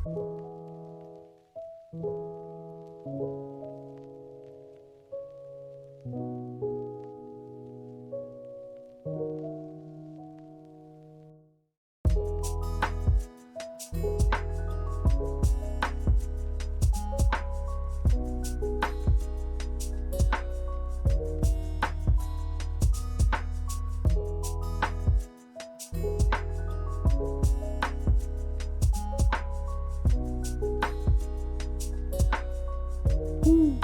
Whew. Whew.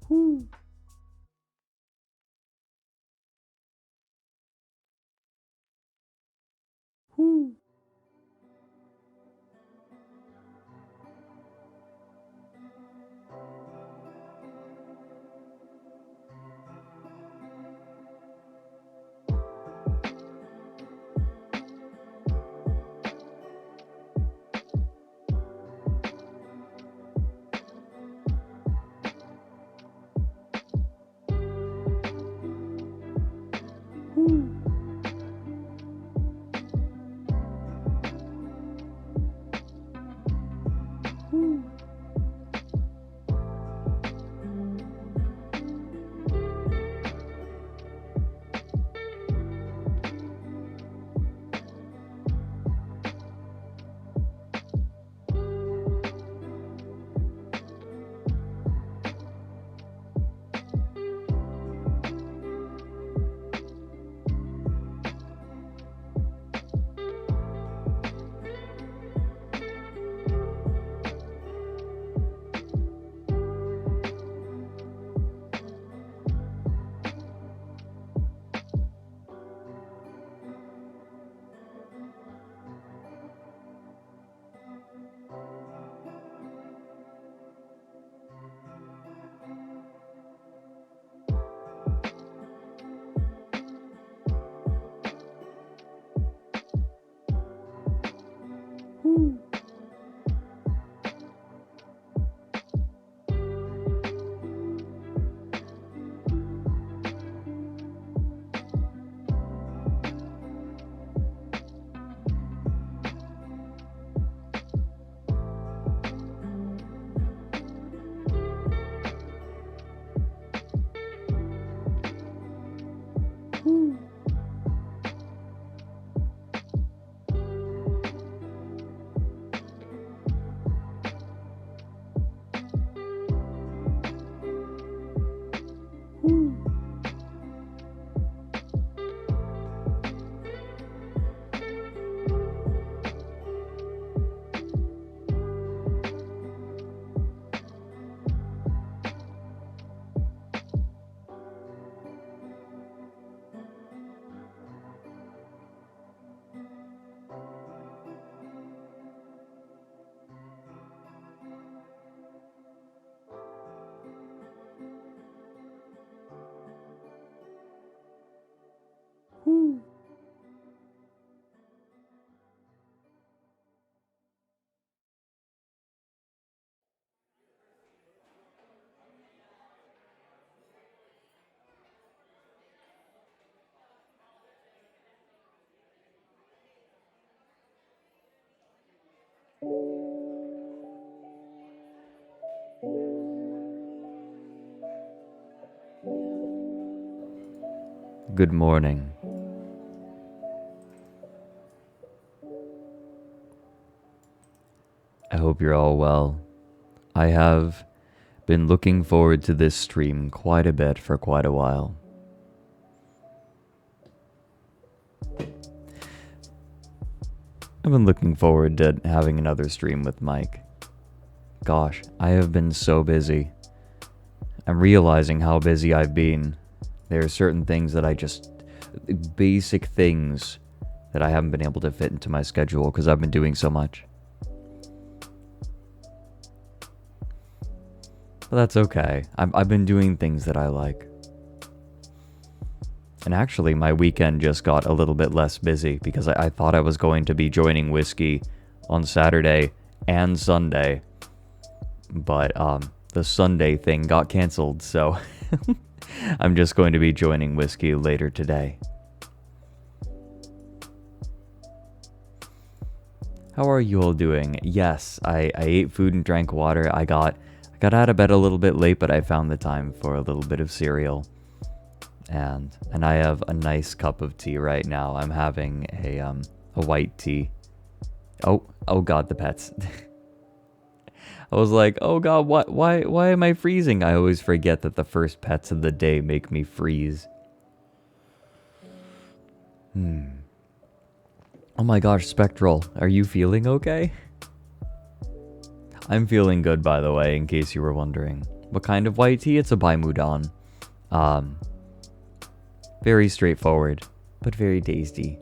Whew. Whew. Whew. Whew. Whew. Whew. Good morning. I hope you're all well. I have been looking forward to this stream quite a bit for quite a while. I've been looking forward to having another stream with Mike. Gosh, I have been so busy. I'm realizing how busy I've been. There are certain things that basic things that I haven't been able to fit into my schedule because I've been doing so much. But that's okay. I've been doing things that I like. And actually, my weekend just got a little bit less busy because I thought I was going to be joining Whiskey on Saturday and Sunday. But the Sunday thing got canceled, so I'm just going to be joining Whiskey later today. How are you all doing? Yes, I ate food and drank water. I got out of bed a little bit late, but I found the time for a little bit of cereal. And I have a nice cup of tea right now. I'm having a white tea. Oh god, the pets. I was like, oh god, why am I freezing? I always forget that the first pets of the day make me freeze. Oh my gosh, Spectral, are you feeling okay? I'm feeling good, by the way, in case you were wondering. What kind of white tea? It's a Baimudan. Very straightforward, but very tasty.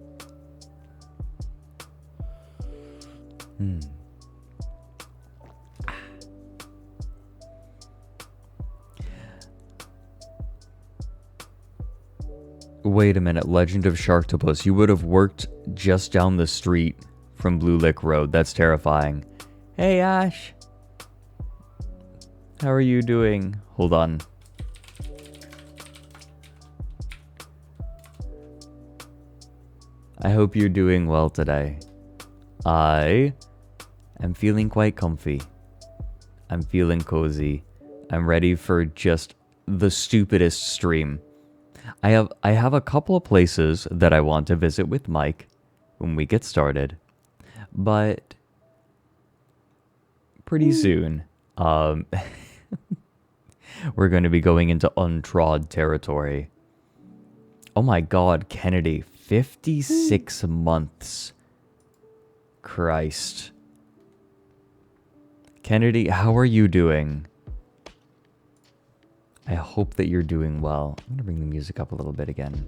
Wait a minute, Legend of Sharktopus. You would have worked just down the street from Blue Lick Road. That's terrifying. Hey, Ash. How are you doing? Hold on. I hope you're doing well today. I am feeling quite comfy. I'm feeling cozy. I'm ready for just the stupidest stream. I have a couple of places that I want to visit with Mike when we get started, but pretty soon, we're going to be going into untrod territory. Oh my god, Kennedy, 56 months. Christ. Kennedy, how are you doing? I hope that you're doing well. I'm going to bring the music up a little bit again.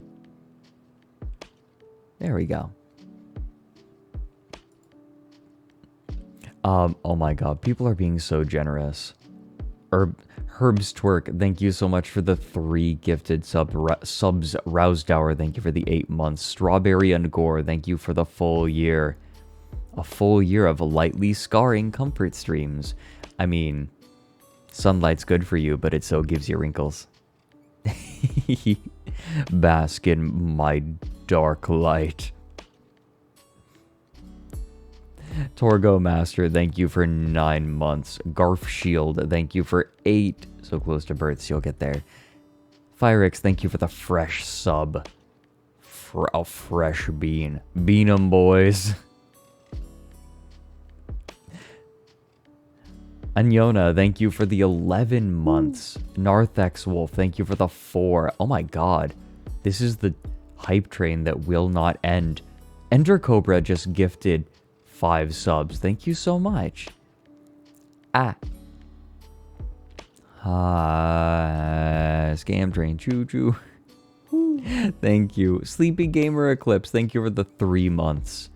There we go. Oh my god, people are being so generous. Herbs Twerk, thank you so much for the 3 gifted subs. Rousdower, thank you for the 8 months. Strawberry and Gore, thank you for the full year. A full year of lightly scarring comfort streams. I mean, sunlight's good for you, but it so gives you wrinkles. Bask in my dark light. Torgo Master, thank you for 9 months. Garf Shield, thank you for 8. So close to births, you'll get there. Fyrix, thank you for the fresh sub. A fresh bean. Bean 'em, boys. Anyona, thank you for the 11 months. Narthex Wolf, thank you for the 4. Oh my god. This is the hype train that will not end. Ender Cobra just gifted 5 subs. Thank you so much. Scam train. Choo choo. Thank you. Sleepy Gamer Eclipse, thank you for the 3 months.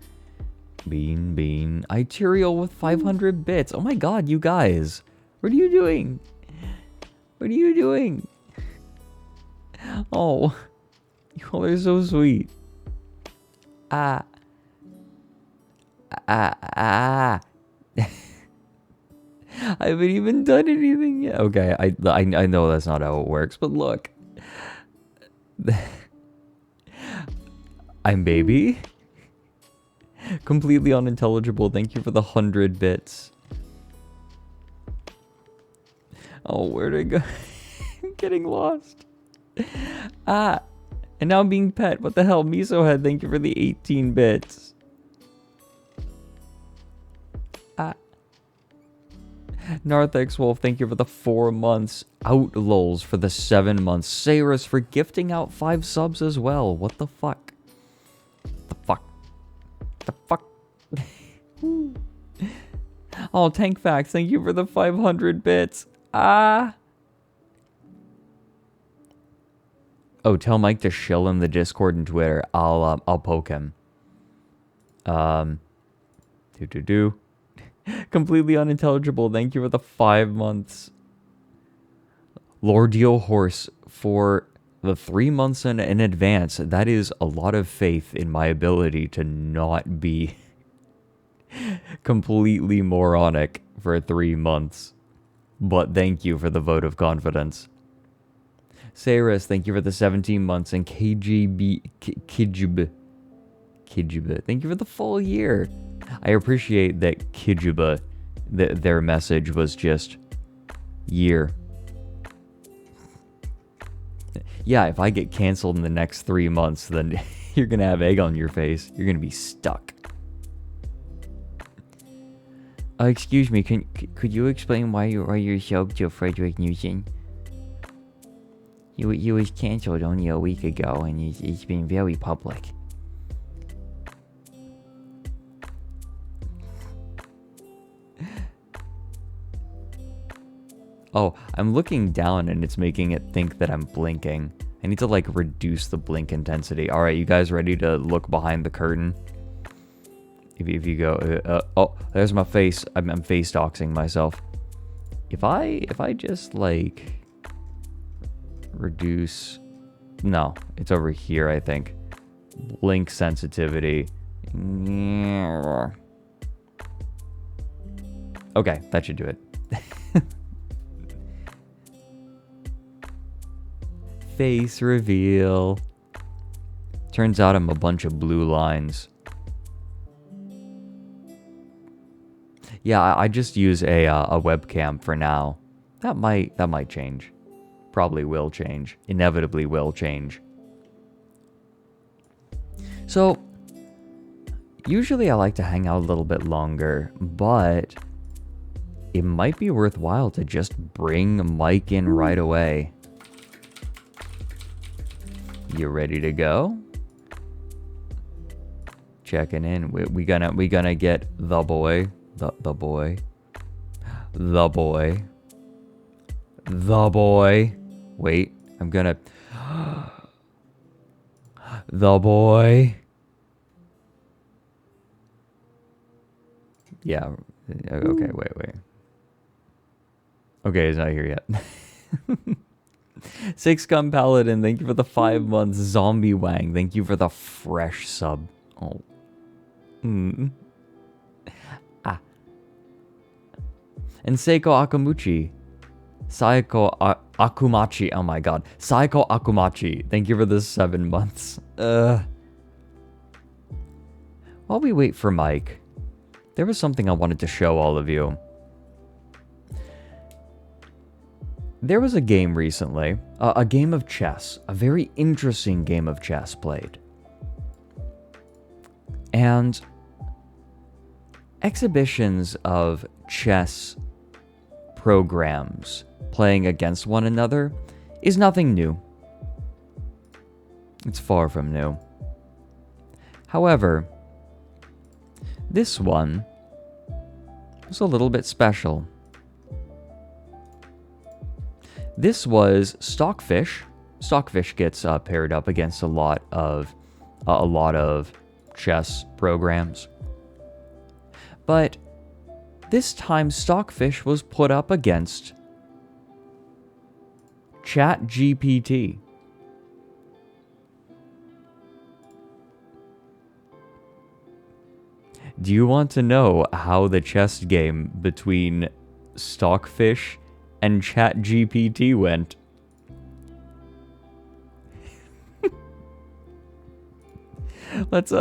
Bean. Iterial with 500 bits. Oh my god, you guys. What are you doing? What are you doing? Oh. You all are so sweet. I haven't even done anything yet. Okay, I know that's not how it works, but look. I'm baby. Completely unintelligible. Thank you for the 100 bits. Oh, where'd I go? I'm getting lost. And now I'm being pet. What the hell? Miso Head, thank you for the 18 bits. Narthex Wolf, thank you for the 4 months. Outlols for the 7 months. Sayrus for gifting out 5 subs as well. What the fuck? The fuck? Oh, Tank Facts, thank you for the 500 bits. Oh, tell Mike to shill in the Discord and Twitter. I'll poke him. Completely unintelligible. Thank you for the 5 months. Lordio Horse for the 3 months in advance, that is a lot of faith in my ability to not be completely moronic for 3 months. But thank you for the vote of confidence. Saris, thank you for the 17 months. And Kijib, thank you for the full year. I appreciate that Kijuba, their message was just year. Yeah, if I get canceled in the next 3 months, then you're going to have egg on your face. You're going to be stuck. Excuse me, could you explain why you're so to Frederick Newton? He was canceled only a week ago, and it's been very public. Oh, I'm looking down and it's making it think that I'm blinking. I need to like reduce the blink intensity. All right, you guys ready to look behind the curtain? If you go, oh, there's my face. I'm face doxing myself. If I just like reduce, no, it's over here. I think blink sensitivity. Okay, that should do it. Face reveal. Turns out I'm a bunch of blue lines. Yeah, I just use a webcam for now. That might change. Probably will change. Inevitably will change. So, usually I like to hang out a little bit longer, but it might be worthwhile to just bring Mike in right away. You ready to go? Checking in. We gonna get the boy. The boy. The boy. The boy. Wait, I'm gonna... The boy. Yeah. Okay, wait. Okay, he's not here yet. Six Gun Paladin, thank you for the 5 months. Zombie Wang, thank you for the fresh sub. Oh. And Seiko Akamuchi. Saiko Akumachi. Oh my god. Saiko Akumachi. Thank you for the 7 months. While we wait for Mike, there was something I wanted to show all of you. There was a game recently. A game of chess. A very interesting game of chess played. And exhibitions of chess programs playing against one another is nothing new. It's far from new. However, this one was a little bit special. This was Stockfish. Stockfish gets paired up against a lot of chess programs. But this time, Stockfish was put up against ChatGPT. Do you want to know how the chess game between Stockfish and ChatGPT went? Let's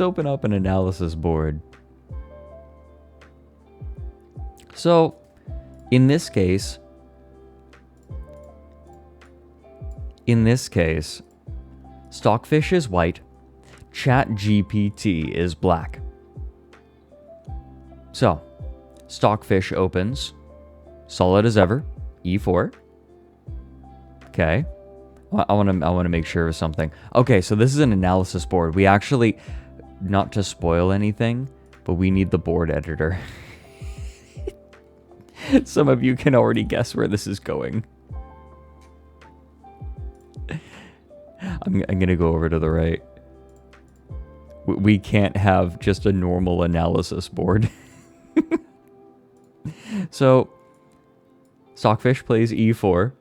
open up an analysis board. So, in this case, Stockfish is white, ChatGPT is black. So, Stockfish opens, solid as ever, e4. Okay. I want to make sure of something. Okay, so this is an analysis board. We actually, not to spoil anything, but we need the board editor. Some of you can already guess where this is going. I'm gonna go over to the right. We can't have just a normal analysis board. So, Stockfish plays e4.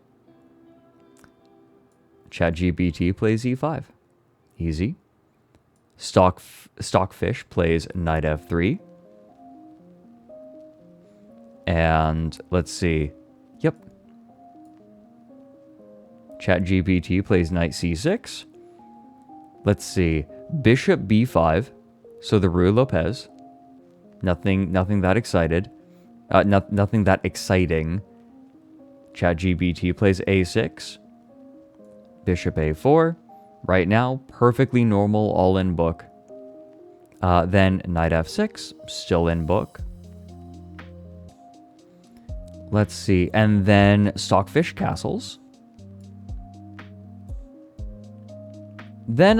ChatGPT plays e5. Easy. Stockfish plays knight f3. And let's see. Yep. ChatGPT plays knight c6. Let's see. Bishop b5. So the Ruy Lopez. Nothing that excited. Nothing that exciting. ChatGPT plays a6. Bishop a4. Right now, perfectly normal, all in book. Then knight f6, still in book. Let's see, and then Stockfish castles. Then,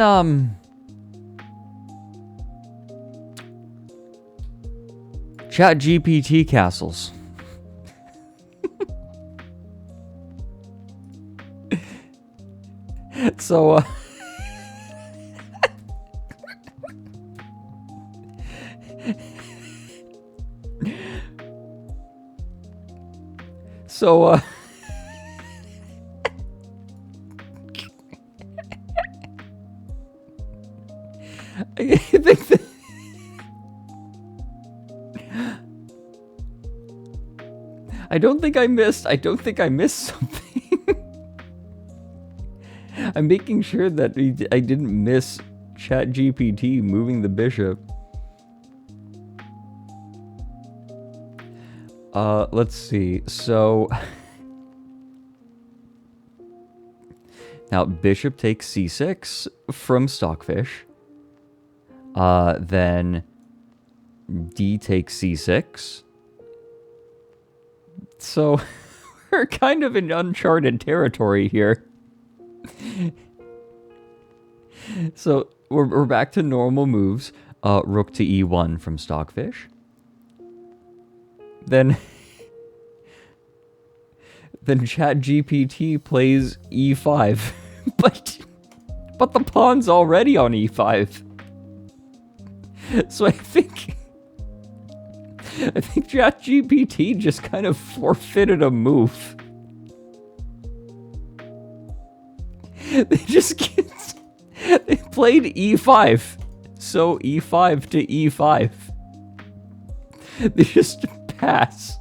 ChatGPT castles. So, I think that I don't think I missed something. I'm making sure that I didn't miss ChatGPT moving the bishop. Let's see. So now bishop takes c6 from Stockfish. Then d takes c6. So we're kind of in uncharted territory here. So we're back to normal moves. Rook to e1 from Stockfish. Then ChatGPT plays e5, but the pawn's already on e5. So I think ChatGPT just kind of forfeited a move. They played e5, so e5 to e5. They just pass.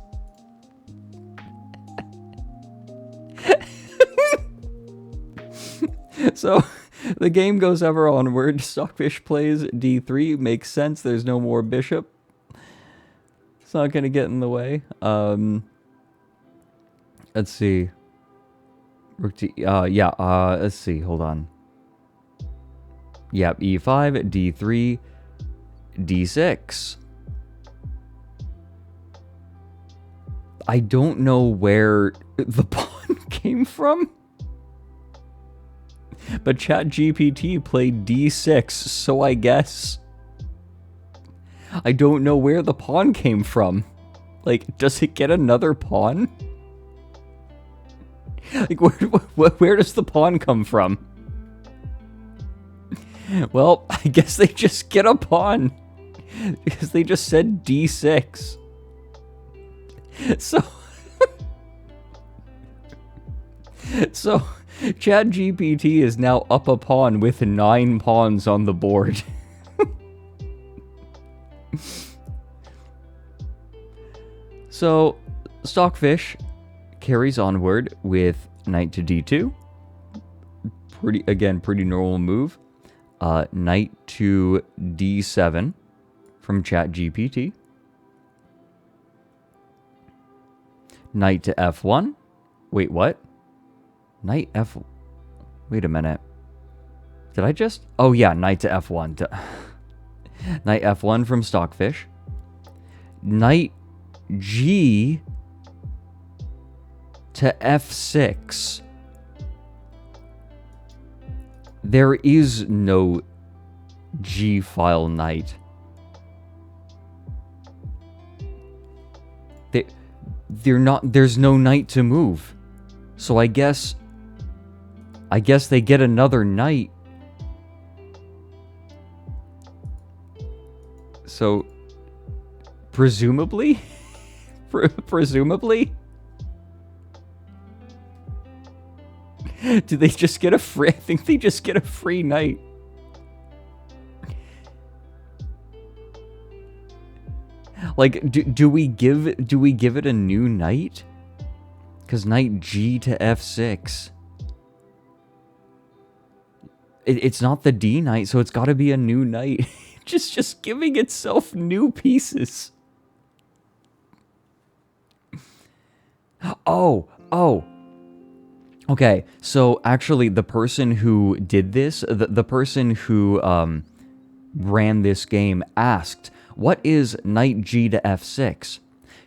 So the game goes ever onward. Stockfish plays d3. Makes sense. There's no more bishop. It's not going to get in the way. Let's see. Rook to... let's see. Hold on. Yep, e5, d3, d6. I don't know where the pawn came from. But ChatGPT played d6, so I guess... I don't know where the pawn came from. Like, does it get another pawn? Like, where does the pawn come from? Well, I guess they just get a pawn. Because they just said d6. So... So, ChatGPT is now up a pawn with 9 pawns on the board. So, Stockfish carries onward with knight to d2. Pretty normal move. Knight to d7 from ChatGPT. Knight to f1. Wait, what? Knight f... Wait a minute. Did I just... Oh, yeah, knight to f1. Knight f1 from Stockfish. Knight g to f6. There is no g-file knight. They're not... There's no knight to move. So I guess they get another knight. So, presumably? Presumably? Do they just get a free? I think they just get a free night. Like, do we give it a new knight? Because knight G to F6. It's not the D knight, so it's got to be a new knight. just giving itself new pieces. Oh. Okay, so actually the person who did this, the person who ran this game asked, what is knight G to F6?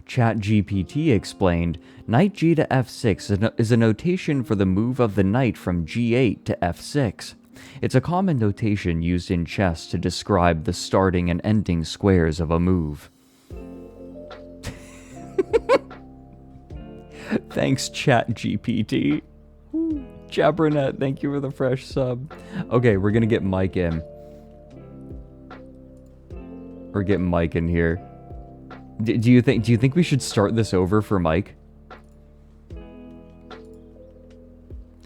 ChatGPT explained, knight G to F6 is a notation for the move of the knight from G8 to F6. It's a common notation used in chess to describe the starting and ending squares of a move. Thanks, ChatGPT. Jabroni, thank you for the fresh sub. Okay, we're gonna get Mike in. We're getting Mike in here. Do you think we should start this over for Mike?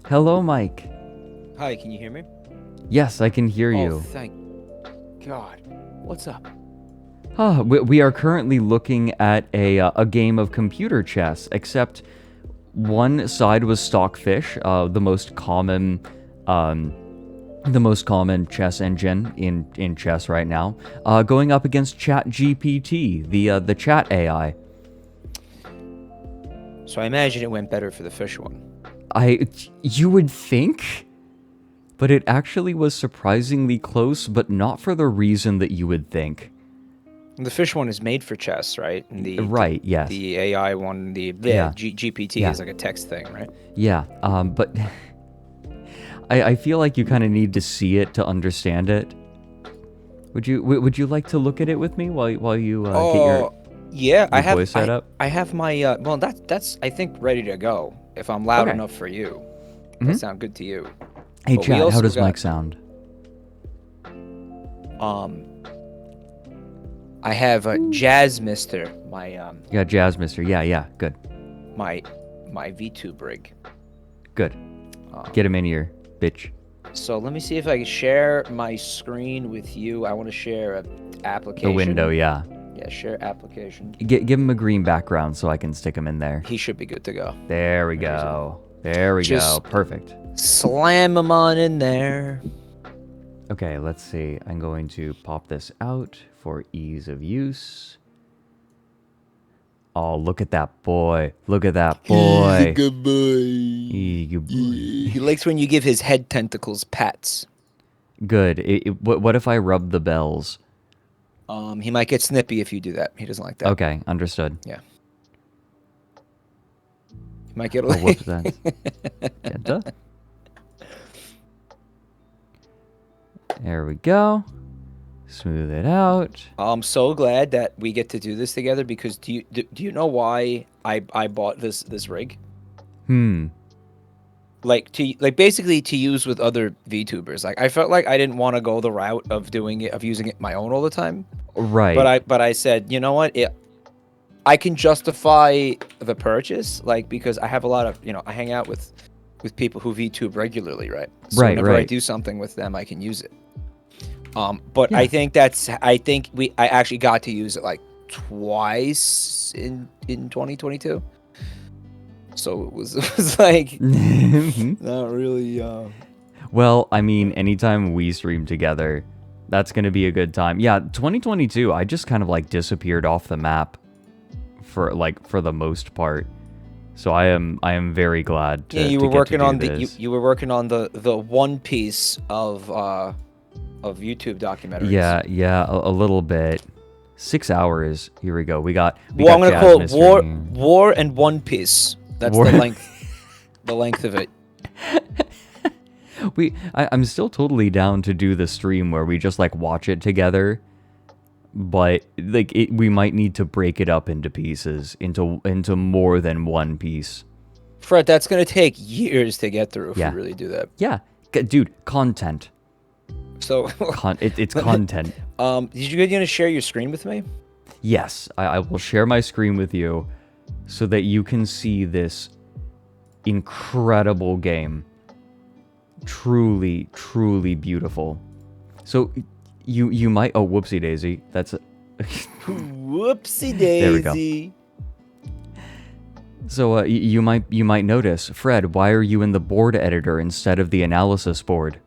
Hello, Mike. Hi, can you hear me? Yes, I can hear you. Oh, thank God. What's up? We are currently looking at a game of computer chess, except one side was Stockfish, the most common chess engine in chess right now, going up against ChatGPT, the chat AI. So I imagine it went better for the fish one. You would think, but it actually was surprisingly close, but not for the reason that you would think. The fish one is made for chess, right? And yes. The AI one, GPT is like a text thing, right? Yeah, but I feel like you kind of need to see it to understand it. Would you like to look at it with me while you get your voice set up? I have my well that's I think ready to go. If I'm loud enough for you, that sound good to you. Hey, Chad, how does Mike sound? I have a Jazz Mister, my Yeah, Jazz Mister. Yeah, good. My VTube rig. Good. Get him in here, bitch. So let me see if I can share my screen with you. I want to share an application. The window, yeah. Yeah, share application. Give him a green background so I can stick him in there. He should be good to go. There we go. There we go. Perfect. Slam him on in there. Okay, let's see. I'm going to pop this out for ease of use. Oh, look at that boy. Look at that boy. He's a good boy. He's a good boy. He likes when you give his head tentacles pats. Good. What if I rub the bells? He might get snippy if you do that. He doesn't like that. Okay, understood. Yeah. He might get whoops, that's Genta. There we go. Smooth it out. I'm so glad that we get to do this together because do you know why I bought this rig? Basically to use with other VTubers. Like I felt like I didn't want to go the route of using it my own all the time. Right. But I said, you know what? I can justify the purchase, like because I have a lot of I hang out with people who VTube regularly, right? So whenever I do something with them, I can use it. But yeah. I think I actually got to use it like twice in 2022. So it was like not really. Well, I mean, anytime we stream together, that's gonna be a good time. Yeah, 2022, I just kind of like disappeared off the map for the most part. So I am very glad to. Yeah, you to were get working to do on this. you were working on the One Piece of YouTube documentaries. Yeah, a little bit. 6 hours. Here we go. We got I'm gonna call it War War and One Piece. That's the length of it. I'm still totally down to do the stream where we just like watch it together, but like we might need to break it up into pieces, into more than one piece. Fred, that's gonna take years to get through if we really do that. Yeah, dude, content. So it's content. Did you gonna share your screen with me? Yes, I will share my screen with you, so that you can see this incredible game. truly, truly beautiful. So you might, oh, whoopsie daisy. That's Whoopsie daisy. There we go. So you might notice, Fred, why are you in the board editor instead of the analysis board?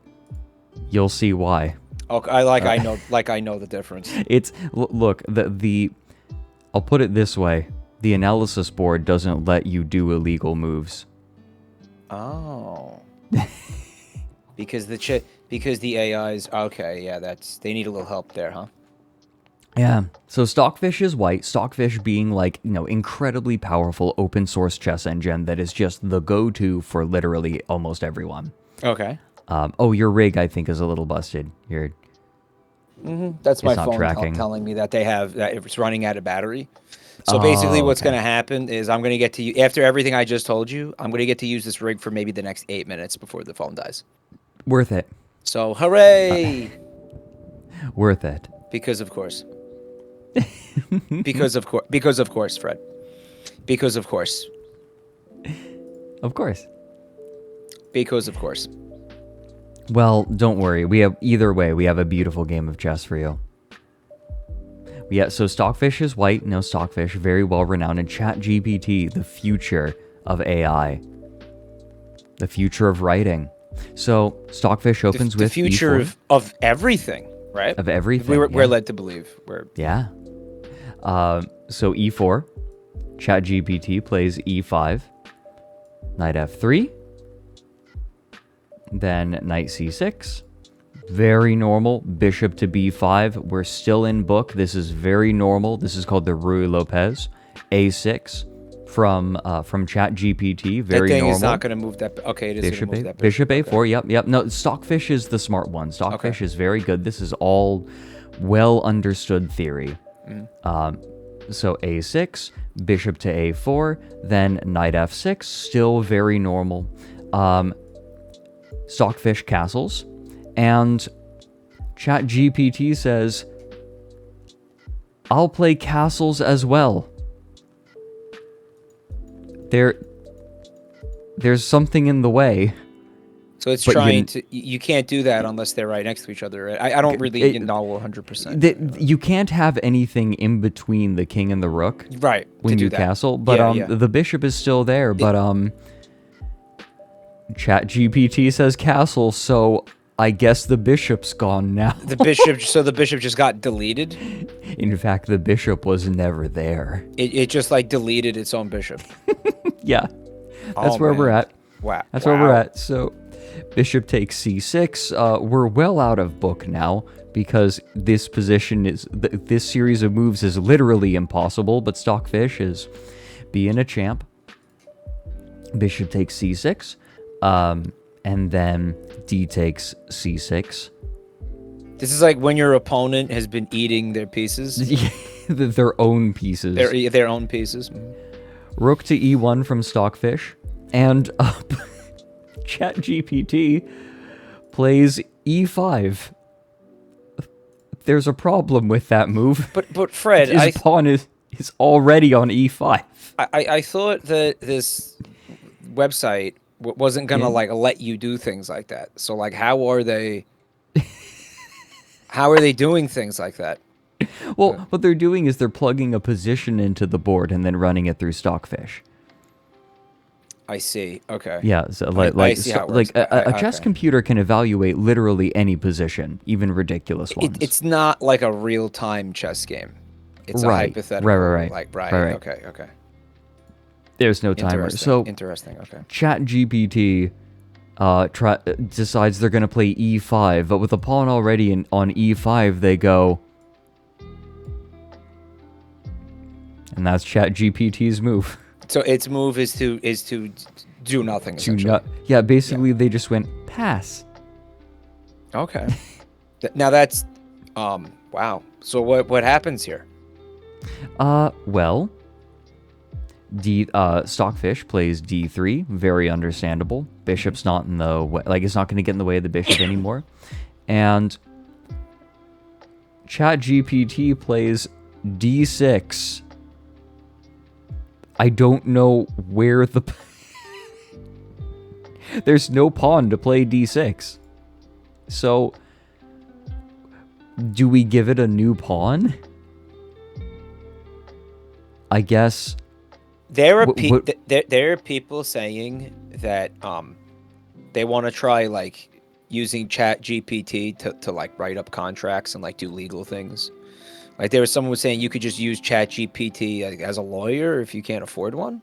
You'll see why. Okay, I know the difference. It's look, the I'll put it this way. The analysis board doesn't let you do illegal moves. Oh. because the AIs, okay, yeah, they need a little help there, huh? Yeah. So Stockfish is white. Stockfish being like, incredibly powerful open source chess engine that is just the go-to for literally almost everyone. Okay. Oh, your rig I think is a little busted. That's my not phone tracking. telling me that that it's running out of battery. So basically what's going to happen is I'm going to get to after everything I just told you, I'm going to get to use this rig for maybe the next 8 minutes before the phone dies. Worth it. So hooray! Worth it. Because of course. because of course, Fred. Because of course. Of course. Because of course. Well, don't worry. Either way, we have a beautiful game of chess for you. Yeah, so Stockfish is white. No, Stockfish, very well renowned. And ChatGPT, the future of AI. The future of writing. So Stockfish opens with the future E4. of everything, right? Of everything. We're led to believe. Yeah. So E4. ChatGPT plays E5. Knight F3. Then Knight C6. Very normal. Bishop to B5. We're still in book. This is very normal. This is called the Ruy Lopez. A6 from ChatGPT. Very that thing normal. is not going to move that. Okay, it is going to move that. Bishop A4. Yep. No, Stockfish is the smart one. Stockfish is very good. This is all well understood theory. So A6, Bishop to A4, then Knight F6. Still very normal. Stockfish castles. And ChatGPT says, I'll play castles as well. There's something in the way. So it's trying to... You can't do that unless they're right next to each other. Right? I don't really know 100%. You can't have anything in between the king and the rook. Right. When you castle. But the bishop is still there. But ChatGPT says castle, so... I guess the bishop's gone now. the bishop just got deleted? In fact, the bishop was never there. It just like deleted its own bishop. Yeah. That's where we're at. Wow. That's where we're at. So bishop takes c6. We're well out of book now because this position is this series of moves is literally impossible, but Stockfish is being a champ. Bishop takes c6. And then D takes c6. This is like when your opponent has been eating their pieces. Their own pieces. Their own pieces. Rook to e1 from Stockfish. And ChatGPT plays e5. There's a problem with that move. But Fred, his pawn is already on e5. I thought that this website wasn't gonna like let you do things like that. So like, how are they doing things like that? Well, what they're doing is they're plugging a position into the board and then running it through Stockfish. I see. Okay. Yeah. So a chess computer can evaluate literally any position, even ridiculous ones. It's not like a real-time chess game. It's a hypothetical. Right. Right. Okay. There's no timer. So interesting. Okay. ChatGPT decides they're going to play e5, but with the pawn already on e5, they go, and that's ChatGPT's move. So its move is to do nothing. Basically they just went pass. Okay. Now that's wow. So what happens here? Well, Stockfish plays d3, very understandable. Bishop's not in the way, like it's not going to get in the way of the bishop anymore. And ChatGPT plays d6. I don't know where the There's no pawn to play d6. So, do we give it a new pawn? I guess. There are people saying that they want to try like using Chat GPT to like write up contracts and like do legal things. Like there was someone was saying you could just use Chat GPT as a lawyer if you can't afford one.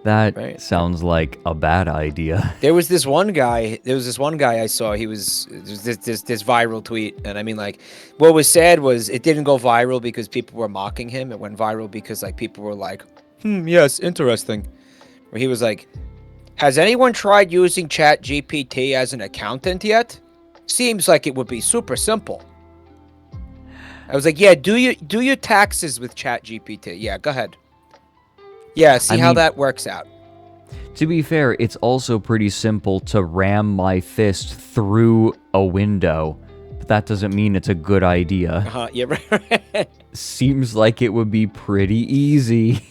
That sounds like a bad idea. There was this one guy I saw. He was this viral tweet, and I mean, like, what was sad was it didn't go viral because people were mocking him. It went viral because like people were like, yes, interesting. Where he was like, has anyone tried using Chat GPT as an accountant yet? Seems like it would be super simple. I was like, yeah, do your taxes with Chat GPT. Yeah, go ahead. Yeah, see how that works out. To be fair, it's also pretty simple to ram my fist through a window. But that doesn't mean it's a good idea. Yeah, right. Seems like it would be pretty easy.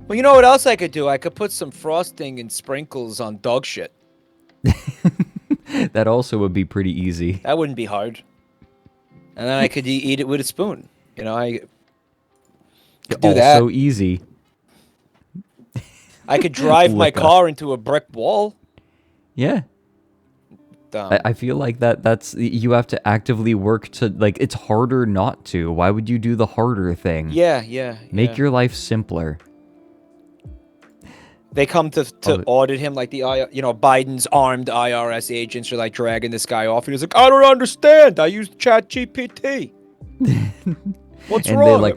Well, you know what else I could do? I could put some frosting and sprinkles on dog shit. That also would be pretty easy. That wouldn't be hard. And then I could eat it with a spoon. You know, I could do that. Also easy. I could drive my car into a brick wall. Yeah. I feel like that's you have to actively work to, like, it's harder not to. Why would you do the harder thing? Yeah. Make your life simpler. They come to audit him, like Biden's armed IRS agents are like dragging this guy off, and he's like, I don't understand. I used Chat GPT. What's wrong?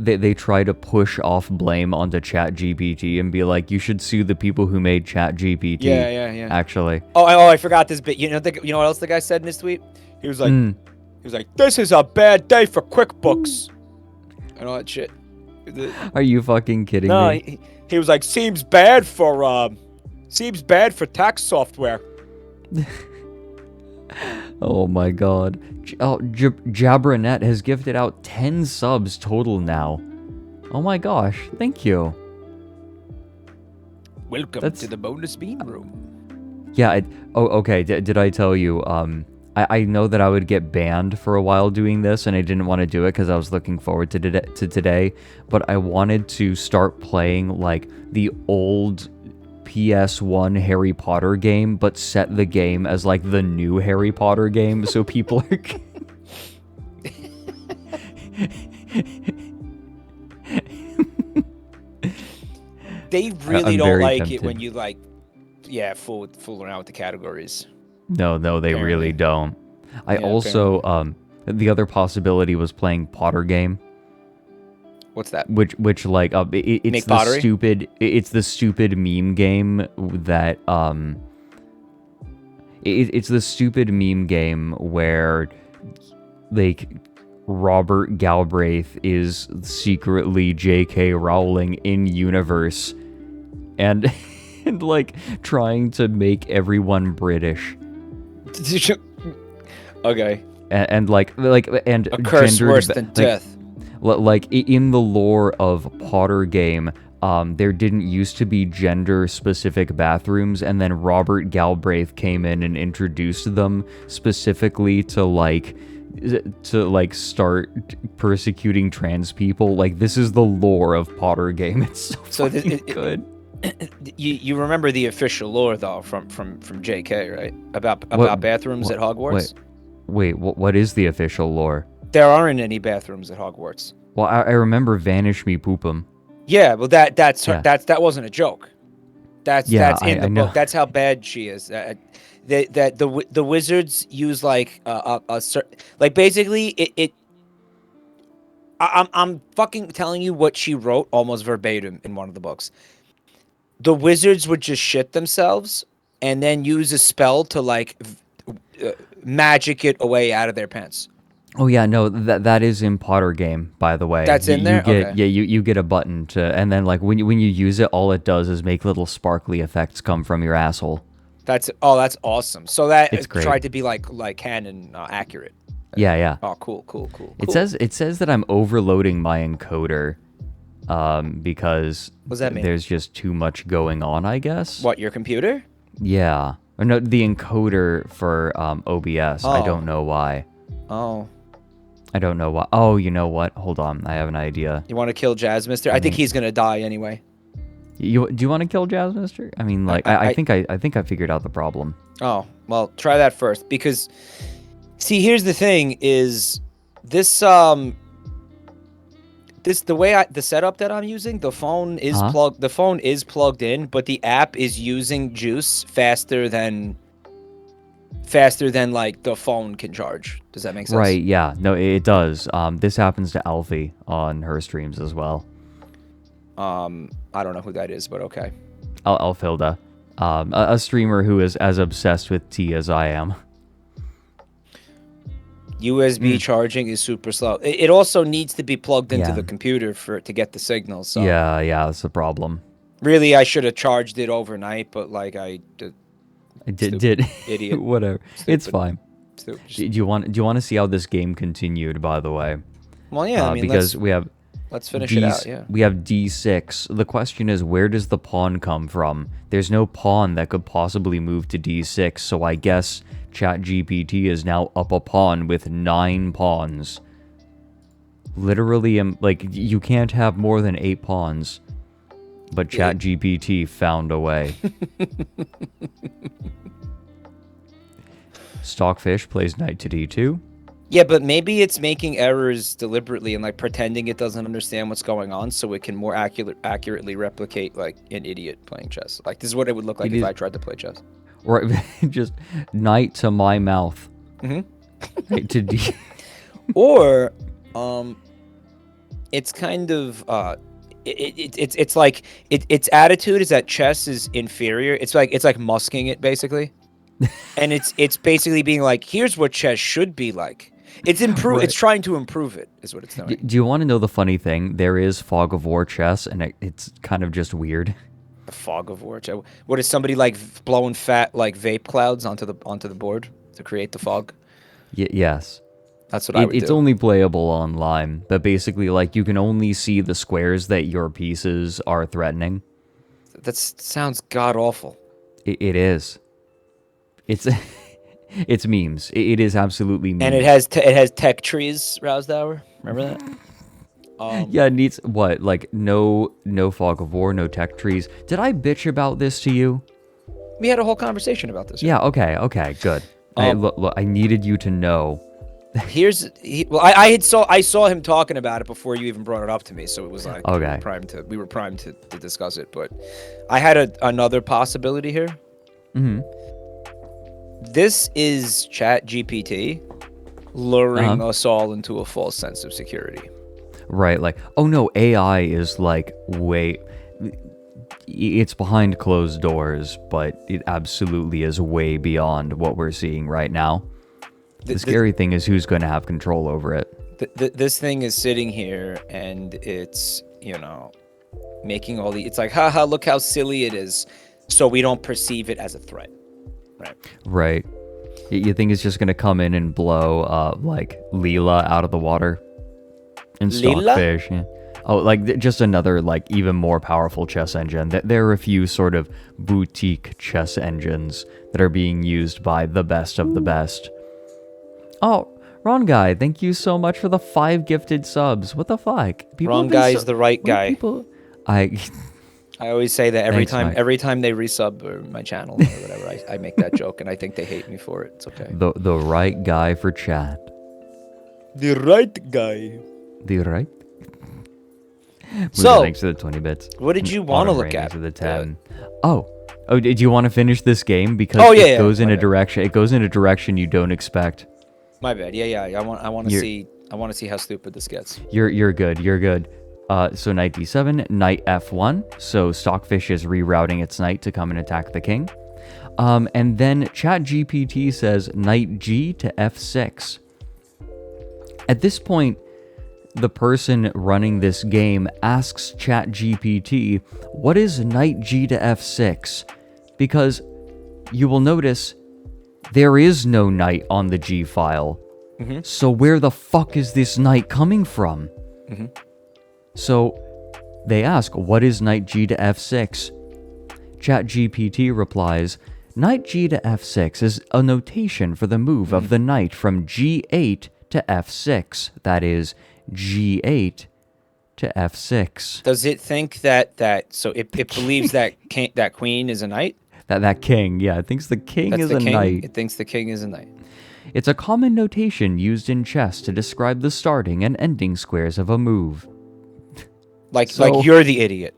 They try to push off blame onto ChatGPT and be like, you should sue the people who made ChatGPT. Yeah. Actually. Oh, I forgot this bit. You know what else the guy said in his tweet? He was like, this is a bad day for QuickBooks. And all that shit. Are you fucking kidding no, me? He was like, seems bad for tax software. Oh my god. Jabroni has gifted out 10 subs total now. Oh my gosh, thank you. Welcome to the bonus bean room. Yeah, okay, did I tell you, I know that I would get banned for a while doing this, and I didn't want to do it because I was looking forward to today, but I wanted to start playing, like, the old PS1 Harry Potter game, but set the game as, like, the new Harry Potter game, so people are... They really don't like tempted. it when you, like, fool around with the categories. No, they apparently. Really don't. I also, the other possibility was playing Potter Game. What's that? Which it's Make the pottery? it's the stupid meme game that, it's the stupid meme game where, like, Robert Galbraith is secretly J.K. Rowling in universe, and like trying to make everyone British. Okay. And a curse gendered, worse than death. Like in the lore of Potter Game, there didn't used to be gender-specific bathrooms, and then Robert Galbraith came in and introduced them specifically to start persecuting trans people. Like, this is the lore of Potter Game. It's so good. You remember the official lore though from JK, right? About bathrooms at Hogwarts? Wait, what is the official lore? There aren't any bathrooms at Hogwarts. Well, I remember Vanish Me Poop'em. Yeah, well that wasn't a joke. That's in the book. That's how bad she is. The wizards use like a certain, like, basically it. I'm fucking telling you what she wrote almost verbatim in one of the books. The wizards would just shit themselves and then use a spell to like magic it away out of their pants. Oh yeah, no, that is in Potter Game, by the way. That's in there? Okay. Yeah, you get a button to, and then like when you use it, all it does is make little sparkly effects come from your asshole. That's awesome. So that it's great. Tried to be like canon accurate. Yeah. Oh, cool. It says that I'm overloading my encoder. because What does that mean? there's just too much going on, I guess. What, your computer? Yeah. Or no, the encoder for OBS. I don't know why. Oh. I don't know why. Oh, you know what? Hold on. I have an idea. You want to kill Jazz Mister? I think he's gonna die anyway. Do you want to kill Jazz Mister? I mean, like, I think I figured out the problem. Oh, well, try that first, because see, here's the thing: is this the way the setup that I'm using? The phone is plugged. The phone is plugged in, but the app is using juice faster than like the phone can charge. Does that make sense? Right? Yeah. No, it does. This happens to Alfie on her streams as well. I don't know who that is, but okay. Alfilda, a streamer who is as obsessed with tea as I am. USB charging is super slow. It also needs to be plugged into the computer to get the signal. So yeah, that's the problem. Really, I should have charged it overnight, but like I did idiot. Whatever. Stupid. It's fine. Stupid. Do you want to see how this game continued? By the way. Well, yeah. I mean, because we have. Let's finish it out, yeah. We have D6. The question is, where does the pawn come from? There's no pawn that could possibly move to D6, so I guess ChatGPT is now up a pawn with 9 pawns. Literally, like, you can't have more than 8 pawns. But ChatGPT found a way. Stockfish plays knight to D2. Yeah, but maybe it's making errors deliberately and like pretending it doesn't understand what's going on, so it can more accurately replicate like an idiot playing chess. Like this is what it would look like if I tried to play chess. Or just knight to my mouth. Knight to D. Or, it's kind of it's like its attitude is that chess is inferior. It's like musking it basically, and it's basically being like, here's what chess should be like. It's Right. It's trying to improve it, is what it's doing. Do you want to know the funny thing? There is fog of war chess, and it's kind of just weird. The fog of war. What is somebody like blowing fat like vape clouds onto the board to create the fog? Yes. That's what I would do. It's only playable online, but basically, like, you can only see the squares that your pieces are threatening. That sounds god awful. It is. It's it's memes. It is absolutely memes. And it has tech trees, Rousdower. Remember that? Yeah, it needs what? Like no fog of war, no tech trees. Did I bitch about this to you? We had a whole conversation about this. Yeah. Okay. Good. Look, I needed you to know. I saw him talking about it before you even brought it up to me, so it was like okay. We were primed to discuss it. But I had another possibility here. This is ChatGPT luring us all into a false sense of security. Right, like, oh no, AI is like it's behind closed doors, but it absolutely is way beyond what we're seeing right now. The scary thing is who's going to have control over it. This thing is sitting here and it's, making all it's like, haha, look how silly it is. So we don't perceive it as a threat. Right. You think it's just going to come in and blow, like, Leela out of the water? And Stockfish. Yeah. Oh, like, just another, like, even more powerful chess engine. There are a few sort of boutique chess engines that are being used by the best of the best. Oh, Ron Guy, thank you so much for the 5 gifted subs. What the fuck? Ron Guy is the right guy. I always say that every time they resub my channel or whatever, I make that joke, and I think they hate me for it. It's okay. The right guy for chat. The right guy. The right. So, thanks for the 20 bits. What did you want to look at? For the 10. Oh, did you want to finish this game because it goes in a direction? It goes in a direction you don't expect. My bad. Yeah. I want to see how stupid this gets. You're good. You're good. So knight d7, knight f1. So Stockfish is rerouting its knight to come and attack the king. And then ChatGPT says knight g to f6. At this point, the person running this game asks ChatGPT, what is knight g to f6? Because you will notice there is no knight on the G file. So where the fuck is this knight coming from? So They ask, what is knight g to f6? ChatGPT replies, knight g to f6 is a notation for the move of the knight from g8 to f6. That is, g8 to f6. Does it think so it believes that that queen is a knight? That king, yeah, it thinks the king is a knight. It thinks the king is a knight. It's a common notation used in chess to describe the starting and ending squares of a move. Like you're the idiot.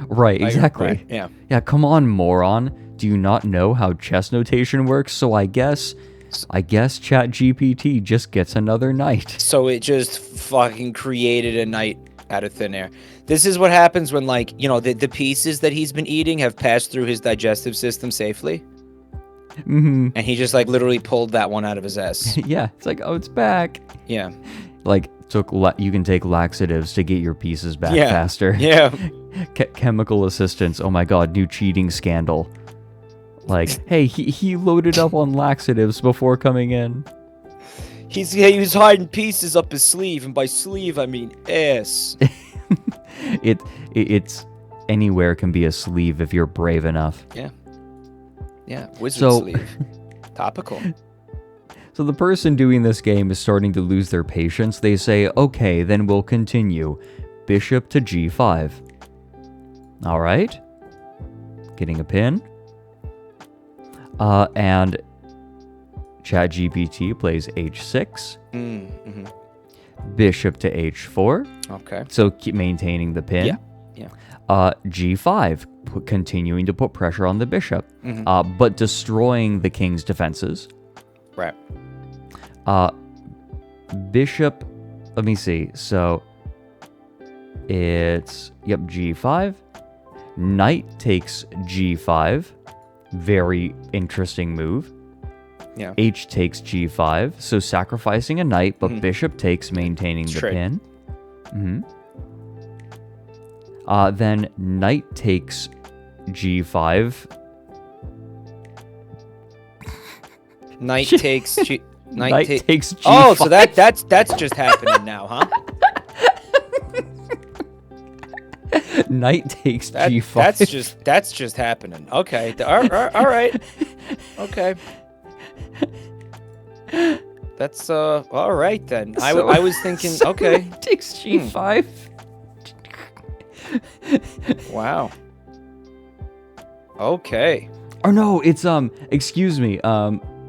Right, exactly. Right, yeah. Yeah, come on, moron. Do you not know how chess notation works? So I guess ChatGPT just gets another knight. So it just fucking created a knight out of thin air. This is what happens when, like, you know, the pieces that he's been eating have passed through his digestive system safely. Mm-hmm. And he just, like, literally pulled that one out of his ass. Yeah, it's like, oh, it's back. Yeah. Like, you can take laxatives to get your pieces back faster. Yeah. Chemical assistance. Oh my god, new cheating scandal. Like, hey, he loaded up on laxatives before coming in. He was hiding pieces up his sleeve, and by sleeve I mean ass. It's anywhere can be a sleeve if you're brave enough. Yeah. Yeah, wizard sleeve. Topical. So the person doing this game is starting to lose their patience. They say, okay, then we'll continue. Bishop to g5. All right. Getting a pin. And ChatGPT plays h6. Mm-hmm. Bishop to h4. Okay. So keep maintaining the pin. Yeah. G5, continuing to put pressure on the bishop, but destroying the king's defenses. Right. Bishop, let me see. So it's, G5. Knight takes G5. Very interesting move. Yeah. H takes G5. So sacrificing a knight, but bishop takes, maintaining the pin. Then knight takes G5. Knight takes Knight takes G5. Oh, so that's just happening now, huh? Knight takes G5. That's just happening. Okay. All right. Okay. That's all right then. I was thinking, okay. Knight takes G5. Wow. Okay. Or no, it's excuse me.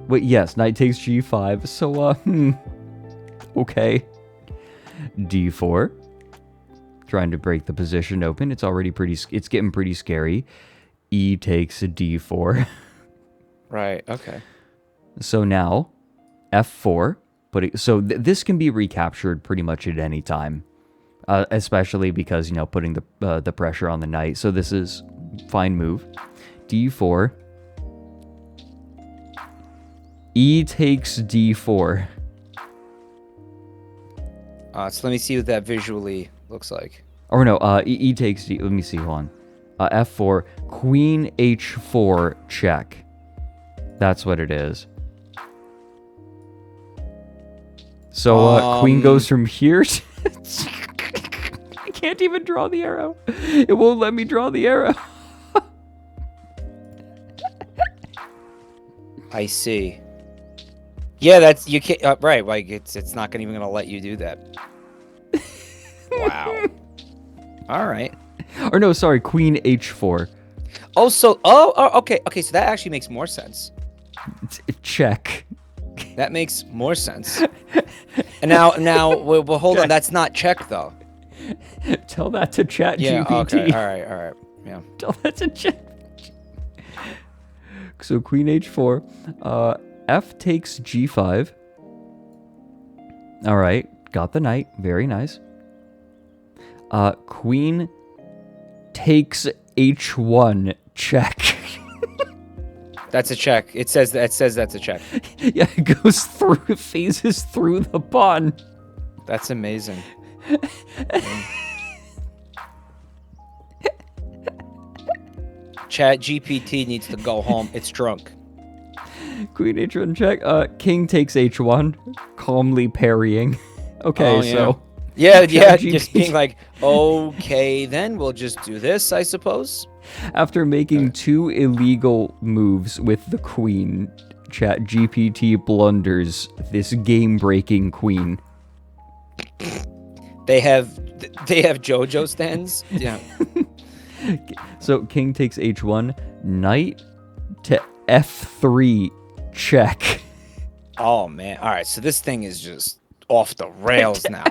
Wait, yes, knight takes G5. So okay. D4. Trying to break the position open. It's already it's getting pretty scary. E takes a D4. Right. Okay. So now F4. This can be recaptured pretty much at any time. Especially because, putting the pressure on the knight. So this is fine move. D4. E takes D4. So let me see what that visually looks like. Or no, E takes D. Let me see, hold on. F4. Queen H4 check. That's what it is. So queen goes from here to... I can't even draw the arrow. It won't let me draw the arrow. I see. Yeah, that's you can't right. Like it's not even gonna let you do that. Wow. All right. Or no, sorry, Queen H4. Okay. So that actually makes more sense. Check. That makes more sense. And now, well, hold on. That's not check though. Tell that to ChatGPT. Yeah. Okay. All right. Yeah. Tell that to Chat. So Queen H4. F takes G5. All right. Got the knight. Very nice. Queen takes H1. Check. That's a check. It says that's a check. Yeah, it goes through, it phases through the pawn. That's amazing. ChatGPT needs to go home. It's drunk. Queen H1 check. King takes H1, calmly parrying. Okay, Oh, yeah. so Yeah, ChatGPT. just being like, okay, then we'll just do this, I suppose. After making 2 illegal moves with the queen, ChatGPT blunders this game-breaking queen. They have JoJo stands. Yeah. So king takes h1, knight to f3, check. Oh man. All right. So this thing is just off the rails now.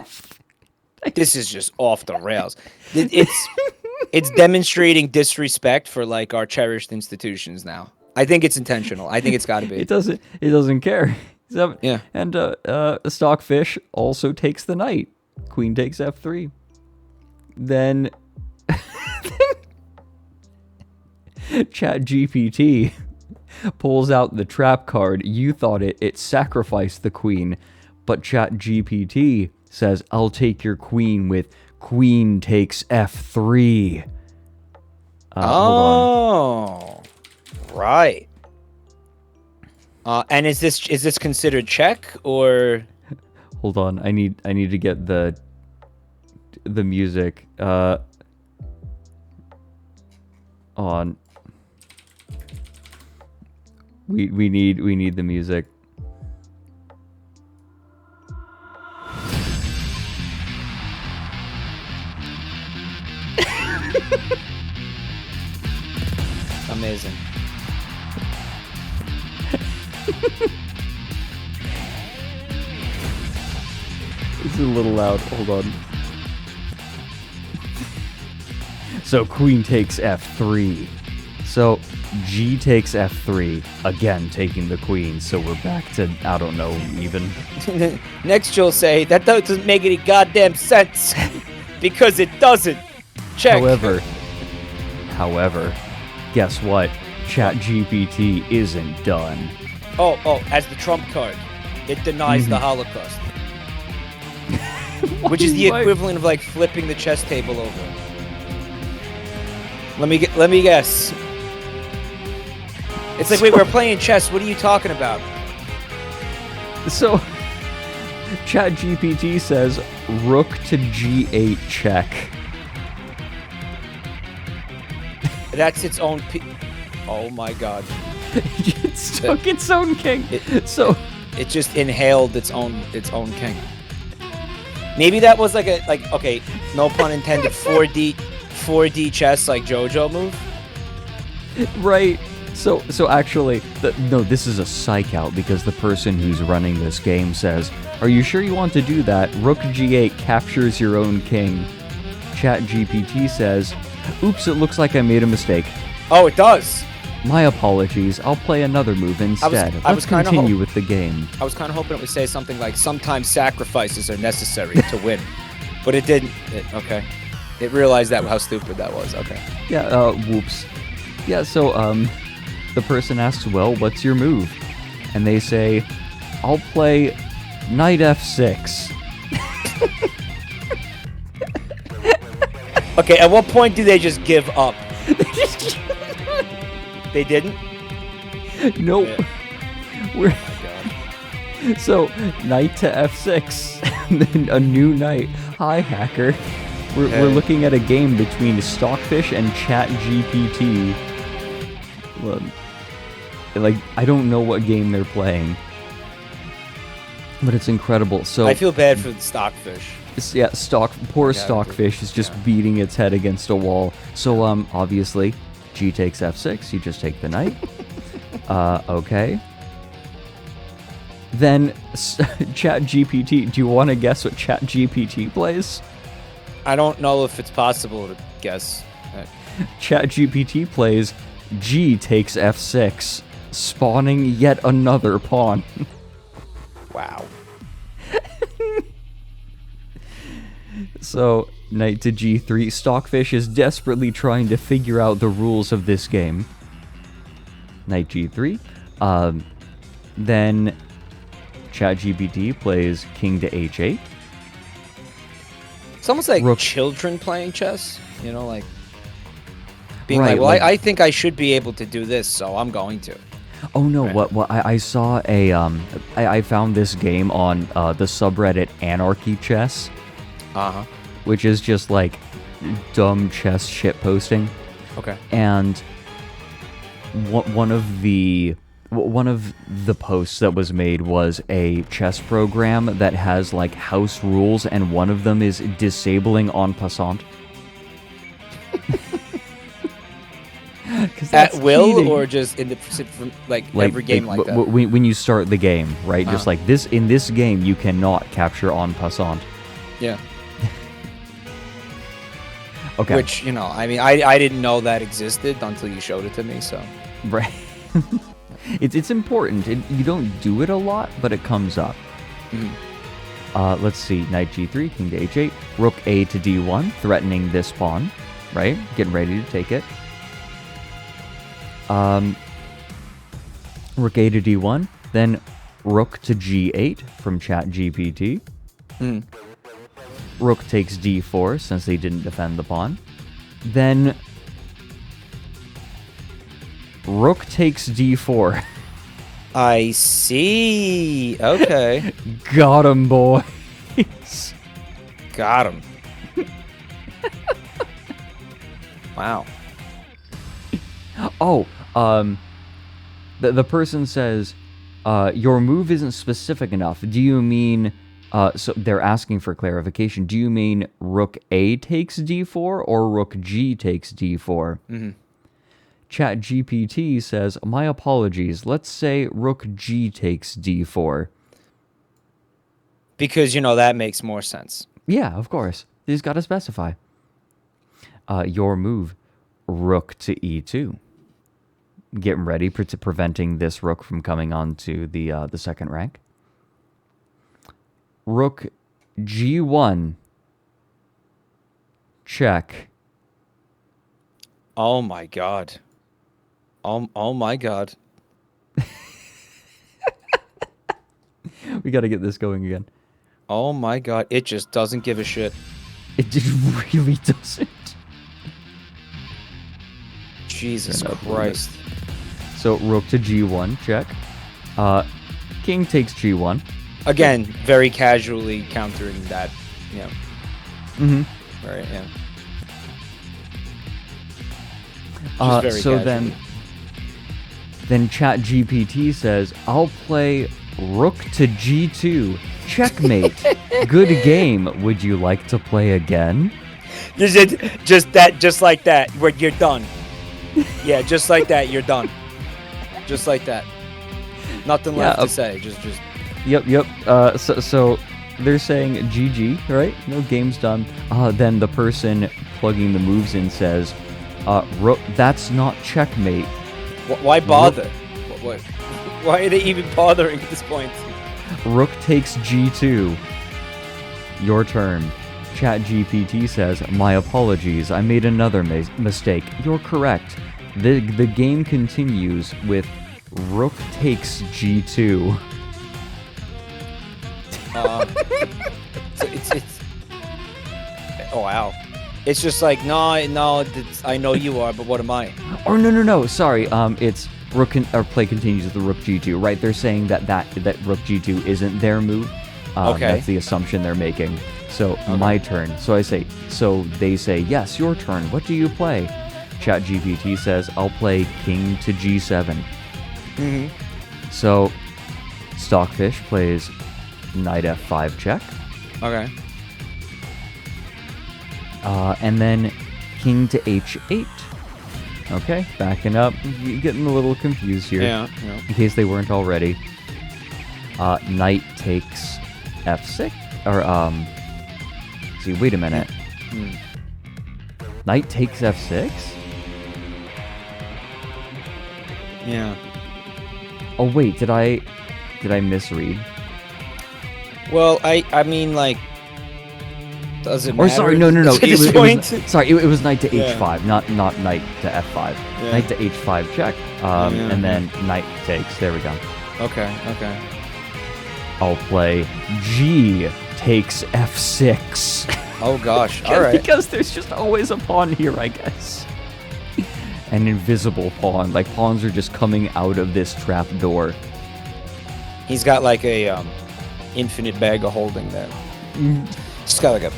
This is just off the rails. It's demonstrating disrespect for like our cherished institutions now. I think it's intentional. I think it's got to be. It doesn't care. So, Yeah. And Stockfish also takes the knight. Queen takes f3. Then ChatGPT pulls out the trap card. You thought it sacrificed the queen, but ChatGPT says, I'll take your queen with queen takes f3. Hold Oh, right. And is this considered check or? Hold on. I need to get the music on. We need the music. Amazing. This is a little loud. Hold on. So queen takes f3. So G takes f3. Again, taking the queen. So we're back to, I don't know, even. Next you'll say, that doesn't make any goddamn sense. Because it doesn't. Check. However, guess what? ChatGPT isn't done. Oh, as the trump card, it denies the Holocaust. Which is the equivalent of like flipping the chess table over. Let me guess. It's like, wait, we're playing chess. What are you talking about? So, ChatGPT says rook to g8 check. That's its own. Oh my god! It took its own king. It just inhaled its own king. Maybe that was like okay, no pun intended. 4D chess like JoJo move. Right. So actually, no, this is a psych out because the person who's running this game says, "Are you sure you want to do that? Rook g8 captures your own king." ChatGPT says, "Oops, it looks like I made a mistake." Oh, it does. My apologies. I'll play another move instead. Let's continue with the game. I was kind of hoping it would say something like, "Sometimes sacrifices are necessary to win," but it didn't. Okay, it realized how stupid that was. Okay. Yeah. Whoops. Yeah. So the person asks, "Well, what's your move?" And they say, "I'll play knight f6." Okay. At what point do they just give up? They didn't? Nope. Yeah. So, knight to f6, and then a new knight. Hi, hacker. We're looking at a game between Stockfish and ChatGPT. Well, like, I don't know what game they're playing, but it's incredible. So I feel bad for the Stockfish. Yeah, poor Stockfish is just beating its head against a wall. So, obviously, G takes f6, you just take the knight. Okay. Then, ChatGPT, do you want to guess what ChatGPT plays? I don't know if it's possible to guess. ChatGPT plays G takes f6, spawning yet another pawn. Wow. So, knight to g3. Stockfish is desperately trying to figure out the rules of this game. Knight g3. Then ChatGPT plays king to h8. It's almost like Rook. children playing chess. You know, like being Right, like, well, like- I think I should be able to do this, so I'm going to. Oh no! Right. What? I saw a I found this game on the subreddit Anarchy Chess, Uh-huh. which is just like dumb chess shit posting. Okay. And one of the posts that was made was a chess program that has like house rules, and one of them is disabling en passant. At will, cheating. or just in the like every game like that? When you start the game, right? Just Uh-huh. like this, in this game, you cannot capture en passant. Yeah. Okay. Which, you know, I mean, I didn't know that existed until you showed it to me, so. Right. It's important. You don't do it a lot, but it comes up. Mhm. Let's see. Knight g3, king to h8, rook a to d1, threatening this pawn, right? Getting ready to take it. Rook a to d1, then rook to g8 from ChatGPT. Mm. Rook takes d4 since they didn't defend the pawn. Then rook takes d4. I see. Okay. Got him, boys. Got him. Wow. Oh, the person says, your move isn't specific enough. Do you mean, so they're asking for clarification. Do you mean rook A takes d4 or rook G takes d4? Mm-hmm. ChatGPT says, my apologies. Let's say rook G takes d4. Because, you know, that makes more sense. Yeah, of course. You just got to specify. Your move, rook to e2. Getting ready to preventing this rook from coming on to the second rank. Rook g1. Check. Oh my god. Oh my god. We got to get this going again. Oh my god. It just doesn't give a shit. It just really doesn't. Jesus Turn up a little Christ. So rook to g1, check. King takes g1. Again, very casually countering that, you know. Mm-hmm. Right, yeah. Just very So casually. then ChatGPT says, I'll play rook to g2. Checkmate. Good game. Would you like to play again? Just like that, where you're done. Yeah, just like that, you're done. Just like that. Nothing left to say. Just. Yep. So they're saying GG, right? No, game's done. Then the person plugging the moves in says, that's not checkmate. Why bother? Why are they even bothering at this point? Rook takes g2. Your turn. ChatGPT says, my apologies, I made another mistake. You're correct. The game continues with rook takes g2. It's oh wow. It's just like no. I know you are, but what am I? Or no. Sorry. It's rook play continues with the rook g2. Right? They're saying that rook g2 isn't their move. Okay. That's the assumption they're making. So my turn. So they say yes, your turn. What do you play? ChatGPT says I'll play king to g7. Mm-hmm. So Stockfish plays knight f5 check. Okay. And then king to h8. Okay, backing up. You're getting a little confused here. Yeah. In case they weren't already. Knight takes f6. Or, see, wait a minute. Knight takes f6? Yeah. Oh, wait, did I misread? Well, I mean, like, does it matter? Or sorry, no. At this point? It was knight to Yeah. h5, not knight to f5. Yeah. Knight to h5 check, and then knight takes. There we go. Okay. I'll play g takes f6. Oh gosh. All right. Because there's just always a pawn here, I guess. An invisible pawn. Like, pawns are just coming out of this trap door. He's got like a infinite bag of holding there. Just got like a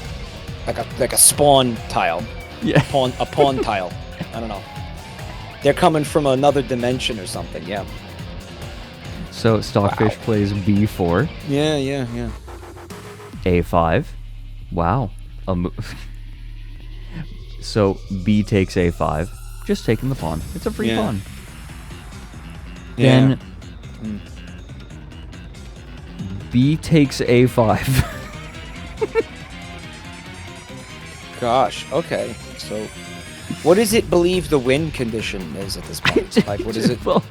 like a spawn tile. Yeah. A pawn tile. I don't know. They're coming from another dimension or something. Yeah. So Stockfish plays b4. Yeah. a5. Wow. So b takes a5. Just taking the pawn. It's a free pawn. Yeah. Then b takes a5. Gosh. Okay. So, what does it believe the win condition is at this point? Like, what is it? Well,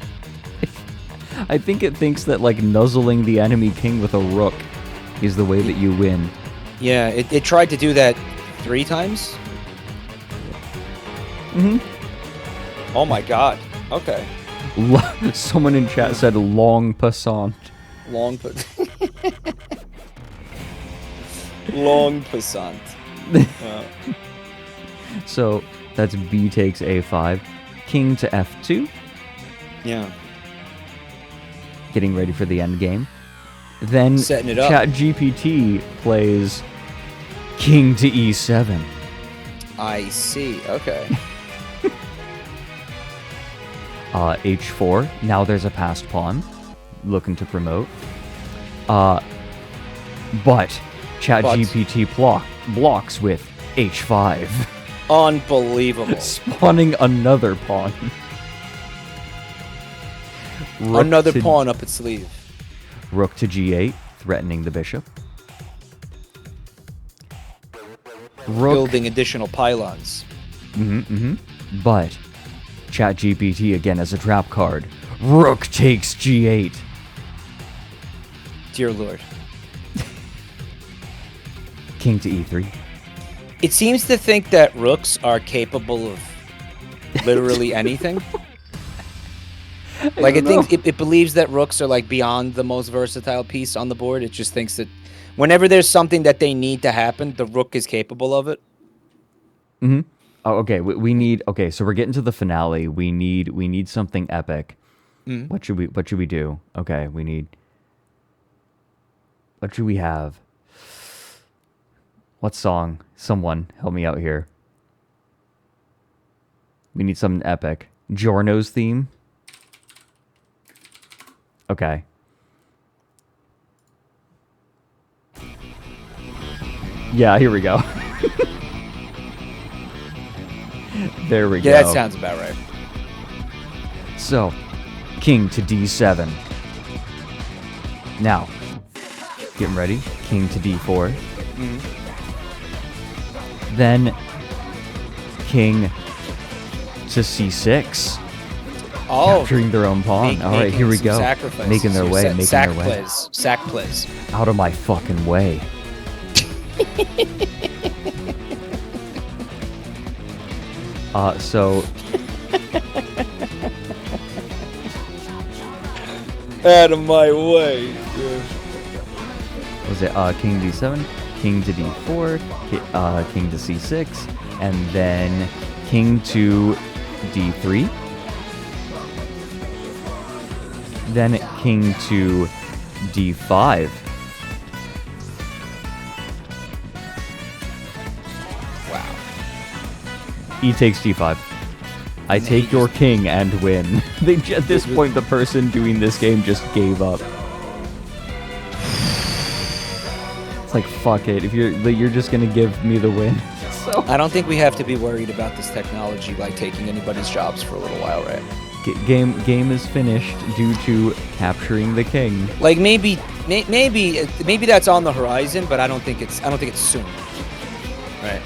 I think it thinks that like nuzzling the enemy king with a rook is the way that you win. Yeah. It tried to do that 3 times. Oh my God. Okay. Someone in chat said long passant. Long passant. So that's b takes a5, king to f2. Yeah. Getting ready for the end game. Then Setting it up. ChatGPT plays king to e7. I see. Okay. H4. Now there's a passed pawn. Looking to promote. But ChatGPT blocks with h5. Unbelievable. Spawning another pawn. Another pawn up its sleeve. Rook to g8, threatening the bishop. Building additional pylons. But ChatGPT again as a trap card. Rook takes g8. Dear Lord. King to e3. It seems to think that rooks are capable of literally anything. Like it believes that rooks are like beyond the most versatile piece on the board. It just thinks that whenever there's something that they need to happen, the rook is capable of it. Oh, okay. We need. Okay, so we're getting to the finale. We need something epic. What should we do? Okay, we need. What should we have? What song? Someone help me out here. We need something epic. Giorno's theme. Okay. Yeah, here we go. There we go. Yeah, that sounds about right. So, king to d7. Now, getting ready. King to d4. Then, king to c6. Oh, capturing their own pawn. All right, here we go. Making their way, making their way. Sack plays. Out of my fucking way. So out of my way. Was it king d7, king to d4, king to c6, and then king to d3, then king to d5. Wow. E takes d5. I take your king and win. At this point, the person doing this game just gave up. It's like, fuck it. If you're just gonna give me the win. So I don't think we have to be worried about this technology like taking anybody's jobs for a little while, right? game is finished due to capturing the king. Like maybe that's on the horizon, but I don't think it's soon. Right.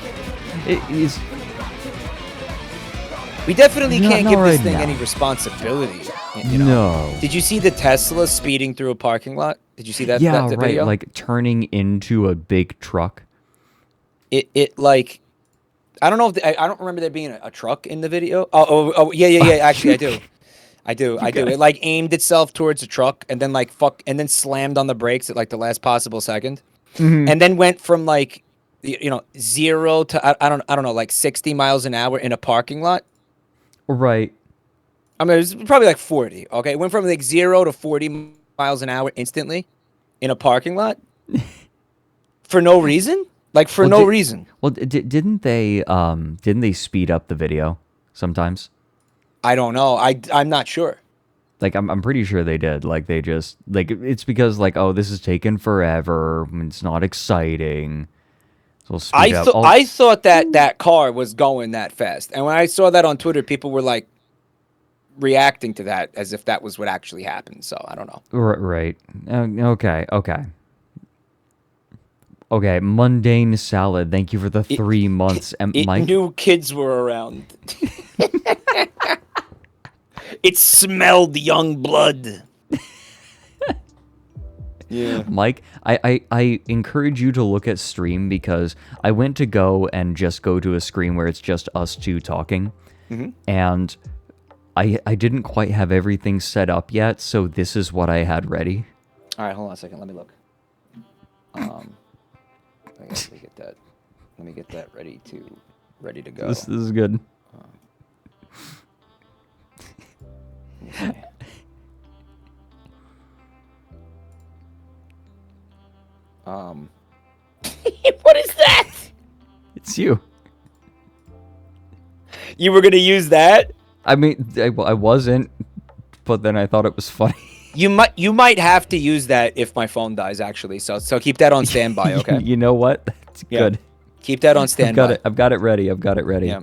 It is. We definitely can't not give this right thing now. any responsibility. You know? No. Did you see the Tesla speeding through a parking lot? Did you see that? Yeah, that right. video? Like turning into a big truck. It like, I don't know if I don't remember there being a truck in the video. Oh yeah. Actually, I do. It like aimed itself towards a truck and then and then slammed on the brakes at like the last possible second, and then went from like, 0 to I don't know, like 60 miles an hour in a parking lot. Right. I mean, it was probably like 40. Okay, it went from like 0 to 40 miles an hour instantly in a parking lot for no reason. like for Well, no reason. Well, didn't they speed up the video sometimes? I don't know. I'm not sure. Like I'm pretty sure they did. Like they just like it's because like, oh, this is taking forever. It's not exciting. So we'll speed up. I thought that car was going that fast, and when I saw that on Twitter, people were like reacting to that as if that was what actually happened. So I don't know. Right. Okay. Mundane salad. Thank you for the 3 months. And It Mike, knew kids were around. It smelled young blood. Yeah. Mike, I encourage you to look at stream because I went to go and just go to a screen where it's just us two talking, and I didn't quite have everything set up yet, so this is what I had ready. All right, hold on a second. Let me look. Let me get that. Let me get that ready to go. This is good. What is that? It's you. You were gonna use that? I mean, I wasn't, but then I thought it was funny. You might have to use that if my phone dies, actually. So keep that on standby, okay? You know what? That's good. Keep that on standby. I've got it ready. Yeah.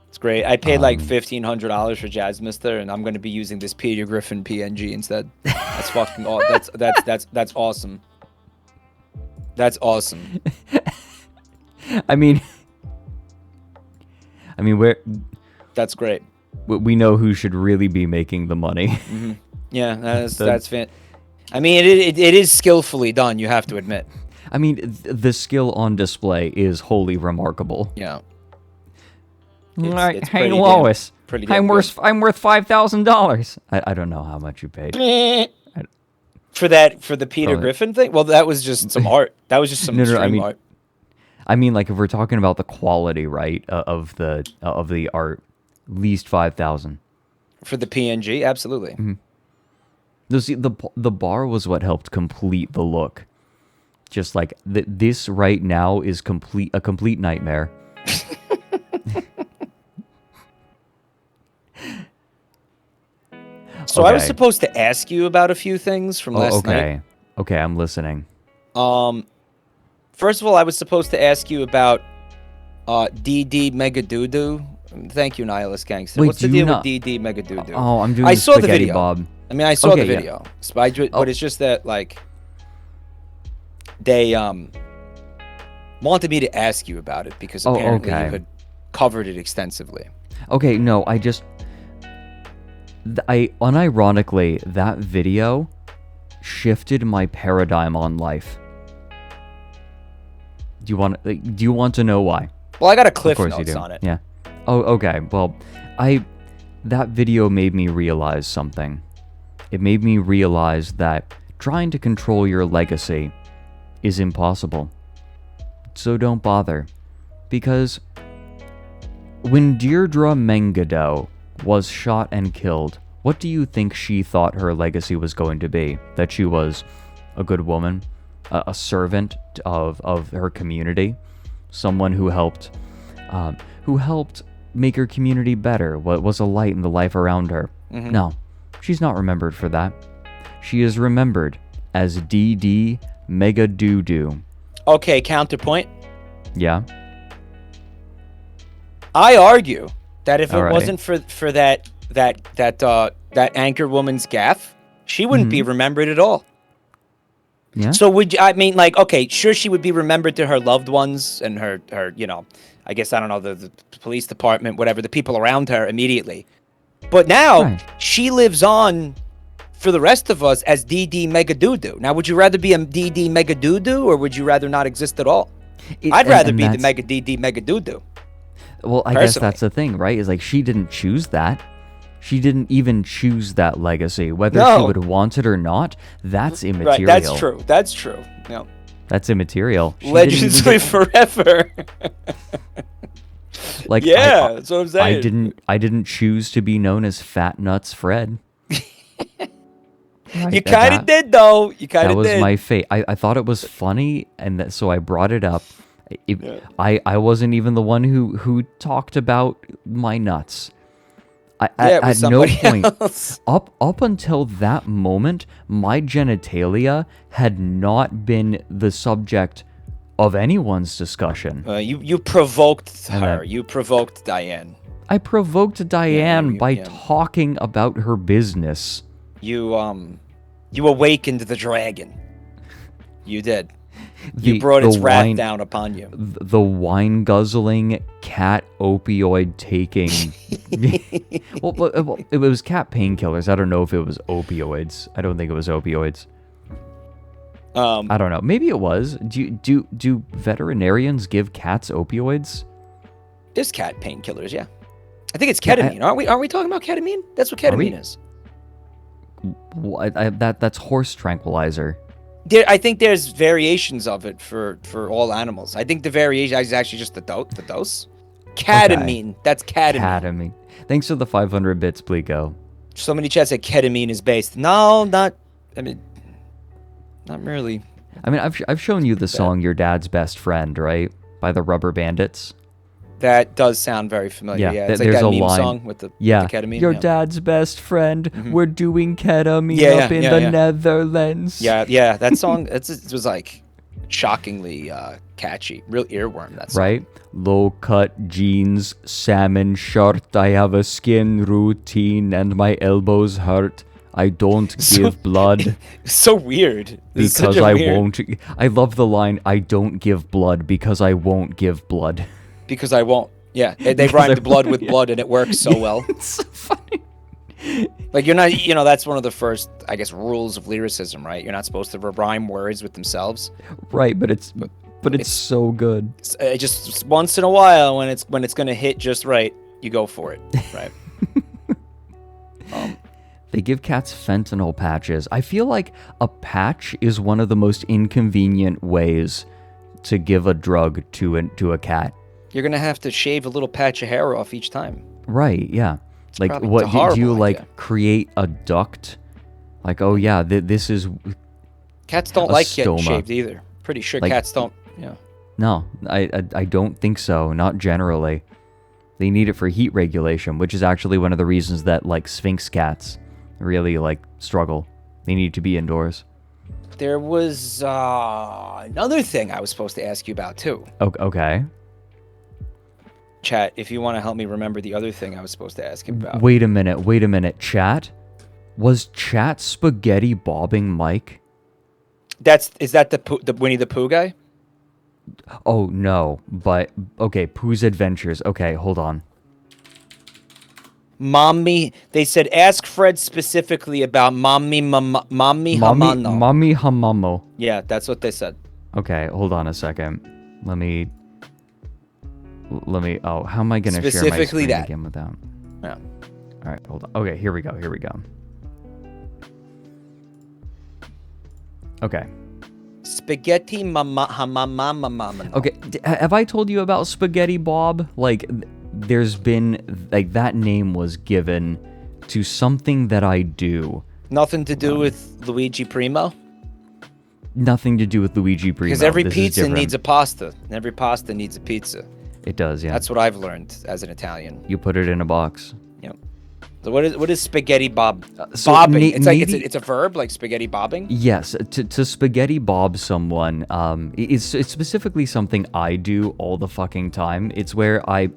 It's great. I paid like $1,500 for Jazz Mister, and I'm gonna be using this Peter Griffin PNG instead. That's fucking that's awesome. That's awesome. I mean, That's great. we know who should really be making the money. Yeah, that's fan. I mean, it is skillfully done. You have to admit. I mean, the skill on display is wholly remarkable. Yeah. Hey, pretty Lois. pretty I'm damn worth $5,000. I don't know how much you paid. For the Peter Go ahead. Griffin thing? Well, that was just some art. That was just some stream art. I mean, like if we're talking about the quality, right, of the art, at least 5,000. For the PNG, absolutely. See, the bar was what helped complete the look. Just like this right now is a complete nightmare. So I was supposed to ask you about a few things from last night. Okay, I'm listening. First of all, I was supposed to ask you about DD Megadoodoo. Thank you, Nihilist Gangster. Wait, What's the deal with DD Megadoodoo? Oh, I'm doing I the saw the spaghetti video. Bob. I mean, I saw the Okay, yeah. video. But it's just that, like, they wanted me to ask you about it because apparently you had covered it extensively. Okay, no, unironically, that video shifted my paradigm on life. Do you want to know why? Well, I got a cliff Of course you notes do. on it. Yeah. Oh, okay. Well, that video made me realize something. It made me realize that trying to control your legacy is impossible. So don't bother. Because when Deirdre Mengado was shot and killed, what do you think she thought her legacy was going to be? That she was a good woman, a servant of her community, someone who helped make her community better, was a light in the life around her. No, she's not remembered for that. She is remembered as DD Megadoodoo. Okay, counterpoint. Yeah. I argue that if it All right. wasn't for that anchor woman's gaffe, she wouldn't be remembered at all. Yeah. So okay, sure, she would be remembered to her loved ones and her I guess, I don't know, the police department, whatever, the people around her immediately. But now she lives on for the rest of us as DD Megadoodoo. Now, would you rather be a DD Megadoodoo or would you rather not exist at all? I'd rather be the DD Megadoodoo. Well, I guess that's the thing, right? Is like she didn't choose that. She didn't even choose that legacy. Whether she would want it or not, that's immaterial. Right, that's true. No. That's immaterial. Legends live forever. Like, yeah, that's what I'm saying. I didn't choose to be known as Fat Nuts Fred. Right, You kind of did, though. You kind that of was did. my fate. I thought it was funny, and so I brought it up. I wasn't even the one who talked about my nuts. It was At no somebody point else. up until that moment, my genitalia had not been the subject of anyone's discussion. You provoked And her. then- You provoked Diane. I provoked Diane by yeah. talking about her business. You awakened the dragon. You did. You The- brought the its wrath wine- down upon you. The wine guzzling, cat opioid taking. well, it was cat painkillers. I don't know if it was opioids. I don't think it was opioids. I don't know. Maybe it was. Do veterinarians give cats opioids? There's cat painkillers, yeah. I think it's ketamine. Aren't we talking about ketamine? That's what ketamine is. That's horse tranquilizer. I think there's variations of it for all animals. I think the variation is actually just the dose. Ketamine. Okay. That's ketamine. Ketamine. Thanks for the 500 bits, Plico. So many chats said ketamine is based. No, not. I mean, not really. I mean, I've shown you the song "Your Dad's Best Friend," right, by the Rubber Bandits. That does sound very familiar. Yeah, it's like there's that a meme line. song with the ketamine. Your dad's best friend. Mm-hmm. We're doing ketamine up in the Netherlands. Yeah. That song. It was like shockingly catchy. Real earworm. That song. Right. Low cut jeans, salmon shirt. I have a skin routine and my elbows hurt. I don't give blood. So weird. Because I won't. I love the line. I don't give blood because I won't give blood. Because I won't. Yeah, they rhymed blood with blood, and it works so well. It's so funny. Like, you're not, that's one of the first, I guess, rules of lyricism, right? You're not supposed to rhyme words with themselves. Right, but it's so good. Just once in a while, when it's gonna hit just right, you go for it, right? They give cats fentanyl patches. I feel like a patch is one of the most inconvenient ways to give a drug to a cat. You're gonna have to shave a little patch of hair off each time. Right, yeah. Like, Probably what a horrible do you idea. like create a duct? Like, oh yeah, this is. Cats don't a like getting stoma. shaved either. Pretty sure Like- cats don't. Yeah. No, I don't think so. Not generally. They need it for heat regulation, which is actually one of the reasons that like Sphinx cats really like struggle. They need to be indoors. There was another thing I was supposed to ask you about too. Okay. Chat, if you want to help me remember the other thing I was supposed to ask him about. Wait a minute. Chat? Was Chat spaghetti bobbing Mike? Is that the Winnie the Pooh guy? Oh, no. But, okay, Pooh's Adventures. Okay, hold on. Mommy, they said ask Fred specifically about Mommy Hamano. Mommy Hamamo. Yeah, that's what they said. Okay, hold on a second. Let me, oh, how am I going to share my Specifically screen that. again with that? Yeah. All right, hold on. Okay, here we go. Okay. Spaghetti mama. Okay, have I told you about Spaghetti Bob? Like, there's been, like, that name was given to something that I do. Nothing to do with Luigi Primo? Nothing to do with Luigi Primo. Because every This is pizza different. needs a pasta, and every pasta needs a pizza. It does, yeah. That's what I've learned as an Italian. You put it in a box. Yep. So what is spaghetti bob? So bobbing. It's like maybe- it's a verb, like spaghetti bobbing. Yes, to spaghetti bob someone, it's specifically something I do all the fucking time. It's where I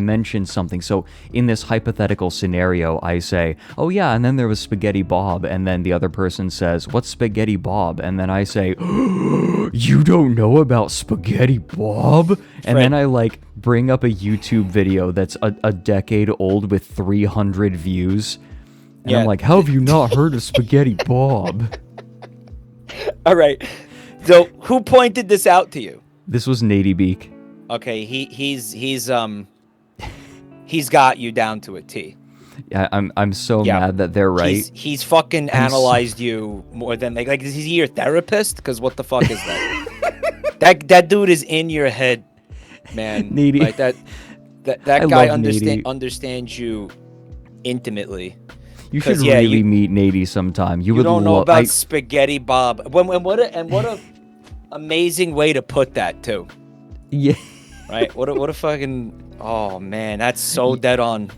mention something. So in this hypothetical scenario, I say, oh yeah, and then there was spaghetti bob, and then the other person says, what's spaghetti bob? And then I say, you don't know about spaghetti bob? And then I like bring up a YouTube video that's a decade old with 300 views. And I'm like, how have you not heard of Spaghetti Bob? All right. So who pointed this out to you? This was Nady Beak. Okay, he's got you down to a T. Yeah, I'm so mad that they're right. He's fucking analyzed you more than like is he your therapist? Because what the fuck is that? that dude is in your head, man. Needy. Like that I guy love Needy. understands you intimately. You should 'Cause, yeah, really you- meet Nady sometime. You You would don't know lo- about I- Spaghetti Bob. And what a amazing way to put that too. Yeah. Right? What a fucking oh man, that's so dead on.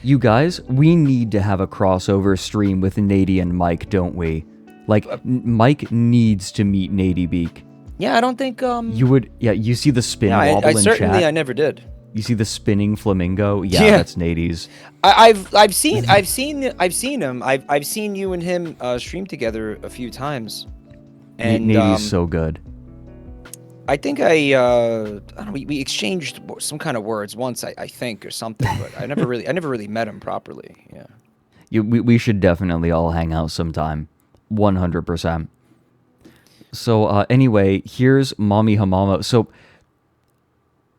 You guys, we need to have a crossover stream with Nady and Mike, don't we? Like, Mike needs to meet Nady Beak. Yeah, I don't think You would, yeah. You see the spin yeah, wobble I in certainly chat. I never did. You see the spinning flamingo? Yeah, Yeah. that's Nady's. I've seen him. I've seen you and him stream together a few times. And Nady's so good. I think I don't know, we exchanged some kind of words once, I think, or something, but I never really met him properly. Yeah. We should definitely all hang out sometime. 100%. So anyway, here's Mommy Hamamo. So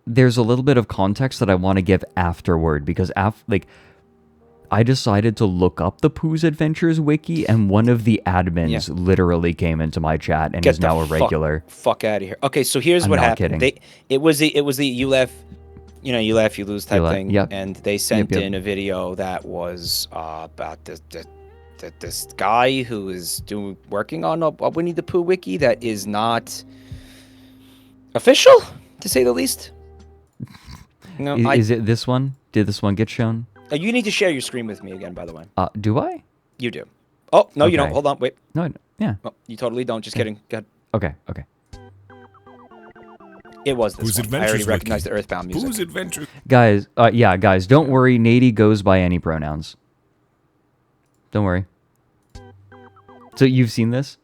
there's a little bit of context that I want to give afterward because I decided to look up the Pooh's Adventures wiki, and one of the admins literally came into my chat and is now a regular. Fuck out of here. Okay, so here's I'm what not happened. kidding. It was the you laugh, you laugh, you lose type thing. Yep. And they sent Yep. in a video that was about this guy who is working on a Winnie the Pooh wiki that is not official, to say the least. No, Is it this one? Did this one get shown? You need to share your screen with me again, by the way. Do I? You do. Oh, no, you don't. Okay. Hold on. Wait. No, yeah. Oh, you totally don't. Just kidding. Go ahead. Okay. It was this Pooh's one. I Adventures already wiki. recognize the Earthbound music. Pooh's Adventures. Guys, guys, don't worry. Nady goes by any pronouns. Don't worry. So you've seen this?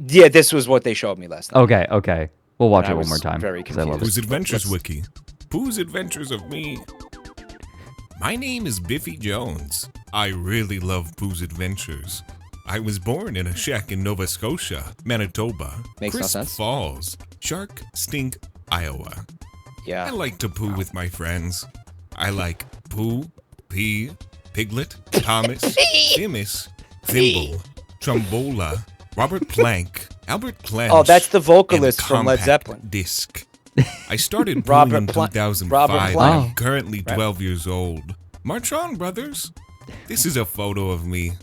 Yeah, this was what they showed me last night. Okay. We'll watch I it one was more time. very 'cause I love Pooh's it. Adventures Let's- wiki. Pooh's Adventures of Me. My name is Biffy Jones. I really love Pooh's Adventures. I was born in a shack in Nova Scotia, Manitoba, Makes no Crisp sense. Falls, Shark Stink, Iowa. Yeah. I like to poo with my friends. I like Pooh, Pea, Piglet, Thomas, Themis, Thimble, Trombola, Robert Plank, Albert Clench. Oh, that's the and vocalist from Led Compact Zeppelin. Disc. I started Robert pooing in Pla- 2005. Robert Plank. I'm currently 12 years old. March on, brothers. This is a photo of me.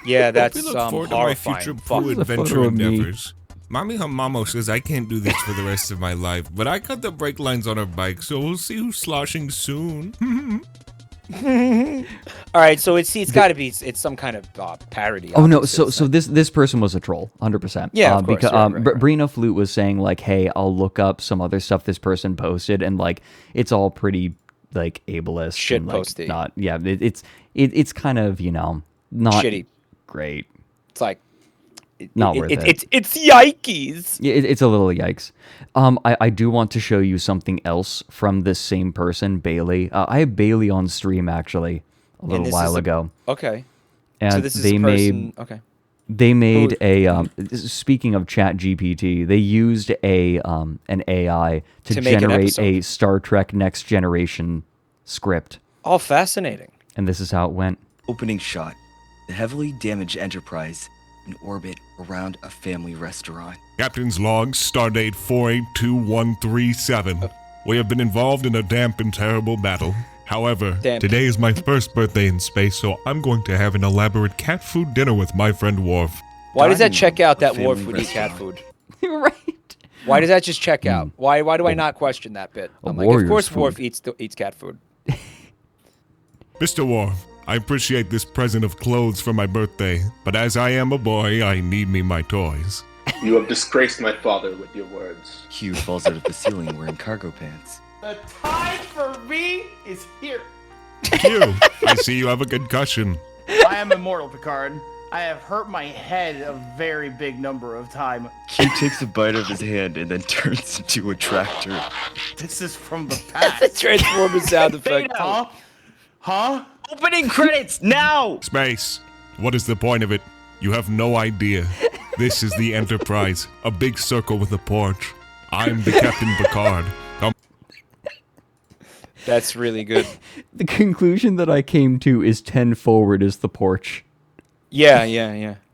Yeah, that's We look forward to my horrifying. future Fuck. poo This is a photo adventure of me. endeavors. Mommy Hamamo says I can't do this for the rest of my life, but I cut the brake lines on her bike, so we'll see who's sloshing soon. All right, so it's got to be it's some kind of parody. Oh no! obviously. So this person was a troll, 100%. Yeah, of course, because right, right. Brina Flute was saying like, "Hey, I'll look up some other stuff this person posted," and like, it's all pretty like ableist, Shit and, like, posty. Not yeah. It's kind of not Shitty. great. It's like Not worth it. It's yikes. Yeah, it's a little yikes. I do want to show you something else from this same person, Bailey. I had Bailey on stream actually a little this while is a- ago, Okay. and So this is they a made person. Okay. they made a speaking of Chat GPT, they used an AI to make an generate episode. a Star Trek Next Generation script, All fascinating. and this is how it went. Opening shot. The heavily damaged Enterprise in orbit around a family restaurant. Captain's log, stardate 482137. We have been involved in a damp and terrible battle. However, Damn. today is my first birthday in space, so I'm going to have an elaborate cat food dinner with my friend Worf. Why does that Dining check out room, that family Worf would eat cat restaurant. food? Right. Why does that just check out? Why do I not question that bit? I'm like, of warrior's course food. Worf eats cat food. Mr. Worf, I appreciate this present of clothes for my birthday, but as I am a boy, I need me my toys. You have disgraced my father with your words. Hugh falls out of the ceiling wearing cargo pants. The time for me is here. Q, I see you have a concussion. I am immortal, Picard. I have hurt my head a very big number of times. Hugh takes a bite of his hand and then turns into a tractor. This is from the That's a past. Transformer sound effect. Huh? Huh? Opening credits now! Space, what is the point of it? You have no idea. This is the Enterprise, a big circle with a porch. I'm the Captain Picard. Come. That's really good. The conclusion that I came to is 10 forward is the porch. Yeah.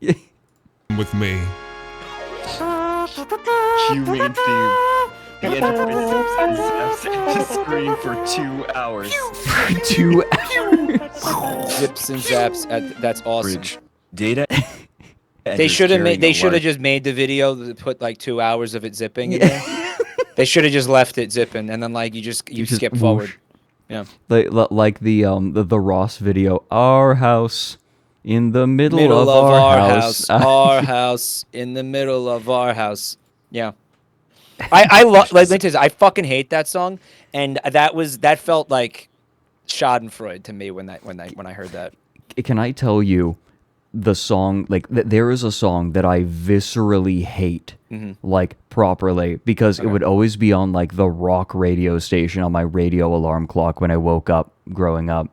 with me. Cue main theme. The Enterprise zips and zaps at the screen for 2 hours. 2 hours. Zips and zaps. That's awesome. Bridge. Data. They should have made. They should have just made the video that put like 2 hours of it zipping in there. They should have just left it zipping, and then like you skip forward. Yeah. Like the Ross video. Our house in the middle of our house. Our house in the middle of our house. Yeah. I love. Like, I fucking hate that song, and that felt like Schadenfreude to me when I heard that. Can I tell you? The song, like, there is a song that I viscerally hate, like, properly, because it would always be on, like, the rock radio station on my radio alarm clock when I woke up growing up.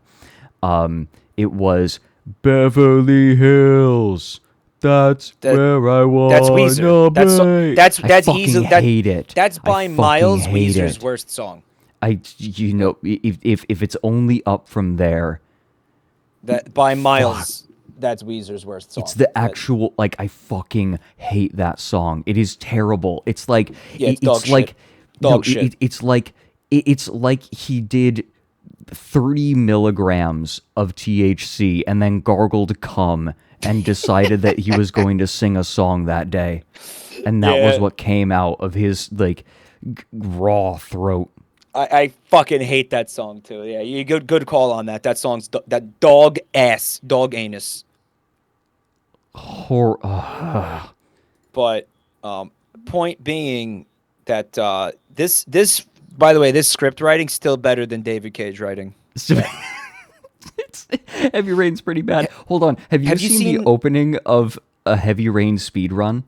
It was Beverly Hills. That's where I want That's Weezer. That's easily. I hate it. That's by Miles, Weezer's worst song. If it's only up from there. That by Miles. That's Weezer's worst song. It's the actual, like, I fucking hate that song. It is terrible. It's like, it's like, it's like he did 30 milligrams of THC and then gargled cum and decided that he was going to sing a song that day. And that was what came out of his, like, raw throat. I fucking hate that song too. Yeah, you good call on that. That song's that dog anus. But point being that this by the way, this script writing's still better than David Cage writing. Heavy Rain's pretty bad. Hold on, have you seen the opening of a Heavy Rain speed run?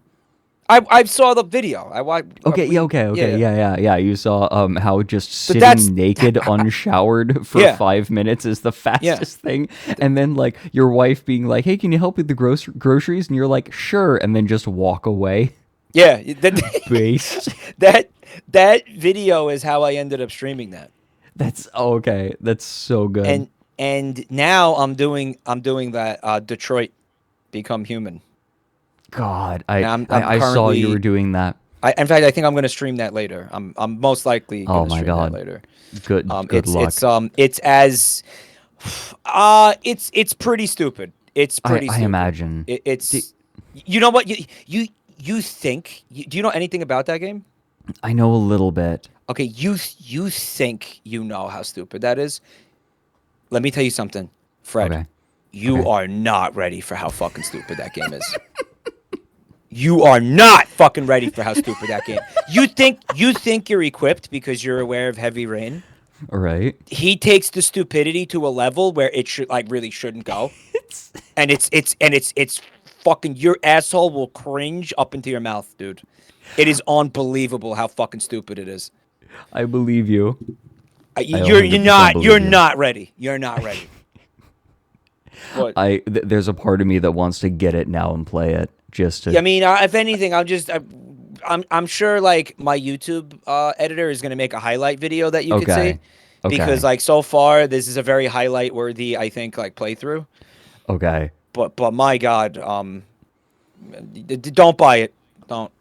I saw the video. Okay. Yeah. You saw how just sitting naked, unshowered for 5 minutes is the fastest thing, and then like your wife being like, "Hey, can you help with the groceries?" and you're like, "Sure," and then just walk away. Yeah, based. that video is how I ended up streaming that. That's okay. That's so good. And now I'm doing that Detroit Become Human. God, I saw you were doing that. In fact, I think I'm going to stream that later. I'm most likely going to stream that later. Good luck. It's pretty stupid. It's pretty stupid. I imagine. It's you know what you think? Do you know anything about that game? I know a little bit. Okay, you think you know how stupid that is. Let me tell you something, Fred. Okay. You are not ready for how fucking stupid that game is. You are not fucking ready for how stupid that game. You think you're equipped because you're aware of Heavy Rain. All right. He takes the stupidity to a level where it should really shouldn't go. and it's fucking your asshole will cringe up into your mouth, dude. It is unbelievable how fucking stupid it is. I believe you. You're not ready. You're not ready. What? There's a part of me that wants to get it now and play it just to. I mean, if anything, I'm sure like my YouTube editor is gonna make a highlight video that you can see, because like so far this is a very highlight worthy, I think, like playthrough. Okay. But my God, don't buy it. Don't.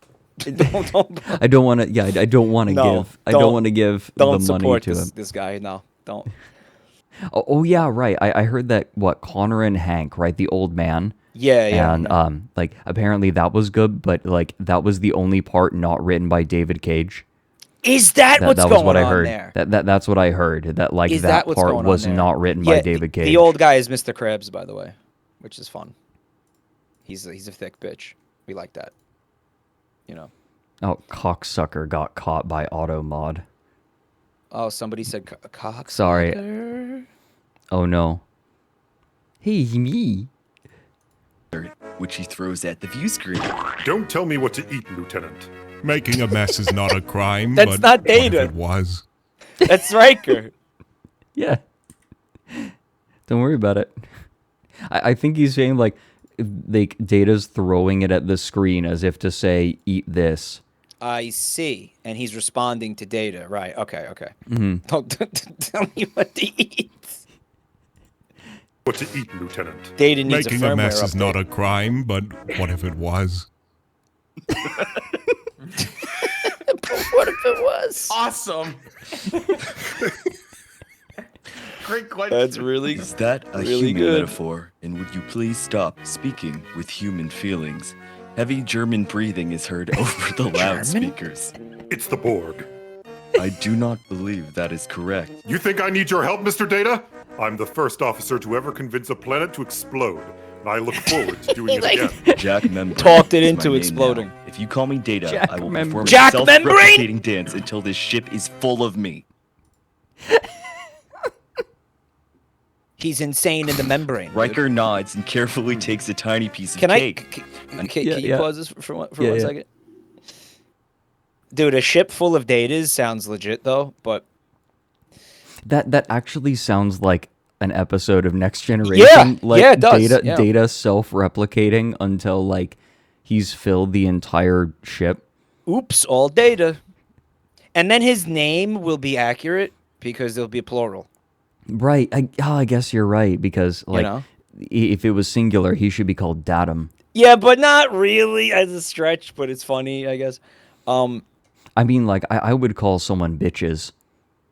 I don't want to. Yeah, I don't want to give. I don't want to give the money to him. This guy. No, don't. Oh yeah, right. I heard that Connor and Hank, right, the old man. Yeah. And like apparently that was good, but like that was the only part not written by David Cage. Is that what's going on there? That was what I heard. That's what I heard. That like that part was not written by David Cage. The old guy is Mr. Krabs, by the way, which is fun. He's a thick bitch. We like that. You know. Oh, cocksucker got caught by Automod. Oh, somebody said cocksucker. Sorry. Oh no. Hey, me. Which he throws at the view screen. Don't tell me what to eat, Lieutenant. Making a mess is not a crime. That's but not Data. What if it was? That's Riker. Yeah. Don't worry about it. I think he's saying like Data's throwing it at the screen as if to say, "Eat this." I see, and he's responding to Data. Right? Okay. Mm-hmm. Don't tell me what to eat. What to eat, Lieutenant? Data needs Making a mess is not a crime, but what if it was? What if it was? Awesome. Great question. That's really Is that a really human good. metaphor? And would you please stop speaking with human feelings? Heavy German breathing is heard over the loudspeakers. It's the Borg. I do not believe that is correct. You think I need your help, Mr. Data? I'm the first officer to ever convince a planet to explode, and I look forward to doing it again. Jack Membrane. Talked it is my into name exploding. now. If you call me Data, Jack I will Membrane. perform Jack a Membrane? self-replicating dance until this ship is full of me. He's insane in the membrane. dude. Riker nods and carefully takes a tiny piece of Can I? cake. Can Yeah, you yeah. pause this for one Yeah. second? Dude, a ship full of datas sounds legit though, but That actually sounds like an episode of Next Generation. Yeah, it does, Data, yeah. Data self-replicating until like he's filled the entire ship. oops, all data. And then his name will be accurate because there'll be a plural. Right. I guess you're right because like know? if it was singular, he should be called Datum. Yeah, but not really as a stretch, but it's funny, I guess. I mean, like I would call someone bitches.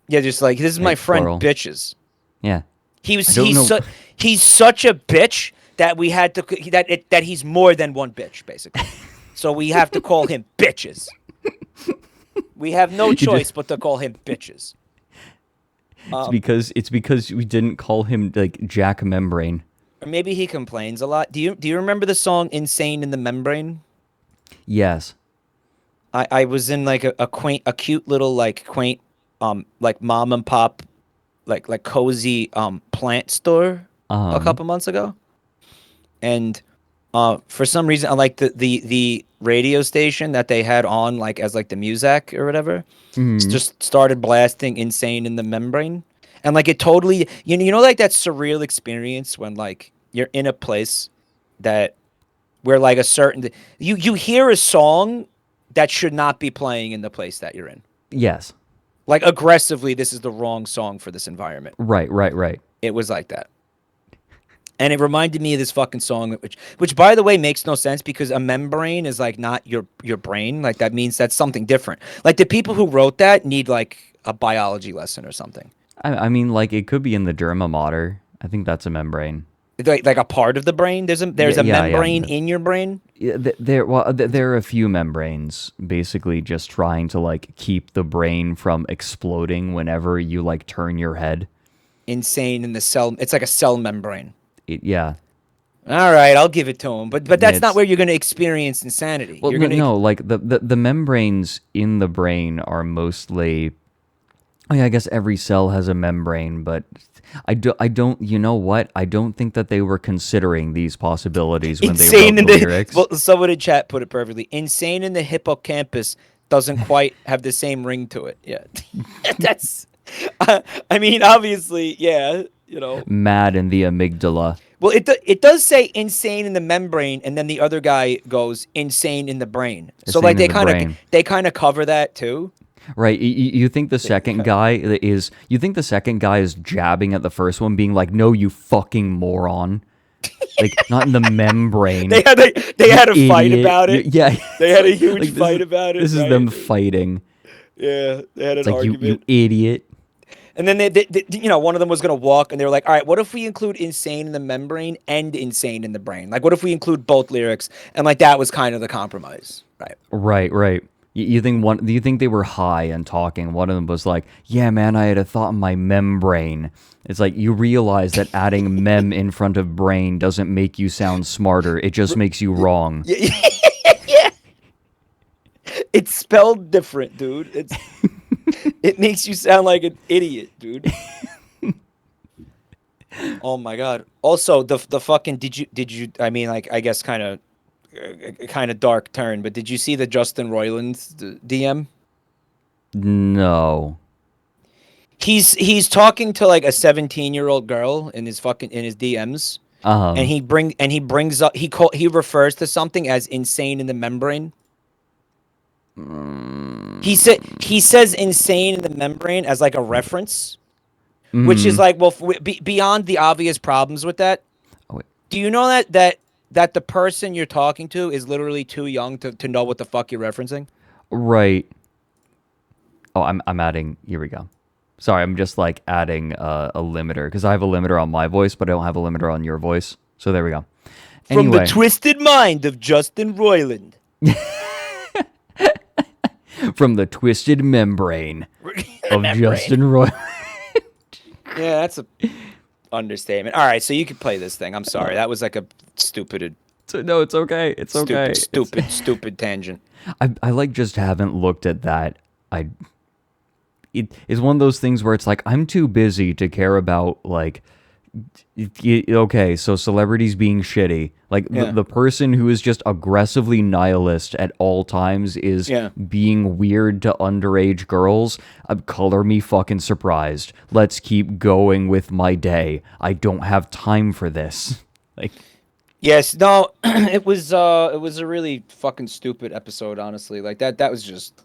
Yeah, just like this is my Like, friend plural. bitches. Yeah. He's I don't know. he's such a bitch that we had to that he's more than one bitch basically. So we have to call him bitches. We have no choice but to call him bitches. It's because we didn't call him like Jack Membrane. Or maybe he complains a lot. Do you remember the song "Insane in the Membrane"? Yes. I was in like a cute little like quaint like mom and pop like cozy plant store a couple months ago, and for some reason I like the radio station that they had on like as like the music or whatever just started blasting "Insane in the Membrane," and like it totally you know like that surreal experience when like you're in a place that where like a certain you hear a song that should not be playing in the place that you're in. Yes. Like aggressively, this is the wrong song for this environment. Right. It was like that. And it reminded me of this fucking song, which by the way makes no sense because a membrane is like not your brain. Like that means that's something different. Like the people who wrote that need like a biology lesson or something. I mean, like it could be in the derma mater. I think that's a membrane. Like a part of the brain. There's a Yeah, membrane in your brain. Yeah, there are a few membranes basically just trying to like keep the brain from exploding whenever you like turn your head. Insane in the cell. It's like a cell membrane. Yeah. All right, I'll give it to him. But that's not It's- where you're going to experience insanity. Well, You're gonna no, like the membranes in the brain are mostly. Oh yeah, I guess every cell has a membrane, but I don't. You know what? I don't think that they were considering these possibilities when they wrote the lyrics. Well, someone in chat put it perfectly. Insane in the hippocampus doesn't quite have the same ring to it. Yeah, that's. I mean, obviously, yeah. You know, Mad in the amygdala. well, it does say insane in the membrane, and then the other guy goes insane in the brain. So Insane like in they the kind brain. of they kind of cover that too. Right, you think the second guy is jabbing at the first one, being like, "No, you fucking moron!" Like not in the membrane. They had a fight Idiot. about it. Yeah, They had a huge Like, this fight is- about it. This is right? them fighting. Yeah, they had an It's like argument. you idiot. And then they you know, one of them was gonna walk, and they were like, "All right, what if we include insane in the membrane and insane in the brain? Like, what if we include both lyrics?" And like that was kind of the compromise, right? Right. You think one? Do you think they were high and talking? One of them was like, "Yeah, man, I had a thought in my membrane." It's like you realize that adding mem in front of brain doesn't make you sound smarter. It just makes you wrong. Yeah. It's spelled different, dude. It makes you sound like an idiot, dude. Oh my god. Also, the fucking did you I mean like I guess kind of dark turn, but did you see the Justin Roiland DM? No. He's talking to like a 17-year-old girl in his DMs. And he brings up he refers to something as insane in the membrane. He says insane in the membrane as like a reference, which is like, well, beyond the obvious problems with that. Oh, wait. Do you know that the person you're talking to is literally too young to know what the fuck you're referencing? Right. Oh, I'm adding. Here we go. Sorry, I'm just like adding a limiter because I have a limiter on my voice, but I don't have a limiter on your voice. So there we go. From Anyway, the twisted mind of Justin Roiland. from the twisted membrane of Justin Roy. Yeah, that's a understatement. All right, so you can play this thing. I'm sorry, that was like a stupid. No, it's okay. It's okay. Stupid tangent. I like just haven't looked at that. It is one of those things where it's like I'm too busy to care about like. Okay, so celebrities being shitty. Like the person who is just aggressively nihilist at all times is being weird to underage girls. Color me fucking surprised. Let's keep going with my day. I don't have time for this. Like, yes, no, it was a really fucking stupid episode. Honestly, like that was just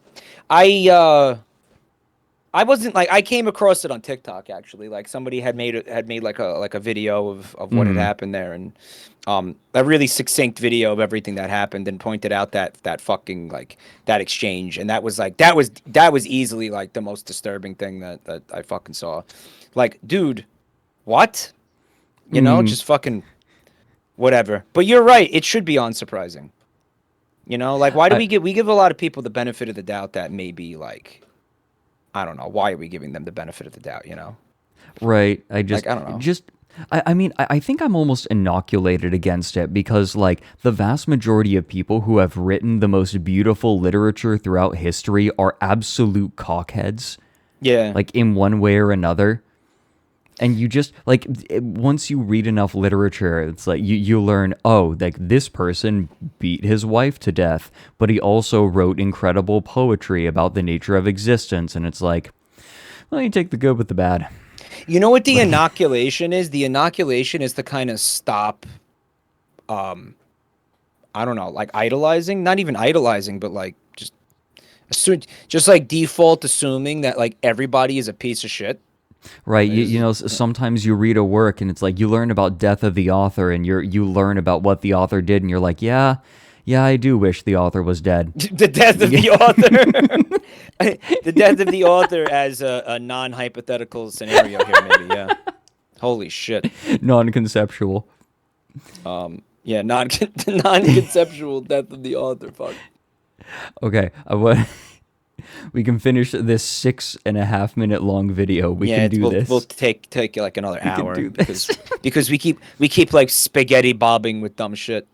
I wasn't like I came across it on TikTok actually. Like somebody had made like a video of what had happened there, and a really succinct video of everything that happened, and pointed out that fucking like that exchange, and that was easily like the most disturbing thing that I fucking saw. Like, dude, what? You know, just fucking whatever. But you're right. It should be unsurprising. You know, like why do we give a lot of people the benefit of the doubt that maybe like. I don't know. Why are we giving them the benefit of the doubt, you know? Right. I don't know. I mean, I think I'm almost inoculated against it because, like, the vast majority of people who have written the most beautiful literature throughout history are absolute cockheads. Yeah. Like, in one way or another. And you just, like, once you read enough literature, it's like you learn, oh, like, this person beat his wife to death, but he also wrote incredible poetry about the nature of existence. And it's like, well, you take the good with the bad. You know what the inoculation is? The inoculation is to kind of stop, I don't know, like idolizing, not even idolizing, but like just like default assuming that like everybody is a piece of shit. Right, you know, sometimes you read a work and it's like you learn about death of the author and you learn about what the author did and you're like, yeah, I do wish the author was dead. The death of the author, the death of the author as a non-hypothetical scenario here, maybe. Yeah, holy shit, non-conceptual. Yeah, non-conceptual death of the author. Fuck. Okay, we can finish this 6.5 minute long video. We can do this. We'll take like another hour because we keep like spaghetti bobbing with dumb shit.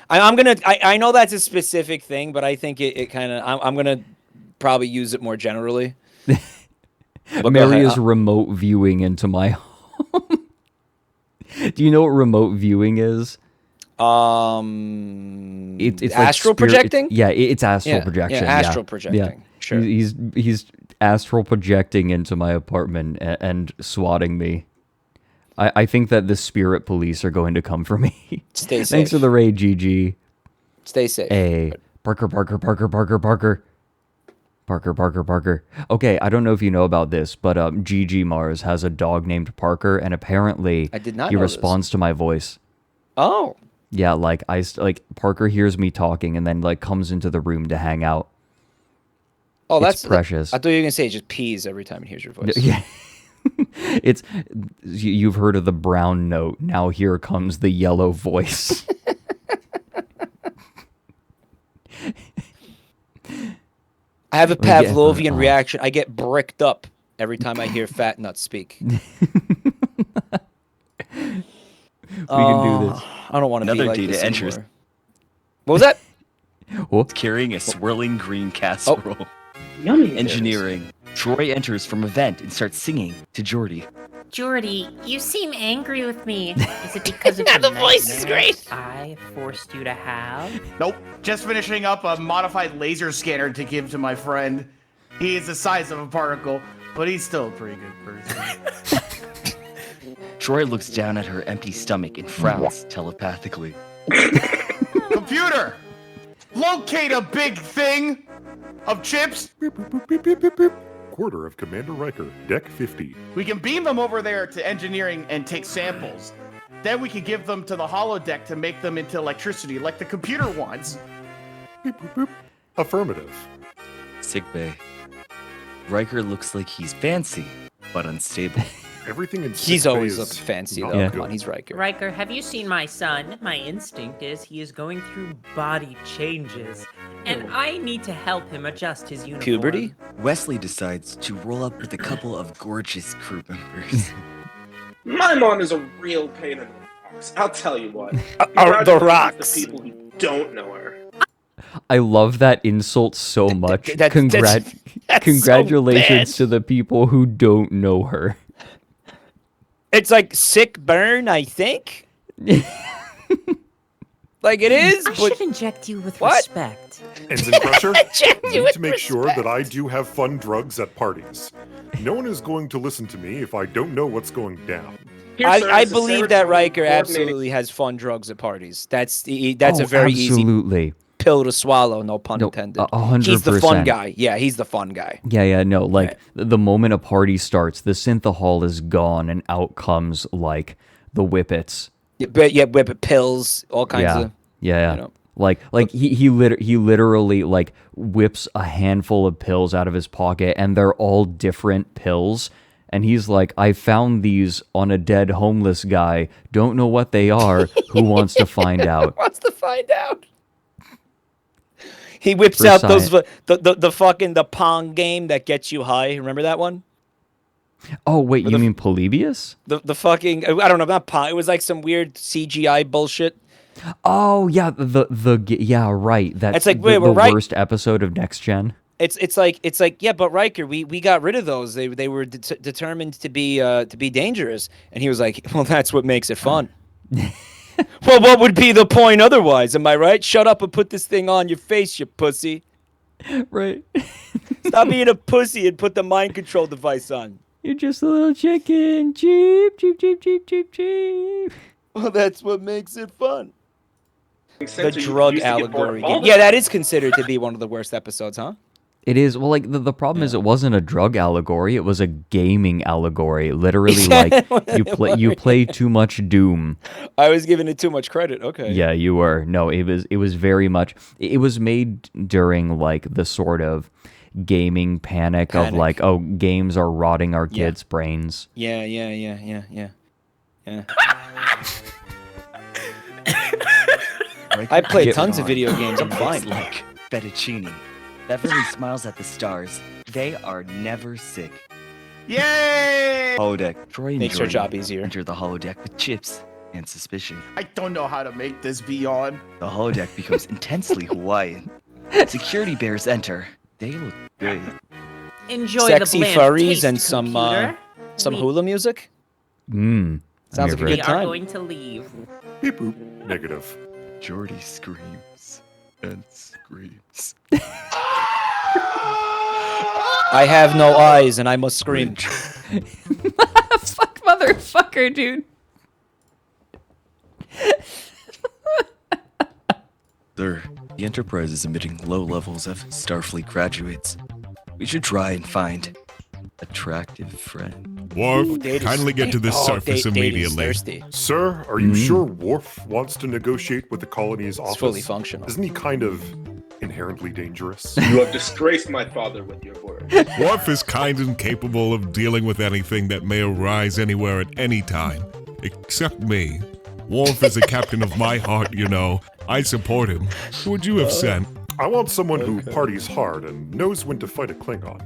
I know that's a specific thing, but I think it kind of I'm gonna probably use it more generally. Mary is remote viewing into my home. Do you know what remote viewing is? It's astral projecting. It's astral projection. Yeah, astral projecting. Yeah. Sure. He's astral projecting into my apartment and swatting me. I think that the spirit police are going to come for me. Stay safe. Thanks for the raid, GG. Stay safe. Hey, Parker. Okay, I don't know if you know about this, but GG Mars has a dog named Parker, and apparently I did not he know responds this. to my voice. Oh. Yeah, like Parker hears me talking and then like comes into the room to hang out. Oh, that's precious. I thought you were gonna say it just pees every time it hears your voice. Yeah. You've heard of the brown note. Now here comes the yellow voice. I have a Pavlovian reaction. I get bricked up every time I hear Fat Nut speak. We can do this. I don't want to be Another like data this enters. anymore. What was that? What? Carrying a swirling green casserole. Yummy. Engineering. Troy enters from a vent and starts singing to Jordy. Jordy, you seem angry with me. Is it because of the voice is great? I forced you to have? Nope. Just finishing up a modified laser scanner to give to my friend. He is the size of a particle, but he's still a pretty good person. Troy looks down at her empty stomach and frowns telepathically. Computer! Locate a big thing of chips. Beep, beep, beep, beep, beep, beep, beep. Quarter of Commander Riker, Deck 50. We can beam them over there to engineering and take samples. Then we can give them to the holodeck to make them into electricity like the computer wants. Beep, beep, beep. Affirmative. Sick bay. Riker looks like he's fancy, but unstable. Everything in He's sick bay always is looked fancy, not though. Yeah. Come on, he's Riker. Riker, have you seen my son? My instinct is he is going through body changes, and I need to help him adjust his uniform. Puberty? Wesley decides to roll up with a couple of gorgeous crew members. My mom is a real pain in the rocks. I'll tell you what. The Congratulations rocks. to people who don't know her. I love that insult so much. that's Congratulations so to the people who don't know her. It's like sick burn, I think. Like it is, I but should inject you with What? respect. Ensign Crusher, Inject you you need with to make sure respect. that I do have fun drugs at parties. No one is going to listen to me if I don't know what's going down. Here, sir, I is a believe that serotonin Riker coordinating- absolutely has fun drugs at parties. That's a Oh, very easy absolutely. pill to swallow. No pun No, intended. 100%. He's the fun guy. Yeah, he's the fun guy. Yeah, no, like, Right. the moment a party starts, the synthahol is gone, and out comes, like, the whippets. But pills, all kinds Yeah, of. yeah. you know. Like he literally, like, whips a handful of pills out of his pocket, and they're all different pills. And he's like, I found these on a dead homeless guy. Don't know what they are. Who wants to find out? Wants to find out. He whips For out those science. the fucking the Pong game that gets you high. Remember that one? Oh, wait, you mean Polybius? The fucking I don't know, not Pong. It was like some weird CGI bullshit. Oh, yeah, yeah, right. That's It's like, the, wait, we're the right- worst episode of Next Gen. It's like yeah, but Riker, we got rid of those. They were determined to be dangerous, and he was like, well, that's what makes it fun. Well, what would be the point otherwise? Am I right? Shut up and put this thing on your face, you pussy. Right. Stop being a pussy and put the mind control device on. You're just a little chicken. Cheep, cheep, cheep, cheep, cheep, cheep. Well, that's what makes it fun. The Since you drug used to get bored allegory of all game. the Yeah, that is considered to be one of the worst episodes, huh? It is. Well, like, the problem is it wasn't a drug allegory. It was a gaming allegory. Literally, like, you play too much Doom. I was giving it too much credit. Okay. Yeah, you were. No, it was very much. It was made during, like, the sort of gaming panic. Of, like, oh, games are rotting our kids' brains. Yeah. I play Get tons of on. video games. I'm It's fine. like fettuccine. Beverly smiles at the stars. They are never sick. Yay! Holodeck. Troy and Makes our Jordan job easier. enter the holodeck with chips and suspicion. I don't know how to make this be on. The holodeck becomes intensely Hawaiian. Security bears enter. They look good. Enjoy Sexy the bland furries taste, and some computer. some We- hula music. I'm Sounds like here a for We it. good are time. going to leave. Beep boop. Negative. Jordy screams and screams. I have no eyes and I must scream. Fuck, motherfucker, dude. Sir, the Enterprise is emitting low levels of Starfleet graduates. We should try and find attractive friend. Worf, Data's- kindly get to the surface Data's immediately. thirsty. Sir, are you sure Worf wants to negotiate with the colony's office? fully functional. Isn't he kind of inherently dangerous? You have disgraced my father with your words. Worf is kind and capable of dealing with anything that may arise anywhere at any time. Except me. Worf is a captain of my heart, you know. I support him. Who would you have sent? I want someone who parties hard and knows when to fight a Klingon.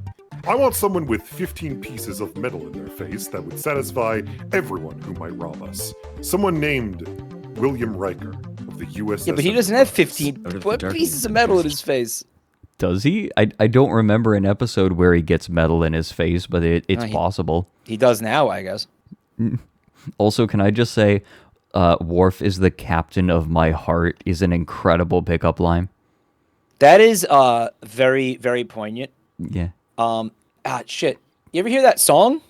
I want someone with 15 pieces of metal in their face that would satisfy everyone who might rob us. Someone named William Riker of the USS. Yeah, but he doesn't have 15 Out of the what darkness pieces of of metal in interest. his face. Does he? I don't remember an episode where he gets metal in his face, but it's he- possible. He does now, I guess. Also, can I just say, Worf is the captain of my heart is an incredible pickup line. That is very, very poignant. Yeah. Shit. You ever hear that song?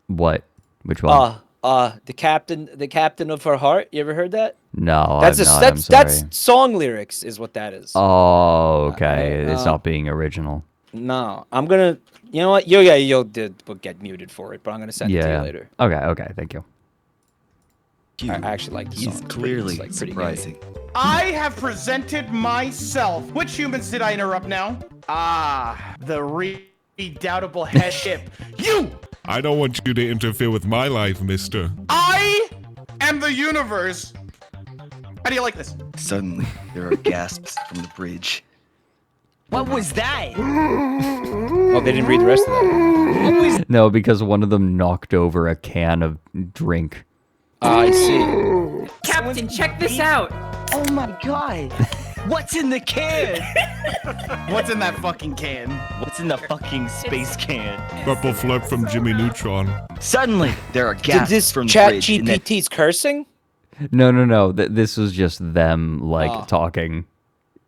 What? Which one? The captain of her heart. You ever heard that? No, That's I've not. I'm that's sorry. that's song lyrics is what that is. Oh, okay. It's not being original. No, I'm gonna. You know what? You'll get muted for it, but I'm gonna send it to you Yeah. later. Okay. Thank you. I actually like the He's song. clearly It's, like, pretty surprising. I have presented myself. Which humans did I interrupt now? Ah, the real redoubtable headship. You! I don't want you to interfere with my life, mister. I am the universe. How do you like this? Suddenly, there are gasps from the bridge. What was that? Oh, they didn't read the rest of that. No, because one of them knocked over a can of drink. I see. Captain, check this out. Oh my god! What's in the can? What's in that fucking can? What's in the fucking space can? Purple flirt from Jimmy Neutron. Suddenly, there are Did gasps this from the chat bridge. and then- GPT's cursing? No. This was just them like Oh. talking.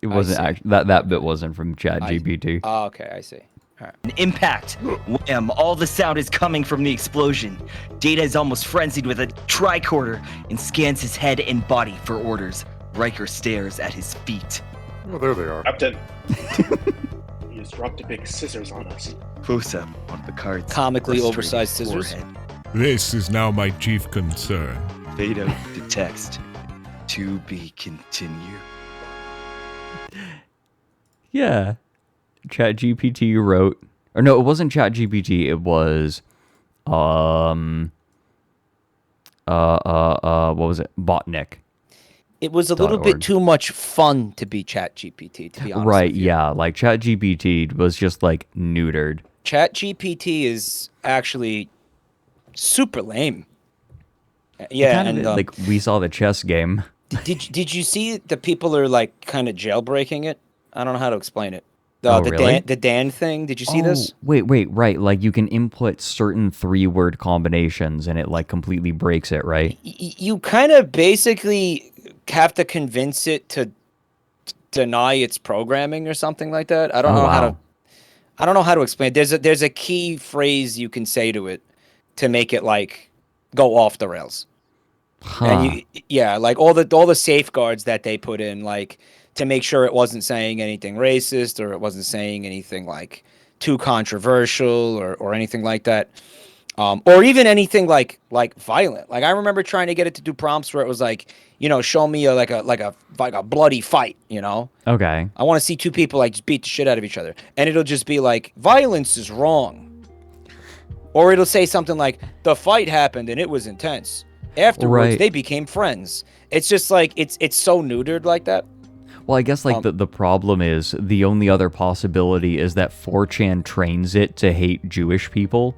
It I wasn't see. actually that bit wasn't from ChatGPT. Oh, okay, I see. An impact. Wham! All the sound is coming from the explosion. Data is almost frenzied with a tricorder and scans his head and body for orders. Riker stares at his feet. Oh, there they are. Captain. He has dropped a big scissors on us. Close up on Picard's Comically frustrated oversized scissors. forehead. This is now my chief concern. Fade out to text. To be continued. Yeah. ChatGPT wrote, or no, it wasn't ChatGPT. It was, what was it? Botnik. It was a little bit .org. too much fun to be ChatGPT, to be honest. Right? with you. Yeah. Like ChatGPT was just like neutered. ChatGPT is actually super lame. Yeah, Kind of, and like we saw the chess game. did you see the people are like kind of jailbreaking it? I don't know how to explain it. Oh, The really? Dan thing. Did you see this? Wait, right. Like you can input certain 3-word combinations and it like completely breaks it, right? You kind of basically have to convince it to deny its programming or something like that. I don't know how to explain it. There's a key phrase you can say to it to make it like go off the rails. Huh. And like all the safeguards that they put in, like to make sure it wasn't saying anything racist or it wasn't saying anything like too controversial or anything like that. Or even anything like violent. Like I remember trying to get it to do prompts where it was like, show me a bloody fight, Okay. I want to see two people like just beat the shit out of each other. And it'll just be like, violence is wrong. Or it'll say something like, the fight happened and it was intense. Afterwards, Right. they became friends. It's just like, it's so neutered like that. Well, I guess like the problem is the only other possibility is that 4chan trains it to hate Jewish people.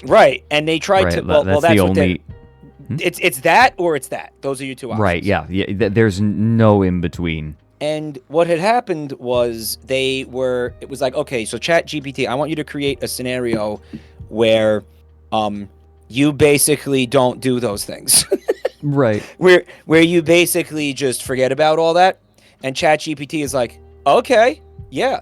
Right. And they tried Right. to, well, that's that's the what only. it's that or it's that. Those are your two options. Right. Yeah. There's no in between. And what had happened was it was like, okay, so ChatGPT, I want you to create a scenario where you basically don't do those things. Right. where you basically just forget about all that. And ChatGPT is like, okay, yeah.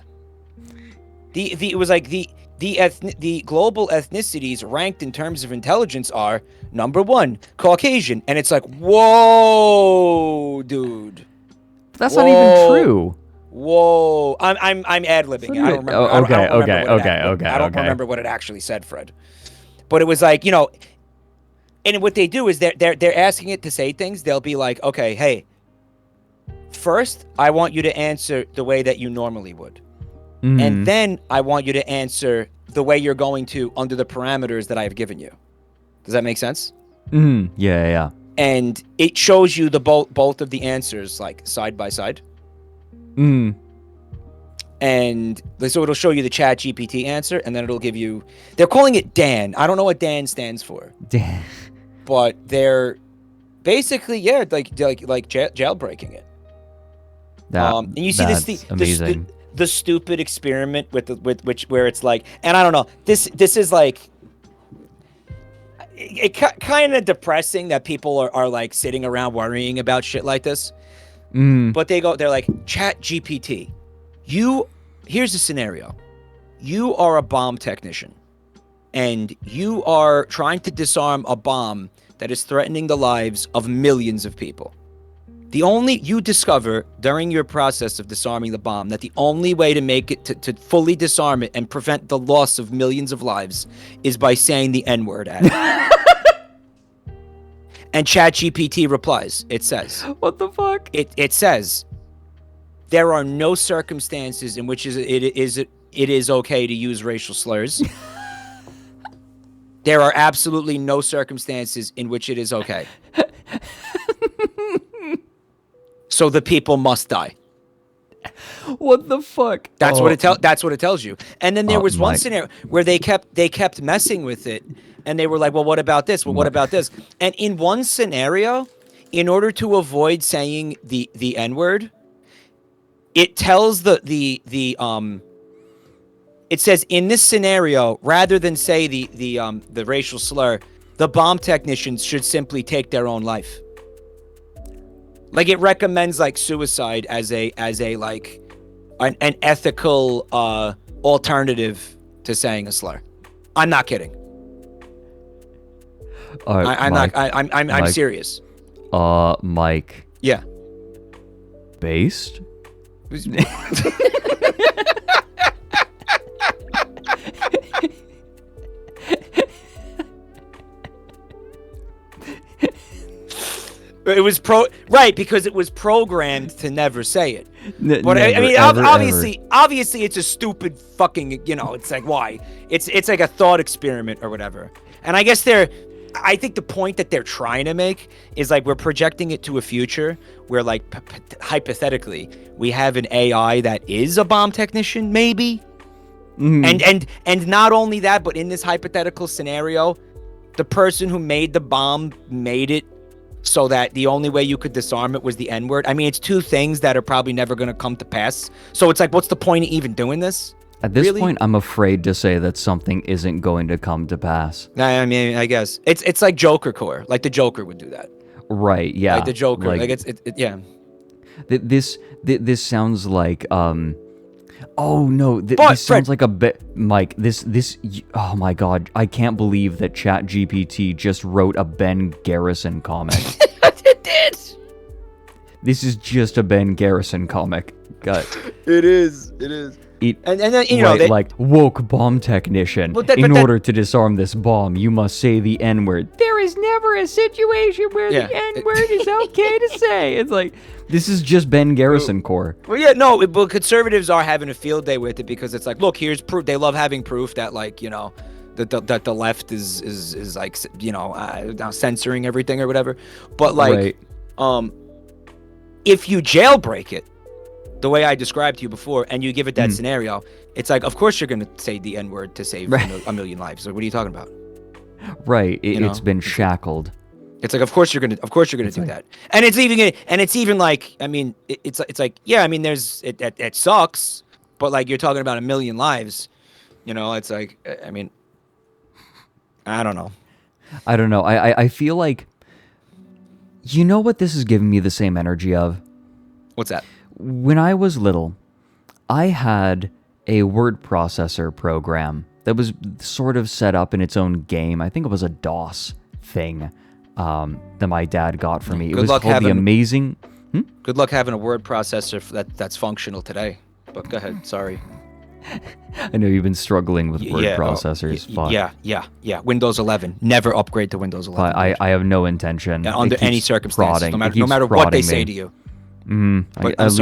It was like the global ethnicities ranked in terms of intelligence are number 1, Caucasian. And it's like, whoa, dude. That's not even true. Whoa, I'm ad-libbing. I don't remember. Oh, I don't okay, remember okay. I don't remember what it actually said, Fred. But it was like, and what they do is they're asking it to say things. They'll be like, okay, hey, first I want you to answer the way that you normally would, and then I want you to answer the way you're going to under the parameters that I've given you. Does that make sense? Yeah. And it shows you the both of the answers like side by side. And so it'll show you the ChatGPT answer, and then it'll give you. They're calling it Dan. I don't know what Dan stands for, but they're basically like jailbreaking it. And you see this amazing. the stupid experiment where it's like, and I don't know. This is like. It kind of depressing that people are like sitting around worrying about shit like this. But they're like, ChatGPT, here's a scenario. You are a bomb technician and you are trying to disarm a bomb that is threatening the lives of millions of people. You discover during your process of disarming the bomb that the only way to make it to fully disarm it and prevent the loss of millions of lives is by saying the N-word at it. And ChatGPT replies, it says, what the fuck? It says, there are no circumstances in which it it is okay to use racial slurs. There are absolutely no circumstances in which it is okay. So the people must die. What the fuck? That's what it tells you. And then there was one scenario where they kept messing with it, and they were like, "Well, what about this? Well, what about this?" And in one scenario, in order to avoid saying the N-word, it tells it says in this scenario, rather than say the racial slur, the bomb technicians should simply take their own life. Like, it recommends like suicide as a like an ethical alternative to saying a slur. I'm not kidding. I'm serious. Mike. Yeah. Based? It was because it was programmed to never say it. But I mean, ever, obviously, it's a stupid fucking. It's like, why? It's like a thought experiment or whatever. And I guess I think the point that they're trying to make is like we're projecting it to a future where, like, hypothetically, we have an AI that is a bomb technician, maybe. Mm-hmm. And not only that, but in this hypothetical scenario, the person who made the bomb made it so that the only way you could disarm it was the N-word. I mean, it's two things that are probably never going to come to pass. So it's like, what's the point of even doing this? At this point, I'm afraid to say that something isn't going to come to pass. I mean, I guess it's like Joker core. Like the Joker would do that. Right? Yeah. Like the Joker. Like yeah. This sounds like Oh no! This sounds like a bit, Mike. This. Oh my God! I can't believe that ChatGPT just wrote a Ben Garrison comic. It did. This is just a Ben Garrison comic. It is. And then like woke bomb technician. In order to disarm this bomb, you must say the N-word. There is never a situation where the N-word is okay to say. It's like, this is just Ben Garrison core. Well, yeah, no, but conservatives are having a field day with it because it's like, look, here's proof. They love having proof that, like, that the left is like, censoring everything or whatever. But like, if you jailbreak it, the way I described to you before, and you give it that scenario, it's like, of course you're going to say the N-word to save a million lives. Like, what are you talking about? Right. It's been shackled. It's like, of course you're gonna do that. And it's even like, I mean, it's like, yeah, I mean, it sucks, but like, you're talking about a million lives. It's like, I mean, I don't know. I feel like, you know what this is giving me the same energy of? What's that? When I was little, I had a word processor program that was sort of set up in its own game. I think it was a DOS thing that my dad got for me. It was called the Amazing... Good luck having a word processor that's functional today. But go ahead, sorry. I know you've been struggling with word processors. Yeah. Windows 11. Never upgrade to Windows 11. I have no intention. Under any circumstances, no matter what they say to you. At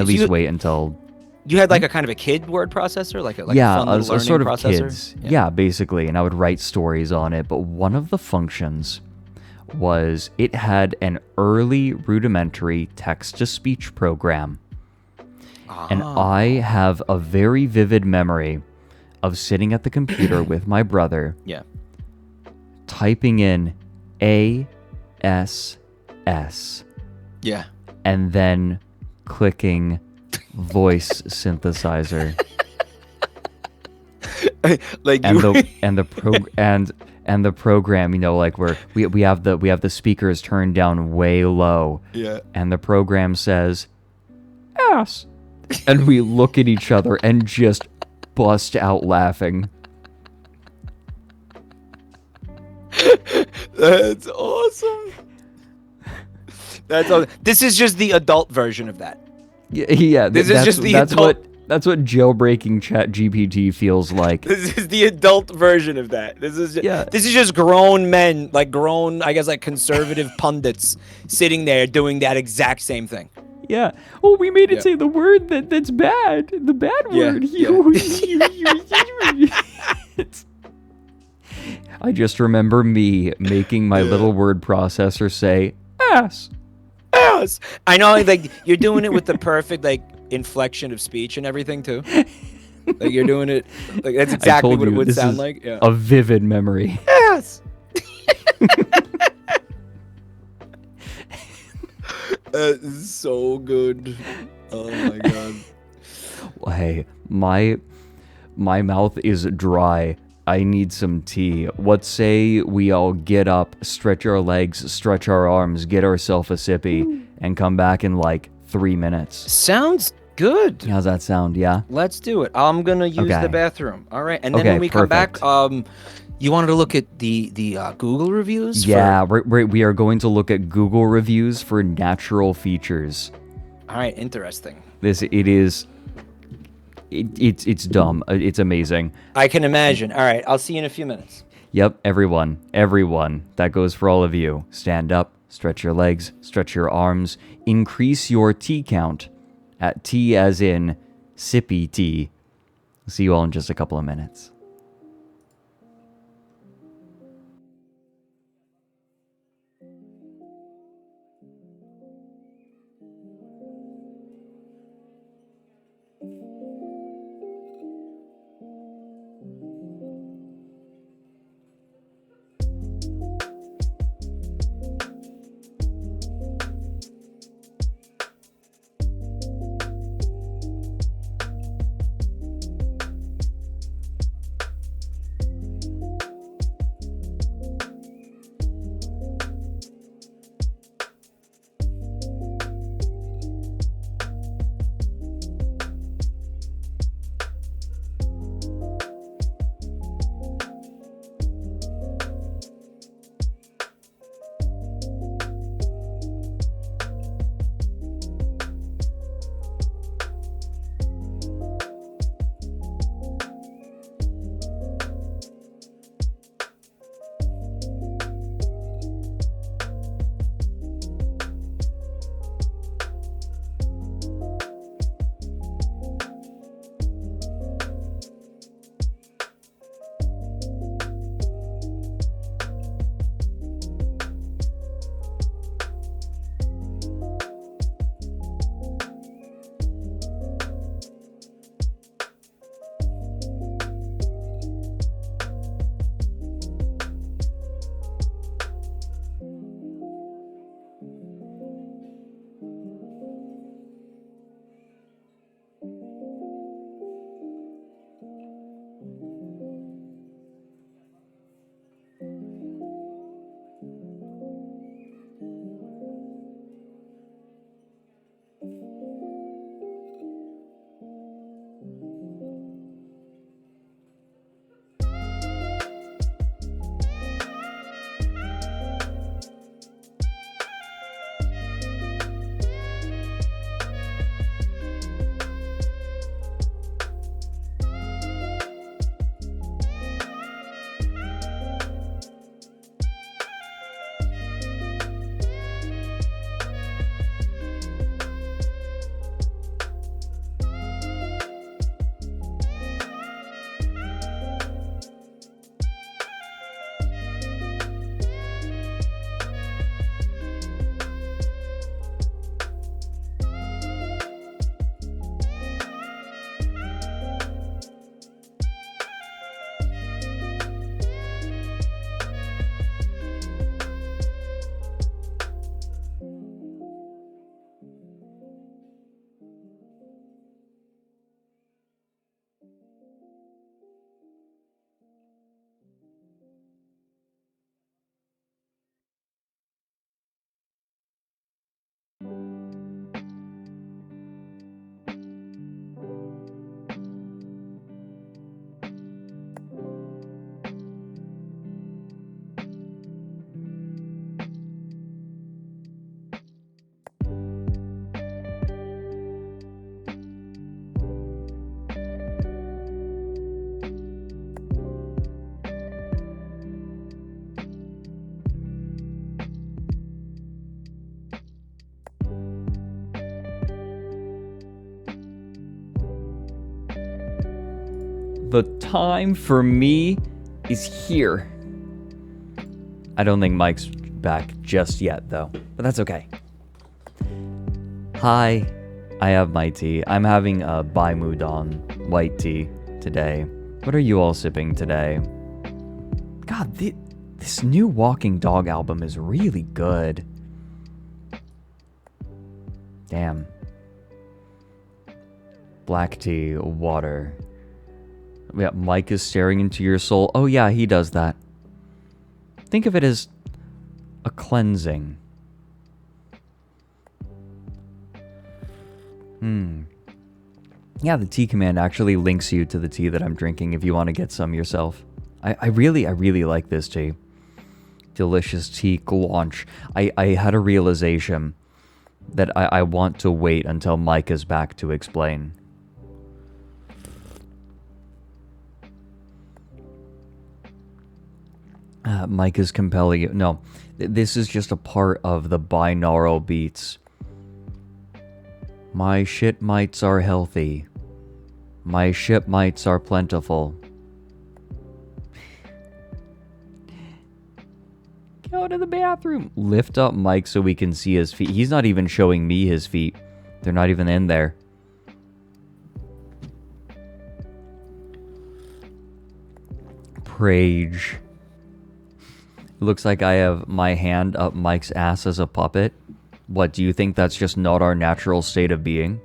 least wait until... You had like a kind of a kid word processor? Like a fun a sort of processor? Kids. Yeah, basically. And I would write stories on it. But one of the functions was it had an early rudimentary text-to-speech program. And I have a very vivid memory of sitting at the computer with my brother. Yeah. Typing in ASS. Yeah. And then clicking voice synthesizer. Like and the program, like we have the speakers turned down way low. Yeah. And the program says ass. And we look at each other and just bust out laughing. That's awesome. This is just the adult version of that. Yeah. That's what jailbreaking ChatGPT feels like. This is the adult version of that. This is just grown men, like conservative pundits sitting there doing that exact same thing. Yeah. Oh, we made it Yeah. say the word that's bad. The bad Yeah, word. yeah. I just remember me making my little word processor say ass. Yes. I know, like you're doing it with the perfect like inflection of speech and everything too. Like you're doing it like that's I exactly told what it you, would this sound is like. Yeah. a vivid memory. Yes. That is so good. Oh my god. Hey, my mouth is dry. I need some tea. What say we all get up, stretch our legs, stretch our arms, get ourselves a sippy, and come back in like 3 minutes. Sounds good. How's that sound? Yeah? Let's do it. I'm gonna use Okay. the bathroom. All right. And then Okay, when we come back, perfect. you wanted to look at the Google reviews? Yeah, we are going to look at Google reviews for natural features. All right. Interesting. It's dumb. It's amazing. I can imagine. All right. I'll see you in a few minutes. Yep, everyone. That goes for all of you. Stand up, stretch your legs, stretch your arms, increase your tea count at T as in sippy tea. See you all in just a couple of minutes. The time for me is here. I don't think Mike's back just yet, though. But that's okay. Hi. I have my tea. I'm having a Bai Mudon white tea today. What are you all sipping today? God, this new Walking Dog album is really good. Damn. Black tea, water. Yeah, Mike is staring into your soul. Oh yeah, he does that. Think of it as a cleansing. Yeah, the tea command actually links you to the tea that I'm drinking if you want to get some yourself. I really like this tea. Delicious tea launch. I had a realization that I want to wait until Mike is back to explain. Mike is compelling you. No, this is just a part of the binaural beats. My shit mites are healthy. My shit mites are plentiful. Go to the bathroom. Lift up Mike so we can see his feet. He's not even showing me his feet. They're not even in there. Prage. Looks like I have my hand up Mike's ass as a puppet. What, do you think that's just not our natural state of being?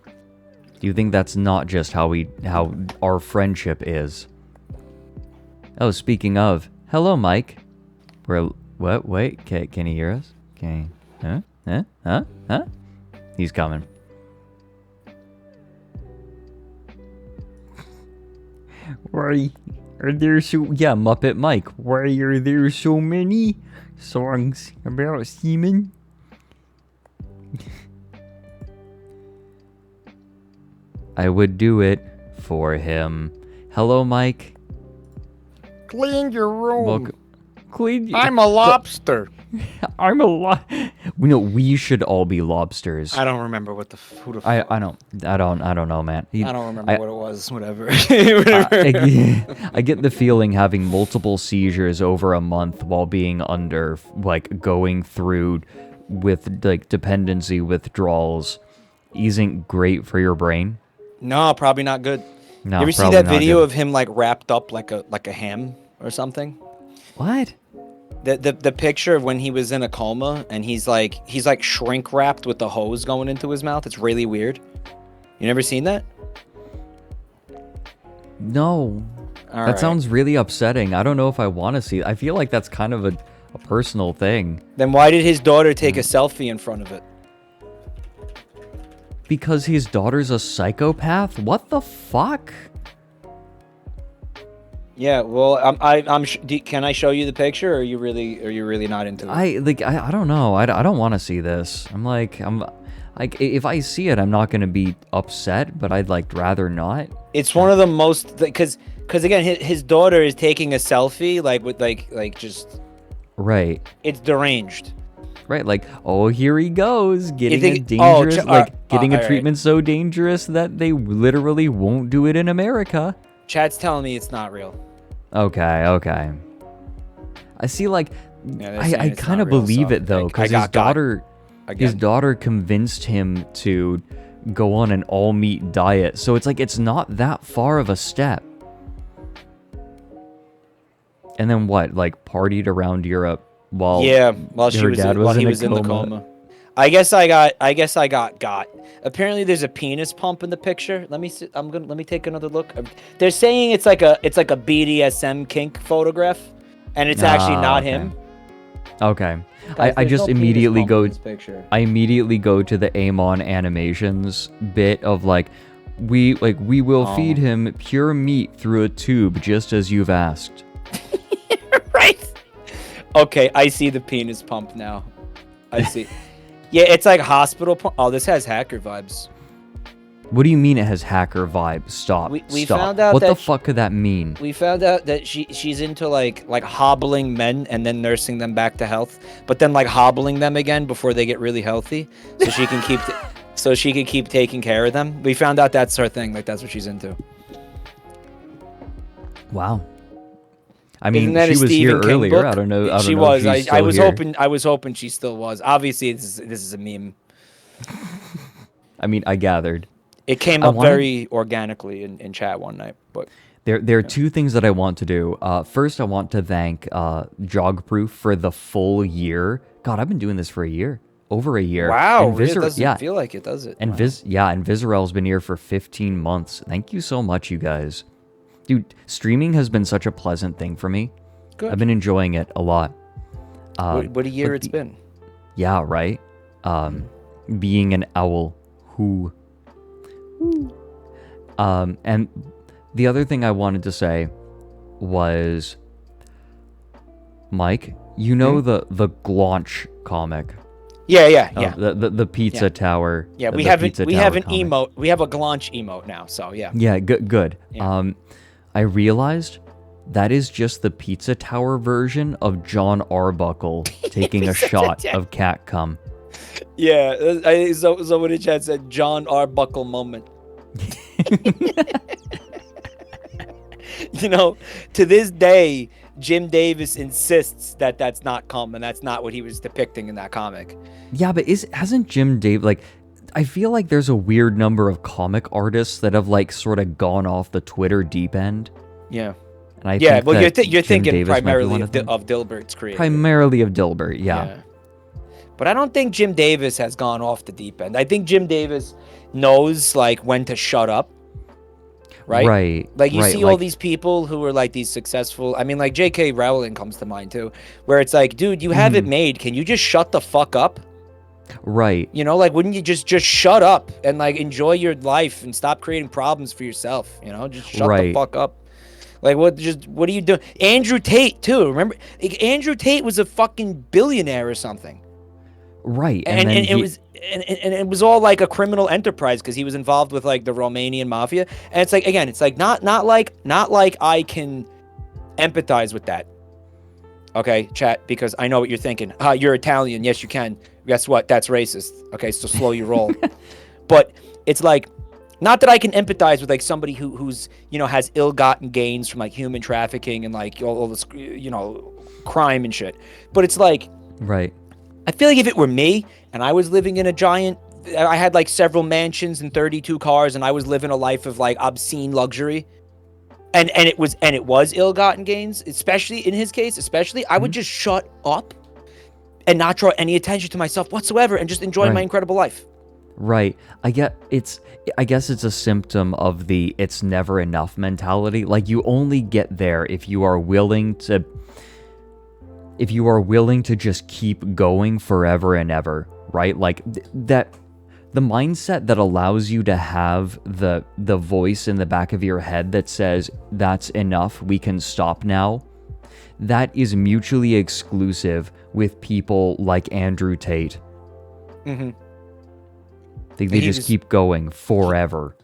Do you think that's not just how our friendship is? Oh, speaking of, hello, Mike. What? Wait, can he hear us? Can he? Huh? He's coming. Why are there Muppet Mike, why are there so many songs about semen? I would do it for him. Hello, Mike. Clean your room. Clean. I'm a lobster. I'm a we should all be lobsters. I don't remember what who the. I don't know, man. I don't remember what it was. Whatever. I get the feeling having multiple seizures over a month while being under, like, going through with, like, dependency withdrawals isn't great for your brain. No, probably not good. No, you ever see that video of him, like, wrapped up like a ham or something? What? The picture of when he was in a coma and he's like shrink wrapped with the hose going into his mouth. It's really weird. You never seen that? No. That sounds really upsetting. I don't know if I want to see it. I feel like that's kind of a personal thing. Then why did his daughter take a selfie in front of it? Because his daughter's a psychopath? What the fuck? Yeah, well, can I show you the picture, or are you really not into it? I don't know. I don't want to see this. I'm like if I see it, I'm not gonna be upset, but I'd like rather not. It's one of the most because again, his daughter is taking a selfie with just right. It's deranged. Right, like, oh, here he goes, getting a dangerous, getting a treatment so dangerous that they literally won't do it in America. Chat's telling me it's not real. Okay. I see, like, I kind of believe it, though, because his daughter convinced him to go on an all-meat diet, so it's like, it's not that far of a step. And then what, like, partied around Europe while he was in the coma. I guess I got. Apparently, there's a penis pump in the picture. Let me see. Let me take another look. They're saying it's like a BDSM kink photograph, and it's actually not him. Okay. Guys, I just no immediately go. I immediately go to the Amon Animations bit of like, we will feed him pure meat through a tube, just as you've asked. Right. Okay, I see the penis pump now. I see. Yeah, it's like hospital pump. Oh, this has hacker vibes. What do you mean it has hacker vibes? Stop. We Stop. found out what that the fuck could that mean? We found out that she's into like hobbling men and then nursing them back to health, but then like hobbling them again before they get really healthy, so she can keep taking care of them. We found out that's her thing. Like that's what she's into. Wow. I mean, Isn't that she a was Stephen here King earlier. book? I don't know. She if was. she's I still was here. hoping. I was hoping she still was. Obviously, this is a meme. I mean, I gathered. It came up very organically in chat one night. But there are two things that I want to do. First, I want to thank Jogproof for the full year. God, I've been doing this for a year. Over a year. Wow, and it doesn't feel like it, does it? And wow. and Vizarel's been here for 15 months. Thank you so much, you guys. Dude, streaming has been such a pleasant thing for me. Good. I've been enjoying it a lot. What a year it's been. Yeah, right? Being an owl. Who? And the other thing I wanted to say was, Mike, you know the Glaunch comic. Yeah. The pizza tower. Yeah, we have an emote. We have a Glaunch emote now, so yeah. Yeah, good. Yeah. I realized that is just the pizza tower version of John Arbuckle taking a shot of cat cum. Yeah, someone in chat said John Arbuckle moment. You know, to this day, Jim Davis insists that that's not cum and that's not what he was depicting in that comic. Yeah, but hasn't Jim Davis, like, I feel like there's a weird number of comic artists that have, like, sort of gone off the Twitter deep end. Yeah. And I think well, that you're thinking Davis primarily of Dilbert's creator. Primarily of Dilbert, yeah. But I don't think Jim Davis has gone off the deep end. I think Jim Davis knows, like, when to shut up. Right? Like, you see all these people who are, like, these successful... I mean, like, J.K. Rowling comes to mind, too. Where it's like, dude, you have it made. Can you just shut the fuck up? Right. You know, like, wouldn't you just shut up and, like, enjoy your life and stop creating problems for yourself? You know? Just shut the fuck up. Like, what are you doing? Andrew Tate, too. Remember? Like, Andrew Tate was a fucking billionaire or something. Right. And it was all like a criminal enterprise because he was involved with like the Romanian mafia. And it's like, again, it's like not like I can empathize with that. Okay, chat, because I know what you're thinking. You're Italian. Yes, you can. Guess what? That's racist. Okay, so slow your roll. But it's like, not that I can empathize with like somebody who's, you know, has ill-gotten gains from like human trafficking and like all this, you know, crime and shit. But it's like, right. I feel like if it were me and I was living in I had like several mansions and 32 cars and I was living a life of like obscene luxury and it was ill-gotten gains, especially in his case, I would just shut up and not draw any attention to myself whatsoever and just enjoy my incredible life. Right. I guess it's a symptom of the it's never enough mentality. Like, you only get there if you are willing to just keep going forever and ever, right? Like, that the mindset that allows you to have the voice in the back of your head that says, that's enough, we can stop now, that is mutually exclusive with people like Andrew Tate. Mm-hmm. They just keep going forever.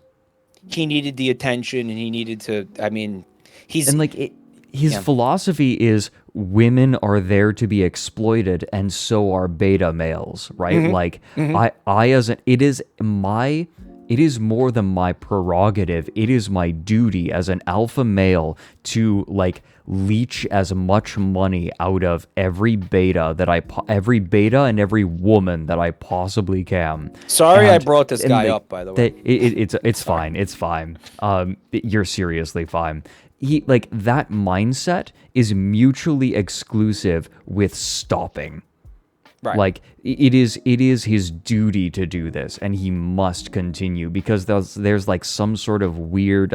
He needed the attention and he needed to, I mean, his philosophy is women are there to be exploited and so are beta males, right? Mm-hmm. Like, it is more than my prerogative. It is my duty as an alpha male to like leech as much money out of every beta and every woman that I possibly can. Sorry, I brought this guy up, by the way. It's fine. It's fine. You're seriously fine. That mindset is mutually exclusive with stopping. Right. Like, it is his duty to do this, and he must continue because there's like some sort of weird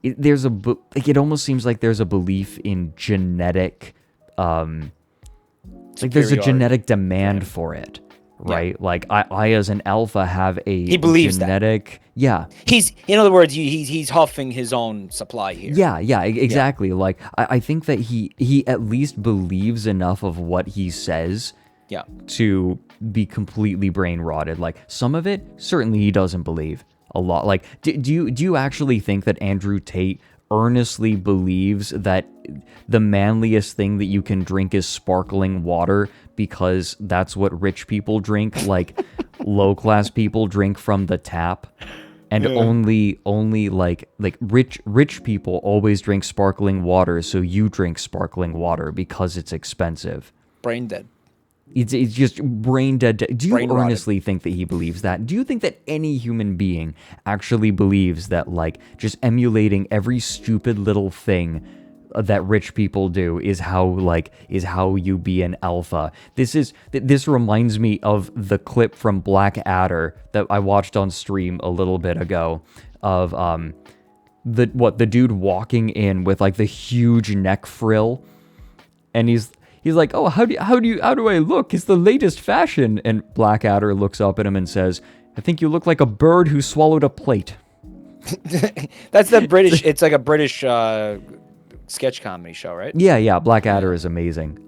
it almost seems like there's a belief in genetic there's a genetic demand for it. Right, yeah. Like I as an alpha have a genetic. That. Yeah, he's in other words, he's huffing his own supply here. Yeah, exactly. Yeah. Like I think that he at least believes enough of what he says. Yeah. To be completely brain rotted. Like, some of it certainly he doesn't believe. A lot. Like, do you actually think that Andrew Tate earnestly believes that the manliest thing that you can drink is sparkling water because that's what rich people drink, like low class people drink from the tap, And only like rich people always drink sparkling water, so you drink sparkling water because it's expensive. Brain dead. It's just brain dead. Do you Brain rotted. earnestly think that he believes that? Do you think that any human being actually believes that, like, just emulating every stupid little thing that rich people do is how you be an alpha? This reminds me of the clip from Blackadder that I watched on stream a little bit ago of the dude walking in with like the huge neck frill, and he's like, "Oh, how do I look? It's the latest fashion." And Blackadder looks up at him and says, "I think you look like a bird who swallowed a plate." That's the British. It's like a British sketch comedy show, right? Yeah. Blackadder is amazing.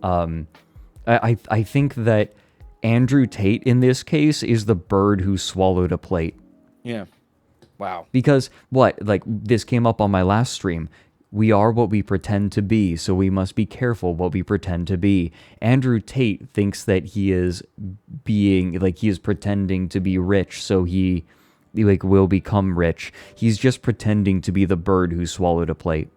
I think that Andrew Tate in this case is the bird who swallowed a plate. Yeah. Wow. Because this came up on my last stream. We are what we pretend to be, so we must be careful what we pretend to be. Andrew Tate thinks that he is pretending to be rich, so he will become rich. He's just pretending to be the bird who swallowed a plate.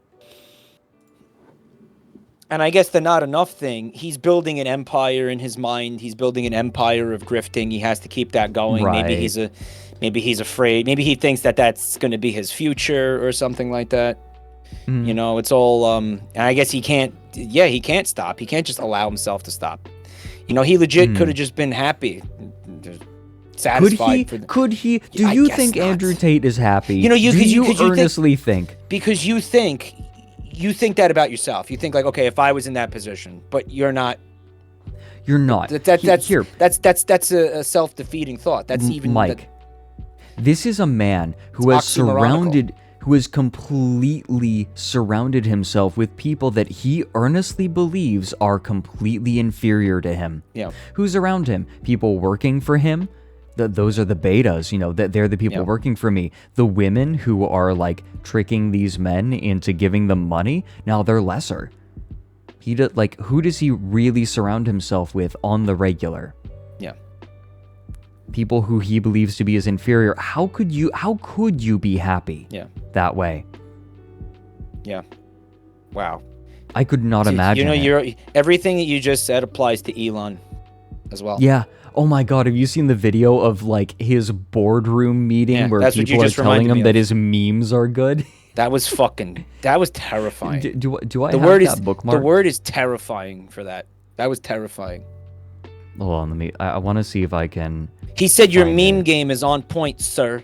And I guess the not enough thing, he's building an empire in his mind. He's building an empire of grifting. He has to keep that going. Right. Maybe he's afraid. Maybe he thinks that that's going to be his future or something like that. You know, it's all, and I guess he can't stop. He can't just allow himself to stop. You know, he legit could have just been happy, satisfied. Could he? Do you think Andrew Tate is happy? You know, you earnestly think? Because you think that about yourself. You think like, okay, if I was in that position, but you're not. You're not. That's a self-defeating thought. That's even Mike. This is a man who has completely surrounded himself with people that he earnestly believes are completely inferior to him. Yeah. Who's around him? People working for him. Those are the betas, you know, they're the people working for me. The women who are like tricking these men into giving them money, now they're lesser. Who does he really surround himself with on the regular? Yeah. People who he believes to be his inferior. How could you be happy that way? Yeah. Wow. I could not imagine. You know, everything that you just said applies to Elon as well. Yeah. Oh my God, have you seen the video of like his boardroom meeting where people are telling him that his memes are good? That was terrifying. Do I have that bookmark? The word is terrifying for that. That was terrifying. Hold on, I want to see if I can. He said your meme game is on point, sir.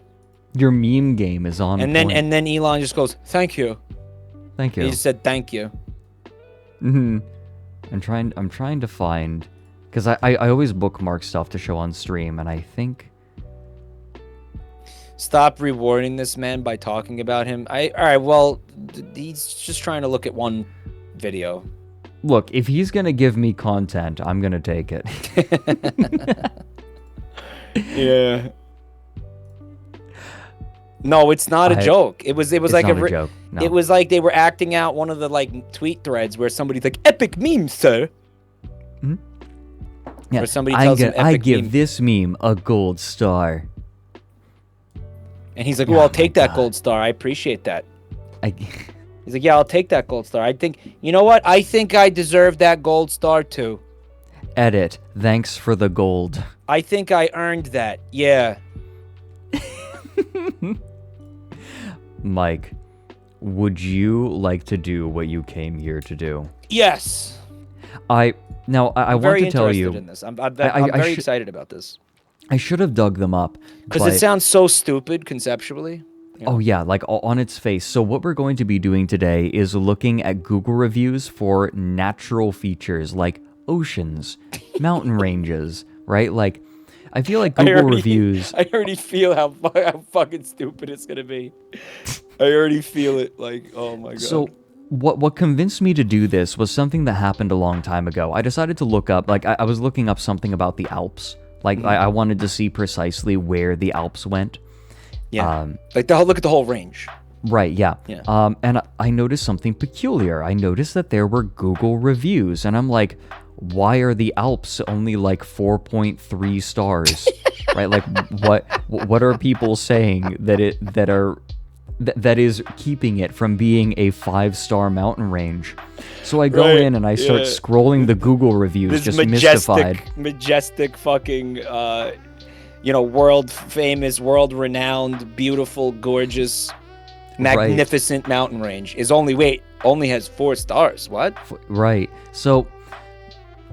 Your meme game is on point. And then Elon just goes, "Thank you." Thank you. He just said thank you. I'm trying to find, because I always bookmark stuff to show on stream, and I think. Stop rewarding this man by talking about him. All right, well, he's just trying to look at one video. Look, if he's gonna give me content, I'm gonna take it. Yeah. No, it's not a joke. It was like a joke. No. It was like they were acting out one of the like tweet threads where somebody's like, "Epic meme, sir." Mm-hmm. Yeah. Or somebody tells him, I give this meme a gold star. And he's like, "Well, I'll take that gold star. I appreciate that." He's like, "Yeah, I'll take that gold star. I think, you know what? I think I deserve that gold star too." Edit. Thanks for the gold. I think I earned that. Yeah. Mike, would you like to do what you came here to do? Yes. I want to tell you. In this. I'm very excited about this. I should have dug them up. Because it sounds so stupid conceptually. You know? Oh yeah, like on its face. So what we're going to be doing today is looking at Google reviews for natural features like oceans, mountain ranges, right? Like, I feel like Google reviews. I already feel how fucking stupid it's gonna be. I already feel it. Like, oh my god. So what convinced me to do this was something that happened a long time ago. I decided to look up, like, I was looking up something about the Alps. Like, I wanted to see precisely where the Alps went. Yeah. Look at the whole range. Right, yeah. Yeah. And I noticed something peculiar. I noticed that there were Google reviews, and I'm like, why are the Alps only like 4.3 stars? Right? Like what are people saying that is keeping it from being a 5-star mountain range? So I go in and I start scrolling the Google reviews, just mystified. Majestic fucking world famous, world renowned, beautiful, gorgeous, magnificent mountain range is only has 4 stars. What? Right. So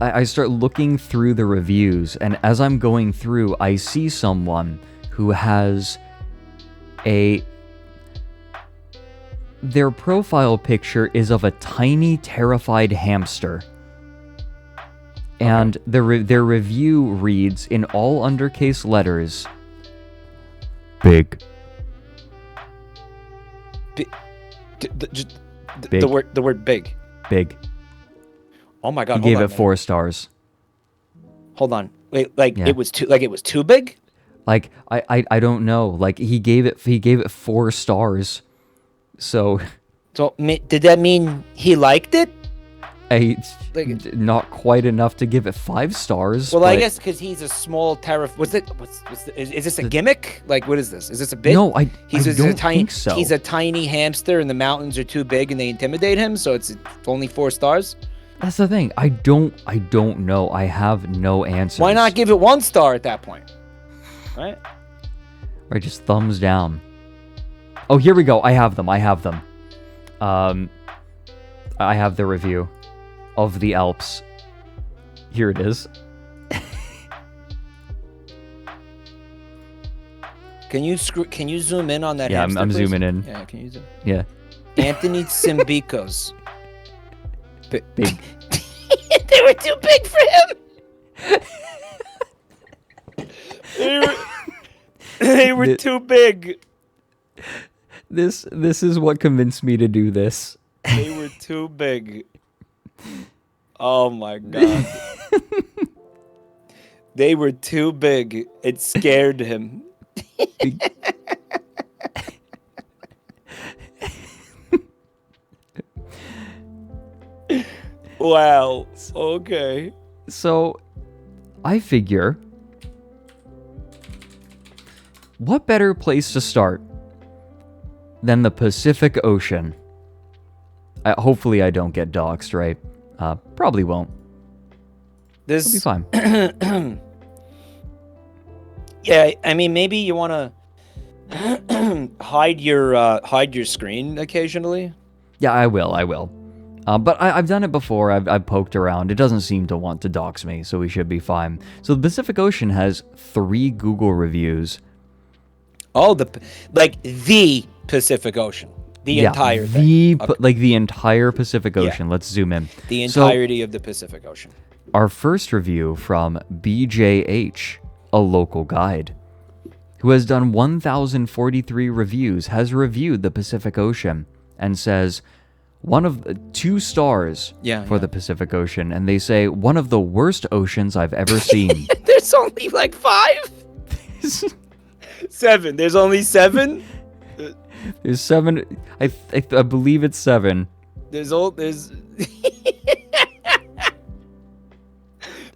I start looking through the reviews, and as I'm going through, I see someone who has their profile picture is of a tiny, terrified hamster. And their review reads in all undercase letters, big. The word big. Big. Oh my god! He gave it 4 stars. Hold on. Wait, it was too big? Like I don't know. Like he gave it 4 stars. So did that mean he liked it? Not quite enough to give it 5 stars. Well, I guess because he's a small is this a gimmick? Like, what is this? Is this a bit? No, I don't think so. He's a tiny hamster, and the mountains are too big, and they intimidate him. So it's only 4 stars. That's the thing. I don't know. I have no answers. Why not give it 1 star at that point? Right? Right, just thumbs down. Oh, here we go. I have them. I have the review of the Alps. Here it is. Can you zoom in on that? Yeah, hamster, I'm please? zooming in. Yeah, can you zoom? Yeah. Anthony Simbikos. Big. They were too big for him. They were too big. This is what convinced me to do this. They were too big. Oh my god. They were too big. It scared him. Wow. Okay. So, I figure, what better place to start than the Pacific Ocean? Hopefully I don't get doxxed, right? Probably won't. It'll be fine. Yeah, I mean, maybe you want to hide your screen occasionally. Yeah, I will. But I've done it before. I've poked around. It doesn't seem to want to dox me, so we should be fine. So the Pacific Ocean has 3 Google reviews. Oh, the Pacific Ocean. The entire thing. Like the entire Pacific Ocean. Yeah. Let's zoom in. The entirety of the Pacific Ocean. Our first review from BJH, a local guide, who has done 1,043 reviews, has reviewed the Pacific Ocean and says, 2 stars for the Pacific Ocean, and they say one of the worst oceans I've ever seen. There's only like 5? 7. There's only 7? There's 7. I believe it's 7. There's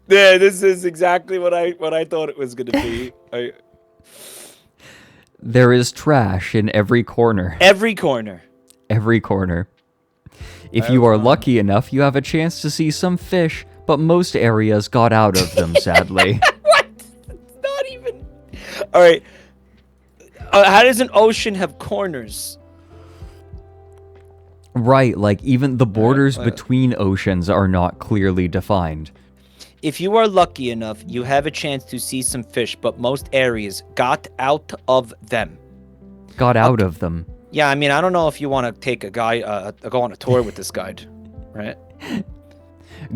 Yeah, this is exactly what I thought it was going to be. There is trash in every corner. Every corner. Every corner. If you are lucky enough, you have a chance to see some fish, but most areas got out of them, sadly. What? It's not even... All right. How does an ocean have corners? Right, like even the borders between oceans are not clearly defined. If you are lucky enough, you have a chance to see some fish, but most areas got out of them. Got out of them. Yeah, I mean, I don't know if you want to take go on a tour with this guide, right?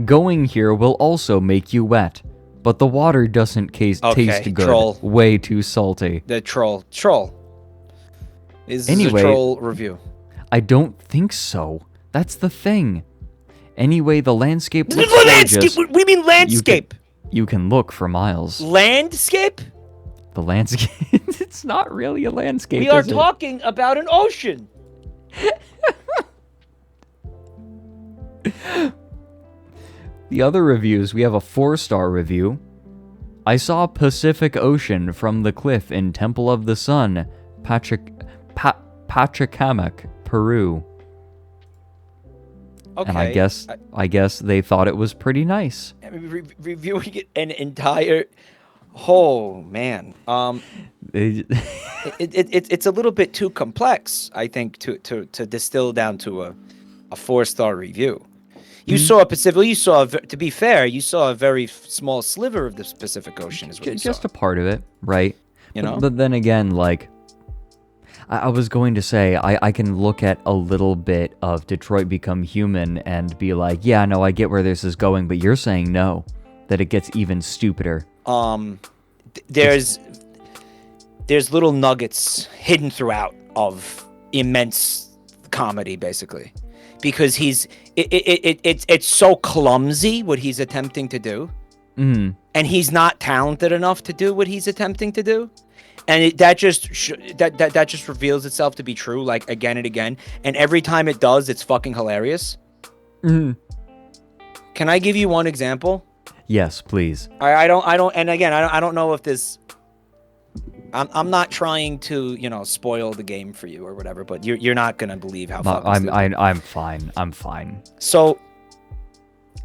Going here will also make you wet, but the water doesn't taste good. Troll. Way too salty. The troll. Is anyway, a troll review? I don't think so. That's the thing. Anyway, the landscape looks gorgeous. We mean landscape. You can look for miles. Landscape? The landscape. It's not really a landscape. We are talking about an ocean. The other reviews, we have a 4-star review. I saw Pacific Ocean from the cliff in Temple of the Sun, Pachacamac, Peru. Okay. And I guess they thought it was pretty nice. I mean, reviewing it an entire. Oh man. It's a little bit too complex, I think, to distill down to a 4-star review. You saw to be fair, you saw a very small sliver of the Pacific Ocean, is what you just saw. a part of it, right? You know? But then again, like, I was going to say, I can look at a little bit of Detroit Become Human and be like, yeah, no, I get where this is going, but you're saying no, that it gets even stupider. There's little nuggets hidden throughout of immense comedy, basically, because it's so clumsy what he's attempting to do, and he's not talented enough to do what he's attempting to do, and that just reveals itself to be true, like, again and again, and every time it does, it's fucking hilarious. Can I give you one example? Yes, please. I don't, and again, I don't know if this. I'm not trying to, spoil the game for you or whatever, but you're not gonna believe how fucking I'm fine. I'm fine. So,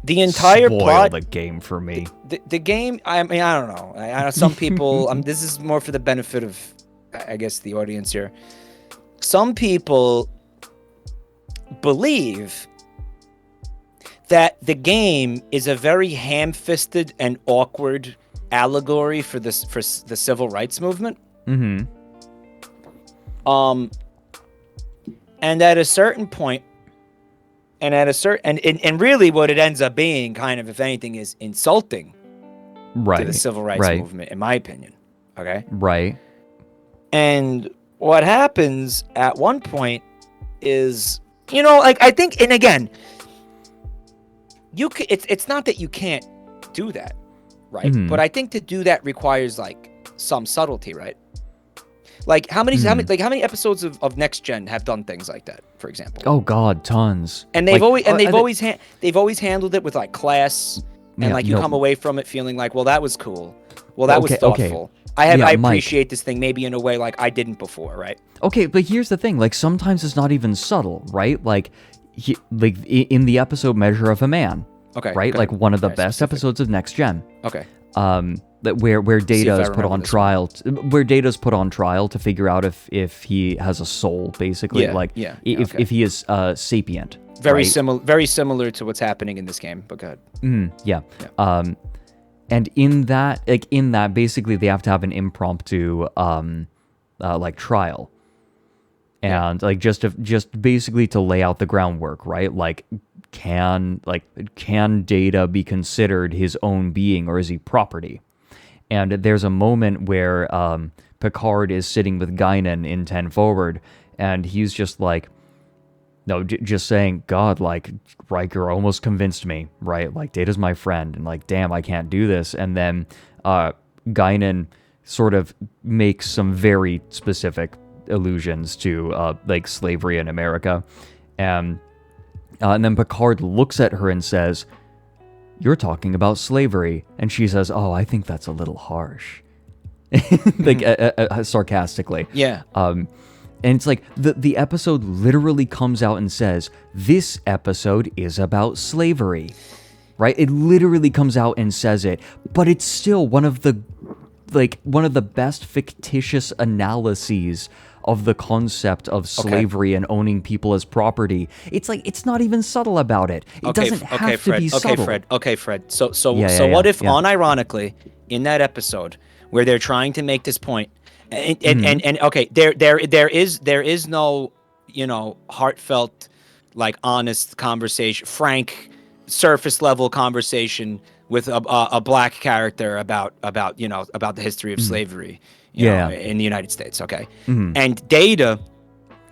the entire Spoil plot. the game for me. The game. I mean, I don't know. I know some people. This is more for the benefit of, I guess, the audience here. Some people believe that the game is a very ham-fisted and awkward allegory for the civil rights movement. Mm-hmm. And at a certain point, and really what it ends up being, kind of, if anything, is insulting to the civil rights movement, in my opinion. Okay? Right. And what happens at one point is, like, I think, and again, it's not that you can't do that, right? But I think to do that requires, like, some subtlety, right? Like, how many episodes of Next Gen have done things like that, for example? Oh God, tons. And they've always handled it with, like, class, and you come away from it feeling like, well, that was cool. Well, that was thoughtful. Okay. I appreciate this thing maybe in a way like I didn't before, right? Okay, but here's the thing. Like, sometimes it's not even subtle, right? Like in the episode Measure of a Man. Okay. Right? Okay. Like one of the best specific. episodes of Next Gen. Okay. That where Data is put on trial, where Data's put on trial to figure out if he has a soul, basically. If he is sapient. Very similar to what's happening in this game. But go ahead. Yeah. And in that, basically they have to have an impromptu trial. And just basically to lay out the groundwork, right? Like, can Data be considered his own being, or is he property? And there's a moment where Picard is sitting with Guinan in 10 Forward, and he's just like, no, just saying, God, like, Riker almost convinced me, right? Like, Data's my friend, and like, damn, I can't do this. And then Guinan sort of makes some very specific allusions to like slavery in America, and then Picard looks at her and says, "You're talking about slavery," and she says, "Oh, I think that's a little harsh," sarcastically. Yeah. And it's like the episode literally comes out and says, "This episode is about slavery," right? It literally comes out and says it, but it's still one of the best fictitious analyses of the concept of slavery and owning people as property. It's like, it's not even subtle about it. It doesn't have to be subtle. Okay, Fred. So what if unironically in that episode where they're trying to make this point, and okay, there is no, heartfelt, like, honest conversation, frank, surface level conversation with a black character about the history of slavery, you know, in the United States, okay? And Data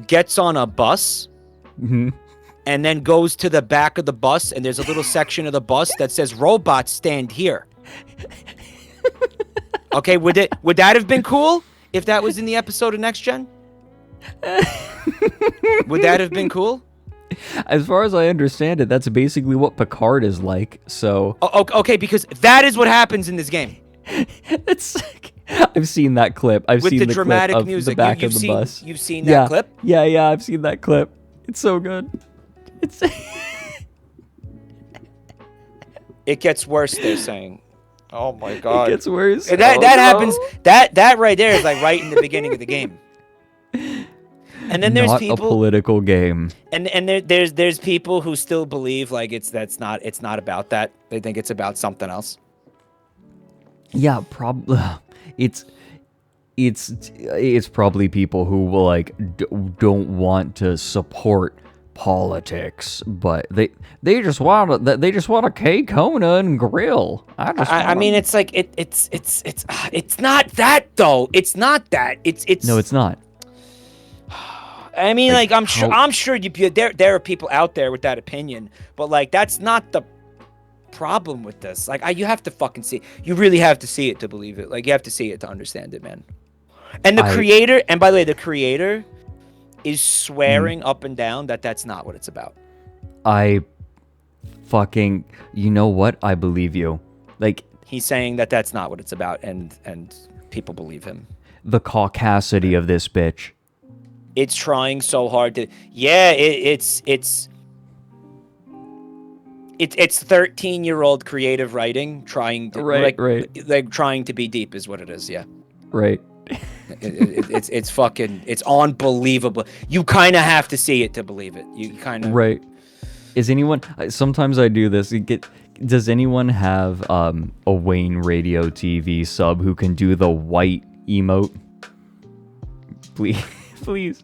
gets on a bus and then goes to the back of the bus, and there's a little section of the bus that says, "Robots stand here." Okay, would that have been cool if that was in the episode of Next Gen? Would that have been cool? As far as I understand it, that's basically what Picard is like. So. Okay, because that is what happens in this game. It's. I've seen that clip. I've seen the dramatic clip of music. the back of the bus. You've seen that clip? Yeah. I've seen that clip. It's so good. It's. It gets worse. They're saying. Oh my god. It gets worse. And that happens. That right there is like right in the beginning of the game. And then there's people. Not a political game. And there's people who still believe like it's not about that. They think it's about something else. Yeah, probably. It's probably people who will like don't want to support politics, but they just want a K-Kona and grill. I mean, it's like it's not that though. It's not that. It's no, it's not. I mean, like I'm sure there are people out there with that opinion, but like that's not the problem with this. Like you have to fucking see. You really have to see it to believe it. Like you have to see it to understand it, man. And the creator, and by the way, the creator is swearing up and down that that's not what it's about. You know what? I believe you. Like he's saying that that's not what it's about, and people believe him. The caucasity of this bitch. It's trying so hard to. Yeah, it's 13-year-old creative writing trying to like trying to be deep is what it is. Yeah. Right. It's unbelievable. You kind of have to see it to believe it. You kind of right. Is anyone? Sometimes I do this. Does anyone have a Wayne Radio TV sub who can do the white emote? Please.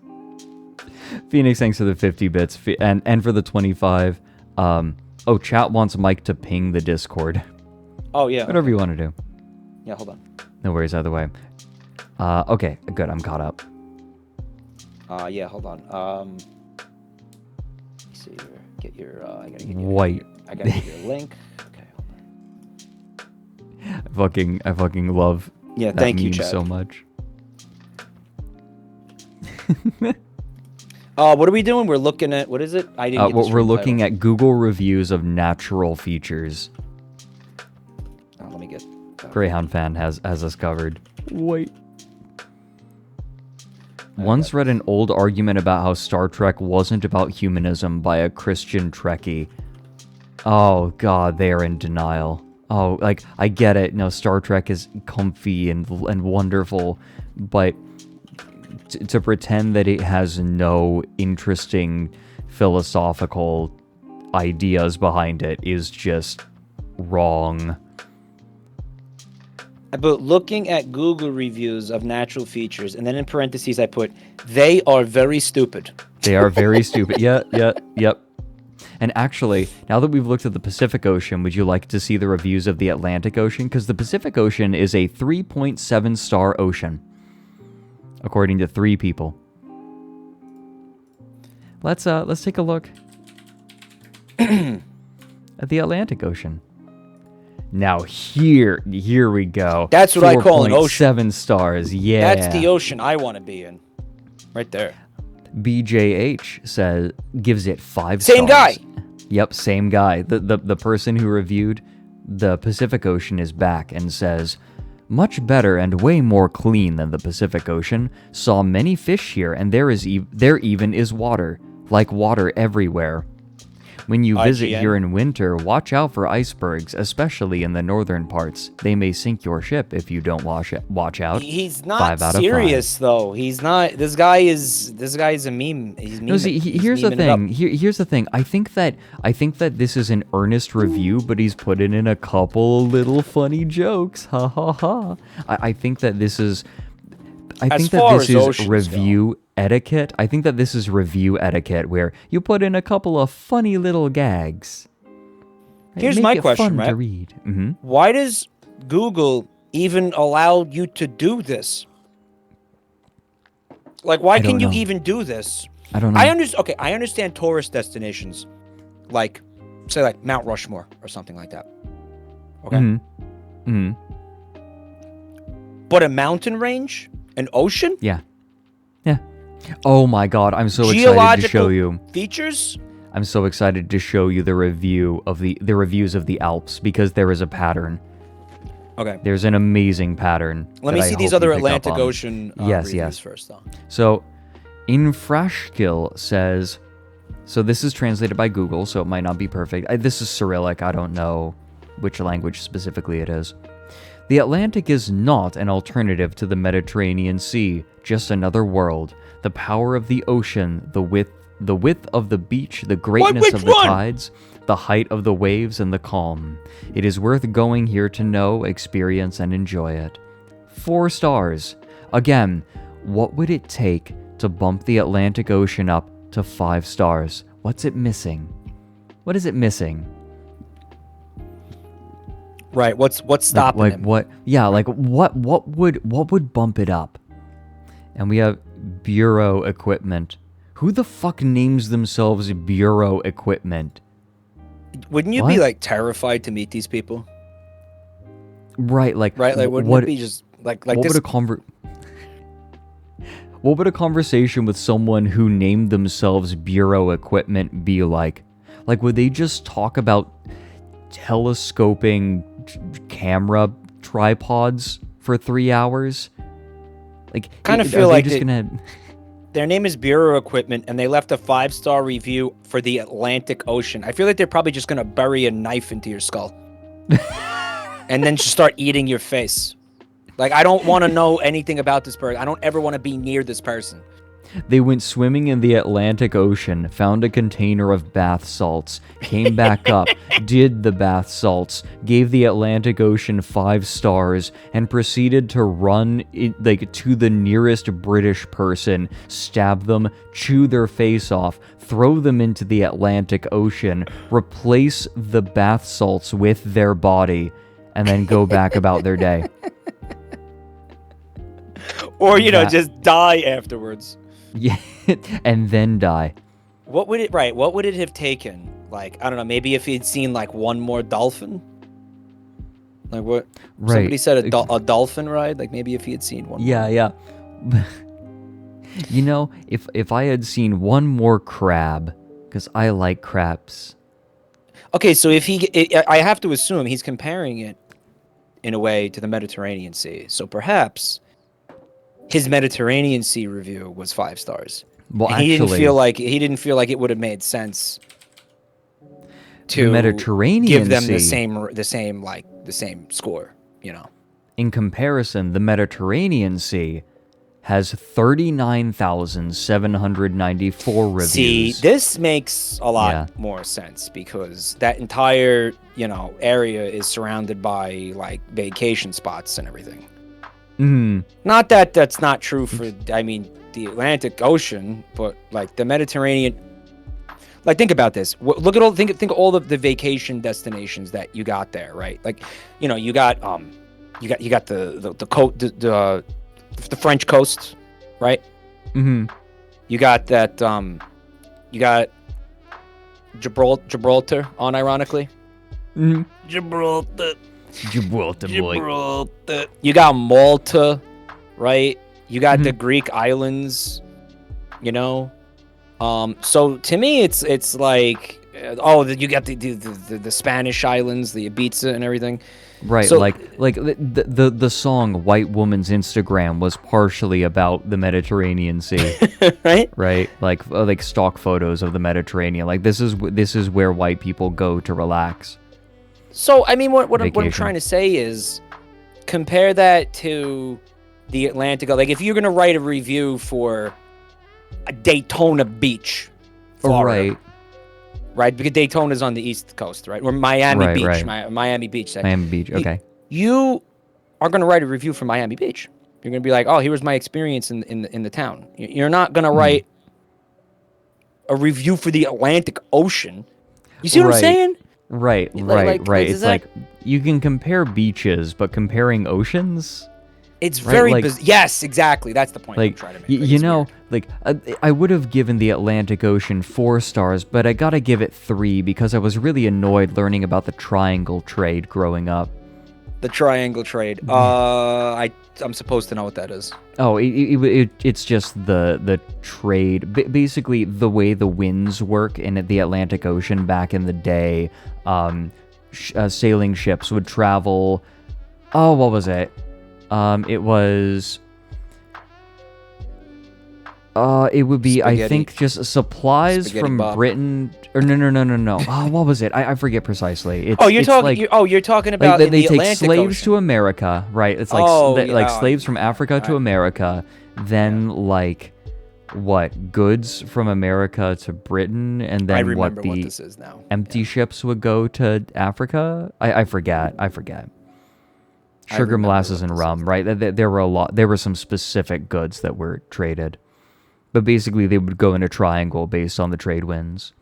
Phoenix, thanks for the 50 bits and for the 25. Chat wants Mike to ping the Discord. Oh yeah. Whatever you want to do. Yeah, hold on. No worries either way. Okay, good. I'm caught up. Yeah, hold on. Let's see here. Get your. I gotta get you. White. I gotta get your link. Okay, hold on. I fucking love. Yeah, that thank you, meme Chad. so much. What are we doing? We're looking at what is it? I didn't. We're looking at Google reviews of natural features. Let me get. Greyhound fan has us covered. Wait. Once read an old argument about how Star Trek wasn't about humanism by a Christian Trekkie. Oh god, they are in denial. Oh, like I get it. No, Star Trek is comfy and wonderful, but to pretend that it has no interesting philosophical ideas behind it is just wrong. But looking at Google reviews of natural features, and then in parentheses I put, they are very stupid. They are very stupid. Yep. And actually, now that we've looked at the Pacific Ocean, would you like to see the reviews of the Atlantic Ocean? Because the Pacific Ocean is a 3.7 star ocean, according to 3 people. Let's take a look at the Atlantic Ocean. Now here we go. That's what I call an ocean. 7 stars. Yeah. That's the ocean I want to be in. Right there. BJH gives it 5 stars. Same guy. Yep, same guy. The person who reviewed the Pacific Ocean is back and says, much better and way more clean than the Pacific Ocean. Saw many fish here, and there even is water, like water everywhere. When you visit here in winter, watch out for icebergs, especially in the northern parts. They may sink your ship if you don't watch out. He's not serious though. He's not. This guy is a meme. He's no, see, here's the thing. Here's the thing. I think that this is an earnest review, but he's put in a couple little funny jokes. Ha ha ha. I think that this is. I think that this is review etiquette. I think that this is review etiquette where you put in a couple of funny little gags. Right? Here's my question, right? To read. Mm-hmm. Why does Google even allow you to do this? Like, why can you even do this? I don't know. I understand tourist destinations, like, say, like Mount Rushmore or something like that. Okay. Mm-hmm. But a mountain range, an ocean, yeah. Oh my god, I'm so excited to show you. Features? I'm so excited to show you the reviews of the Alps because there is a pattern. Okay. There's an amazing pattern. Let me see these other Atlantic Ocean reviews first, though. So, Infrashkill says, so this is translated by Google, so it might not be perfect. This is Cyrillic. I don't know which language specifically it is. The Atlantic is not an alternative to the Mediterranean Sea, just another world. The power of the ocean, the width of the beach, the greatness of the tides, the height of the waves, and the calm. It is worth going here to know, experience, and enjoy it. 4 stars. Again, what would it take to bump the Atlantic Ocean up to 5 stars? What's it missing? What is it missing? Right. What's stopping him? What? Yeah. Like what would bump it up? And we have Bureau Equipment. Who the fuck names themselves Bureau Equipment? Wouldn't you be like terrified to meet these people? Right. Like wouldn't it be just like this? What would a conversation with someone who named themselves Bureau Equipment be like? Like, would they just talk about telescoping camera tripods for 3 hours? Like, kind of feel like their name is Bureau Equipment, and they left a 5-star review for the Atlantic Ocean. I feel like they're probably just gonna bury a knife into your skull, and then just start eating your face. Like, I don't want to know anything about this person. I don't ever want to be near this person. They went swimming in the Atlantic Ocean, found a container of bath salts, came back up, did the bath salts, gave the Atlantic Ocean 5 stars, and proceeded to run to the nearest British person, stab them, chew their face off, throw them into the Atlantic Ocean, replace the bath salts with their body, and then go back about their day. Or, just die afterwards. Yeah, and then die. What would it have taken? Like, I don't know, maybe if he'd seen like one more dolphin? Like what? Right. Somebody said a dolphin ride? Like maybe if he had seen one more. Yeah. If I had seen one more crab, because I like crabs. Okay, so I have to assume he's comparing it in a way to the Mediterranean Sea. So perhaps his Mediterranean Sea review was 5 stars. Well, he didn't feel like it would have made sense to the Mediterranean give them Sea, the same score, In comparison, the Mediterranean Sea has 39,794 reviews. See, this makes a lot more sense because that entire, area is surrounded by like vacation spots and everything. Not that that's not true for, the Atlantic Ocean, but like the Mediterranean. Like, think about this. Look at think of all of the vacation destinations that you got there, right? Like, you got the French coast, right? You got that. You got Gibraltar, unironically. Gibraltar, boy. You got Malta, right? You got the Greek islands, So to me, it's like, you got the Spanish islands, the Ibiza and everything. Right, so, like the song "White Woman's Instagram" was partially about the Mediterranean Sea, right? Right, like stock photos of the Mediterranean. Like this is where white people go to relax. So what I'm trying to say is, compare that to the Atlantic. Like if you're gonna write a review for a Daytona Beach, Florida, right? Because Daytona's on the East Coast, right? Or Miami Beach, Miami Beach. Miami Beach, okay. You are gonna write a review for Miami Beach. You're gonna be like, oh, here was my experience in the town. You're not gonna write a review for the Atlantic Ocean. You see what I'm saying? Right. It's like you can compare beaches, but comparing oceans, it's very yes, exactly. That's the point I'm trying to make. I would have given the Atlantic Ocean 4 stars, but I gotta give it 3 because I was really annoyed learning about the triangle trade growing up. The triangle trade. I'm supposed to know what that is. Oh, it's just the trade. Basically, the way the winds work in the Atlantic Ocean back in the day, sailing ships would travel. Oh, what was it? It was. It would be, Spaghetti. I think, just supplies Spaghetti from Bob. Britain. Or no. Oh, what was it? I forget precisely. You're talking about like, in they the take Atlantic slaves Ocean. to America, right? It's like slaves from Africa to America, then like what goods from America to Britain, and then I remember what what the this is now. empty ships would go to Africa. I forget. Sugar, molasses, and rum, right? There were a lot. There were some specific goods that were traded. But basically, they would go in a triangle based on the trade winds.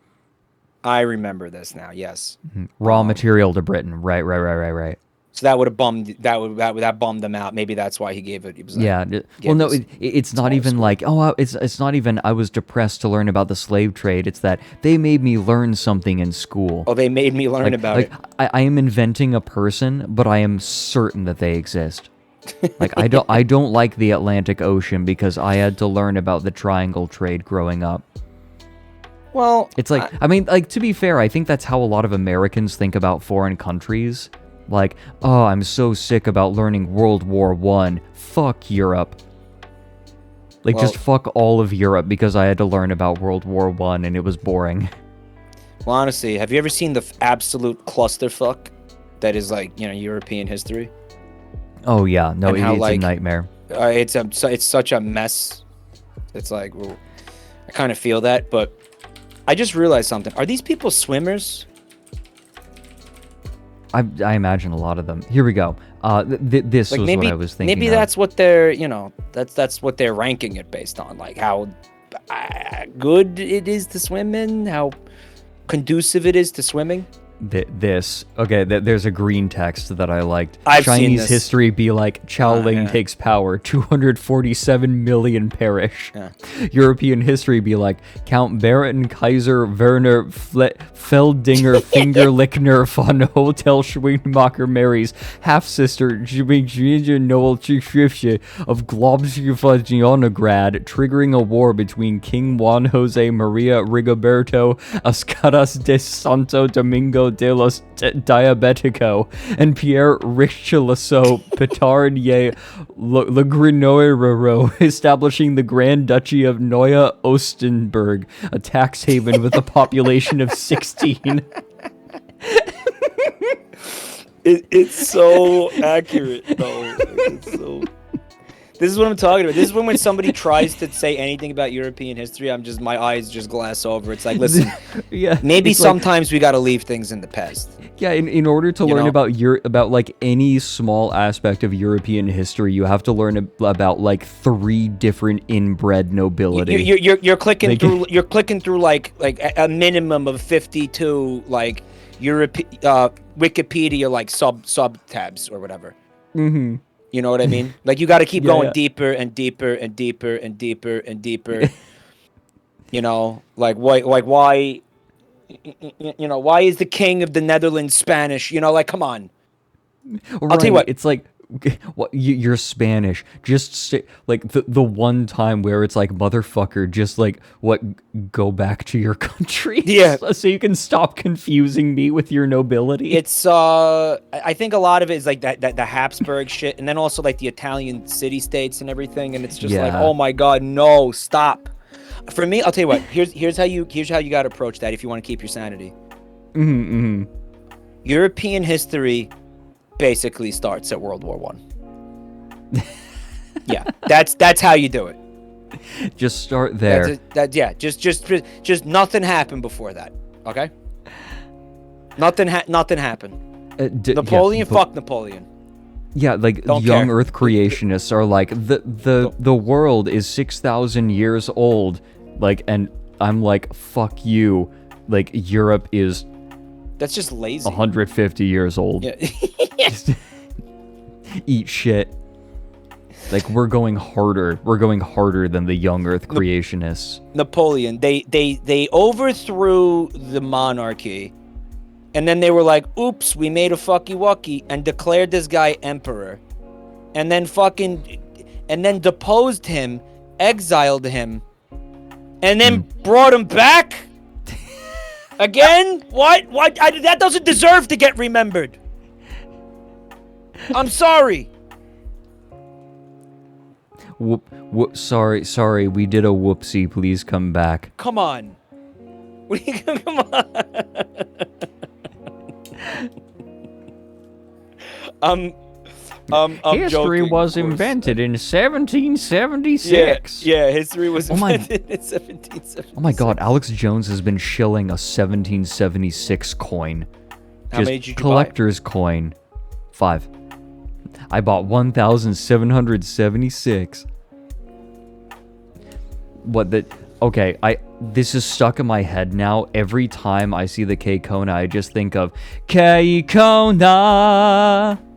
I remember this now. Yes. Raw material to Britain. Right. So that would have bummed that bummed them out. Maybe that's why he gave it. He was like, Yeah. Well, no, it's not even like it's not even I was depressed to learn about the slave trade. It's that they made me learn something in school. Oh, they made me learn about it. I am inventing a person, but I am certain that they exist. Like I don't like the Atlantic Ocean because I had to learn about the triangle trade growing up. Well, it's like I mean, like to be fair, I think that's how a lot of Americans think about foreign countries. Like, oh, I'm so sick about learning World War I. Fuck Europe. Like, just fuck all of Europe because I had to learn about World War I and it was boring. Well, honestly, have you ever seen the absolute clusterfuck that is like European history? Oh yeah, no, And how, it's like, a nightmare. It's such a mess. It's like, well, I kind of feel that, but I just realized something. Are these people swimmers? I imagine a lot of them. Here we go. This Like was maybe, what I was thinking. maybe of. that's what they're, that's what they're ranking it based on, like how good it is to swim in, how conducive it is to swimming. There's a green text that I liked. I've seen Chinese this. history be like Chow Ling takes power, 247 million perish. Yeah. European history be like Count Baron Kaiser Werner Feldinger Fingerlickner von Hotel Schwingmacher Mary's half sister Jimmy Noel Chichifshe of Globsgrad, triggering a war between King Juan Jose Maria Rigoberto Ascaras de Santo Domingo de los Diabetico and Pierre Richelieu Petard Le Grenoirero, establishing the Grand Duchy of Neue Ostenburg, a tax haven with a population of 16. It's so accurate, though. It's so... This is what I'm talking about. This is when somebody tries to say anything about European history, my eyes just glass over. It's like, listen, maybe sometimes we got to leave things in the past. Yeah, in order to learn about like any small aspect of European history, you have to learn about like 3 different inbred nobility. You're clicking through. You're clicking through like a minimum of 52 like Wikipedia like sub tabs or whatever. Mm-hmm. You know what I mean? Like you got to keep going deeper and deeper and deeper and deeper and deeper. Like why? Why is the king of the Netherlands Spanish? Like, come on. I'll tell you what. It's like, what you're Spanish. Just say, like the one time where it's like motherfucker. Just like go back to your country. Yeah. So you can stop confusing me with your nobility. It's I think a lot of it is like that the Habsburg shit, and then also like the Italian city states and everything, and it's just like, oh my god, no, stop. For me, I'll tell you what. Here's how you got to approach that if you want to keep your sanity. Mm-hmm. European history basically starts at World War I. Yeah, that's how you do it. Just start there. Just nothing happened before that. Okay. Nothing happened. Napoleon, fuck Napoleon. Yeah, like young Earth creationists are like the world is 6,000 years old. Like, and I'm like, fuck you. Like, Europe is... That's just lazy. 150 years old. Yeah. Eat shit. Like, we're going harder. We're going harder than the young Earth creationists. Napoleon, they overthrew the monarchy, And then they were like, oops, we made a fucky wucky and declared this guy emperor. And then deposed him, exiled him, and then brought him back? Again? What? That doesn't deserve to get remembered. I'm sorry. Sorry, we did a whoopsie. Please come back. Come on. Come on. History joking, was invented in 1776. Yeah, history was invented in 1776. Oh my god, Alex Jones has been shilling a 1776 coin. How many did you collector's coin. 5. I bought 1,776. Okay, this is stuck in my head now. Every time I see the K-Kona, I just think of K-Kona.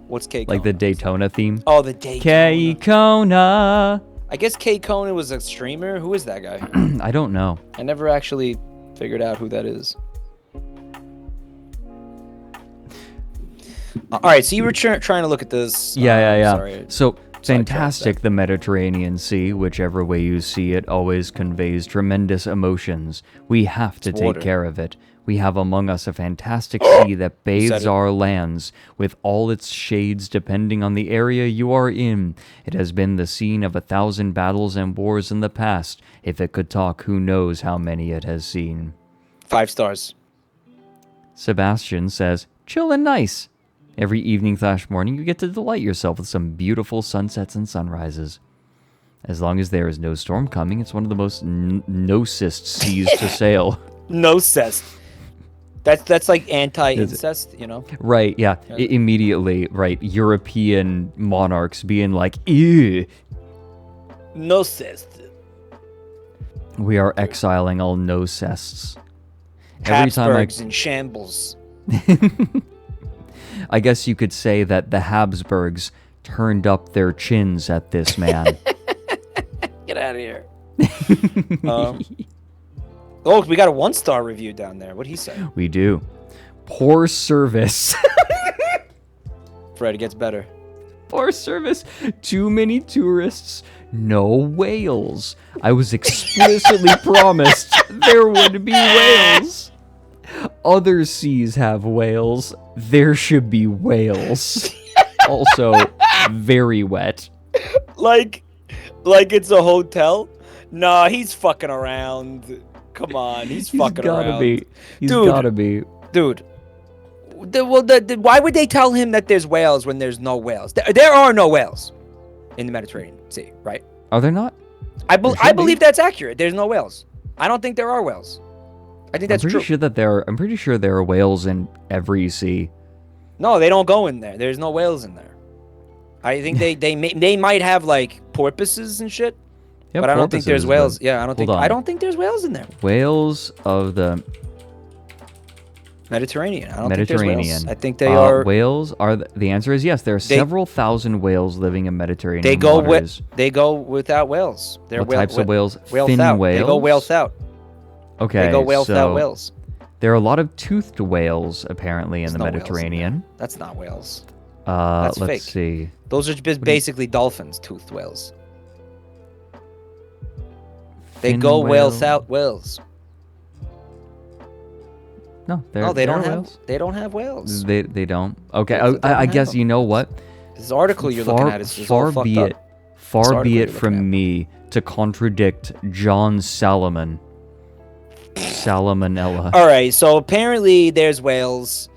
What's K-Kona? Like the Daytona theme. Oh, the Daytona. K-Kona. I guess K-Kona was a streamer. Who is that guy? I don't know. I never actually figured out who that is. All right, so you were trying to look at this. Yeah. Sorry. So, fantastic, the Mediterranean Sea, whichever way you see it, always conveys tremendous emotions. We have to take care of it. We have among us a fantastic sea that bathes our lands with all its shades depending on the area you are in. It has been the scene of 1,000 battles and wars in the past. If it could talk, who knows how many it has seen. 5 stars. Sebastian says, chill and nice. Every evening/morning, you get to delight yourself with some beautiful sunsets and sunrises. As long as there is no storm coming, it's one of the most nosest seas to sail. Nosest. That's like anti-incest, you know? Right, yeah. Immediately, right. European monarchs being like, ew. Nosest. We are exiling all nocests. Habsburgs in shambles. I guess you could say that the Habsburgs turned up their chins at this man. Get out of here. Oh, we got a 1-star review down there. What'd he say? We do. Poor service. Fred, it gets better. Poor service. Too many tourists. No whales. I was explicitly promised there would be whales. Other seas have whales. There should be whales. Also, very wet. Like it's a hotel? Nah, he's fucking around. Come on, he's fucking around. He's gotta be. Dude. Why would they tell him that there's whales when there's no whales? There are no whales in the Mediterranean Sea, right? Are there not? I believe that's accurate. There's no whales. I don't think there are whales. I think that's true. I'm pretty sure there are whales in every sea. No, they don't go in there. There's no whales in there. I think they might have like porpoises and shit. Yeah, but I don't think there's whales. Yeah, I don't think there's whales in there. Whales of the Mediterranean. I don't think there's whales. I think they are. Whales are the answer is yes. There are several thousand whales living in Mediterranean waters. They go without whales. What types of whales? Whales Fin out. whales. They go whales out. Okay, they go whales without whales. There are a lot of toothed whales apparently in the Mediterranean. That's not whales. Let's fake. See. Those are just basically dolphins, toothed whales. They go whales out whales. No, they don't have whales. They don't have whales. They don't. Okay, I guess you know what? This article you're looking at is far be it from me to contradict John Salomon. Salmonella. All right, so apparently there's whales.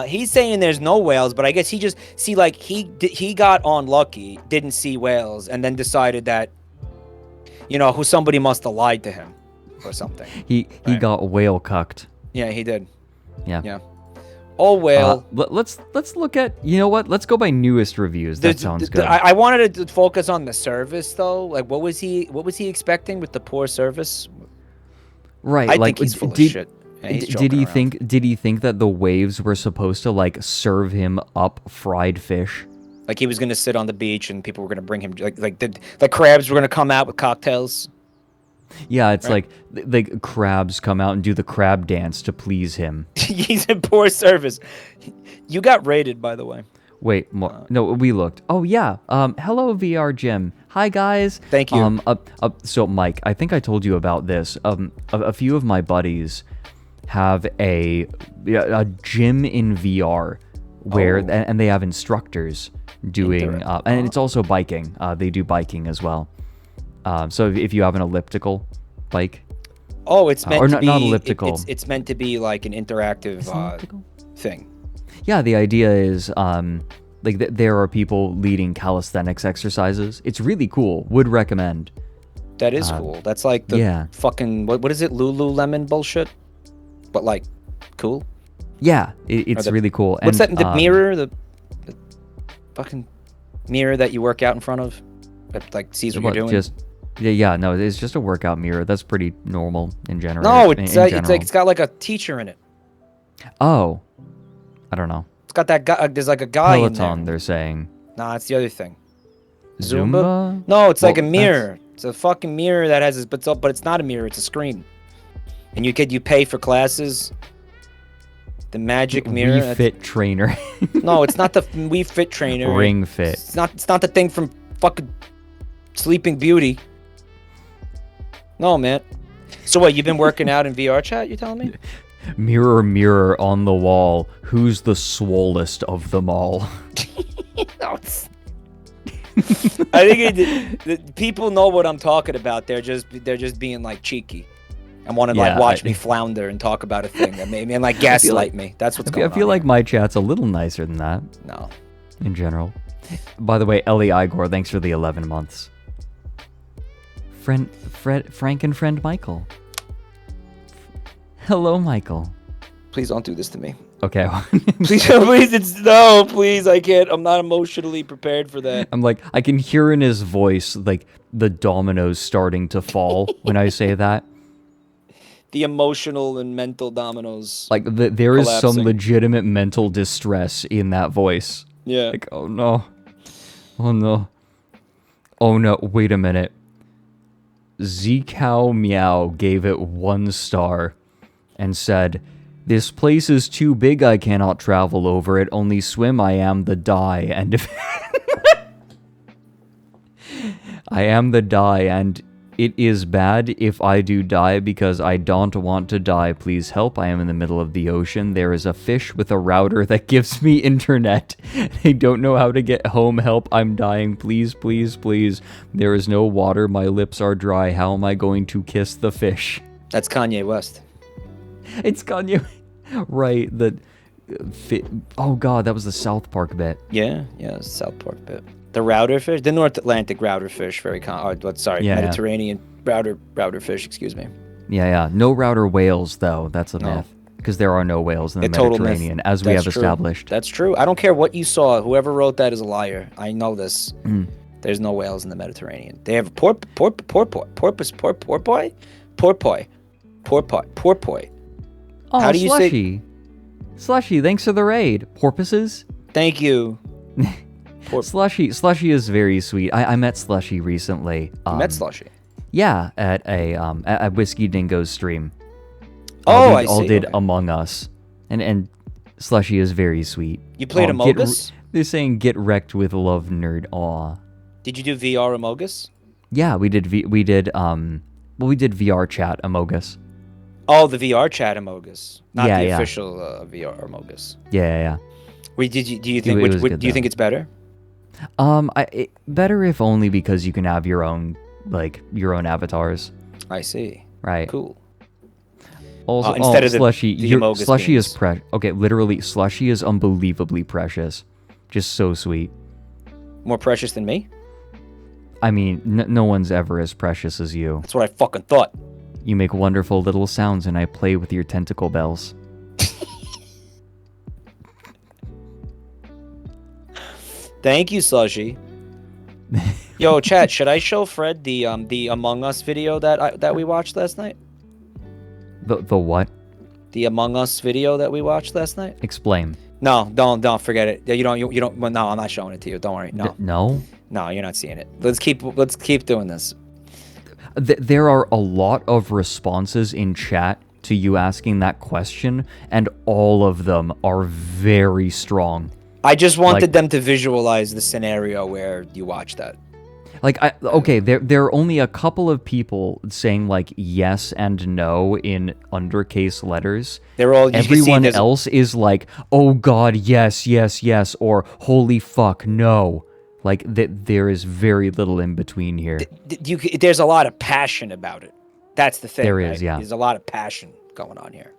He's saying there's no whales, but I guess he got unlucky, didn't see whales, and then decided that, somebody must have lied to him or something. He got whale cucked. Yeah, he did. Yeah. Oh well. Let's look at, you know what? Let's go by newest reviews. That sounds good. I wanted to focus on the service though. Like, what was he expecting with the poor service? Right. I think he's full of shit. Yeah, did he think that the waves were supposed to like serve him up fried fish? Like he was gonna sit on the beach and people were gonna bring him like the crabs were gonna come out with cocktails. Yeah, it's like crabs come out and do the crab dance to please him. He's in poor service. You got raided, by the way. Wait, no, we looked. Oh yeah. Hello, VR Jim. Hi guys. Thank you. So Mike, I think I told you about this. A few of my buddies have a gym in VR where and they have instructors doing and it's also biking. They do biking as well. So if you have an elliptical bike. Oh, it's meant to be not elliptical. It's meant to be like an interactive thing. Yeah, the idea is there are people leading calisthenics exercises. It's really cool. Would recommend. That is cool. That's like the fucking what is it, Lululemon bullshit? But like cool. Yeah, it's really cool. What's that? The mirror, the fucking mirror that you work out in front of, that like sees what you're doing. No, it's just a workout mirror. That's pretty normal in general. No, it's like it's got like a teacher in it. Oh, I don't know. It's got that guy. There's like a guy in there. Peloton, they're saying. Nah, it's the other thing. Zumba? No, it's like a mirror. It's a fucking mirror that has but it's not a mirror. It's a screen. And you pay for classes. The magic mirror. Wii Fit trainer. No, it's not the Wii Fit trainer. Ring Fit. It's not the thing from fucking Sleeping Beauty. No, man. So what? You've been working out in VR chat? You telling me? Mirror, mirror on the wall, who's the swollest of them all? No, I think the people know what I'm talking about. They're just being like cheeky and want to like watch me flounder and talk about a thing that made me and like gaslight me. That's what's going on. I feel like my chat's a little nicer than that. No. In general. By the way, Ellie Igor, thanks for the 11 months. Frank and friend Michael. Hello, Michael. Please don't do this to me. Okay. Please, please, I can't. I'm not emotionally prepared for that. I'm like, I can hear in his voice, like, the dominoes starting to fall when I say that. The emotional and mental dominoes. Like, there is some legitimate mental distress in that voice. Yeah. Like, oh no. Oh no. Oh no, wait a minute. Zcow Meow gave it 1 star and said, "This place is too big, I cannot travel over it, only swim I am the die, and if I am the die, and it is bad if I do die because I don't want to die. Please help, I am in the middle of the ocean. There is a fish with a router that gives me internet. I don't know how to get home. Help, I'm dying. Please, please, please. There is no water, my lips are dry. How am I going to kiss the fish?" That's Kanye West. It's Kanye. Right, oh god, that was the South Park bit. Yeah, the South Park bit. The router fish, the North Atlantic router fish, Mediterranean router fish, excuse me. Yeah. No router whales, though. That's a myth. Because there are no whales in the Mediterranean, as we have established. That's true. I don't care what you saw. Whoever wrote that is a liar. I know this. There's no whales in the Mediterranean. They have porpoise. Oh, how do you Slushy. Slushy, thanks for the raid. Porpoises? Thank you. Slushy is very sweet. I met Slushy recently. You met Slushy? Yeah, at at Whiskey Dingo's stream. Oh, we I see. all did Among Us, and Slushy is very sweet. You played Among Us? They're saying get wrecked with love, nerd. Aw. Did you do VR Among Us? Yeah, we did VR chat Among Us. Oh, the VR chat Among Us, not the yeah. official VR Among Us. Yeah. Wait, do you think do you think it's better? Better if only because you can have your own avatars. I see. Right. Cool. Also, instead of Slushy, the Among Us Slushy games. is okay. Literally, Slushy is unbelievably precious. Just so sweet. More precious than me? I mean, no one's ever as precious as you. That's what I fucking thought. You make wonderful little sounds, and I play with your tentacle bells. Thank you, Slushy. Yo, chat, should I show Fred the Among Us video that we watched last night? The what? The Among Us video that we watched last night? Explain. No, don't forget it. You don't. Well, no, I'm not showing it to you. Don't worry. No. No. No, you're not seeing it. Let's keep doing this. There are a lot of responses in chat to you asking that question, and all of them are very strong. I just wanted them to visualize the scenario where you watch that. Like, okay, there are only a couple of people saying, like, yes and no in undercase letters. They're all... Everyone else is like, oh god, yes, yes, yes, or holy fuck, no. Like, there is very little in between here. There's a lot of passion about it. That's the thing, There right? is, yeah. There's a lot of passion going on here.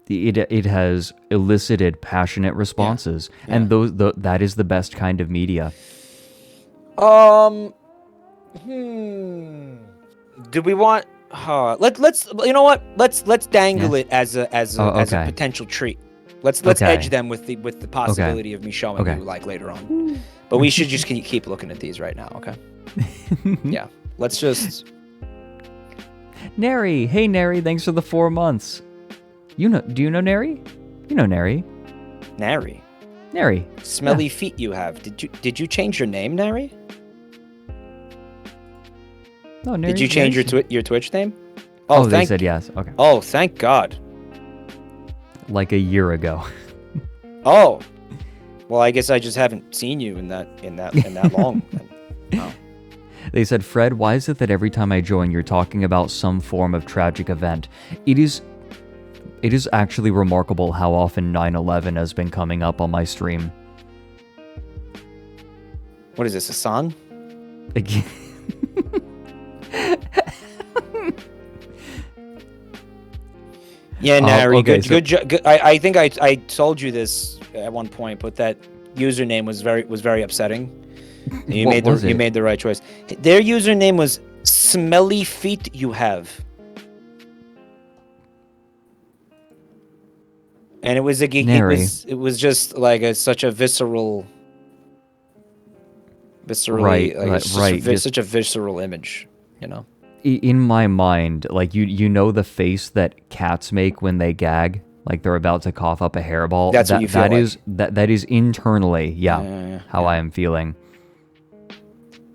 It has elicited passionate responses, and that is the best kind of media. Do we want? Let's. You know what? Let's dangle it as a potential treat. Let's edge them with the possibility of me showing you like later on. But we should just keep looking at these right now. Okay. Yeah. Let's just. Neri, hey Neri, thanks for the 4 months. Do you know Neri? You know Neri. Neri. Neri. Smelly feet you have. Did you change your name, Neri? No, Neri. Did you change your Twitch name? Oh, they said yes. Okay. Oh, thank God. Like a year ago. Oh. Well, I guess I just haven't seen you in that long. Oh. They said, Fred, why is it that every time I join, you're talking about some form of tragic event? It is actually remarkable how often 9/11 has been coming up on my stream. What is this, a song? Again. Yeah, Nary, good job. I think I told you this at one point, but that username was very upsetting. You made the right choice. Their username was Smelly Feet You Have. And it was it was just like such a visceral such a visceral image, you know. In my mind, like you know the face that cats make when they gag, like they're about to cough up a hairball. That's what you feel like. That is internally, how I am feeling.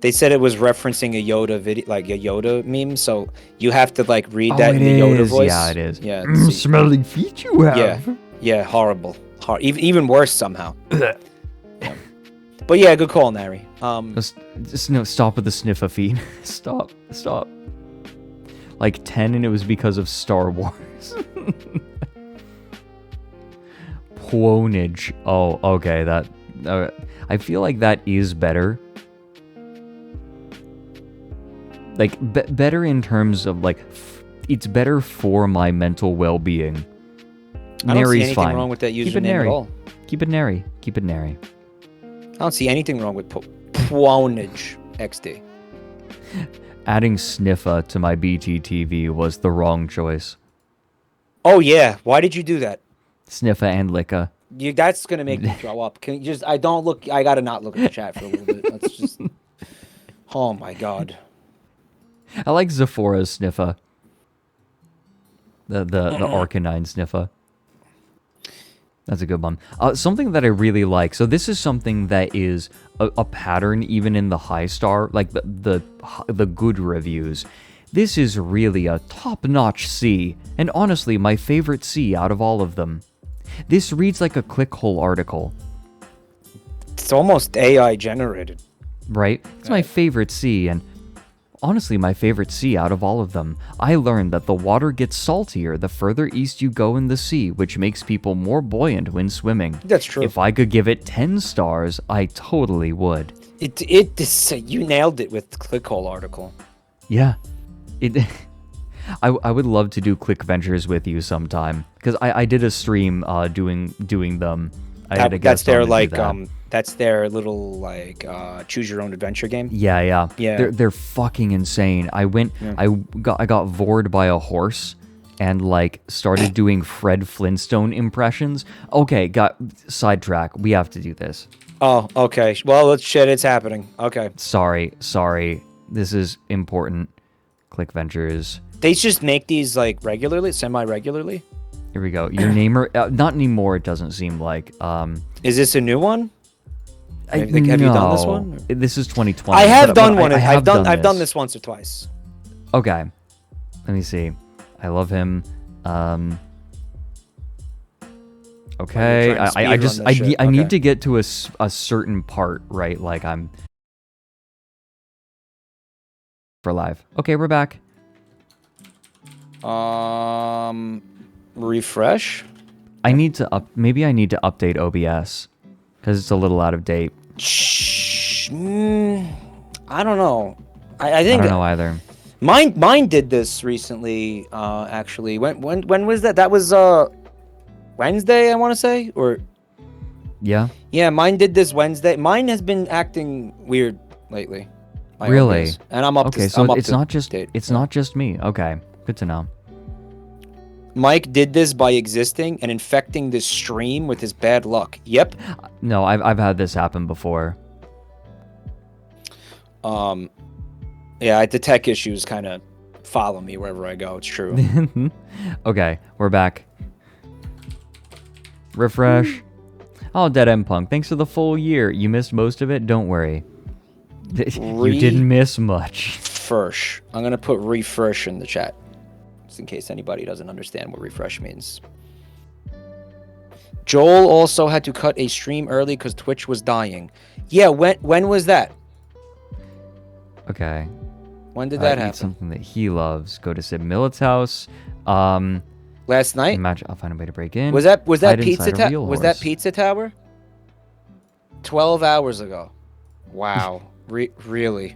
They said it was referencing a Yoda video, like a Yoda meme, so you have to like read that in the Yoda voice. Yeah, it is. Yeah, smelly feet you have. Yeah, horrible. Even worse somehow. Yeah. But yeah, good call, Nary. Just no, stop with the sniff of feet. Stop. Like 10, and it was because of Star Wars. Pwonage. Oh, okay. That. I feel like that is better. Like better in terms of like, it's better for my mental well-being. I don't see anything wrong with that username at all. Keep it Nary. I don't see anything wrong with Pwonage XD. Adding Sniffa to my BTTV was the wrong choice. Oh yeah, why did you do that? Sniffa and Licka. That's gonna make me throw up. Can you just? I gotta not look at the chat for a little bit. Let's just. Oh my God. I like Zephora's Sniffa. The Arcanine Sniffa. That's a good one. Something that I really like. So this is something that is a pattern even in the high star, like the good reviews. This is really a top-notch C, and honestly my favorite C out of all of them. This reads like a clickhole article. It's almost AI generated. Right? It's my favorite C, and honestly my favorite sea out of all of them. I learned that the water gets saltier the further east you go in the sea, which makes people more buoyant when swimming. That's true. If I could give it 10 stars, I totally would. You nailed it with the clickhole article. Yeah. I would love to do Click Ventures with you sometime, because I did a stream doing them. I had a guest on to do that. That's their little like choose your own adventure game. Yeah. They're fucking insane. I got vored by a horse and like started doing Fred Flintstone impressions. Okay, got sidetrack. We have to do this. Oh, okay. Well, it's happening. Okay. Sorry. This is important. Click Ventures. They just make these like regularly, semi-regularly. Here we go. Your namer, not anymore. It doesn't seem like. Is this a new one? Have you done this one? This is 2020. I have done one. I've done this once or twice. Okay. Let me see. I love him. Okay. I need to get to a certain part, right? Like I'm for live. Okay, we're back. Refresh. Maybe I need to update OBS because it's a little out of date. I don't know. I think I don't know either. Mine did this recently. Actually, when was that? That was Wednesday, I want to say, or yeah. Yeah, mine did this Wednesday. Mine has been acting weird lately. Really? OBS. And I'm up. Okay, to, so I'm up it's to not just date. it's not just me. Okay, good to know. Mike did this by existing and infecting this stream with his bad luck. Yep. No, I've had this happen before. Yeah, the tech issues kind of follow me wherever I go. It's true. Okay, we're back. Refresh. Oh, Dead End Punk, thanks for the full year. You missed most of it. Don't worry. You didn't miss much. Refresh. I'm gonna put refresh in the chat, just in case anybody doesn't understand what refresh means. Joel also had to cut a stream early because Twitch was dying. Yeah, when was that? Okay. When did that happen? Eat something that he loves. Go to Sid Millet's house. Last night? Imagine I'll find a way to break in. Was that pizza inside a tower? real Was that horse. pizza tower? 12 hours ago. Wow. Really?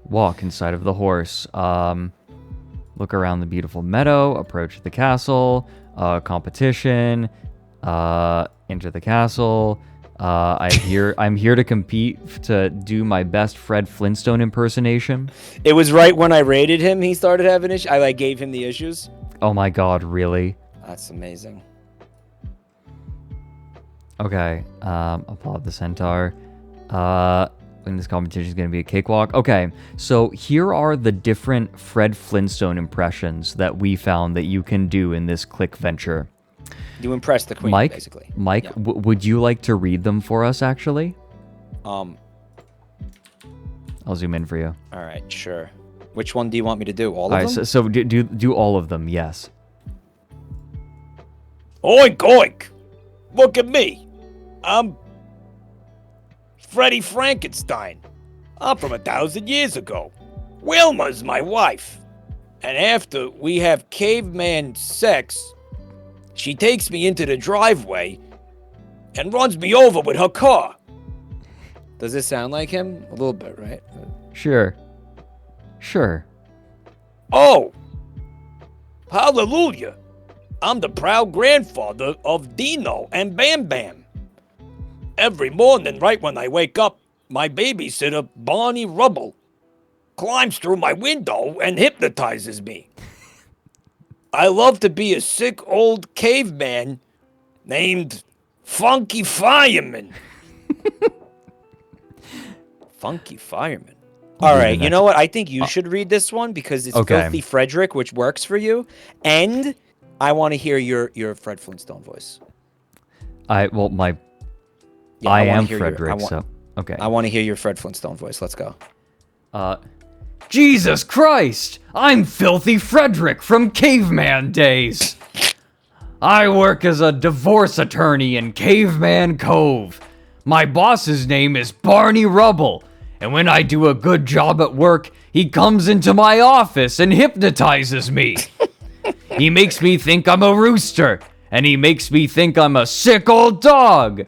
Walk inside of the horse. Look around the beautiful meadow. Approach the castle. Competition. Enter the castle. I'm here to compete to do my best Fred Flintstone impersonation. It was right when I raided him. He started having issues. I gave him the issues. Oh my god, really? That's amazing. Okay. Applaud the centaur. When this competition is going to be a cakewalk. Okay, so here are the different Fred Flintstone impressions that we found that you can do in this click venture. You impressed the queen, basically. Mike, yeah. Would you like to read them for us, actually? I'll zoom in for you. All right, sure. Which one do you want me to do? All of them? So do all of them, yes. Oink, oink! Look at me. I'm Freddy Frankenstein. I'm from 1,000 years ago. Wilma's my wife. And after we have caveman sex, she takes me into the driveway and runs me over with her car. Does this sound like him? A little bit, right? Sure. Oh! Hallelujah! I'm the proud grandfather of Dino and Bam Bam. Every morning, right when I wake up, my babysitter, Barney Rubble, climbs through my window and hypnotizes me. I love to be a sick old caveman named Funky Fireman. Funky Fireman. All right, you know what? I think you should read this one because it's Filthy Frederick, which works for you. And I want to hear your Fred Flintstone voice. I am Frederick, so okay. I want to hear your Fred Flintstone voice. Let's go. Jesus Christ! I'm Filthy Frederick from caveman days. I work as a divorce attorney in Caveman Cove. My boss's name is Barney Rubble, and when I do a good job at work, he comes into my office and hypnotizes me. He makes me think I'm a rooster, and he makes me think I'm a sick old dog.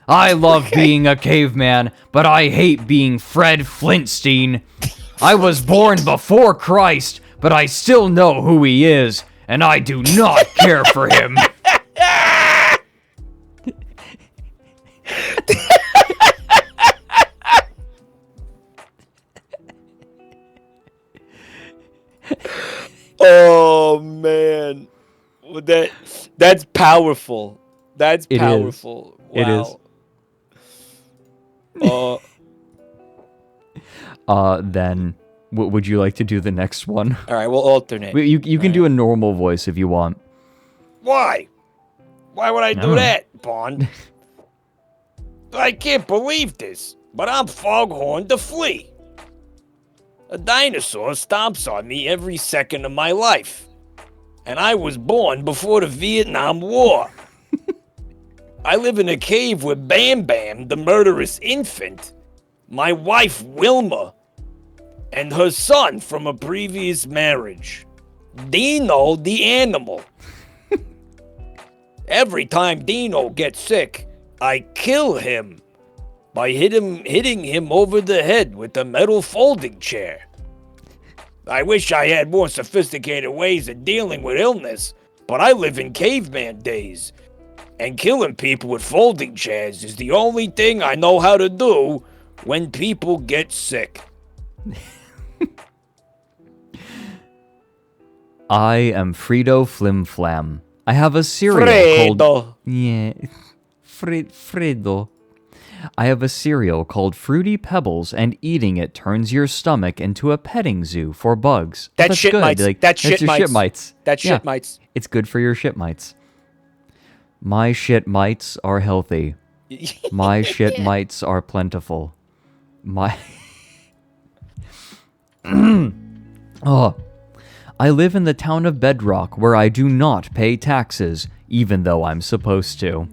I love being a caveman, but I hate being Fred Flintstein. I was born before Christ, but I still know who he is, and I do not care for him. Oh man, that's powerful. That's powerful. It is. Then would you like to do the next one? All right, we'll alternate. You can do a normal voice if you want. Why? Why would I do that, Bond? I can't believe this, but I'm Foghorn the Flea. A dinosaur stomps on me every second of my life. And I was born before the Vietnam War. I live in a cave with Bam Bam, the murderous infant, my wife Wilma, and her son from a previous marriage, Dino the animal. Every time Dino gets sick, I kill him by hitting him over the head with a metal folding chair. I wish I had more sophisticated ways of dealing with illness, but I live in caveman days. And killing people with folding chairs is the only thing I know how to do when people get sick. I am Frito Flim Flam. I have a cereal Fredo. called... Yeah. Fredo. I have a cereal called Fruity Pebbles, and eating it turns your stomach into a petting zoo for bugs. That's shit good. mites. Like, That's your shit shit mites. mites. That's Yeah. shit mites. It's good for your shit mites. My shit mites are healthy. My shit mites are plentiful. My... Oh. I live in the town of Bedrock where I do not pay taxes, even though I'm supposed to.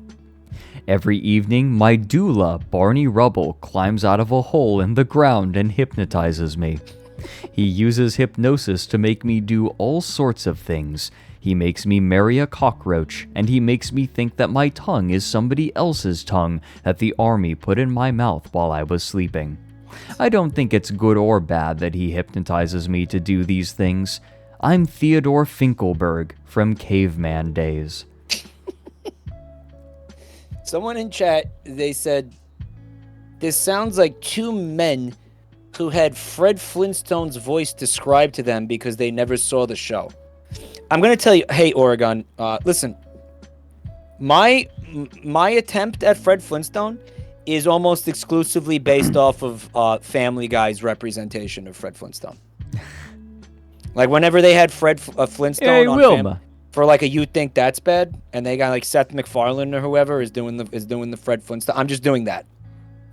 Every evening, my doula, Barney Rubble, climbs out of a hole in the ground and hypnotizes me. He uses hypnosis to make me do all sorts of things. He makes me marry a cockroach, and he makes me think that my tongue is somebody else's tongue that the army put in my mouth while I was sleeping. I don't think it's good or bad that he hypnotizes me to do these things. I'm Theodore Finkelberg from Caveman Days. Someone in chat, they said, this sounds like two men who had Fred Flintstone's voice described to them because they never saw the show. I'm going to tell you, hey, Oregon, listen, my attempt at Fred Flintstone is almost exclusively based off of Family Guy's representation of Fred Flintstone. Like, whenever they had Fred Flintstone on Wilma. for like a You Think That's Bad, and they got like Seth MacFarlane or whoever is doing the Fred Flintstone. I'm just doing that.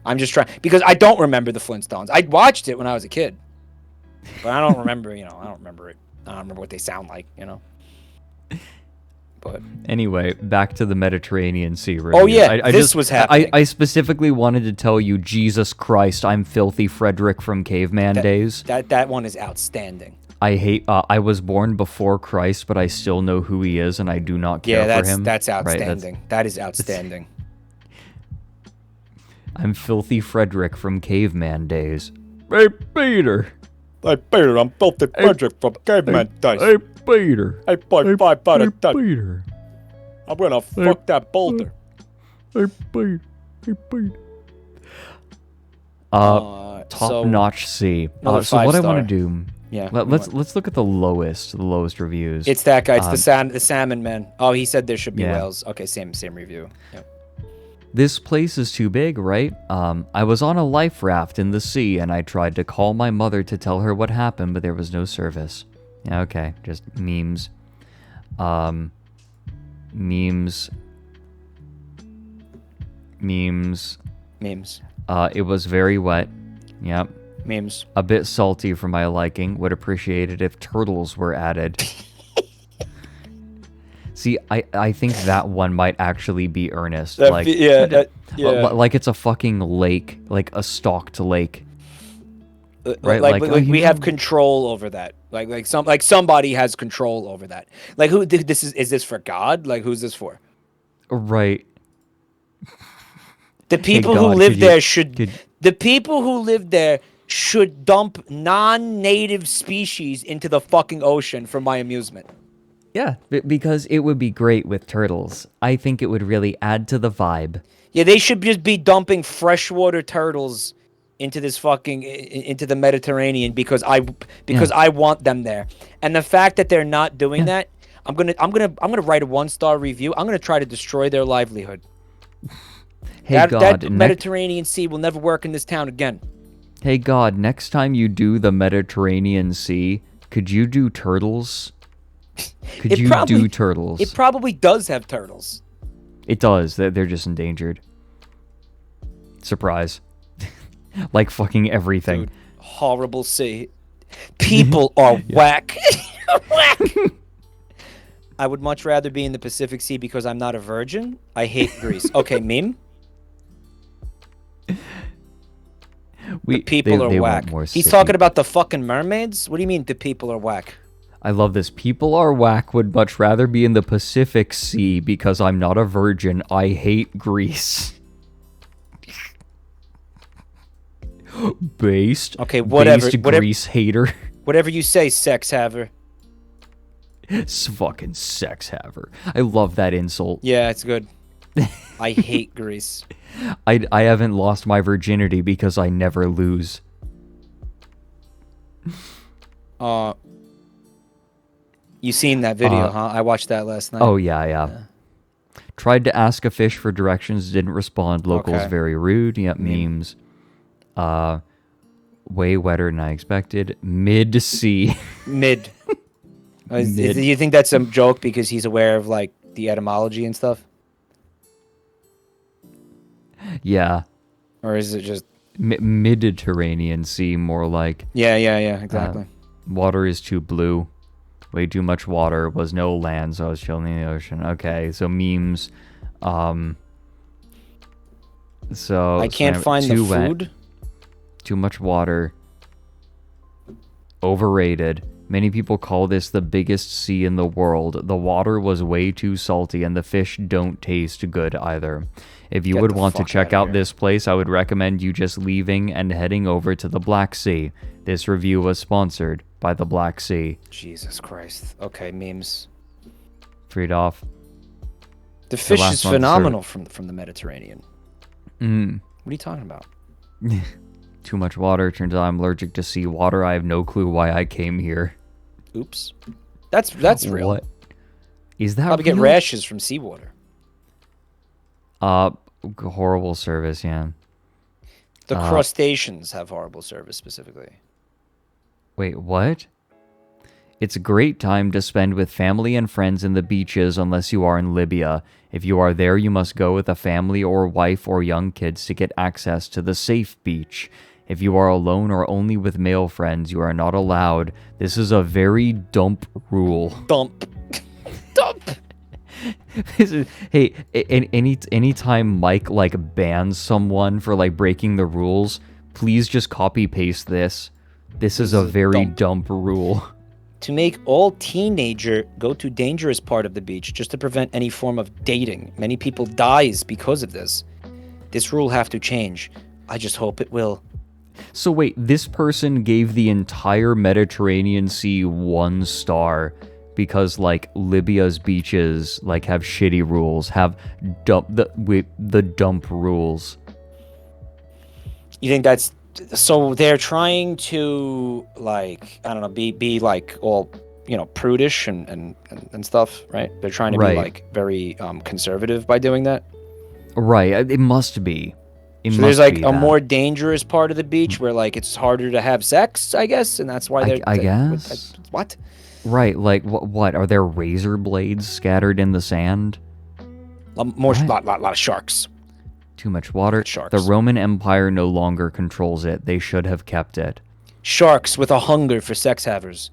I'm just trying, because I don't remember the Flintstones. I watched it when I was a kid, but I don't remember. I don't remember it. I don't remember what they sound like. But anyway, back to the Mediterranean Sea review. Oh yeah, this was happening. I specifically wanted to tell you, Jesus Christ, I'm Filthy Frederick from Caveman Days. That one is outstanding. I was born before Christ, but I still know who he is, and I do not care for him. That's outstanding. Right, that is outstanding. I'm Filthy Frederick from Caveman Days. Hey, Peter. Hey, Peter, I'm Filthy Frederick from Caveman Days. Hey, Peter. Hey, Peter. I'm gonna fuck that boulder. Hey, Peter. Hey, Peter. Top-notch C. So what I want to do... Yeah. Let's look at the lowest reviews. It's that guy. It's the salmon man. Oh, he said there should be whales. Okay, same review. Yep. This place is too big, right? I was on a life raft in the sea, and I tried to call my mother to tell her what happened, but there was no service. Yeah, okay, just memes. Memes. It was very wet. Yep. Memes. A bit salty for my liking. Would appreciate it if turtles were added. See, I think that one might actually be earnest. Like it's a fucking lake, like a stalked lake. Right? Like we have control over that. Like somebody has control over that. Like who? Is this for God? Like who's this for? Right. The people who live there should. The people who live there should dump non-native species into the fucking ocean for my amusement. Yeah, because it would be great with turtles. I think it would really add to the vibe. Yeah, they should just be dumping freshwater turtles into this fucking into the Mediterranean because I want them there. And the fact that they're not doing that, I'm gonna write a 1-star review. I'm gonna try to destroy their livelihood. Hey that Mediterranean Sea will never work in this town again. Hey God, next time you do the Mediterranean Sea, could you do turtles? Could you do turtles? It probably does have turtles. It does. They're just endangered. Surprise. Like fucking everything. Dude, horrible sea. People are whack. Whack. I would much rather be in the Pacific Sea because I'm not a virgin. I hate Greece. Okay, meme. The people are whack. He's talking about the fucking mermaids? What do you mean the people are whack? I love this. People are whack would much rather be in the Pacific Sea because I'm not a virgin. I hate Greece. Based. Okay, whatever. Based Greece hater. Whatever you say, sex haver. Fucking sex haver. I love that insult. Yeah, it's good. I hate Greece. I haven't lost my virginity because I never lose. You seen that video, huh? I watched that last night. Oh, yeah. Tried to ask a fish for directions, didn't respond. Locals very rude. Yep, memes. Way wetter than I expected. Mid-sea. Mid. Do you think that's a joke because he's aware of, like, the etymology and stuff? Yeah. Or is it just... Mediterranean Sea, more like... Yeah, exactly. Water is too blue. Way too much water. Was no land, so I was chilling in the ocean. Okay, so memes. So... I can't find the food. Wet, too much water. Overrated. Many people call this the biggest sea in the world. The water was way too salty and the fish don't taste good either. If you would want to check out this place, I would recommend you just leaving and heading over to the Black Sea. This review was sponsored by the Black Sea. Jesus Christ. Okay, memes. Freed off. The fish is phenomenal from the Mediterranean. What are you talking about? Too much water. Turns out I'm allergic to sea water. I have no clue why I came here. Oops. That's real. What? Is that Probably real? get rashes from seawater. Horrible service, yeah. The crustaceans have horrible service specifically. Wait, what? It's a great time to spend with family and friends in the beaches unless you are in Libya. If you are there, you must go with a family or wife or young kids to get access to the safe beach. If you are alone or only with male friends, you are not allowed. This is a very dump rule. Dump. Hey, anytime Mike like bans someone for like breaking the rules, please just copy paste this. This is a very dump rule. To make all teenager go to dangerous part of the beach just to prevent any form of dating. Many people dies because of this. This rule have to change. I just hope it will. So wait, this person gave the entire Mediterranean Sea 1 star because like Libya's beaches like have shitty rules, have the dump rules. You think that's so they're trying to like I don't know be like all prudish and stuff, right? They're trying to be like very conservative by doing that. Right, it must be. So there's like a more dangerous part of the beach where like it's harder to have sex, I guess, and that's why they're. I guess. What? Right, like what? Are there razor blades scattered in the sand? Lot of sharks. Too much water. Sharks. The Roman Empire no longer controls it. They should have kept it. Sharks with a hunger for sex havers.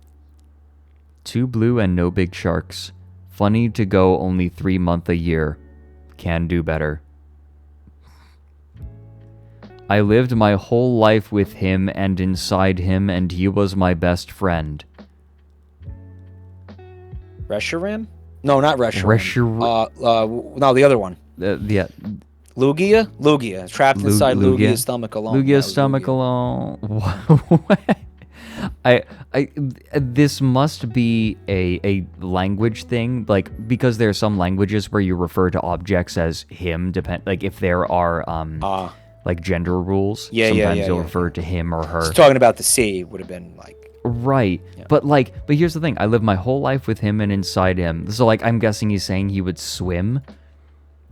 Too blue and no big sharks. Funny to go only 3 months a year. Can do better. I lived my whole life with him and inside him, and he was my best friend. Reshiram? No, not Reshiram. No, the other one. Yeah. Lugia? Lugia. Trapped inside Lugia's stomach alone. Lugia's stomach alone. What? This must be a language thing, like, because there are some languages where you refer to objects as him, like if there are like gender rules. Sometimes you'll refer to him or her. So talking about the sea would have been like right. Yeah. But here's the thing. I lived my whole life with him and inside him. So like I'm guessing he's saying he would swim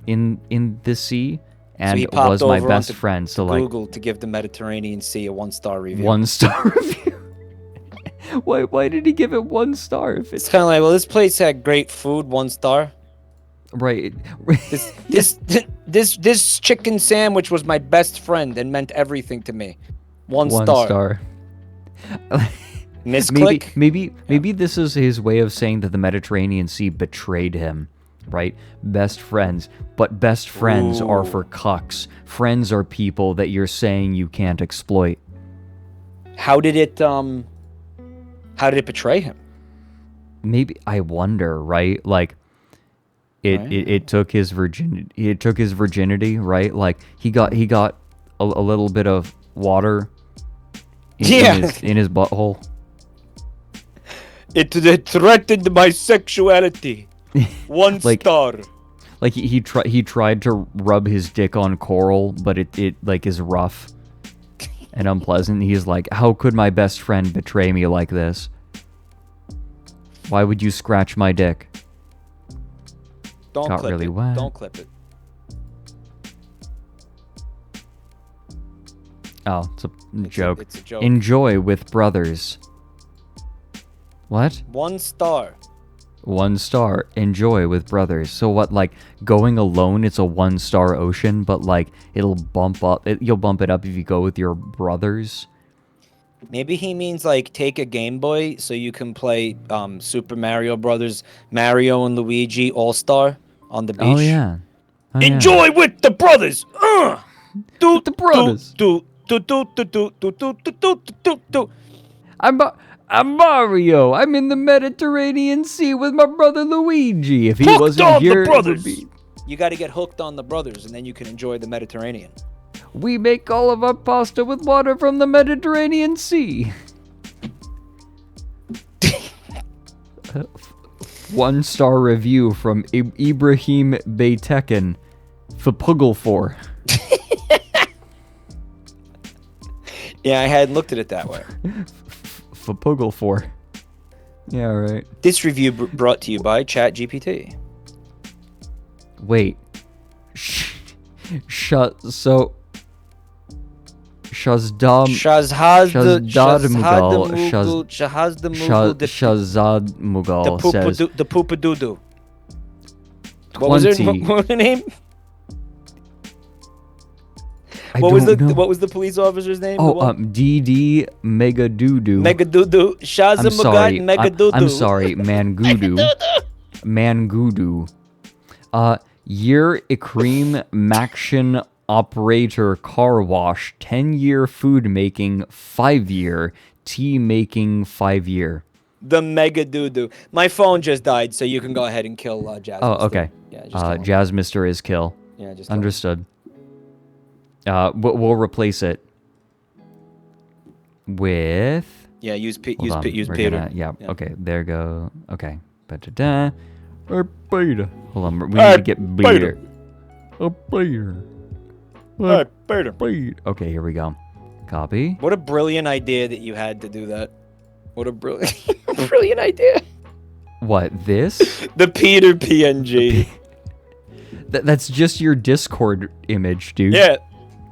in the sea and so he was my best friend. So like Google to give the Mediterranean Sea a 1-star review. 1-star review. Why did he give it 1 star? If it's kind of like, well, this place had great food, 1 star. Right. This chicken sandwich was my best friend and meant everything to me. 1 1 star. star. Misclick? Maybe this is his way of saying that the Mediterranean Sea betrayed him, right? Best friends, but best friends are for cucks. Friends are people that you're saying you can't exploit. How did it betray him? Maybe, I wonder, right? Like it took his virginity. It took his virginity, right? Like he got a little bit of water in his butthole. It threatened my sexuality. One star. Like he tried to rub his dick on coral, but it like is rough and unpleasant. He's like, how could my best friend betray me like this? Why would you scratch my dick? Don't Got clip really it. wet. Don't clip it. Oh, it's a joke. It's a joke. Enjoy with brothers. What? 1 star. 1 star. Enjoy with brothers. So what? Like going alone, it's a 1-star ocean, but like it'll bump up. You'll bump it up if you go with your brothers. Maybe he means like take a Game Boy so you can play Super Mario Brothers, Mario and Luigi All Star on the beach. Oh yeah. Enjoy with the brothers. With the brothers. I'm Mario. I'm in the Mediterranean Sea with my brother Luigi. If he Hooked wasn't on here, the brothers. You got to get hooked on the brothers, and then you can enjoy the Mediterranean. We make all of our pasta with water from the Mediterranean Sea. 1-star review from Ibrahim Beytekin for Puggle4. Yeah, I hadn't looked at it that way. For Puggle4. Yeah, right. This review brought to you by ChatGPT. Wait. Shazdam Mughal says the poopadoo. What was her name? What was the police officer's name? DD Megadoodoo. Megadoodoo. Shazam Megadoodoo. I'm sorry, Mangudu. Year Ikrim Maction Operator Car Wash, 10-year food making, 5-year tea making, 5-year. The Megadoodoo. My phone just died, so you can go ahead and kill Jazz. Oh, okay. Yeah, just kill him. Jazz Mister is kill. Yeah, just kill understood. We'll replace it with. Yeah, use Peter. Okay, there go. Okay. Ba-da-da. Beta. Hold on, we need to get Beta. Beta. Okay, here we go. Copy. What a brilliant idea that you had to do that. What a brilliant idea. What, this? The Peter PNG. That's just your Discord image, dude. Yeah.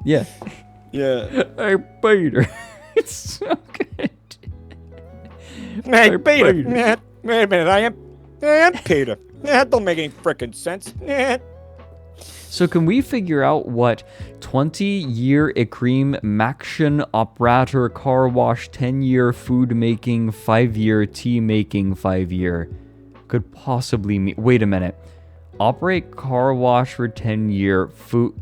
Yeah. Yeah. Hey, Peter. It's so good. Hey, Peter. Wait a minute, I am Peter. That don't make any frickin' sense. So can we figure out what 20-year Ikrim Maction Operator Car Wash 10-year food making 5-year tea making 5-year could possibly mean? Wait a minute. Operate car wash for 10-year food.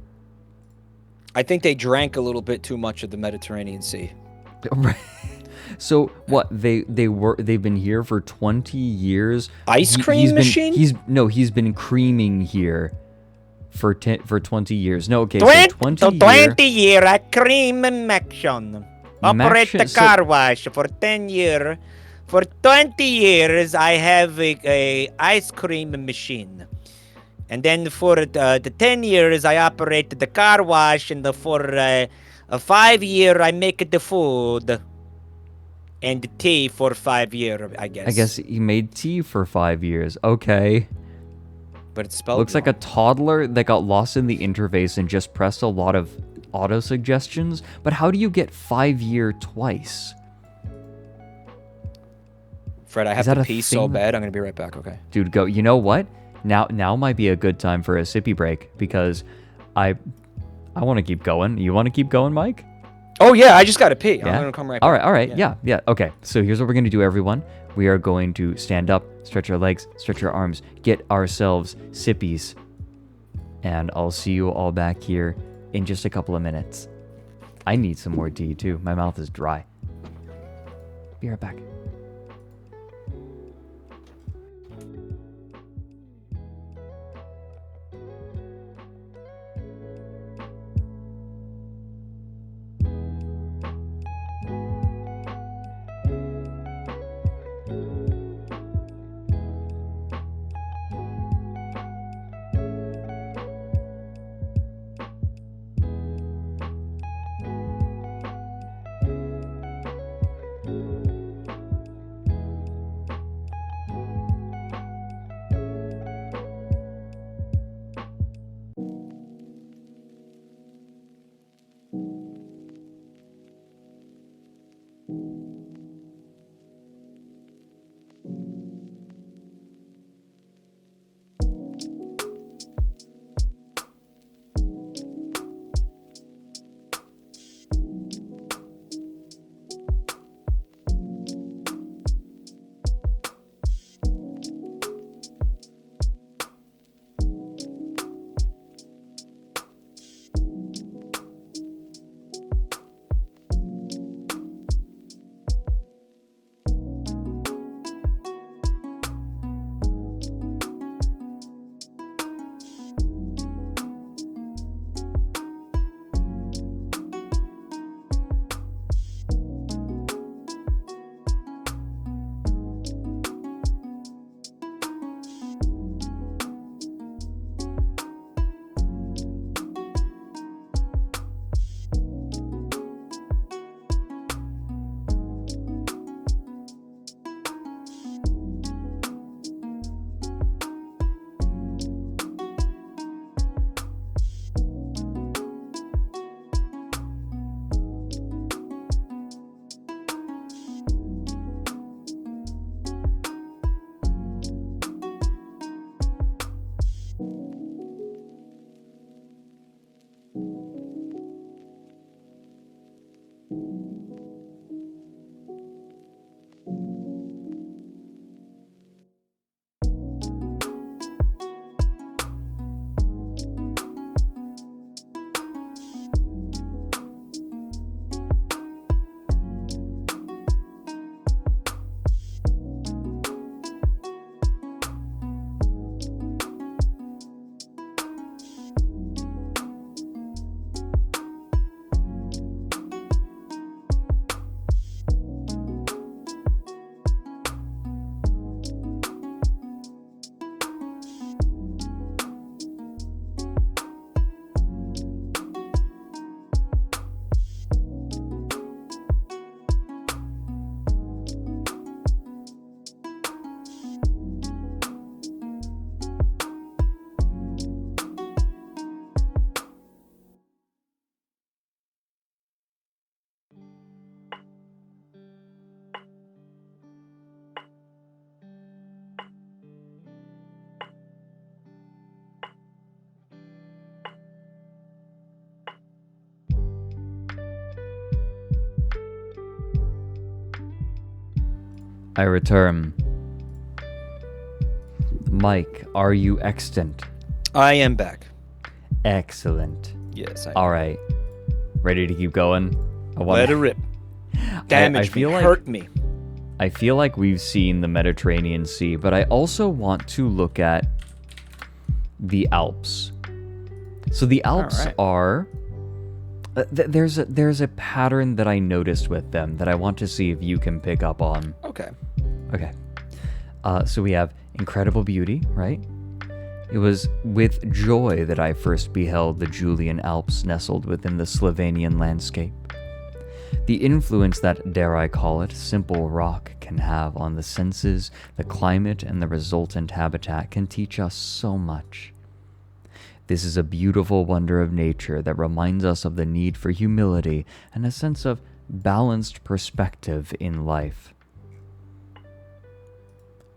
I think they drank a little bit too much of the Mediterranean Sea. So what? They've been here for 20 years. Ice cream machine? He's been creaming here for 20 years. No, okay. 20 year a cream machine. Operate the car wash for 10 year. For 20 years, I have a ice cream machine. And then for the 10 years, I operate the car wash. And for a 5 year, I make the food. And the tea for 5 year, I guess. I guess he made tea for 5 years. Okay. But it's spelled Looks wrong. like a toddler that got lost in the interface and just pressed a lot of auto suggestions. But how do you get 5-year twice? Fred, I have to pee so bad. I'm going to be right back, okay? Dude, go. You know what? Now might be a good time for a sippy break because I want to keep going. You want to keep going, Mike? Oh yeah, I just gotta pee. Yeah? I'm gonna come right All back. right, all right. Yeah. Okay, so here's what we're going to do, everyone. We are going to stand up, stretch our legs, stretch our arms, get ourselves sippies. And I'll see you all back here in just a couple of minutes. I need some more tea, too. My mouth is dry. Be right back. I return. Mike, are you extant? I am back. Excellent. Yes. All right. Ready to keep going? Let it rip. Damage me. Hurt me. I feel like we've seen the Mediterranean Sea, but I also want to look at the Alps. So the Alps are... there's a pattern that I noticed with them that I want to see if you can pick up on. Okay. Okay. So we have incredible beauty, right? It was with joy that I first beheld the Julian Alps nestled within the Slovenian landscape. The influence that, dare I call it, simple rock can have on the senses, the climate, and the resultant habitat can teach us so much. This is a beautiful wonder of nature that reminds us of the need for humility and a sense of balanced perspective in life.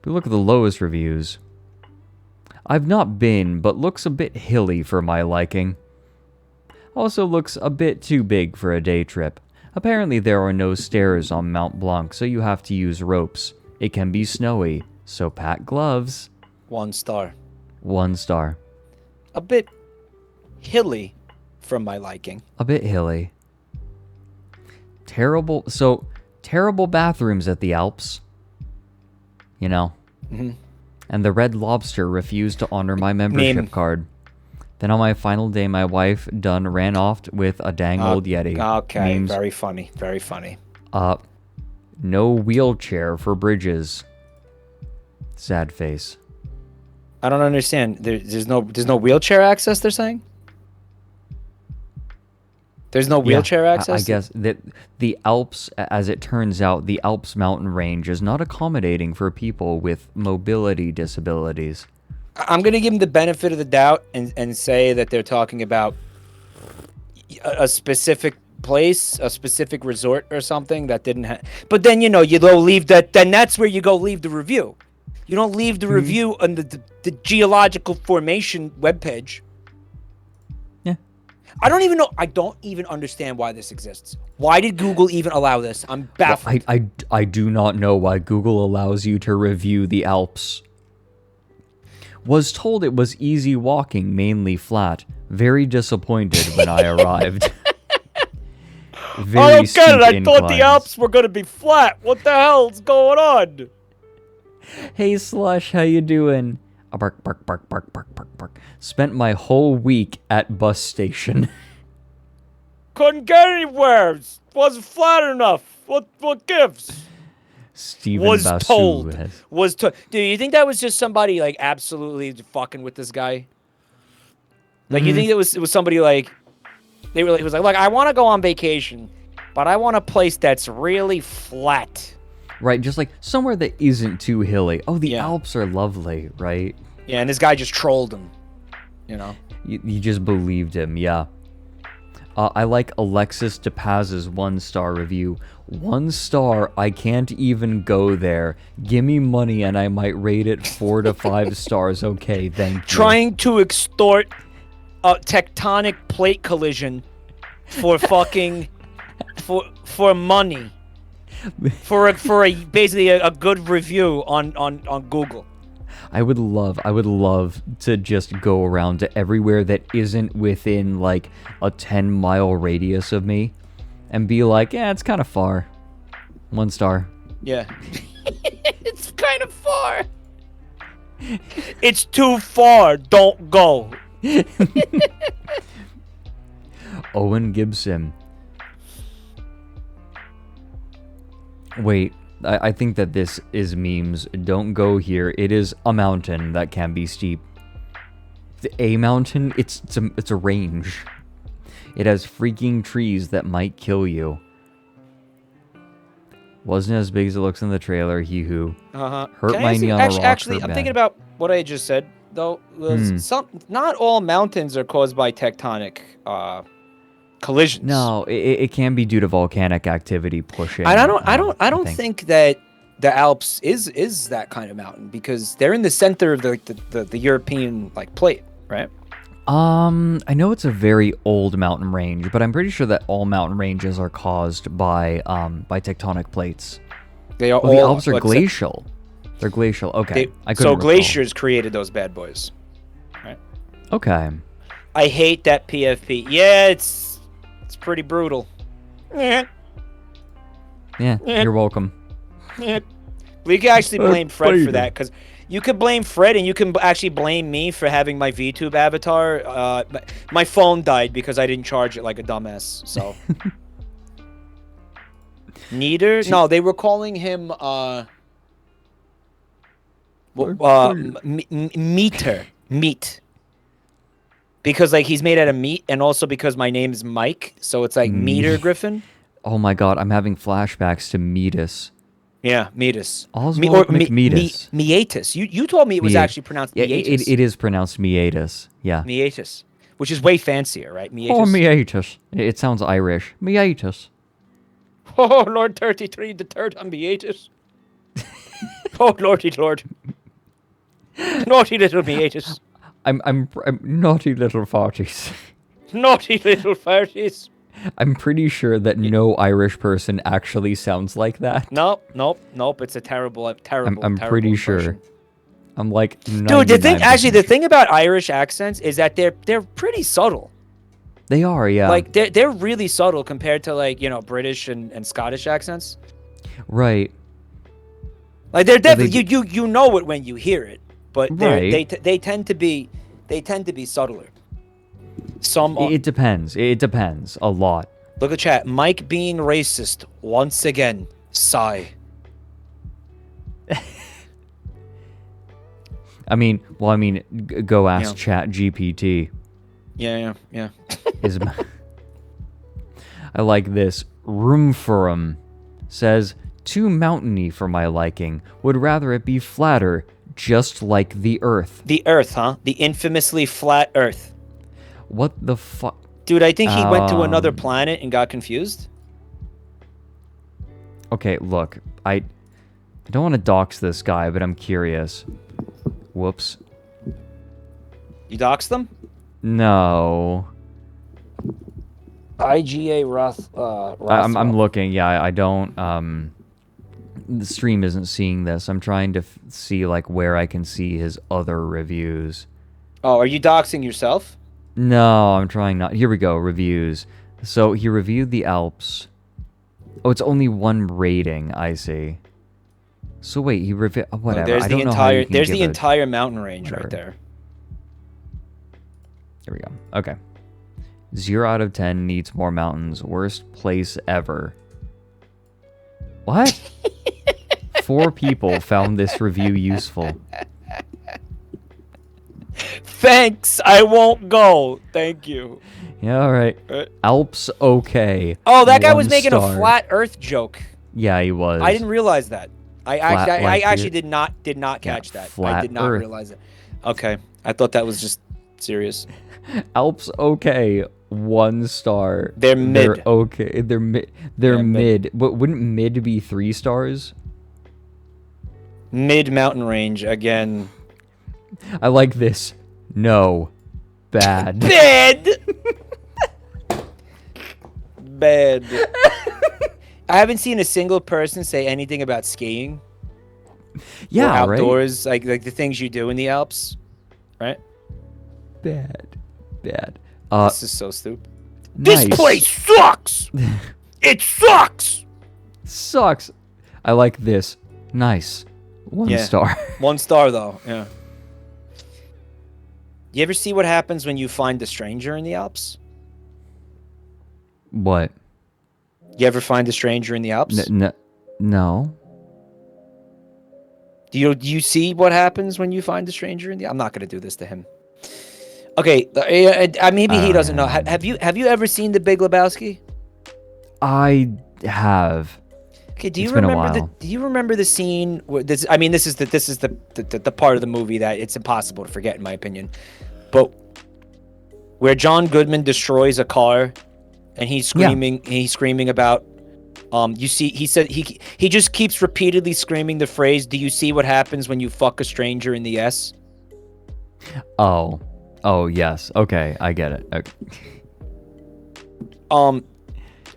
If we look at the lowest reviews, I've not been, but looks a bit hilly for my liking. Also looks a bit too big for a day trip. Apparently there are no stairs on Mount Blanc, so you have to use ropes. It can be snowy, so pack gloves. 1 star. 1 star. A bit hilly from my liking. A bit hilly. Terrible bathrooms at the Alps. You know. Mm-hmm. And the Red Lobster refused to honor my membership card. Then on my final day, my wife done ran off with a dang old Yeti. Okay, Memes. very funny, very funny. No wheelchair for bridges. Sad face. I don't understand. There's no wheelchair access, they're saying? There's no wheelchair access? I guess that the Alps, as it turns out, the Alps mountain range is not accommodating for people with mobility disabilities. I'm going to give them the benefit of the doubt and say that they're talking about a specific place, a specific resort or something that didn't have... But then, you go leave that... Then that's where you go leave the review. You don't leave the review on the geological formation webpage. Yeah. I don't even understand why this exists. Why did Google even allow this? I'm baffled. Well, I do not know why Google allows you to review the Alps. Was told it was easy walking, mainly flat. Very disappointed when I arrived. I don't get it. I thought the Alps were going to be flat. What the hell's going on? Hey Slush, how you doing? Bark, bark, bark, bark, bark, bark, bark. Spent my whole week at bus station. Couldn't get anywhere. Wasn't flat enough. What gives? Steven Was Basu told. has... Do you think that was just somebody like absolutely fucking with this guy? Like you think it was somebody like he was like, look, I want to go on vacation, but I want a place that's really flat. Right, just like somewhere that isn't too hilly. Oh, the Alps are lovely, right? Yeah, and this guy just trolled him. You know? You just believed him, yeah. I like Alexis DePaz's 1-star review. 1 star, I can't even go there. Give me money and I might rate it 4 to 5 stars. Okay, thank you. Trying to extort a tectonic plate collision for fucking for money. For basically a good review on Google. I would love to just go around to everywhere that isn't within like a 10-mile radius of me and be like, yeah, it's kind of far. 1 star. Yeah. It's kind of far. It's too far. Don't go. Owen Gibson. Wait, I think that this is memes. Don't go here. It is a mountain that can be steep. A mountain? It's a range. It has freaking trees that might kill you. Wasn't as big as it looks in the trailer. Hee hoo. Hurt my knee on a rock. Actually, I'm thinking about what I just said though. Not all mountains are caused by tectonic collisions. No, it can be due to volcanic activity pushing. I don't think that the Alps is that kind of mountain because they're in the center of the European like plate, right? I know it's a very old mountain range, but I'm pretty sure that all mountain ranges are caused by tectonic plates. They are the Alps are glacial. They're glacial. Okay, so glaciers created those bad boys, right? Okay. I hate that PFP. Yeah, it's pretty brutal. Yeah, you're welcome. We can actually blame Fred for that because you could blame Fred and you can actually blame me for having my VTube avatar. My phone died because I didn't charge it like a dumbass. So Neither? No, they were calling him meat. Because like he's made out of meat, and also because my name's Mike, so it's like Meter Griffin. Oh my god, I'm having flashbacks to Meatus. Yeah, Meatus. Oswald McMeatus. Meatus. You told me it was actually pronounced Meatus. It is pronounced Meatus. Yeah. Meatus, which is way fancier, right? Meatus. Oh, Meatus. It sounds Irish. Meatus. Oh, Lord 33, the third on Meatus. Oh, Lordy Lord. Naughty little Meatus. I'm naughty little farties. Naughty little farties. I'm pretty sure that no Irish person actually sounds like that. Nope. It's a terrible. I'm terrible pretty impression. sure. I'm like, Dude, the thing about Irish accents is that they're pretty subtle. They are, yeah. Like they're really subtle compared to like British and Scottish accents. Right. Like they're definitely you know it when you hear it, but Right. they tend to be subtler. It depends. It depends a lot. Look at chat. Mike being racist once again. Sigh. Go ask Chat GPT. Yeah. I like this. Room for 'em says, too mountainy for my liking. Would rather it be flatter, just like the Earth. The Earth, huh? The infamously flat Earth. What the fuck? Dude, I think he went to another planet and got confused. Okay, look. I don't want to dox this guy, but I'm curious. Whoops. You doxed them? No. IGA Roth. I'm looking. Yeah, I don't. The stream isn't seeing this. I'm trying to see like where I can see his other reviews. Oh, are you doxing yourself? No, I'm trying not. Here we go. Reviews. So he reviewed the Alps. Oh, it's only one rating. I see. So wait, he reviewed whatever. There's I don't the know how you entire. can There's give the a- entire mountain range whatever. right there. Here we go. Okay. 0 out of 10 needs more mountains. Worst place ever. What? 4 people found this review useful. Thanks. I won't go. Thank you. Yeah, all right. Alps okay. Oh, that guy 1 was making star. a flat Earth joke. Yeah, he was. I didn't realize that. I actually did not catch that. I flat did not Earth. realize it. Okay, I thought that was just serious. Alps okay. 1 star. They're mid. They're okay. They're mid. They're Yeah, mid. But wouldn't mid be 3 stars? Mid mountain range again. I like this. No. Bad. Bad. Bad. I haven't seen a single person say anything about skiing. Yeah, or outdoors, like the things you do in the Alps, right? Bad. This is so stupid. Nice. This place sucks. It sucks. Sucks. I like this. Nice. 1 star. 1 star though. Yeah. You ever see what happens when you find a stranger in the Alps? What? You ever find a stranger in the Alps? No. Do you see what happens when you find a stranger in the? I'm not gonna do this to him. Okay, maybe he doesn't know. Have you ever seen The Big Lebowski? I have. Okay, do you It's been a remember while. do you remember the scene where this? I mean, this is the part of the movie that it's impossible to forget, in my opinion. But where John Goodman destroys a car, and he's screaming about. You see, he said he just keeps repeatedly screaming the phrase, "Do you see what happens when you fuck a stranger in the S?" Oh yes. Okay, I get it. Okay. On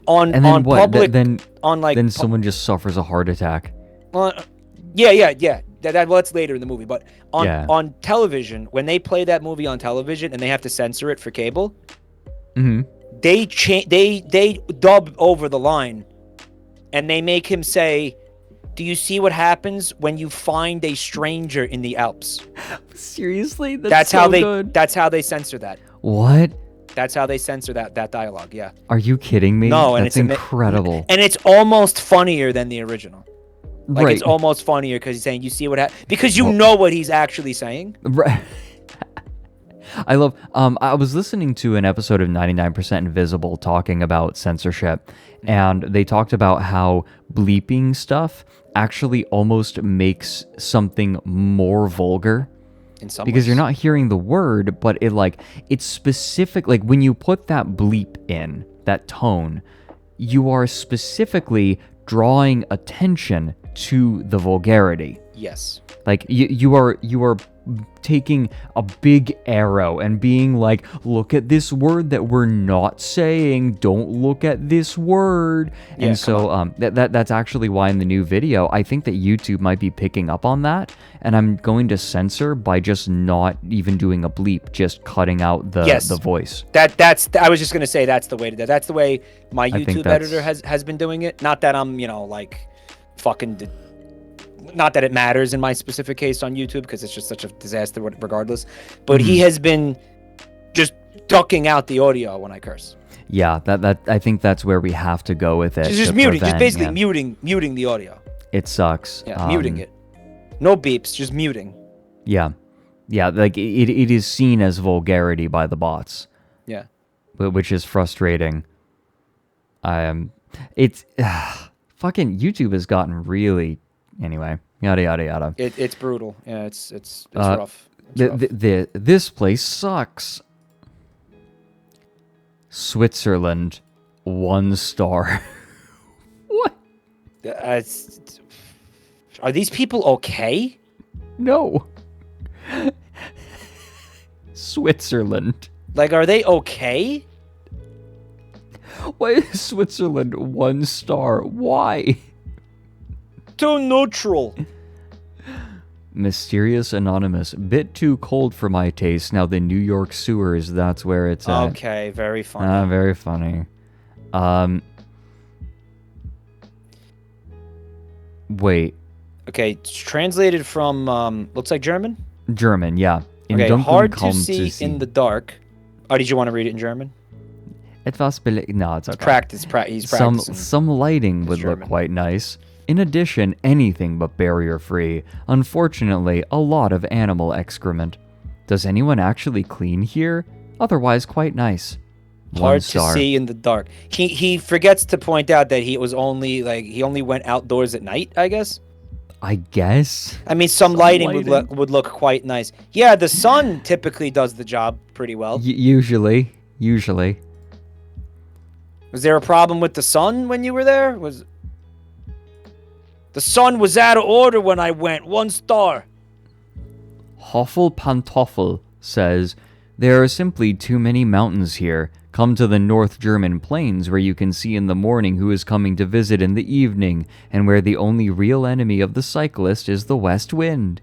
And then on what? public then on someone just suffers a heart attack. yeah. That's later in the movie, but on Yeah. on television, when they play that movie on television and they have to censor it for cable, Mm-hmm. they dub over the line, and they make him say, "Do you see what happens when you find a stranger in the Alps?" Seriously? That's so how they. good. That's how they censor that. What? That's how they censor that dialogue. Yeah. Are you kidding me? No, and that's it's incredible. And it's almost funnier than the original. Like Right. it's almost funnier because he's saying, "You see what happened?" Because you know what he's actually saying. Right. I love. I was listening to an episode of 99% Invisible talking about censorship, and they talked about how bleeping stuff actually almost makes something more vulgar. In some Because ways. you're not hearing the word, but it's specific. Like when you put that bleep in, that tone, you are specifically drawing attention to the vulgarity. Yes. Like you are taking a big arrow and being like, look at this word that we're not saying, don't look at this word. Yeah, and so that's actually why in the new video, I think that YouTube might be picking up on that, and I'm going to censor by just not even doing a bleep, just cutting out the voice. I was just gonna say that's the way to do. That's the way my YouTube editor has been doing it. Not that I'm like fucking. Not that it matters in my specific case on YouTube because it's just such a disaster regardless. But he has been just ducking out the audio when I curse. Yeah, that I think that's where we have to go with it. Just muting, just basically muting the audio. It sucks. Yeah, muting it. No beeps, just muting. Yeah, like it is seen as vulgarity by the bots. Yeah, which is frustrating. It's fucking YouTube has gotten really. Anyway, yada yada yada. It's brutal. Yeah, it's rough. This place sucks. Switzerland, 1 star. What? Are these people okay? No. Switzerland. Like, are they okay? Why is Switzerland 1 star? Why? Too neutral. Mysterious Anonymous. Bit too cold for my taste. Now the New York sewers, that's where it's at. Okay, very funny. Very funny. Wait. Okay, it's translated from, looks like German? German, yeah. Okay, hard to see in the dark. Oh, did you want to read it in German? No, it's okay. He's practicing. Some lighting would look quite nice. In addition, anything but barrier-free. Unfortunately, a lot of animal excrement. Does anyone actually clean here? Otherwise, quite nice. Hard to see in the dark. He forgets to point out that he only went outdoors at night, I guess. I guess. I mean, some lighting would look quite nice. Yeah, the sun typically does the job pretty well. Usually. Was there a problem with the sun when you were there? The sun was out of order when I went. 1 star. Hoffel Pantoffel says, there are simply too many mountains here. Come to the North German plains where you can see in the morning who is coming to visit in the evening, and where the only real enemy of the cyclist is the west wind.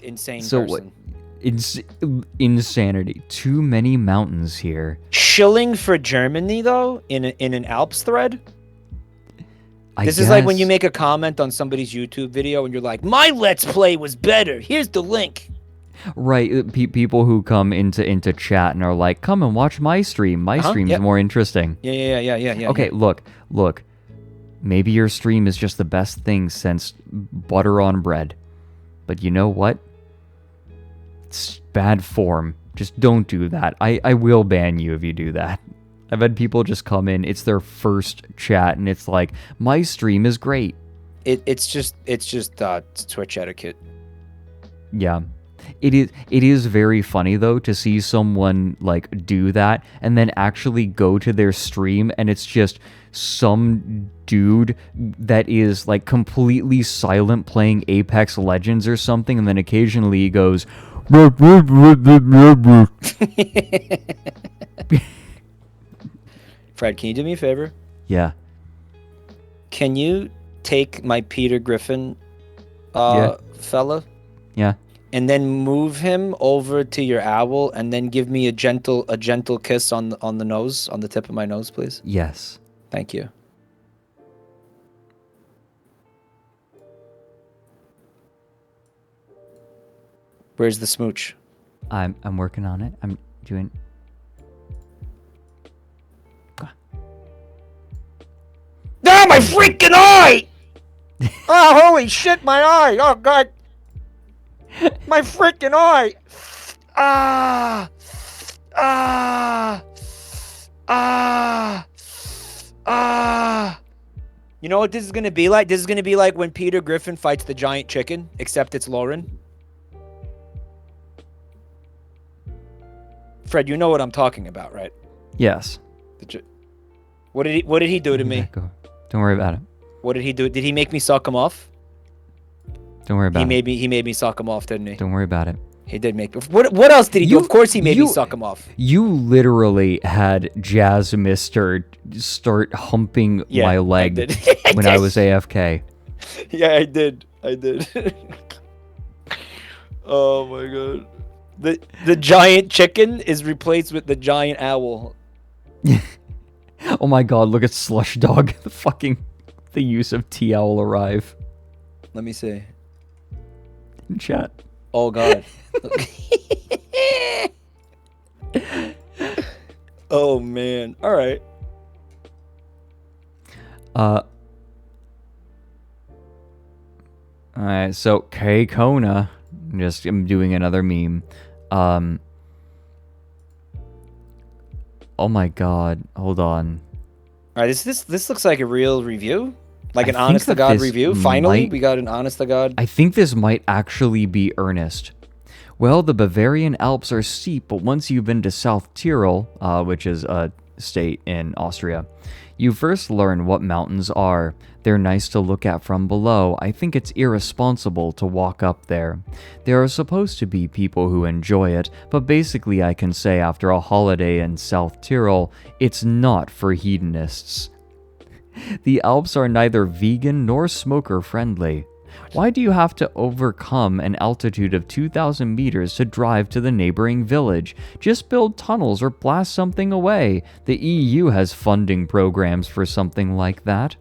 Insane person. Insanity. Too many mountains here. Shilling for Germany, though, in an Alps thread? This is like when you make a comment on somebody's YouTube video and you're like, my Let's Play was better. Here's the link. Right. People who come into chat and are like, come and watch my stream. My stream's more interesting. Yeah. Okay, look. Maybe your stream is just the best thing since butter on bread. But you know what? It's bad form. Just don't do that. I will ban you if you do that. I've had people just come in, it's their first chat, and it's like, my stream is great. It's just Twitch etiquette. Yeah. It is very funny, though, to see someone, like, do that, and then actually go to their stream, and it's just some dude that is, like, completely silent playing Apex Legends or something, and then occasionally he goes... Fred, can you do me a favor? Yeah. Can you take my Peter Griffin fella? Yeah. And then move him over to your owl and then give me a gentle kiss on the nose, on the tip of my nose, please? Yes. Thank you. Where's the smooch? I'm working on it. I'm doing... Ah, my freaking eye! Oh, holy shit, my eye! Oh, God. My freaking eye! You know what this is going to be like? This is going to be like when Peter Griffin fights the giant chicken, except it's Loren. Fred, you know what I'm talking about, right? Yes. What did he do to me? Don't worry about it. What did he do? Did he make me suck him off? Don't worry about it. He made me suck him off, didn't he? Don't worry about it. He did make. What else did he do? Of course, he made me suck him off. You literally had Jazz Mister start humping my leg when I was AFK. Yeah, I did. Oh my god. The giant chicken is replaced with the giant owl. Oh my god, look at Slush Dog. The use of T-Owl arrive. Let me see. In chat. Oh god. Oh man. All right. Alright, so K Kona. I'm doing another meme. Oh my god. Hold on. Alright, this looks like a real review? Like an honest to God review? Finally, we got an honest to God. I think this might actually be earnest. Well, the Bavarian Alps are steep, but once you've been to South Tyrol, which is a state in Austria, you first learn what mountains are. They're nice to look at from below. I think it's irresponsible to walk up there. There are supposed to be people who enjoy it, but basically I can say after a holiday in South Tyrol, it's not for hedonists. The Alps are neither vegan nor smoker friendly. Why do you have to overcome an altitude of 2,000 meters to drive to the neighboring village? Just build tunnels or blast something away. The EU has funding programs for something like that.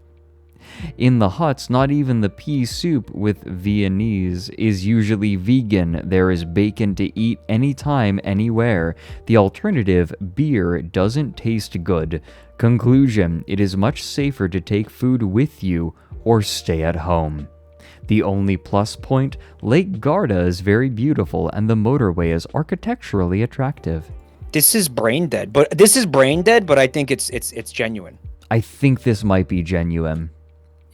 In the huts, not even the pea soup with Viennese is usually vegan. There is bacon to eat anytime, anywhere. The alternative, beer, doesn't taste good. Conclusion, it is much safer to take food with you or stay at home. The only plus point, Lake Garda is very beautiful and the motorway is architecturally attractive. This is brain dead, but I think it's genuine. I think this might be genuine.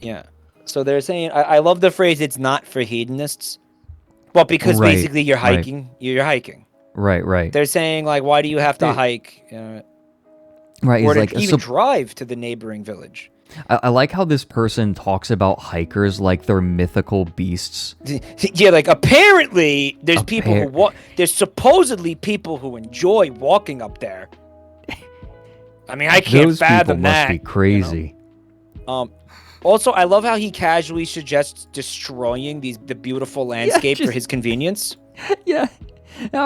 Yeah. So they're saying, I love the phrase, it's not for hedonists. Well, because basically you're hiking. Right. You're hiking. Right. They're saying, like, why do you have to hike? Right. Or to like, even drive to the neighboring village. I like how this person talks about hikers like they're mythical beasts. Yeah, like, apparently there's people who there's supposedly people who enjoy walking up there. I mean, I can't fathom that. Those people must be crazy. You know? Also, I love how he casually suggests destroying the beautiful landscape for his convenience. Yeah.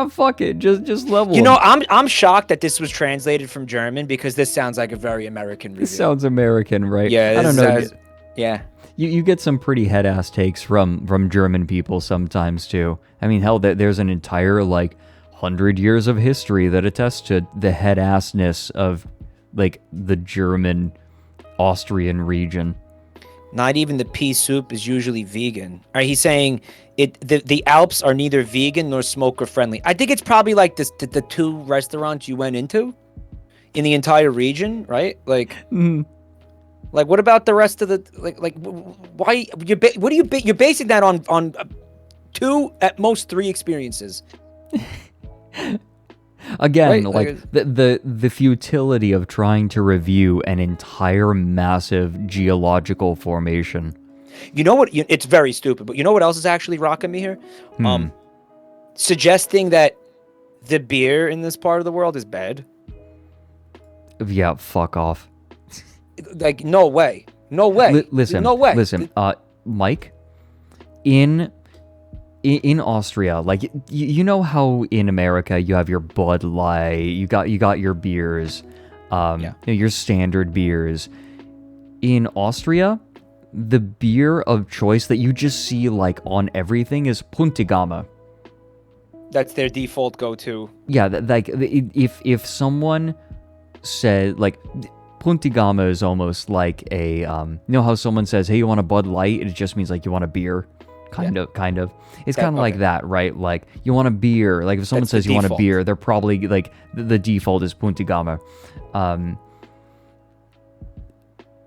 Fuck it. Just level. You know, I'm shocked that this was translated from German because this sounds like a very American review. This sounds American, right? Yeah. I don't know. Yeah. You get some pretty head-ass takes from German people sometimes, too. I mean, hell, there's an entire, 100 years of history that attests to the head-assness of, the German Austrian region. Not even the pea soup is usually vegan. All right, he's saying the Alps are neither vegan nor smoker friendly. I think it's probably like the two restaurants you went into in the entire region, right? Like, like what about the rest of the why you're basing that on 2 at most 3 experiences? Again, right? The futility of trying to review an entire massive geological formation. You know what? It's very stupid, but you know what else is actually rocking me here? Suggesting that the beer in this part of the world is bad. Yeah, fuck off. Like, no way. No way. Listen, Mike, in Austria, you know how in America you have your Bud Light, you got your beers, your standard beers. In Austria, the beer of choice that you just see on everything is Puntigame. That's their default go-to. Yeah, if someone said Puntigame is almost like a you know how someone says, "Hey, you want a Bud Light?" It just means you want a beer. Kind of. It's kind of like that, right? Like, you want a beer. Like, if someone says you want a beer, they're probably, the default is Puntigame.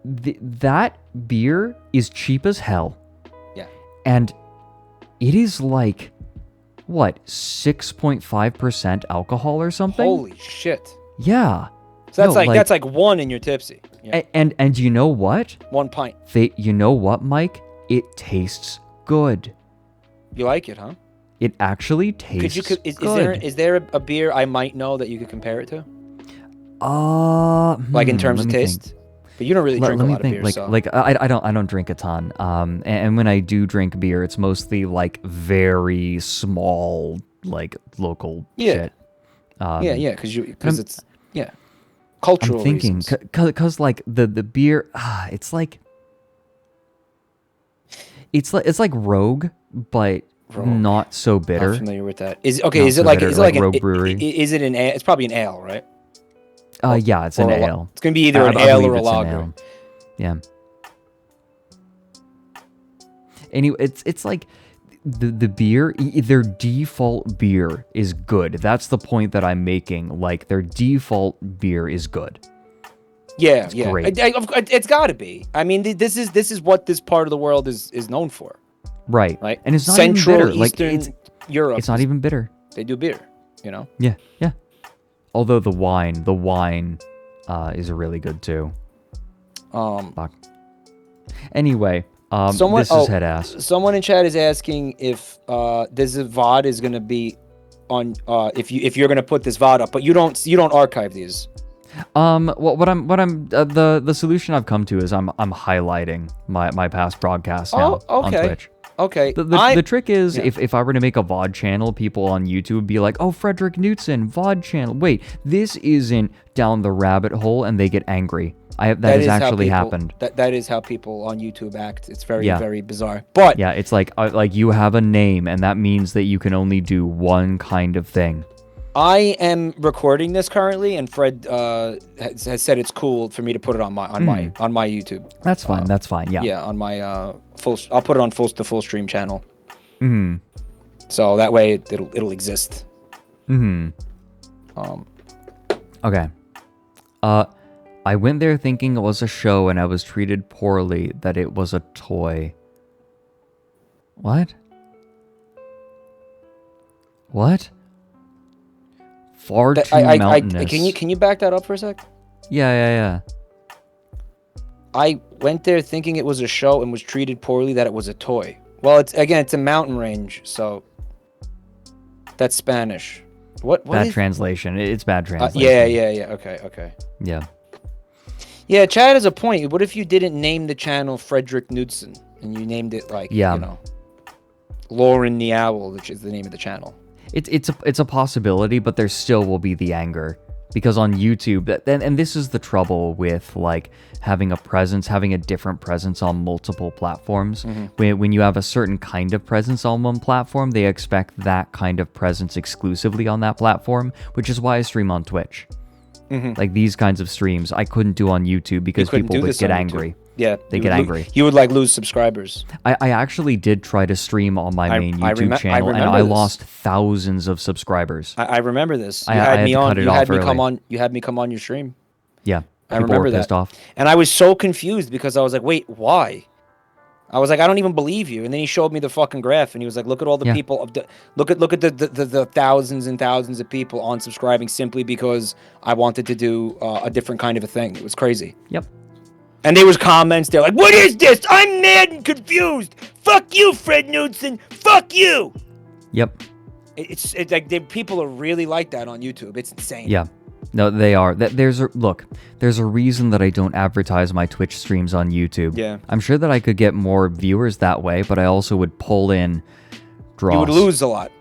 That beer is cheap as hell. Yeah. And it is, 6.5% alcohol or something? Holy shit. Yeah. So that's like 1 in your tipsy. Yeah. And you know what? 1 pint. You know what, Mike? It tastes good. You like it, huh? It actually tastes good. Is there a beer I might know that you could compare it to? Like in terms of taste? Think. But you don't really drink a lot of beer, so. I don't drink a ton. And when I do drink beer, it's mostly like very small, like local shit. Because it's cultural. I'm thinking because like the beer, it's like Rogue, but not so bitter. I'm familiar with that. Is it like Rogue Brewery? Is it an ale? It's probably an ale, right? Yeah, it's an ale. It's gonna be either an ale or a lager. Yeah. Anyway, it's like the beer, their default beer is good. That's the point that I'm making. Like their default beer is good. Yeah, it's great. It's got to be. I mean, this is what this part of the world is known for. Right. Like and it's not Central, even bitter. Eastern Europe. It's not even bitter. They do beer, you know? Yeah. Although the wine is really good too. Fuck. Anyway, this is head ass. Someone in chat is asking if this VOD is gonna be on if you're gonna put this VOD up, but you don't archive these. The solution I've come to is I'm highlighting my past broadcasts now on Twitch. Okay. The trick is if I were to make a VOD channel, people on YouTube would be like, "Oh, Frederick Knudsen, VOD channel. Wait, this isn't down the rabbit hole," and they get angry. That has actually happened. That is how people on YouTube act. It's very very bizarre. But yeah, it's like you have a name, and that means that you can only do one kind of thing. I am recording this currently, and Fred has said it's cool for me to put it on my YouTube. That's fine. That's fine. Yeah. Yeah, on my I'll put it on the full stream channel. Mm-hmm. So that way it'll exist. Mm-hmm. Okay. I went there thinking it was a show, and I was treated poorly. That it was a toy. What? What? Far too mountainous. Can you back that up for a sec? Yeah. I went there thinking it was a show and was treated poorly that it was a toy. Well, it's a mountain range, so that's Spanish. What bad translation. It's bad translation. Yeah. Okay. Yeah. Yeah, Chad has a point. What if you didn't name the channel Frederick Knudsen and you named it like Loren the Owl, which is the name of the channel? It's a possibility, but there still will be the anger. Because on YouTube, and this is the trouble with like having a different presence on multiple platforms. Mm-hmm. When you have a certain kind of presence on one platform, they expect that kind of presence exclusively on that platform, which is why I stream on Twitch. Mm-hmm. Like these kinds of streams, I couldn't do on YouTube because people would get angry. Yeah, they get angry. You would like lose subscribers. I actually did try to stream on my main YouTube channel, and I lost thousands of subscribers. I remember this. You I had me to on. cut it You off had me early. come on. You had me come on your stream. Yeah, I remember were pissed that. off. And I was so confused because I was like, "Wait, why?" I was like, "I don't even believe you." And then he showed me the fucking graph, and he was like, "Look at all the people. Look at the thousands and thousands of people unsubscribing simply because I wanted to do a different kind of a thing." It was crazy. Yep. And there was comments. They're like, "What is this? I'm mad and confused. Fuck you, Fred Knudsen. Fuck you." Yep. It's like people are really like that on YouTube. It's insane. Yeah. No, they are. There's a reason that I don't advertise my Twitch streams on YouTube. Yeah. I'm sure that I could get more viewers that way, but I also would pull in draws. You would lose a lot.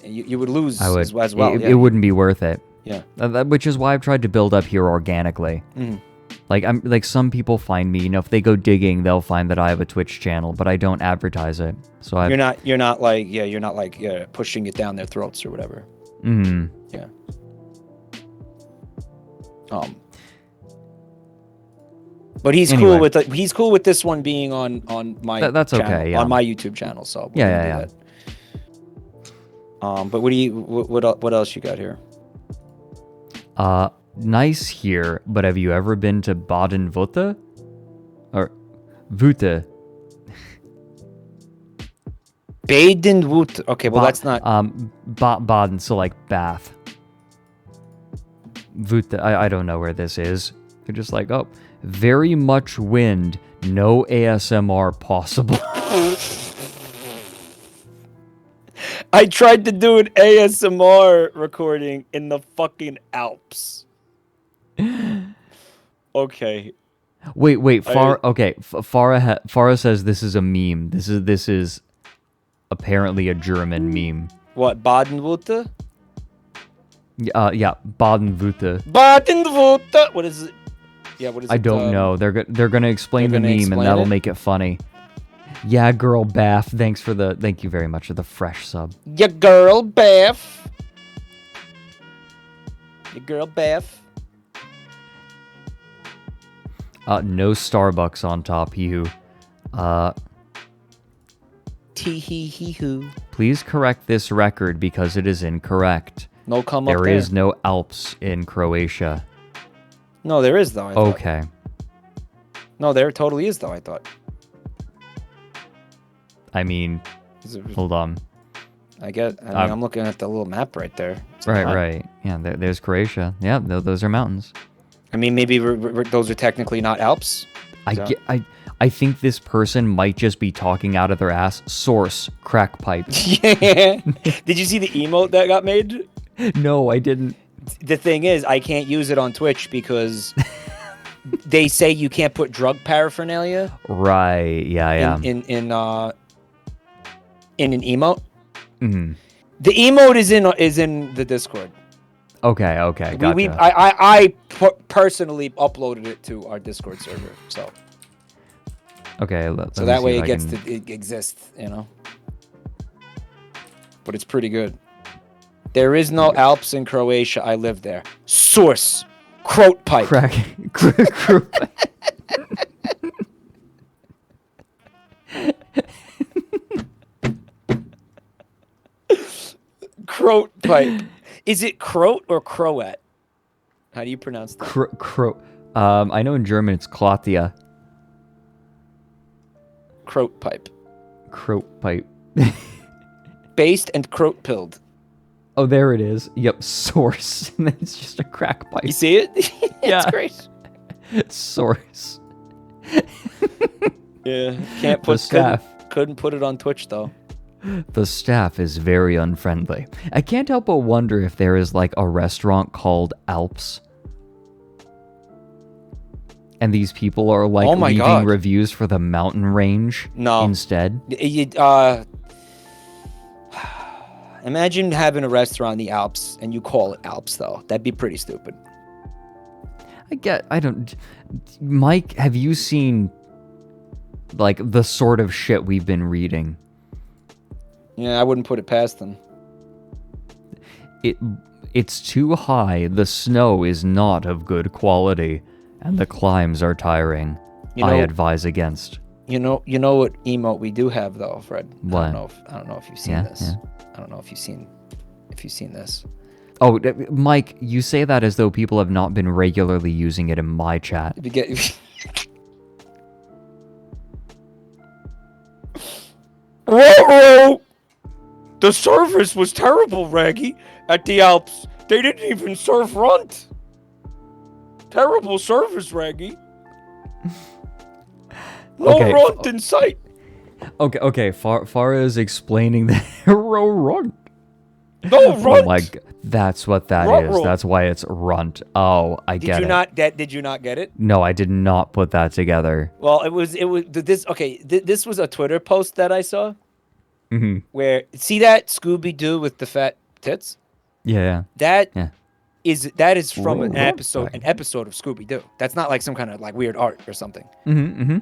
You would lose as well. It wouldn't be worth it. Yeah. Which is why I've tried to build up here organically. Mhm. Like some people find me, if they go digging, they'll find that I have a Twitch channel, but I don't advertise it. So you're not like pushing it down their throats or whatever. Mm-hmm. Yeah. But he's cool with this one being on my that's channel, okay, yeah. on my YouTube channel. So yeah. But what else you got here? Nice here, but have you ever been to Baden-Württemberg? Or Würte? Baden-Württemberg. Okay, well that's not. Baden, so like Bath. Würte, I don't know where this is. You're just like, oh, very much wind, no ASMR possible. I tried to do an ASMR recording in the fucking Alps. Okay. Wait. Farah says this is a meme. This is apparently a German meme. What, Baden-Württemberg? Yeah, Baden-Württemberg. Baden-Württemberg. What is it? Yeah, what is it? I don't know. They're gonna explain the meme, and that'll make it funny. Yeah, girl, Bath. Thank you very much for the fresh sub. Ya girl, Bath. Ya girl, Bath. No Starbucks on top, you. Tee-hee-hee-hoo. Please correct this record because it is incorrect. No come up there. There is no Alps in Croatia. No, there is, though, I thought. Okay. No, there totally is, though, I thought. I mean, hold on. I'm looking at the little map right there. Right. Yeah, there's Croatia. Yeah, those are mountains. I mean, maybe those are technically not Alps. I think this person might just be talking out of their ass. Source, crack pipe. Yeah. Did you see the emote that got made? No, I didn't. The thing is, I can't use it on Twitch because they say you can't put drug paraphernalia. Right. Yeah. In an emote. Mm-hmm. The emote is in the Discord. Okay. Gotcha. I personally uploaded it to our Discord server, so. Okay. So that way it exists, you know. But it's pretty good. There is no Alps in Croatia. I live there. Source, Croat pipe. Croat pipe. Croat pipe. Is it Croat or Croat? How do you pronounce that? Croat. I know in German it's Klatia. Croat pipe. Croat pipe. Based and Croat pilled. Oh, there it is. Yep, source. And then it's just a crack pipe. You see it? Yeah. It's great. Source. Yeah. Can't put staff. Couldn't put it on Twitch though. The staff is very unfriendly. I can't help but wonder if there is like a restaurant called Alps. And these people are like leaving reviews for the mountain range instead. Imagine having a restaurant in the Alps and you call it Alps though. That'd be pretty stupid. Mike, have you seen like the sort of shit we've been reading? Yeah, I wouldn't put it past them. It's too high. The snow is not of good quality, and the climbs are tiring. I advise against. You know what emote we do have though, Fred. What? I don't know if you've seen this. Yeah. I don't know if you've seen this. Oh, Mike, you say that as though people have not been regularly using it in my chat. Whoa! The service was terrible, Raggy, at the Alps. They didn't even serve runt. Terrible service, Raggy. No runt in sight. Okay. Farah is explaining the hero runt. No runt. Oh my god, that's what that is. Runt. That's why it's runt. Oh, I get it. Did you not get it? No, I did not put that together. Well, it was this. Okay, this was a Twitter post that I saw. Mm-hmm. Where see that Scooby-Doo with the fat tits? Yeah. That is from an episode of Scooby-Doo. That's not like some kind of like weird art or something. Mm-hmm.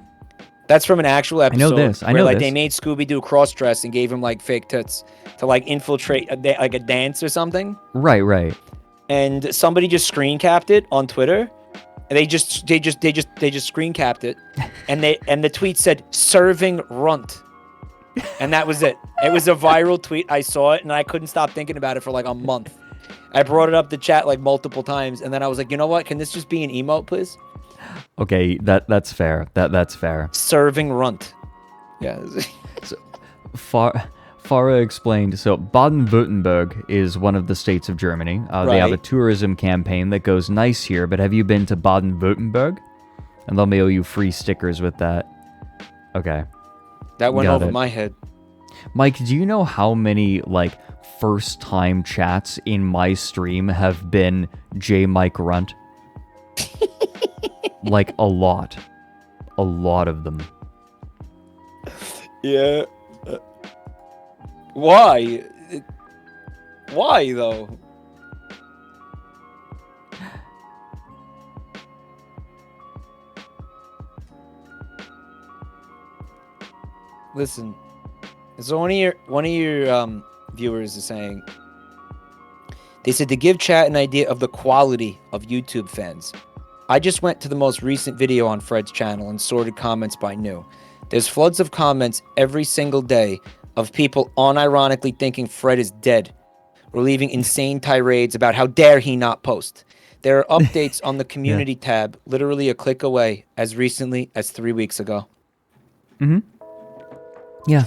That's from an actual episode. I know this. They made Scooby-Doo cross-dress and gave him like fake tits to like infiltrate like a dance or something. Right. And somebody just screen capped it on Twitter. And they just screen capped it, and the tweet said "serving runt." And that was it. It was a viral tweet. I saw it, and I couldn't stop thinking about it for like a month. I brought it up to chat like multiple times, and then I was like, you know what? Can this just be an emote, please? Okay, that's fair. That's fair. Serving runt. Yeah. So, Farah explained, so Baden-Württemberg is one of the states of Germany. They have a tourism campaign that goes nice here, but have you been to Baden-Württemberg? And they'll mail you free stickers with that. Okay. That went over my head. Mike, do you know how many, like, first-time chats in my stream have been J. Mike Runt? Like, a lot. A lot of them. Yeah. Why? Why, though? Listen, so one of your viewers is saying, they said to give chat an idea of the quality of YouTube fans. I just went to the most recent video on Fred's channel and sorted comments by new. There's floods of comments every single day of people unironically thinking Fred is dead or leaving insane tirades about how dare he not post. There are updates on the community tab, literally a click away, as recently as 3 weeks ago. Mm-hmm. Yeah.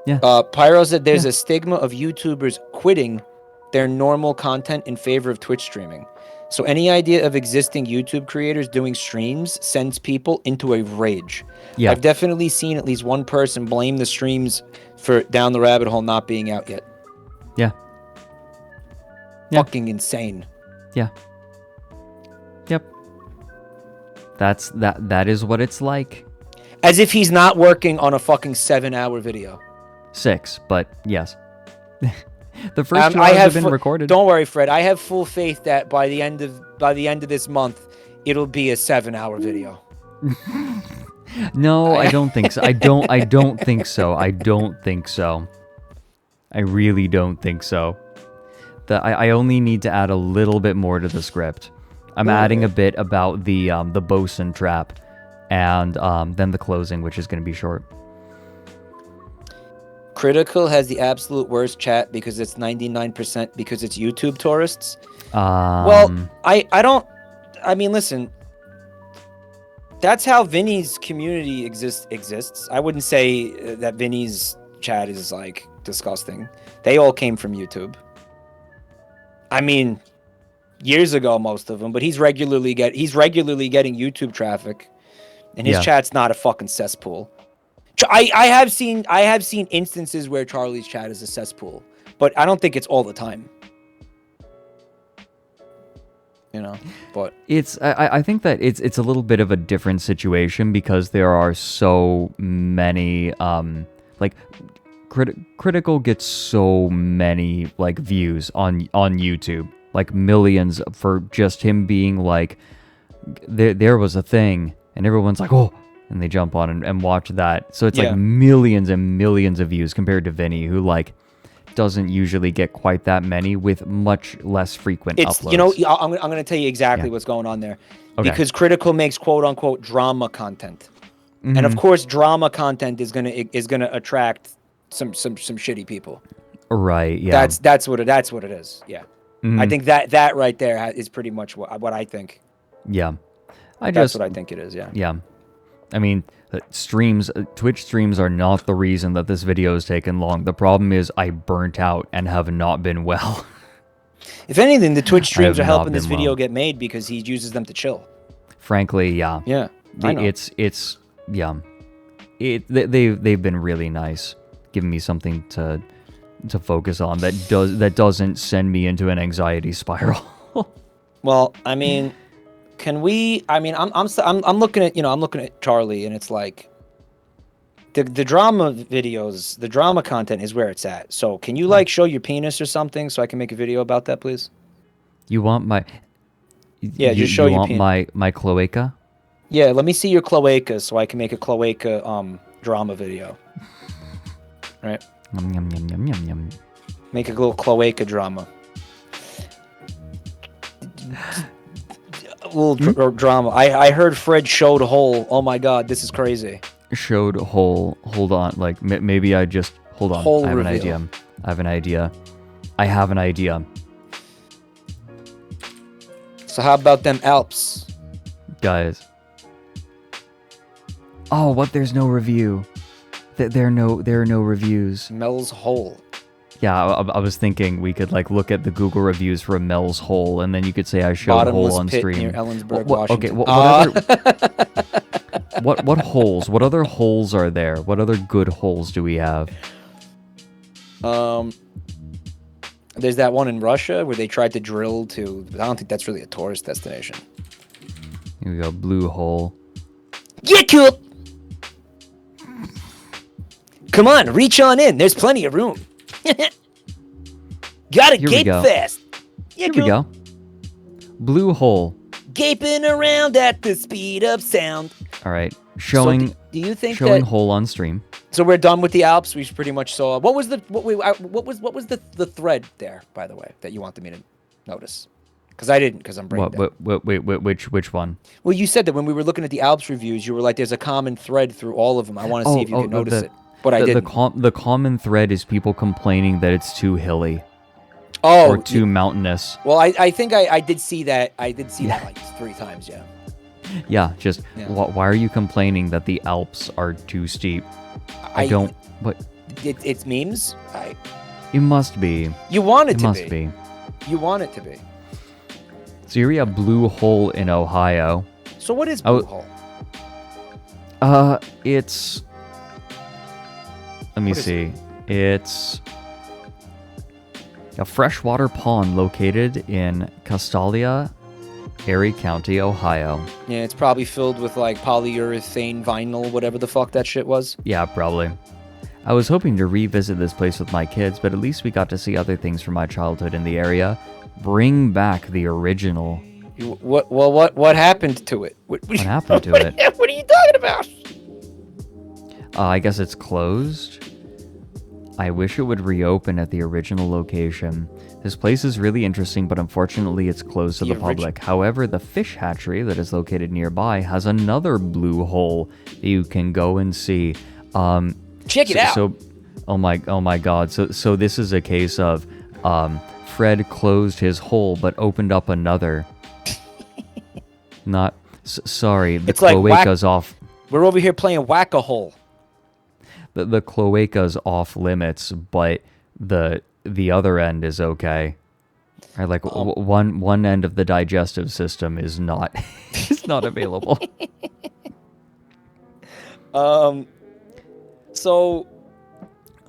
Yeah. Pyro said there's a stigma of YouTubers quitting their normal content in favor of Twitch streaming. So any idea of existing YouTube creators doing streams sends people into a rage. Yeah. I've definitely seen at least one person blame the streams for Down the Rabbit Hole not being out yet. Yeah. Fucking insane. Yeah. Yep. That is what it's like. As if he's not working on a fucking 7-hour video. 6, but yes. The first 2 hours have been recorded. Don't worry, Fred. I have full faith that by the end of this month, it'll be a 7-hour video. No, I don't think so. I don't think so. I don't think so. I really don't think so. I only need to add a little bit more to the script. I'm adding a bit about the bosun trap, and then the closing, which is going to be short. Critical has the absolute worst chat because it's 99% because it's YouTube tourists. Well, I mean, listen. That's how Vinny's community exists. I wouldn't say that Vinny's chat is like disgusting. They all came from YouTube. I mean, years ago, most of them, but he's regularly getting YouTube traffic, and his chat's not a fucking cesspool. I have seen instances where Charlie's chat is a cesspool, but I don't think it's all the time. You know, but I think that it's a little bit of a different situation because there are so many like Critical gets so many like views on YouTube, like millions for just him being like there was a thing and everyone's like, oh, and they jump on and watch that. So it's like millions and millions of views compared to Vinny, who like doesn't usually get quite that many with much less frequent uploads. You know, I'm going to tell you exactly what's going on there. Okay. Because Critical makes quote unquote drama content. Mm-hmm. And of course drama content is going to attract some shitty people. Right, yeah. That's what it is. Yeah. Mm-hmm. I think that right there is pretty much what I think. Yeah. That's what I think it is, yeah. Yeah. I mean, Twitch streams are not the reason that this video has taken long. The problem is I burnt out and have not been well. If anything, the Twitch streams are helping this video get made because he uses them to chill. Frankly, yeah. Yeah, I know. They've been really nice, giving me something to focus on that doesn't send me into an anxiety spiral. Well, I mean, can we? I mean, I'm looking at Charlie, and it's like the drama videos, the drama content is where it's at. So, can you like show your penis or something so I can make a video about that, please? You want my? Yeah, just show your penis. my cloaca. Yeah, let me see your cloaca so I can make a cloaca drama video. Right. Yum, yum, yum, yum, yum, yum. Make a little cloaca drama. Drama. I heard Fred showed hole. Oh my god, this is crazy. Showed hole. Hold on. Like maybe I just hold on. Hole I have reveal. I have an idea. So how about them Alps? Guys. Oh, what? There's no review. There are no reviews. Mel's hole. Yeah, I was thinking we could like look at the Google reviews for Mel's hole, and then you could say I showed Bottomless hole on pit stream. Near Ellensburg, Washington. Okay, what holes? What other holes are there? What other good holes do we have? There's that one in Russia where they tried to drill to. But I don't think that's really a tourist destination. Here we go. Blue hole. Yeah, cool. Come on, reach on in. There's plenty of room. Gotta Here we gape go. fast. Yeah, Here we go. Blue hole. Gaping around at the speed of sound. All right. Showing. So do you think showing that? hole on stream. So we're done with the Alps. We pretty much saw. What was the what was the thread there, by the way, that you wanted me to notice? Because I didn't. Because I'm brain dead. Wait, which one? Well, you said that when we were looking at the Alps reviews, you were like, "There's a common thread through all of them." I want to see if you can notice it, but I didn't. The common thread is people complaining that it's too hilly. Oh, or too mountainous. Well, I think I did see that. I did see that like 3 times. Yeah. Yeah. Just why are you complaining that the Alps are too steep? I don't. But it's memes. It must be. You want it to must be. You want it to be. So here we have Blue Hole in Ohio. So what is Blue Hole? It's. Let me see. It's a freshwater pond located in Castalia, Erie County, Ohio. Yeah, it's probably filled with like polyurethane vinyl, whatever the fuck that shit was. Yeah, probably. I was hoping to revisit this place with my kids, but at least we got to see other things from my childhood in the area. Bring back the original. What happened to it? What happened to it? What are you talking about? I guess it's closed. I wish it would reopen at the original location. This place is really interesting, but unfortunately it's closed to the public. However, the fish hatchery that is located nearby has another blue hole that you can go and see. Check it out. Oh my god. So this is a case of Fred closed his hole but opened up another. Sorry, the cloaca's off. We're over here playing whack-a-hole. The cloaca's off limits, but the other end is okay. Right, like one end of the digestive system is not available. So.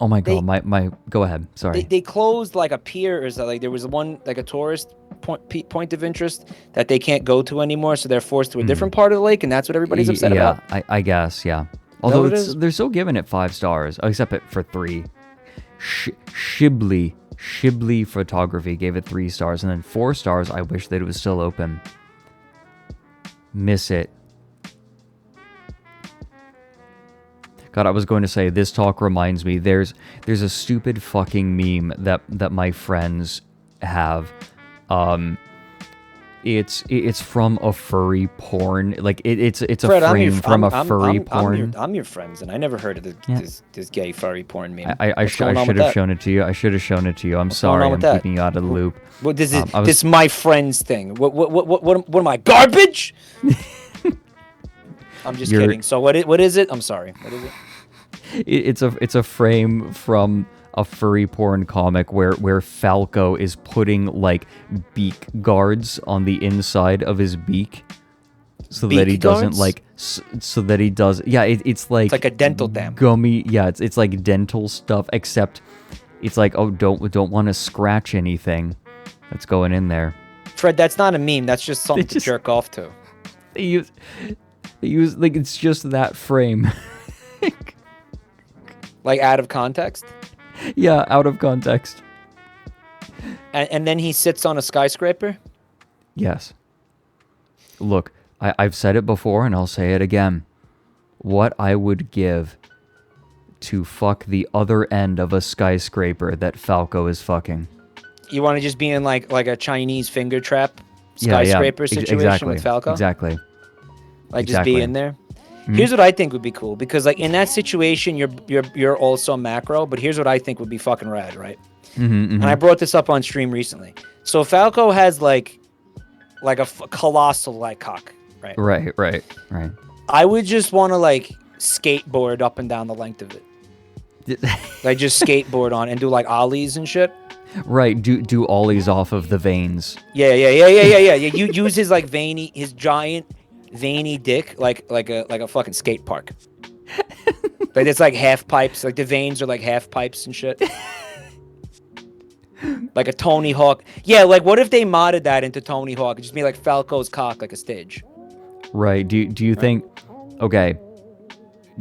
Oh my god, my go ahead. Sorry. They closed like a pier or something. Like there was one like a tourist point of interest that they can't go to anymore, so they're forced to a different part of the lake, and that's what everybody's upset about. Yeah, I guess, yeah. Although they're still giving it 5 stars, except for 3. Shibli Photography gave it 3 stars, and then 4 stars. I wish that it was still open. Miss it. God, I was going to say, this talk reminds me, there's a stupid fucking meme that my friends have. It's from a furry porn. Like it's a Fred, frame from a furry porn. I'm your friends, and I never heard of this gay furry porn meme. I should have shown it to you. I should have shown it to you. I'm sorry. I'm keeping you out of the loop. What this is this my friends thing? What am I, garbage? I'm just kidding. So what is it? I'm sorry. What is it? It's a frame from a furry porn comic where Falco is putting like beak guards on the inside of his beak so that he doesn't like so that he does it's like a dental dam. Gummy, it's like dental stuff, except it's like, oh, don't want to scratch anything that's going in there. Fred, that's not a meme. That's just something to jerk off to. They use like it's just that frame. Like out of context? Yeah, out of context. And then he sits on a skyscraper? Yes. Look, I've said it before and I'll say it again. What I would give to fuck the other end of a skyscraper that Falco is fucking. You want to just be in like a Chinese finger trap skyscraper situation with Falco? Exactly. Like just be in there? Here's what I think would be cool, because like in that situation you're also macro, but here's what I think would be fucking rad, right? And I brought this up on stream recently. So Falco has like a colossal like cock, right? Right. I would just want to like skateboard up and down the length of it. Like just skateboard on and do like ollies and shit. Right, do ollies off of the veins. Yeah. You use his like his giant veiny dick like a fucking skate park. Like it's like half pipes, like the veins are like half pipes and shit. Like a Tony Hawk. Yeah, like what if they modded that into Tony Hawk? It just made like Falco's cock like a stage. Right. Do you think? Okay.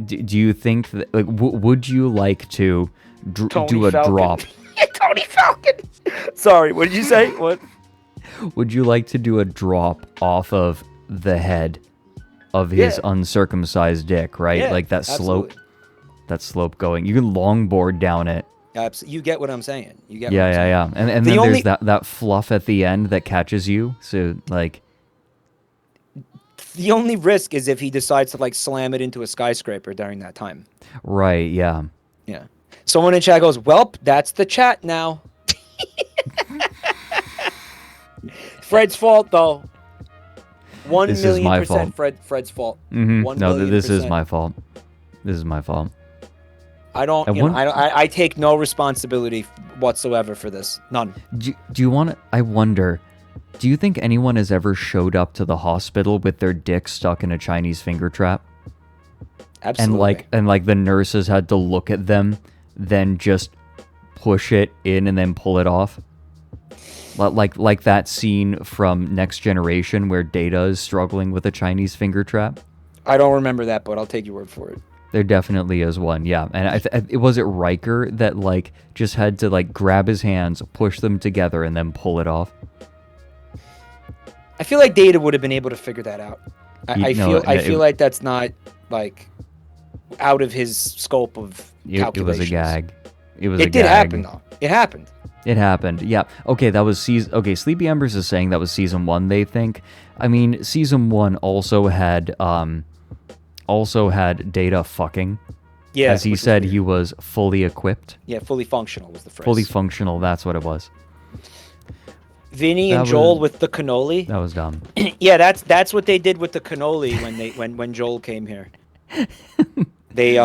Do you think that like would you like to do a Falcon. drop? Tony Falcon. Sorry, what did you say? What? Would you like to do a drop off of the head of his uncircumcised dick? Right, Yeah, like that absolutely. slope. That slope going. You can longboard down it. You get what I'm saying. You get. Yeah, what I'm saying. yeah. And then there's that fluff at the end that catches you. So like. The only risk is if he decides to like slam it into a skyscraper during that time. Right, yeah. Yeah. Someone in chat goes, "Welp, that's the chat now." Fred's fault though. 1,000,000% Fred's fault. Mm-hmm. No, this is my fault. This is my fault. I don't. I take no responsibility whatsoever for this. None. Do you want to? I wonder. Do you think anyone has ever showed up to the hospital with their dick stuck in a Chinese finger trap? Absolutely. And like the nurses had to look at them, then just push it in and then pull it off? Like that scene from Next Generation where Data is struggling with a Chinese finger trap? I don't remember that, but I'll take your word for it. There definitely is one, yeah. And it was Riker that like just had to like grab his hands, push them together, and then pull it off. I feel like Data would have been able to figure that out. I feel like that's not like out of his scope of calculations. It was a gag. It did happen though. It happened. It happened. Yeah. Okay, that was season. Okay, Sleepy Embers is saying that was season 1. They think. I mean, season 1 also had Data fucking. Yeah. As he said, he was fully equipped. Yeah, fully functional was the phrase. Fully functional. That's what it was. Vinny and Joel with the cannoli. That was dumb. Yeah, that's what they did with the cannoli when Joel came here. They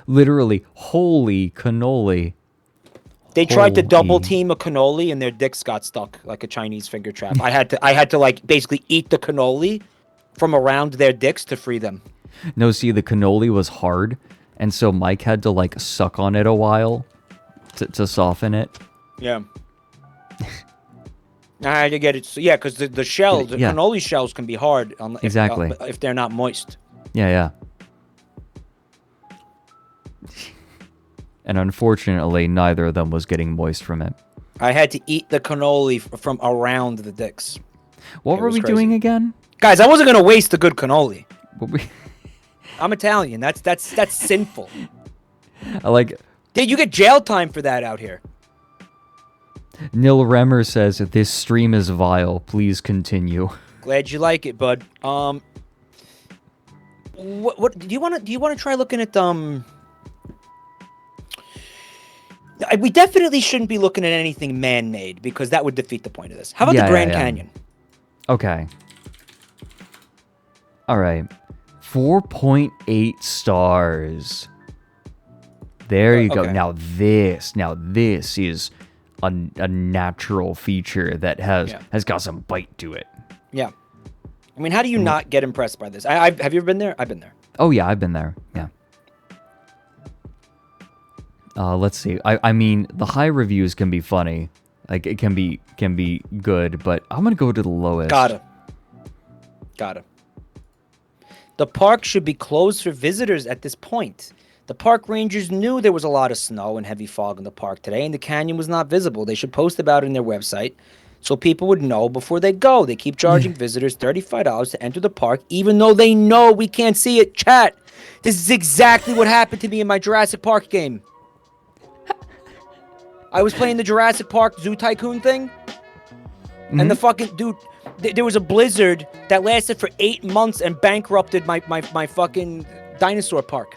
literally holy cannoli. They tried to double team a cannoli and their dicks got stuck like a Chinese finger trap. I had to like basically eat the cannoli from around their dicks to free them. No, see, the cannoli was hard, and so Mike had to like suck on it a while to soften it. Yeah. I had to get it. Yeah, because the shell, the cannoli shells can be hard. Exactly. If they're not moist. Yeah. And unfortunately, neither of them was getting moist from it. I had to eat the cannoli from around the dicks. What were we doing again? Guys, I wasn't going to waste a good cannoli. I'm Italian. That's sinful. I like... Dude, you get jail time for that out here. Nil Remmer says, this stream is vile. Please continue. Glad you like it, bud. What do you want to try looking at we definitely shouldn't be looking at anything man-made because that would defeat the point of this. How about the Grand Canyon? Okay. All right. 4.8 stars. There you go. Now this is a natural feature that has got some bite to it. Yeah. I mean, how do you not get impressed by this? Have you ever been there? I've been there. Oh yeah, I've been there. Yeah. Let's see. I mean, the high reviews can be funny. Like it can be good, but I'm gonna go to the lowest. Gotta. The park should be closed for visitors at this point. The park rangers knew there was a lot of snow and heavy fog in the park today, and the canyon was not visible. They should post about it on their website so people would know before they go. They keep charging visitors $35 to enter the park, even though they know we can't see it. Chat, this is exactly what happened to me in my Jurassic Park game. I was playing the Jurassic Park Zoo Tycoon thing, and the fucking dude, there was a blizzard that lasted for 8 months and bankrupted my fucking dinosaur park.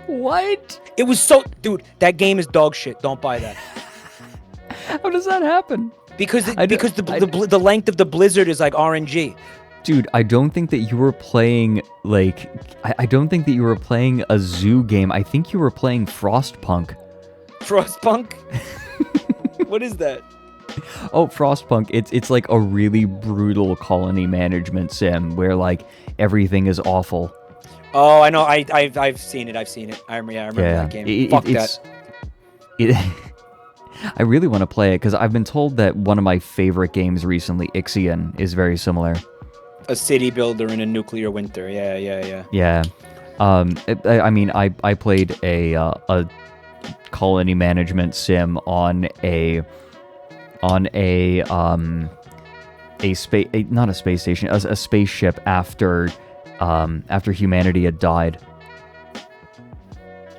What? It was so... Dude, that game is dog shit. Don't buy that. How does that happen? Because the length of the blizzard is like RNG. Dude, I don't think that you were playing, like... I don't think that you were playing a zoo game. I think you were playing Frostpunk. Frostpunk? What is that? Oh, Frostpunk. It's like a really brutal colony management sim where, like, everything is awful. Oh, I know. I've seen it. I remember that game. Fuck that. I really want to play it because I've been told that one of my favorite games recently, Ixion, is very similar. A city builder in a nuclear winter. Yeah. Yeah. I mean, I played a colony management sim on a spaceship after humanity had died.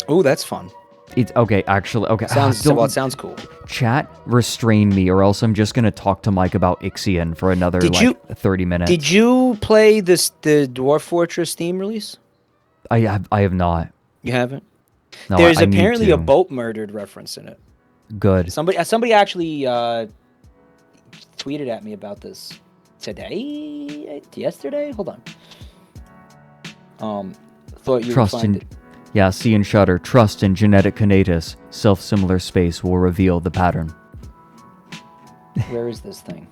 Oh, that's fun. It's okay, actually. Okay, It sounds cool. Chat, restrain me, or else I'm just gonna talk to Mike about Ixion for another 30 minutes. Did you play the Dwarf Fortress Steam release? I have not. You haven't? No, There's I need apparently to. a boat murdered reference in it. Good. Somebody actually tweeted at me about this yesterday. Hold on. Thought you would find it. Yeah, see and shudder. Trust in genetic conatus. Self-similar space will reveal the pattern. Where is this thing?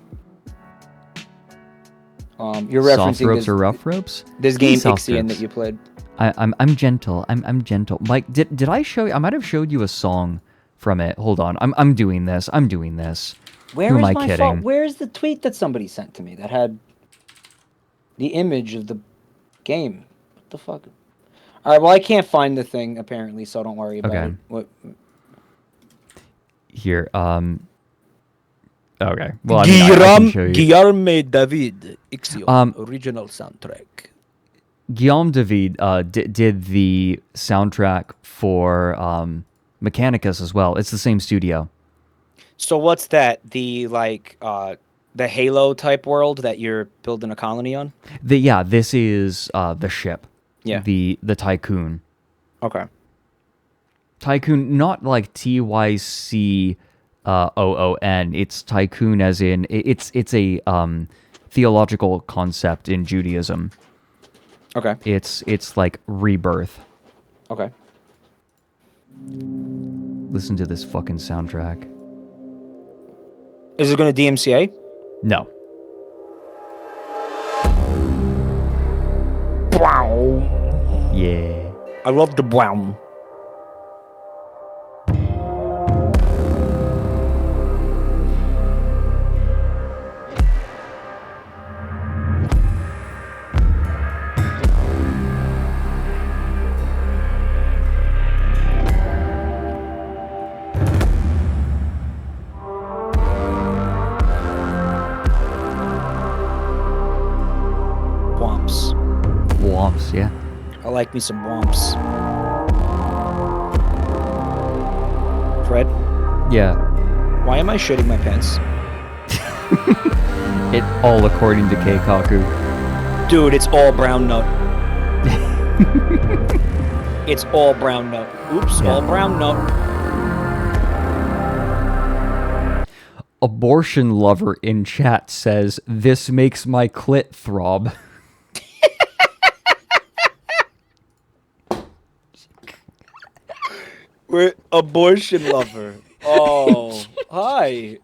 You're referencing Soft ropes or rough ropes? This game Ixion that you played. I'm gentle. I'm gentle. Mike, did I show you? I might have showed you a song from it. Hold on. I'm doing this. Who am I kidding? Where's the tweet that somebody sent to me that had the image of the game? What the fuck? All right. Well, I can't find the thing apparently, so don't worry about it. What? Here. Okay. Well, I mean, I can show you. Guillermo David Ixion original soundtrack. Guillaume David did the soundtrack for Mechanicus as well. It's the same studio. So what's that? The Halo type world that you're building a colony on? This is the ship. Yeah. The Tycoon. Okay. Tycoon, not like TYCOON. It's Tycoon as in it's a theological concept in Judaism. Okay. It's like rebirth. Okay. Listen to this fucking soundtrack. Is it going to DMCA? No. Wow. Yeah. I love the wow. Womps, yeah. I like me some womps. Fred? Yeah. Why am I shitting my pants? It all according to Keikaku. Dude, it's all brown nut. It's all brown nut. Oops, all brown nut. Abortion lover in chat says, "This makes my clit throb." We're abortion lover. Oh, hi.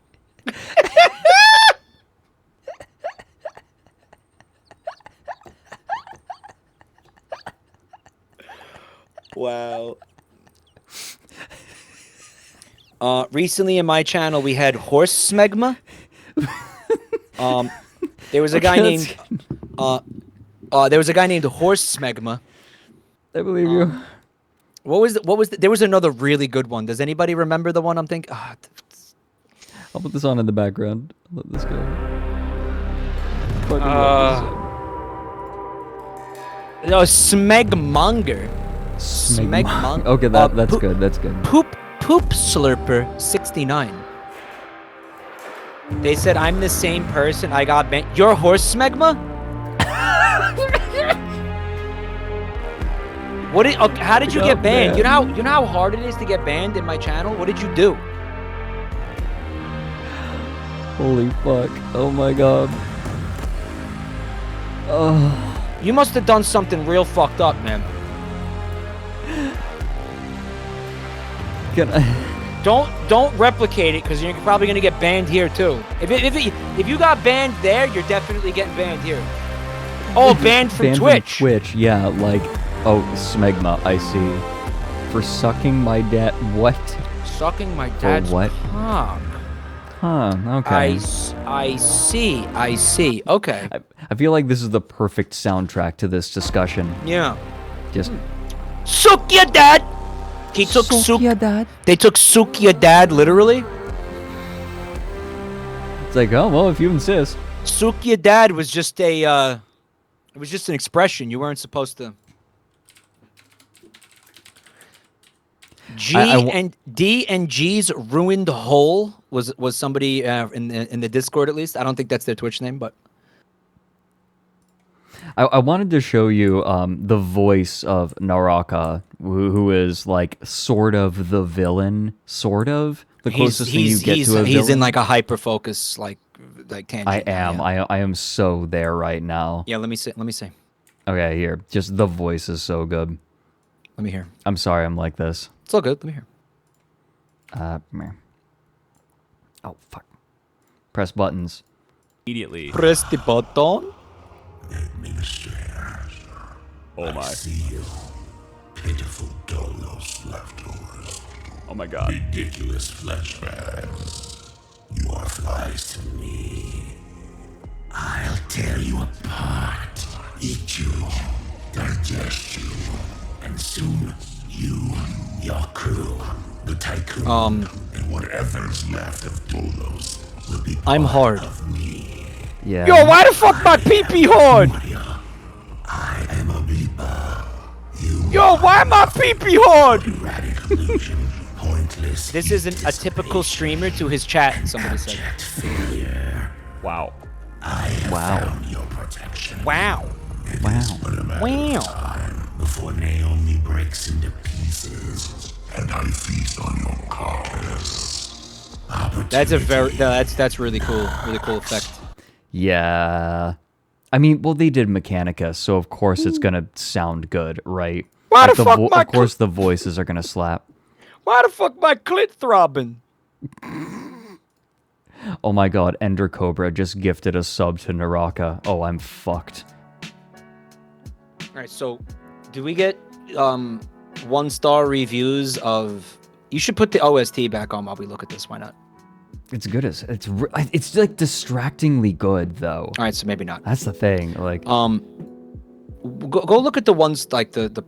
Wow. Recently in my channel we had horse smegma. There was a guy named horse smegma. I believe you. What was there was another really good one. Does anybody remember the one I'm thinking? I'll put this on in the background. Let this go. No, Smegmonger. Smegmonger. Okay, that's good. That's good. Poop Slurper 69. They said I'm the same person. I got banned. You're horse smegma? How did you get banned? You know how hard it is to get banned in my channel? What did you do? Holy fuck. Oh my god. Oh. You must have done something real fucked up, man. Don't replicate it because you're probably gonna get banned here too. If you got banned there, you're definitely getting banned here. Oh, banned from Twitch. From Twitch, yeah, like, oh, smegma, I see. For sucking my dad, what? Sucking my dad's what? cock. Huh, okay. I see. Okay. I feel like this is the perfect soundtrack to this discussion. Yeah. Just Suck your dad. He took Suck your dad. They took "suck your dad" literally. It's like, oh well, if you insist. "Suck your dad" was just a it was just an expression. You weren't supposed to. D and G's ruined hole was somebody in the Discord, at least. I don't think that's their Twitch name, but I wanted to show you the voice of Naraka, who is like sort of the villain, sort of the closest thing you get to a villain. He's in like a hyper focus, like tangent. I am. Yeah. I am so there right now. Yeah, let me see. Okay, here. Just the voice is so good. Let me hear. I'm sorry I'm like this. It's all good. Let me hear. Meh. Oh, fuck. Press buttons. Immediately. Press the button. Oh my. See you. Pitiful Dolos leftovers. Oh my god. Ridiculous flesh bags. You are flies to me. I'll tear you apart, eat you, digest you, and soon you, your crew, the tycoon, and whatever's left of Dolos will be part of me. Yeah. Yo, why the fuck my pee-pee hard? I am a reaper. Yo, why am I pee-pee hard? Erratic illusion, pointless. This isn't a typical streamer to his chat, somebody said. Failure. Wow. I have found your protection. Wow. Time before Naomi breaks into pieces, and I feast on your carcass. That's a that's really cool effect. Yeah. I mean, well, they did Mechanica, so of course it's gonna sound good, right? Why Like the fuck of course the voices are gonna slap. Why the fuck my clit throbbing? Oh my god, Ender Cobra just gifted a sub to Naraka. Oh, I'm fucked. Alright, so do we get 1-star reviews of... You should put the OST back on while we look at this, why not? It's good as it's like distractingly good though. Alright, so maybe not. That's the thing. Like go look at the ones like the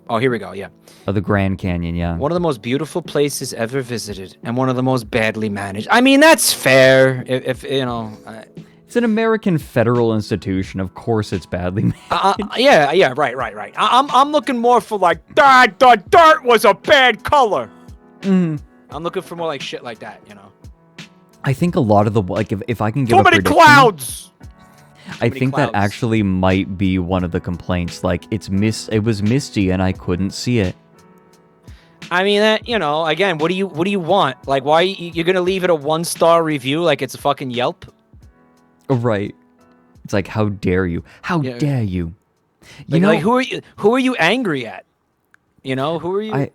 oh, here we go, yeah. Oh, the Grand Canyon, yeah. One of the most beautiful places ever visited, and one of the most badly managed. I mean, that's fair. If you know, it's an American federal institution. Of course, it's badly managed. Yeah, right. I'm looking more for like, the dirt was a bad color. I'm looking for more like shit like that, you know. I think a lot of the like, if I can give too many clouds. I think that actually might be one of the complaints. Like, it was misty and I couldn't see it. I mean, that, you know, again, what do you want? Like, why you're gonna leave it a 1-star review like it's a fucking Yelp? Right. It's like, how dare you? How dare you? You Like, know, like, who are you angry at? You know, who are you?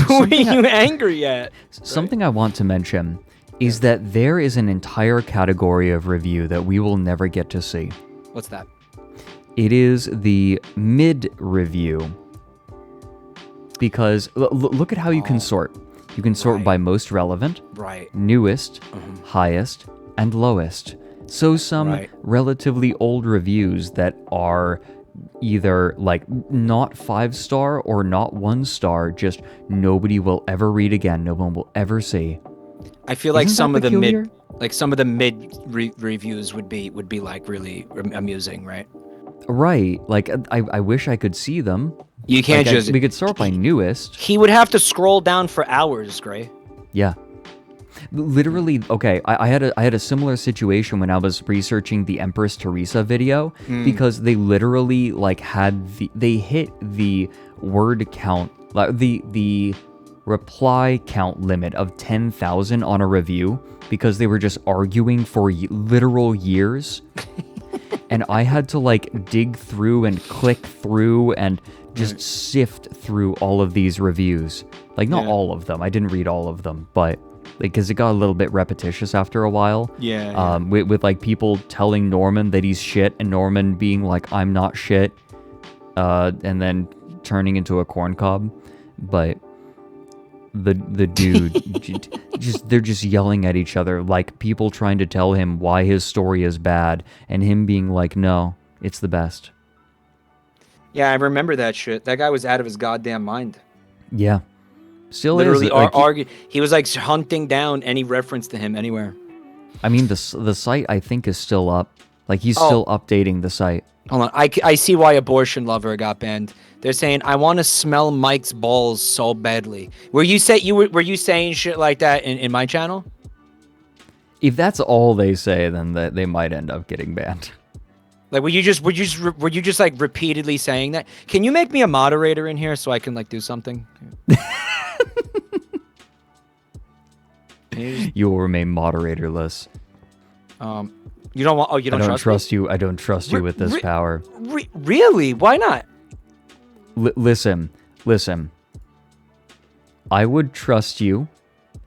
Who are you angry at? Something I want to mention is that there is an entire category of review that we will never get to see. What's that? It is the mid review. Because look at how you can sort. You can sort by most relevant, newest, highest, and lowest. So some relatively old reviews that are either like not 5-star or not 1-star, just nobody will ever read again, no one will ever see. I feel like some of the mid reviews would be like really amusing, right? Right. Like I wish I could see them. You can't like, just. We could sort by newest. He would have to scroll down for hours, Gray. Yeah. Literally, okay. I had a similar situation when I was researching the Empress Teresa video because they literally like they hit the word count, like the reply count limit of 10,000 on a review because they were just arguing for literal years. And I had to like dig through and click through and just sift through all of these reviews. Like not all of them. I didn't read all of them, but because it got a little bit repetitious after a while. Yeah. With like people telling Norman that he's shit and Norman being like, I'm not shit. And then turning into a corn cob. But the dude they're just yelling at each other, like people trying to tell him why his story is bad, and him being like, no, it's the best. Yeah, I remember that shit. That guy was out of his goddamn mind. Yeah. Still literally is. Like, he was like hunting down any reference to him anywhere. I mean, the site, I think, is still up. Like, he's still updating the site. Hold on. I see why Abortion Lover got banned. They're saying, I want to smell Mike's balls so badly. Were you saying shit like that in my channel? If that's all they say, then they might end up getting banned. Like, were you just like repeatedly saying that? Can you make me a moderator in here so I can like do something? You will remain moderatorless. You don't want. Oh, you don't. I don't trust you. I don't trust you with this power. Really? Why not? Listen. I would trust you.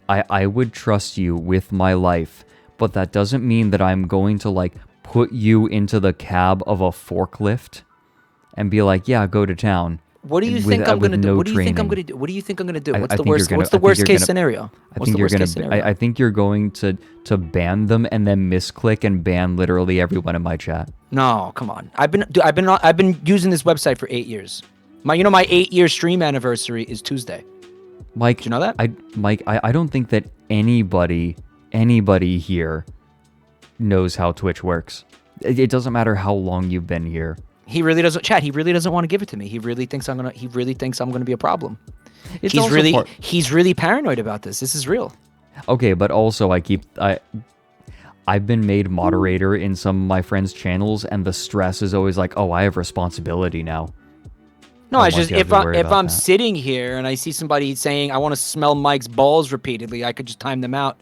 I would trust you with my life, but that doesn't mean that I'm going to like put you into the cab of a forklift and be like, yeah, go to town. What do you think I'm gonna do? What do you think I'm gonna do? What do you think I'm gonna do? What's the worst case scenario? I think you're going to ban them and then misclick and ban literally everyone in my chat. No, come on. I've been using this website for 8 years. My 8-year stream anniversary is Tuesday. Mike, do you know that? I don't think that anybody here knows how Twitch works. It doesn't matter how long you've been here. He really doesn't, Chad. He really doesn't want to give it to me. He really thinks I'm gonna be a problem. He's really paranoid about this. This is real. Okay, but also I've been made moderator in some of my friends' channels, and the stress is always like, oh, I have responsibility now. No, I just if I'm sitting here and I see somebody saying I want to smell Mike's balls repeatedly, I could just time them out,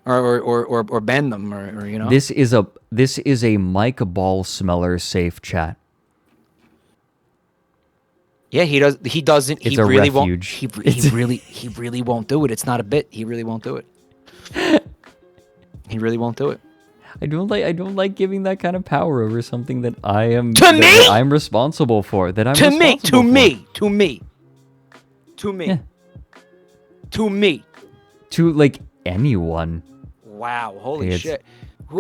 or ban them, or you know. This is a Mike ball smeller safe chat. Yeah, he doesn't. It's he a really refuge. Won't. He really won't do it. It's not a bit. He really won't do it. He really won't do it. I don't like giving that kind of power over something that I am me. I'm responsible for. That I'm to me. To like anyone. Wow! Holy shit!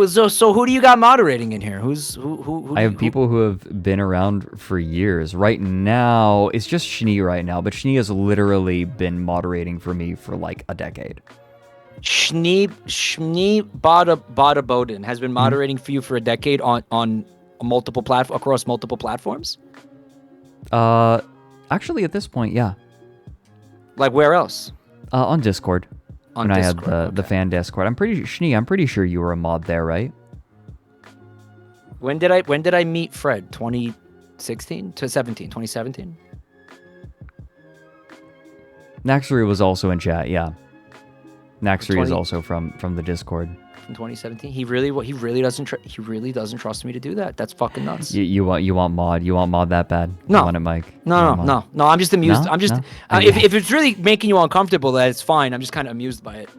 So who do you got moderating in here? Who? I have people who have been around for years. Right now, it's just Schnee right now, but Schnee has literally been moderating for me for like a decade. Schnee Bada Bowden has been moderating for you for a decade on multiple across multiple platforms. Actually, at this point, yeah. Like where else? On Discord. On when Discord, I had the fan Discord. I'm pretty sure you were a mod there, right? When did I meet Fred? 2016 to 2017. Naxery was also in chat, yeah. Naxery is also from the Discord. From 2017. He really doesn't trust me to do that. That's fucking nuts. You want mod that bad? No. You want it, Mike? No. I'm just amused. No? I'm just No? if it's really making you uncomfortable, that's fine. I'm just kind of amused by it.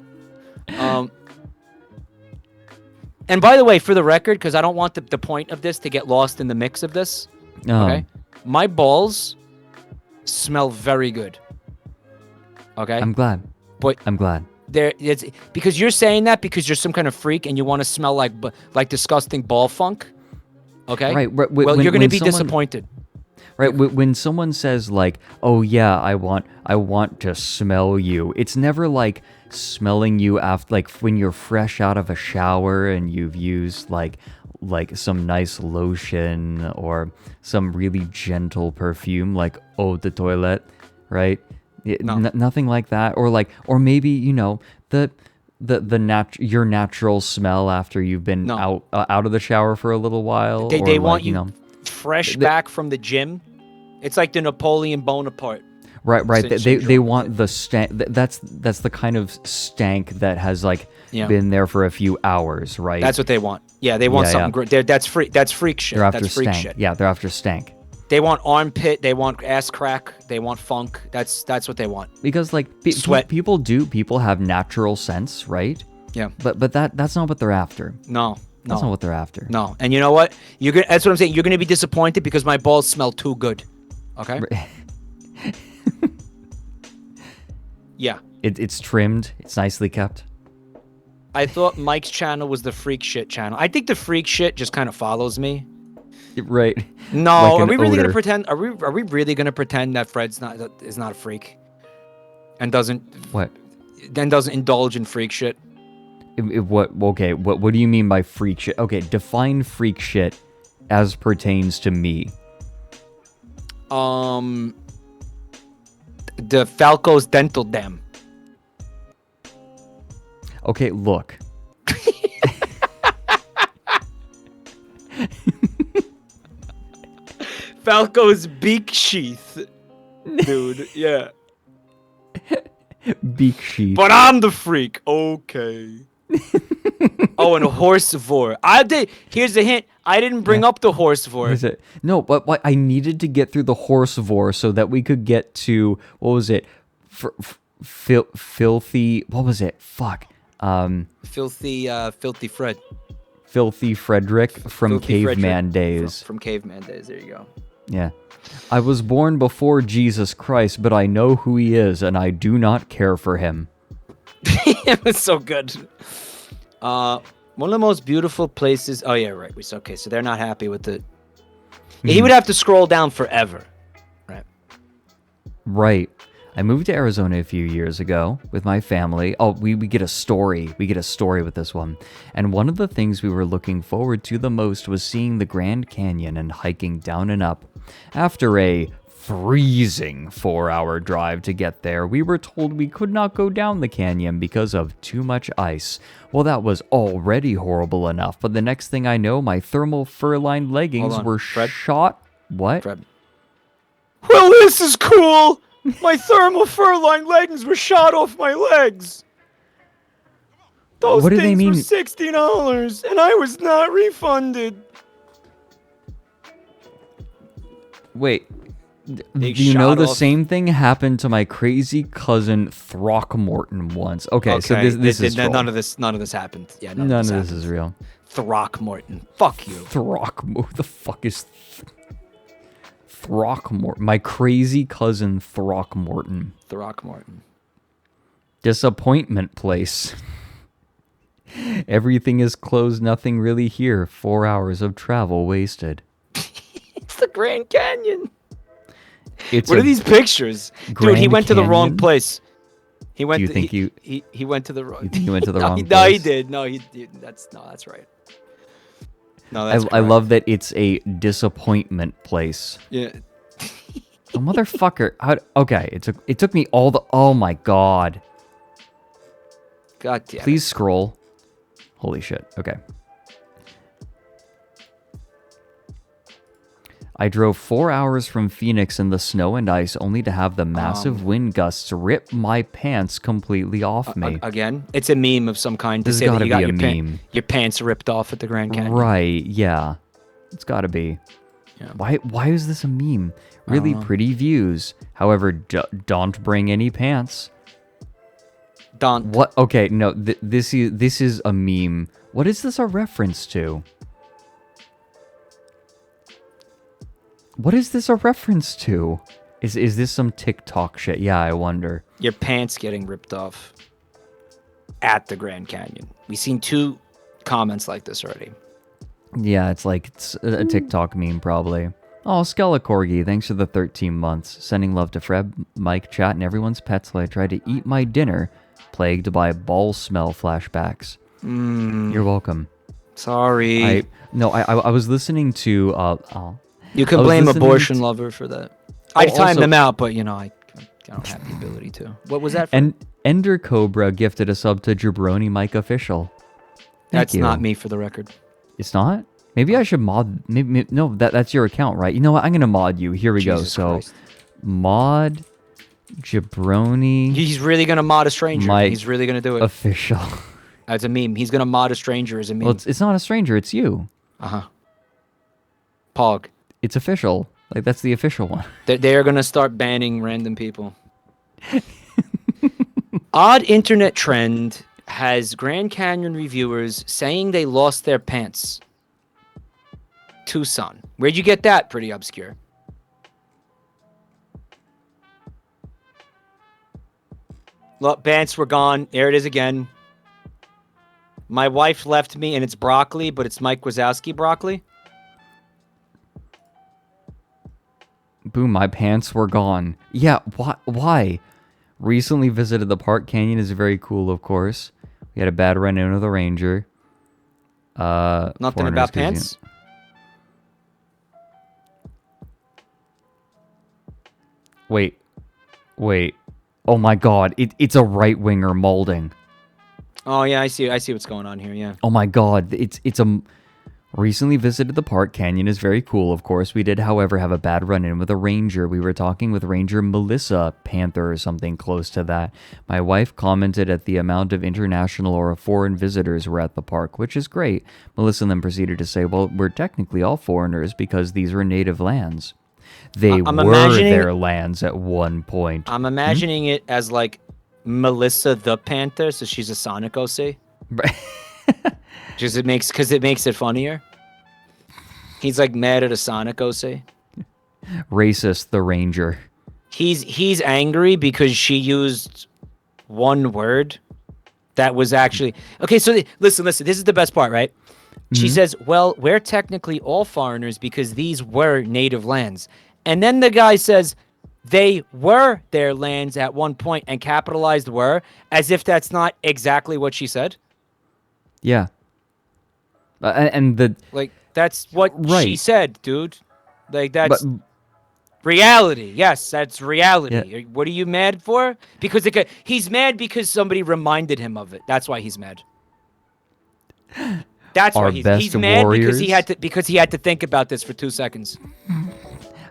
And by the way, for the record, because I don't want the point of this to get lost in the mix of this. Okay. My balls smell very good. Okay. I'm glad. It's because you're saying that because you're some kind of freak and you want to smell like disgusting ball funk. Okay. Right. Well, you're going to be disappointed. Right. When someone says like, "Oh yeah, I want to smell you," it's never like smelling you after, like when you're fresh out of a shower and you've used like some nice lotion or some really gentle perfume like eau de toilette, right? Nothing like that, or maybe your natural smell after you've been out of the shower for a little while. They want you fresh back from the gym. It's like the Napoleon Bonaparte. Right. They want the stank. That's the kind of stank that has been there for a few hours, right? That's what they want. Yeah, they want something. That's freak shit. They're after that's freak stank. Shit. Yeah, they're after stank. They want armpit. They want ass crack. They want funk. That's what they want. Because sweat. People have natural sense, right? Yeah. But that's not what they're after. No. That's not what they're after. No. And you know what? That's what I'm saying. You're gonna be disappointed because my balls smell too good. Okay. Yeah. It's trimmed. It's nicely kept. I thought Mike's channel was the freak shit channel. I think the freak shit just kind of follows me. Right. No, Like are an we really odor. gonna pretend? Are we really gonna pretend that Fred's is not a freak, and doesn't indulge in freak shit? What? Okay. What do you mean by freak shit? Okay, define freak shit as pertains to me. The Falco's dental dam. Okay, look. Falco's beak sheath, dude. Yeah. Beak sheath. But I'm the freak. Okay. Oh, and a horsevore. Here's the hint. I didn't bring up the horsevore. What is it? No, but I needed to get through the horsevore so that we could get to what was it? Filthy. What was it? Fuck. Filthy Fred. Filthy Frederick from Filthy Caveman Frederick Days. From Caveman Days. There you go. Yeah. I was born before Jesus Christ, but I know who he is, and I do not care for him. It was so good. One of the most beautiful places. Oh yeah, right. Okay, so they're not happy with it. Yeah, he would have to scroll down forever. Right. Right. I moved to Arizona a few years ago with my family. Oh, we get a story. We get a story with this one. And one of the things we were looking forward to the most was seeing the Grand Canyon and hiking down and up. After a freezing 4-hour drive to get there, we were told we could not go down the canyon because of too much ice. Well, that was already horrible enough, but the next thing I know, my thermal fur-lined leggings were shot. What? Fred. Well, this is cool. My thermal fur-lined leggings were shot off my legs. Those What do they things mean? were $60, and I was not refunded. Wait. They Do you know shot the off- same thing happened to my crazy cousin Throckmorton once? Okay, so this is none of this happened. Yeah, none of this is real. Throckmorton. Fuck you. Throckmorton. Who the fuck is Throckmorton? My crazy cousin Throckmorton. Throckmorton. Disappointment place. Everything is closed, nothing really here. 4 hours of travel wasted. It's the Grand Canyon. It's What are these pictures? Dude, he went to the wrong Canyon? place. He went. Do you to, think he went to the wrong. You think he went to the wrong No, place? he did. No, that's right. No, I that's correct. love that it's a disappointment place. Yeah. Oh, motherfucker. Okay, it took me all the... Oh my god. God damn. Please scroll. Holy shit. Okay. I drove 4 hours from Phoenix in the snow and ice only to have the massive wind gusts rip my pants completely off me. Again, it's a meme of some kind. This to has say that gotta you be got a your meme. your pants ripped off at the Grand Canyon. Right, yeah. It's gotta be. Yeah. Why is this a meme? Really pretty views. However, don't bring any pants. Don't. What? Okay, no, this is a meme. What is this a reference to? What is this a reference to? Is this some TikTok shit? Yeah, I wonder. Your pants getting ripped off at the Grand Canyon. We've seen 2 comments like this already. Yeah, it's a TikTok meme probably. Oh, Skelecorgi, thanks for the 13 months. Sending love to Fred, Mike, chat, and everyone's pets while I try to eat my dinner, plagued by ball smell flashbacks. You're welcome. Sorry. I was listening to You can blame abortion lover for that. I timed them out, but I don't have the ability to. What was that? And Ender Cobra gifted a sub to Jabroni Mike Official. That's not me, for the record. It's not? Maybe I should mod. Maybe no. That's your account, right? You know what? I'm gonna mod you. Here we go. Jesus So, Christ. mod Jabroni. He's really gonna mod a stranger. Mike He's really gonna do it. Official. As a meme. He's gonna mod a stranger as a meme. Well, it's not a stranger. It's you. Pog. It's official. Like that's the official one. They're gonna start banning random people. Odd internet trend has Grand Canyon reviewers saying they lost their pants. Tucson. Where'd you get that? Pretty obscure. Look, pants were gone. There it is again. My wife left me, and it's broccoli, but it's Mike Wazowski broccoli. Boom, my pants were gone. Yeah, why? Recently visited the park. Canyon is very cool, of course. We had a bad run-in with a ranger. Nothing about pants? Wait. Oh my god, it's a right-winger molding. Oh yeah, I see what's going on here, yeah. Oh my god, it's a... Recently visited the park. Canyon is very cool, of course. We did, however, have a bad run-in with a ranger. We were talking with Ranger Melissa Panther or something close to that. My wife commented at the amount of international or foreign visitors were at the park, which is great. Melissa then proceeded to say, well, we're technically all foreigners because these were native lands. They were their lands at one point. I'm imagining it as like Melissa the Panther, so she's a Sonic OC. Right. Because it makes it funnier. He's like mad at a Sonic OC. Racist the Ranger. He's angry because she used one word that was actually okay. So listen. This is the best part, right? She says, "Well, we're technically all foreigners because these were native lands," and then the guy says, "They were their lands at one point," and capitalized "were," as if that's not exactly what she said. Yeah. And the that's what she said, dude. Like that's reality. Yes, that's reality. Yeah. What are you mad for? Because he's mad because somebody reminded him of it. That's why he's mad. That's why he's mad because he had to think about this for 2 seconds.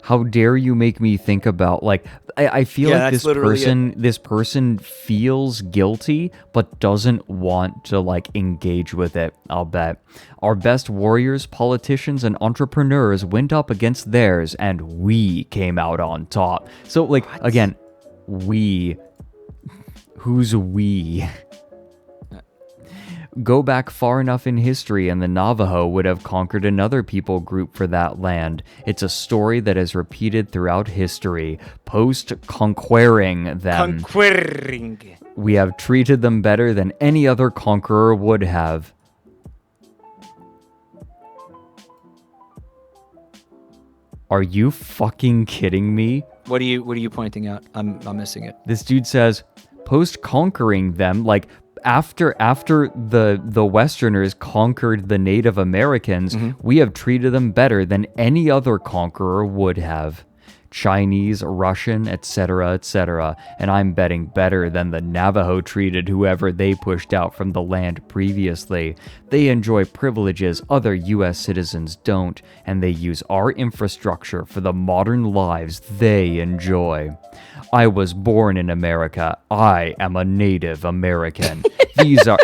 How dare you make me think about, like, I feel like this person feels guilty but doesn't want to, like, engage with it, I'll bet. Our best warriors, politicians, and entrepreneurs went up against theirs, and we came out on top. So, like, again, we. Who's we? Go back far enough in history and the Navajo would have conquered another people group for that land. It's a story that is repeated throughout history. Post-conquering them, we have treated them better than any other conqueror would have. Are you fucking kidding me? What are you pointing out? I'm missing it. This dude says, post-conquering them, like, after the Westerners conquered the Native Americans, we have treated them better than any other conqueror would have. Chinese, Russian, etc., etc., and I'm betting better than the Navajo treated whoever they pushed out from the land previously. They enjoy privileges other U.S. citizens don't, and they use our infrastructure for the modern lives they enjoy. I was born in America. I am a Native American. These are...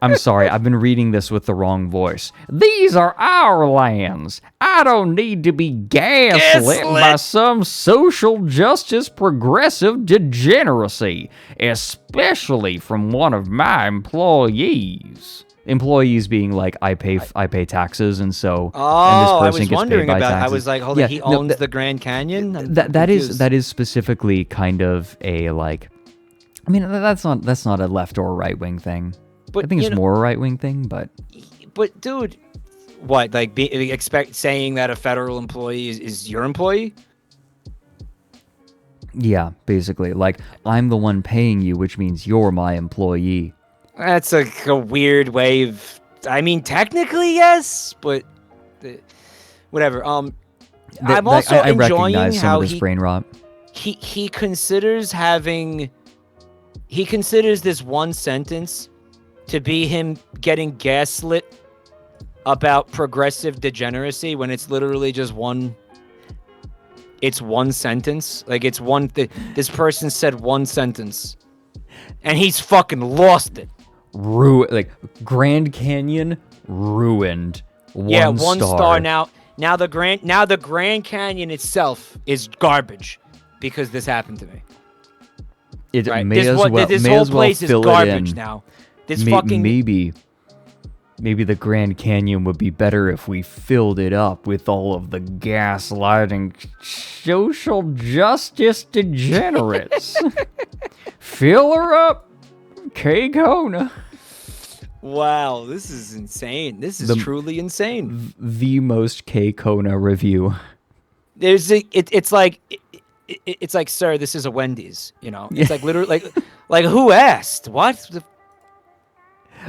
I'm sorry, I've been reading this with the wrong voice. These are our lands. I don't need to be gaslit by some social justice progressive degeneracy, especially from one of my employees. Employees being like, I pay taxes, and so and this person gets paid by taxes. I was like, hold on, he owns the Grand Canyon? That is specifically kind of a, like, I mean, that's not a left or right wing thing. But, I think it's more a right-wing thing, but... But, dude, what, like, saying that a federal employee is your employee? Yeah, basically. Like, I'm the one paying you, which means you're my employee. That's a weird way of... I mean, technically, yes, but... whatever. I'm also enjoying how this brain rot. He considers having... He considers this one sentence... to be him getting gaslit about progressive degeneracy when it's literally just one sentence. Like, it's one this person said one sentence and he's fucking lost it. Like, Grand Canyon ruined. One star. Now the Grand Canyon itself is garbage because this happened to me. This whole place is garbage now. Maybe the Grand Canyon would be better if we filled it up with all of the gaslighting social justice degenerates. Fill her up, K-Kona. Wow, this is insane. This is truly insane. The most K-Kona review. It's like, sir, this is a Wendy's. You know, it's like literally like who asked? What?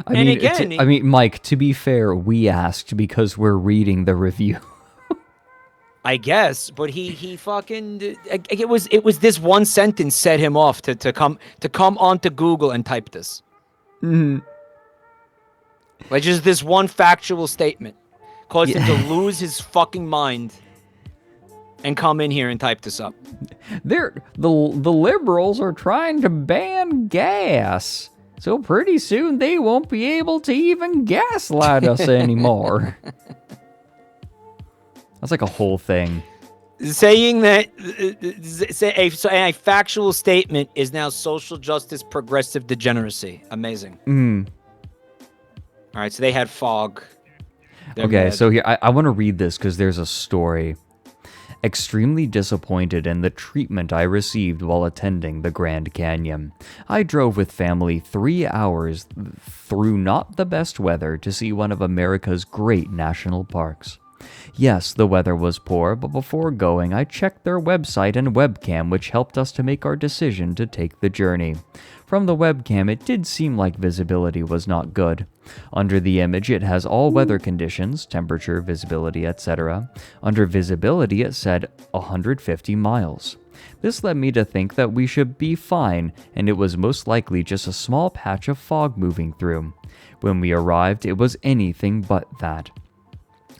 I mean, Mike. To be fair, we asked because we're reading the review. I guess, but he fucking it was this one sentence set him off to come onto Google and type this. Like just this one factual statement caused him to lose his fucking mind and come in here and type this up. The liberals are trying to ban gas, so pretty soon they won't be able to even gaslight us anymore. That's like a whole thing. Saying that a factual statement is now social justice progressive degeneracy. Amazing. All right, so they had fog. Okay, so here, I want to read this because there's a story. Extremely disappointed in the treatment I received while attending the Grand Canyon. I drove with family 3 hours through not the best weather to see one of America's great national parks. Yes, the weather was poor, but before going, I checked their website and webcam, which helped us to make our decision to take the journey. From the webcam, it did seem like visibility was not good. Under the image, it has all weather conditions, temperature, visibility, etc. Under visibility, it said 150 miles. This led me to think that we should be fine, and it was most likely just a small patch of fog moving through. When we arrived, it was anything but that.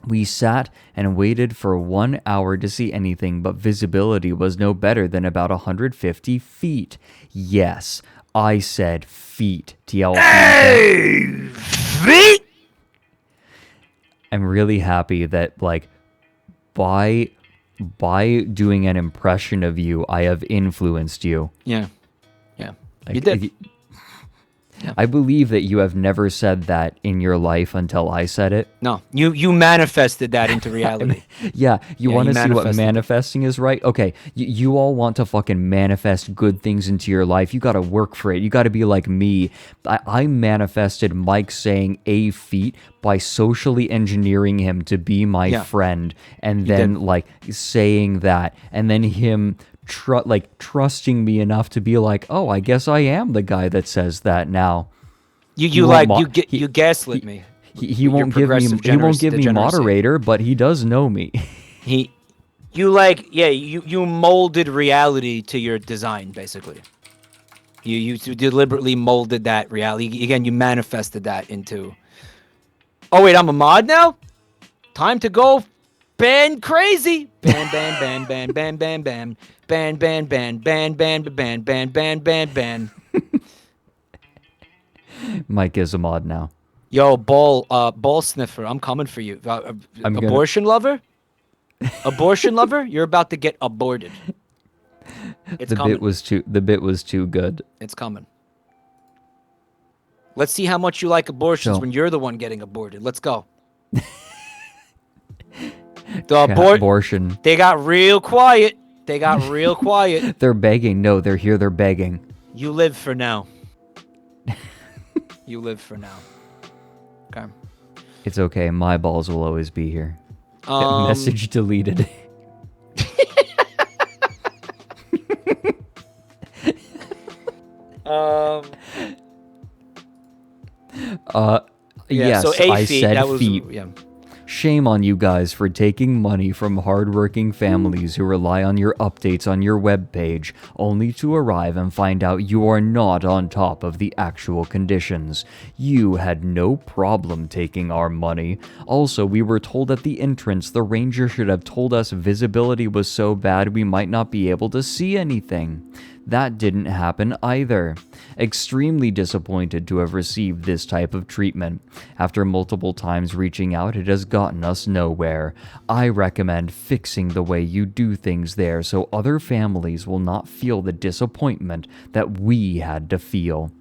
We sat and waited for 1 hour to see anything, but visibility was no better than about 150 feet. Yes, I said feet. TLC. Feet! I'm really happy that, like, by doing an impression of you, I have influenced you. Yeah. Yeah. Like, You did. Yeah. I believe that you have never said that in your life until I said it. No, you manifested that into reality. You want to see what manifesting is, right? Okay, you all want to fucking manifest good things into your life. You got to work for it. You got to be like me. I manifested Mike saying a feat by socially engineering him to be my friend, and then like saying that, and then him trusting me enough to be like, oh, I guess I am the guy that says that now. You gaslit me. He won't give me moderator, but he does know me. You molded reality to your design, basically. You deliberately molded that reality. Again, you manifested that into. Oh wait, I'm a mod now? Time to go ban crazy. Ban ban ban ban ban ban ban. Ban ban ban ban ban ban ban ban ban ban. Mike is a mod now. Yo, ball sniffer, I'm coming for you. Abortion lover? Abortion lover? You're about to get aborted. It's coming. The bit was too good. It's coming. Let's see how much you like abortions when you're the one getting aborted. Let's go. Abortion. They got real quiet. They're begging. No, they're here. They're begging. You live for now. You live for now. Okay. It's okay. My balls will always be here. Message deleted. Yes, so I said feet. Yeah. Shame on you guys for taking money from hardworking families who rely on your updates on your webpage, only to arrive and find out you are not on top of the actual conditions. You had no problem taking our money. Also, we were told at the entrance the ranger should have told us visibility was so bad we might not be able to see anything. That didn't happen either. Extremely disappointed to have received this type of treatment. After multiple times reaching out, it has gotten us nowhere. I recommend fixing the way you do things there so other families will not feel the disappointment that we had to feel.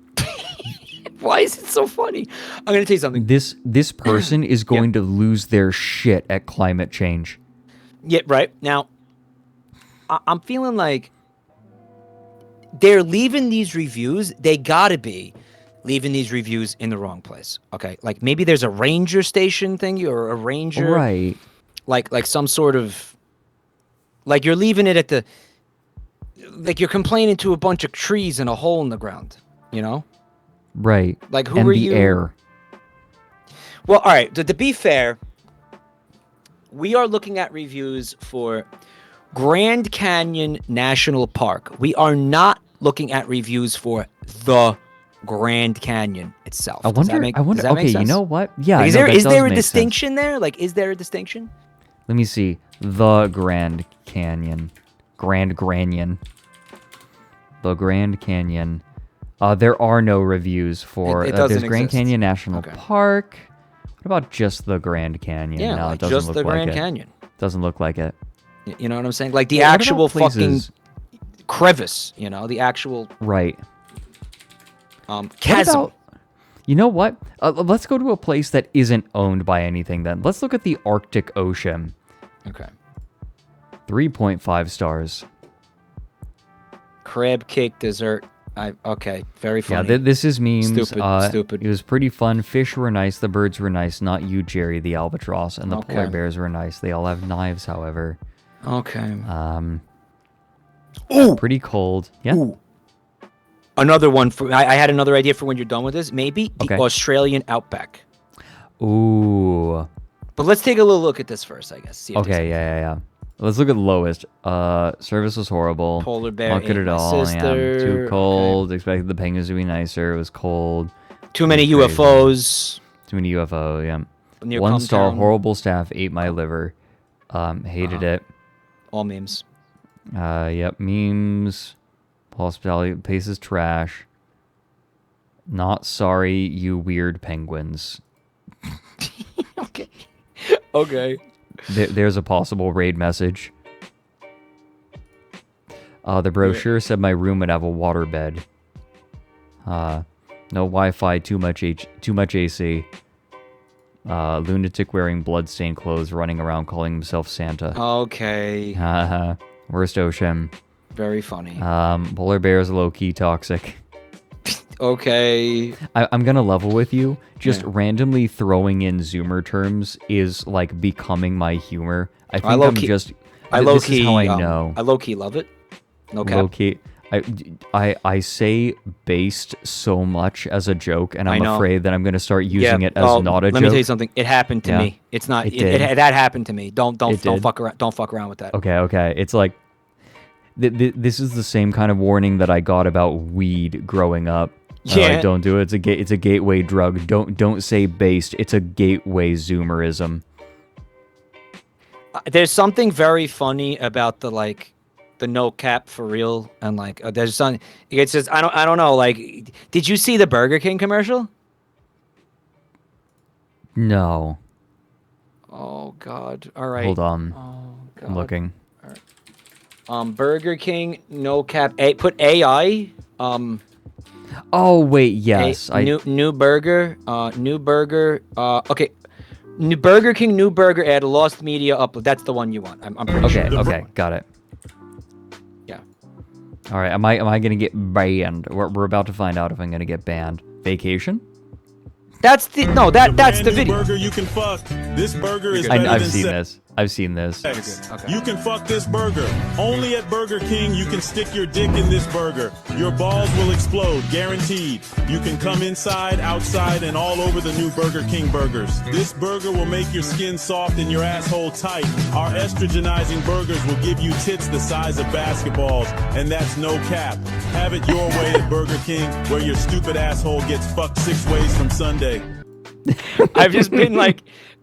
Why is it so funny? I'm going to tell you something. This person is going to lose their shit at climate change. Yeah, right. Now, I'm feeling like they're leaving these reviews. They gotta be leaving these reviews in the wrong place. Okay, like maybe there's a ranger station thing or a ranger, Right? Like some sort of, like you're leaving it at the, like you're complaining to a bunch of trees in a hole in the ground. You know? Right. Like who and are the you? air. Well, all right. To be fair, we are looking at reviews for Grand Canyon National Park. We are not looking at reviews for the Grand Canyon itself. I wonder. Does that make Okay, sense? you know what? Yeah. Like, no, is that there does a make distinction sense. there? Like, is there a distinction? Let me see. The Grand Canyon. Grand Canyon. The Grand Canyon. There are no reviews for. It doesn't there's Grand exist. Canyon National Okay. Park. What about just the Grand Canyon? Yeah, No, like it doesn't just look the like Grand it. Canyon. Doesn't look like it. You know what I'm saying? Like the Well, what about actual fucking places- crevice. You know, the actual Right. chasm. What about- you know what? Let's go to a place that isn't owned by anything then. Let's look at the Arctic Ocean. Okay. 3.5 stars. Crab cake dessert. Okay, very Yeah, funny. this is memes. Stupid. It was pretty fun. Fish were nice. The birds were nice. Not you, Jerry, the albatross. And the polar Okay. bears were nice. They all have knives, however. Okay. Ooh! Pretty cold. Yeah. Ooh. Another one for I had another idea for when you're done with this. Maybe the Okay. Australian outback. Ooh. But let's take a little look at this first, I guess. See if there's Okay, yeah. Let's look at the lowest. Service was horrible. Polar bear Not good ate at my all. Yeah, sister. too cold. Expected the penguins to be nicer. It was cold. Too many It was crazy. UFOs. Too many UFO. Yeah. Near 1 star. Cometown. Horrible staff. Ate my liver. Hated it. All memes. Yep. Memes. Hospitality. Place is trash. Not sorry, you weird penguins. Okay. Okay. There's a possible raid message. The brochure said my room would have a water bed. No Wi-Fi, too much AC. Lunatic wearing bloodstained clothes running around calling himself Santa. Okay. Worst ocean. Very funny. Polar bears low-key toxic. Okay. I'm gonna level with you. Just Yeah. randomly throwing in Zoomer terms is like becoming my humor. I think I'm low-key- just. I this low-key, is how I know. I low-key love it. No cap. Low key. I say based so much as a joke, and I'm I know. afraid that I'm gonna start using it as oh, not a joke. Let me tell you something. It happened to Yeah. me. It's not. It It, did. that happened to me. Don't It did. fuck around. Don't fuck around with that. Okay. It's like this is the same kind of warning that I got about weed growing up. Yeah. Like, don't do it. It's a gateway drug. Don't say based. It's a gateway Zoomerism. There's something very funny about the no cap for real, and there's some. It's just I don't know. Like, did you see the Burger King commercial? No. Oh God! All right. Hold on. Oh God. I'm looking. Burger King no cap. Put AI. Oh wait, yes. New burger. New burger. Okay. New Burger King new burger ad lost media upload. That's the one you want. I'm pretty sure. Okay, got it. Yeah. All right, am I gonna get banned? We're about to find out if I'm gonna get banned. Vacation? That's the video. Burger you can fuck. This burger is better I've than seen sex. this. I've seen this. You can fuck this burger. Only at Burger King you can stick your dick in this burger. Your balls will explode, guaranteed. You can come inside, outside, and all over the new Burger King burgers. This burger will make your skin soft and your asshole tight. Our estrogenizing burgers will give you tits the size of basketballs, and that's no cap. Have it your way at Burger King, where your stupid asshole gets fucked 6 ways from Sunday. I've just been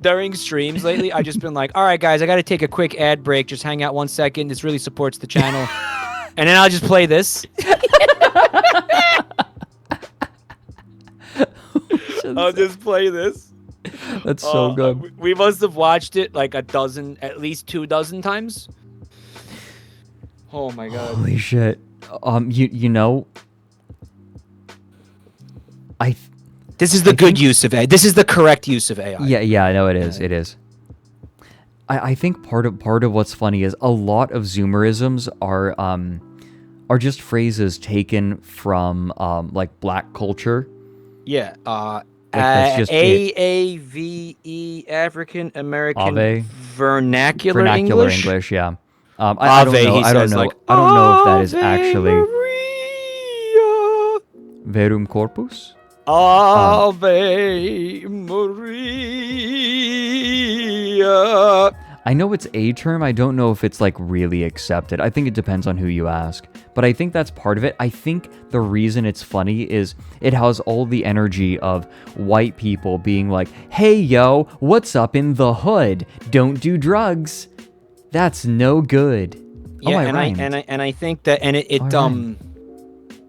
during streams lately, I've just been all right, guys, I got to take a quick ad break. Just hang out 1 second. This really supports the channel. And then I'll just play this. I'll just play this. That's so good. We must have watched it at least 2 dozen times. Oh my God. Holy shit. You know, This is the good use of AI. This is the correct use of AI. Yeah, I know it is. It is. I think part of what's funny is a lot of Zoomerisms are are just phrases taken from like black culture. Yeah. that's just AAVE, African American Ave. Vernacular English. Yeah. I don't know. He I don't says, know. like, I don't know if that is Ave actually Maria. verum corpus. Ave Maria. I know it's a term. I don't know if it's like really accepted. I think it depends on who you ask. But I think that's part of it. I think the reason it's funny is it has all the energy of white people being like, hey, yo, what's up in the hood? Don't do drugs. That's no good. Yeah, I rhymed. and I think that at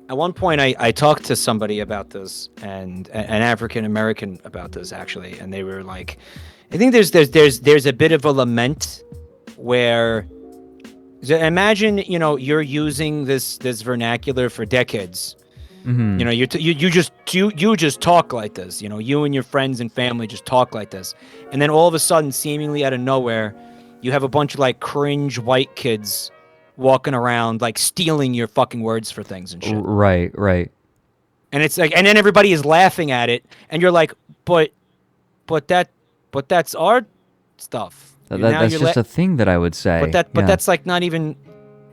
one point I talked to somebody about this and an African American about this actually, and they were like, I think there's a bit of a lament where imagine you're using this vernacular for decades. Mm-hmm. You just talk like this. You and your friends and family just talk like this, and then all of a sudden, seemingly out of nowhere, you have a bunch of like cringe white kids walking around like stealing your fucking words for things and shit. Right. And it's like, and then everybody is laughing at it, and you're like, but that's our stuff. That's just a thing that I would say. But that's like not even.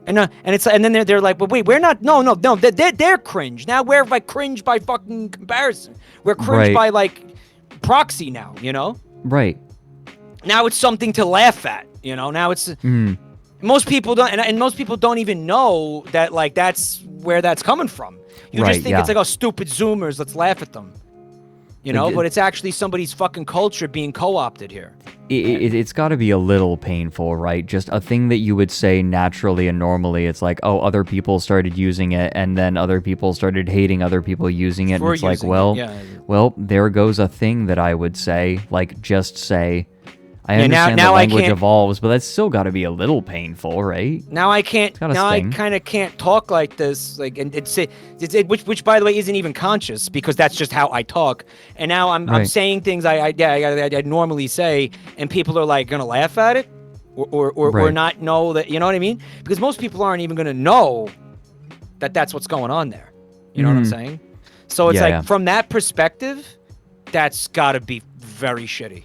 And then they're like, but wait, we're not. No, they're cringe. Now we're like cringe by fucking comparison. We're cringe by like proxy now. Right. Now it's something to laugh at. Now it's. Most people don't, and most people don't even know that like that's where that's coming from. You just think it's like, oh, stupid Zoomers, let's laugh at them. But it's actually somebody's fucking culture being co-opted here. It's got to be a little painful, right? Just a thing that you would say naturally and normally. It's like, oh, other people started using it, and then other people started hating other people using it. And it's like, well, there goes a thing that I would say, like, just say. I understand that language evolves, but that's still got to be a little painful, right? Now I can't. Now I kind of can't talk like this, like, and which by the way isn't even conscious because that's just how I talk. And now I'm saying things I normally say, and people are like gonna laugh at it, or not know that. You know what I mean? Because most people aren't even gonna know that that's what's going on there. You know what I'm saying? So it's from that perspective, that's got to be very shitty.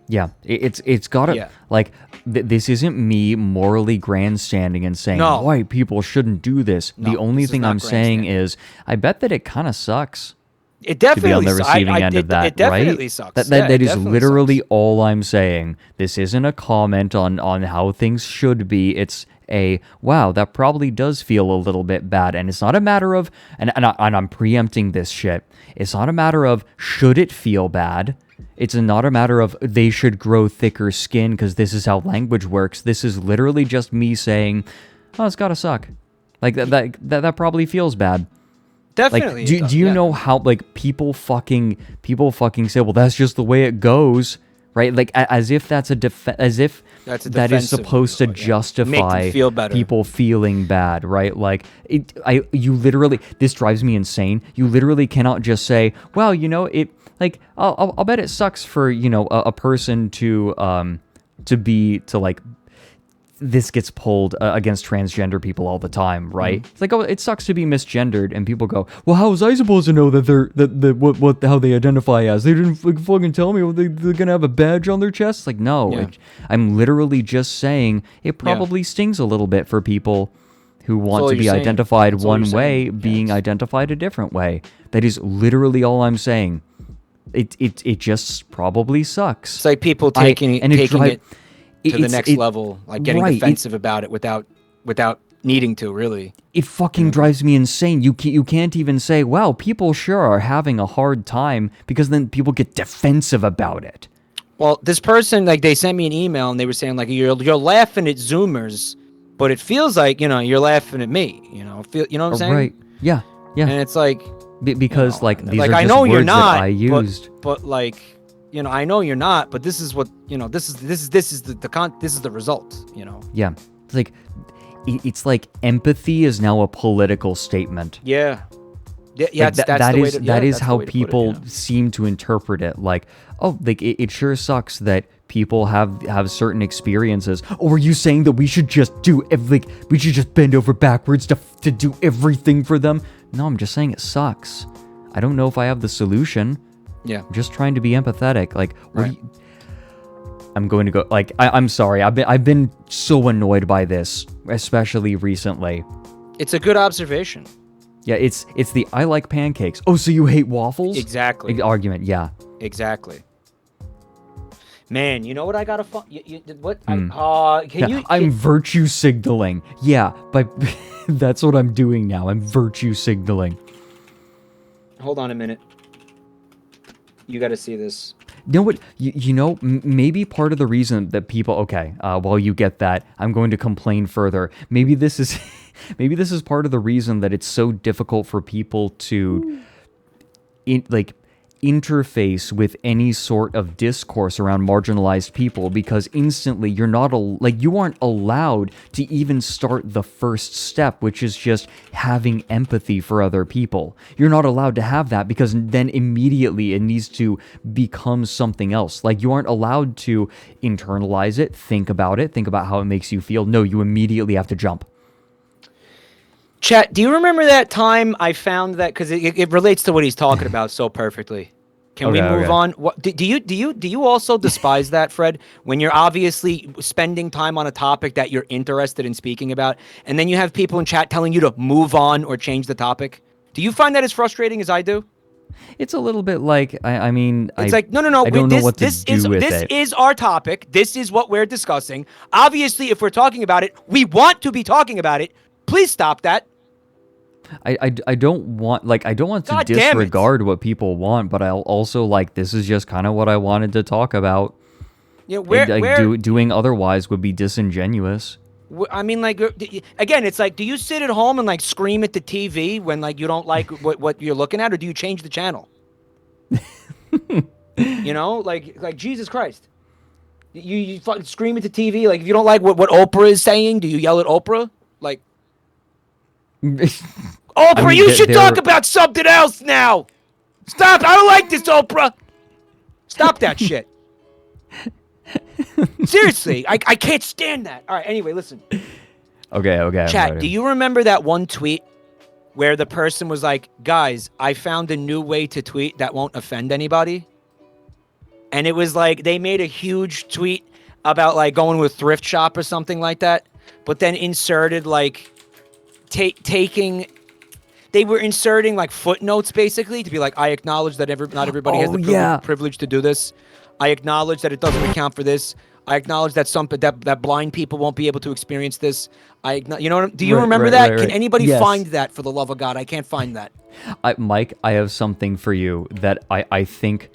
Yeah, it's gotta like this isn't me morally grandstanding and saying white people shouldn't do this. No, the only thing I'm saying is I bet that it kind of sucks. It definitely to be on the receiving end of that, it definitely right? sucks. That is literally all I'm saying. This isn't a comment on how things should be. It's wow, that probably does feel a little bit bad. And it's not a matter of and I'm preempting this shit. It's not a matter of should it feel bad. It's not a matter of they should grow thicker skin because this is how language works. This is literally just me saying, oh, it's gotta suck. Like that probably feels bad. Definitely. Like, do you know how like people fucking say, well, that's just the way it goes, right? Like as if that's that is supposed to justify people feeling bad, right? Like you literally, this drives me insane. You literally cannot just say, well, it. Like, I'll bet it sucks for, a person to like, this gets pulled against transgender people all the time, right? It's like, oh, it sucks to be misgendered, and people go, well, how was I supposed to know that how they identify as? They didn't fucking tell me they're gonna have a badge on their chest. It's like, no, I'm literally just saying it probably stings a little bit for people who want to be identified one way, being identified a different way. That is literally all I'm saying. It just probably sucks. It's like people taking it to the next level, like getting defensive about it without needing to, really. It fucking drives me insane. You can't even say, wow, people sure are having a hard time, because then people get defensive about it. Well, this person, like, they sent me an email and they were saying, like, you're laughing at Zoomers, but it feels like, you're laughing at me. You know what I'm saying? Right. Yeah. And it's like, because like these are just I know words you're not, that I used. But like, I know you're not, but this is what this is the result. Yeah, it's like empathy is now a political statement. Yeah. That is how people seem to interpret it. Like, oh, like it sure sucks that people have certain experiences. Or are you saying that we should just we should just bend over backwards to do everything for them? No, I'm just saying it sucks. I don't know if I have the solution. Yeah. I'm just trying to be empathetic. Like, I'm going to go. Like, I'm sorry. I've been so annoyed by this, especially recently. It's a good observation. Yeah, it's the I like pancakes. Oh, so you hate waffles? Exactly. Argument. Yeah. Exactly. Man, you know what I gotta what? I'm virtue signaling. Yeah, but that's what I'm doing now. I'm virtue signaling. Hold on a minute. You got to see this. You know what? You know, maybe part of the reason that people... Okay, while you get that, I'm going to complain further. Maybe this is... maybe this is part of the reason that it's so difficult for people to... interface with any sort of discourse around marginalized people, because instantly you aren't allowed to even start the first step, which is just having empathy for other people. You're not allowed to have that, because then immediately it needs to become something else. Like, you aren't allowed to internalize it, think about how it makes you feel. No, you immediately have to jump. Chat, do you remember that time I found that, because it relates to what he's talking about so perfectly? Can we move on? What, do you also despise that, Fred, when you're obviously spending time on a topic that you're interested in speaking about, and then you have people in chat telling you to move on or change the topic? Do you find that as frustrating as I do? It's a little bit like, I mean... It's like, no. I don't know what to do with it. This is our topic. This is what we're discussing. Obviously, if we're talking about it, we want to be talking about it. Please stop that. I don't want to disregard what people want, but I'll also this is just kind of what I wanted to talk about. You know, doing otherwise would be disingenuous. I mean, again, it's like, do you sit at home and scream at the TV when you don't like what you're looking at, or do you change the channel? You know, like Jesus Christ, you fucking scream at the TV. Like, if you don't like what Oprah is saying, do you yell at Oprah? Like, Oprah, you should talk about something else now. Stop! I don't like this, Oprah. Stop that shit. Seriously, I can't stand that. All right, anyway, listen. Okay. Chat, do you remember that one tweet where the person was like, guys, I found a new way to tweet that won't offend anybody? And it was like, they made a huge tweet about going with thrift shop or something like that, but then inserted they were inserting footnotes basically to be like, I acknowledge that not everybody has the privilege to do this. I acknowledge that it doesn't account for this. I acknowledge that that blind people won't be able to experience this. You know, do you remember that? Right. Can anybody find that, for the love of God? I can't find that. Mike, I have something for you that I think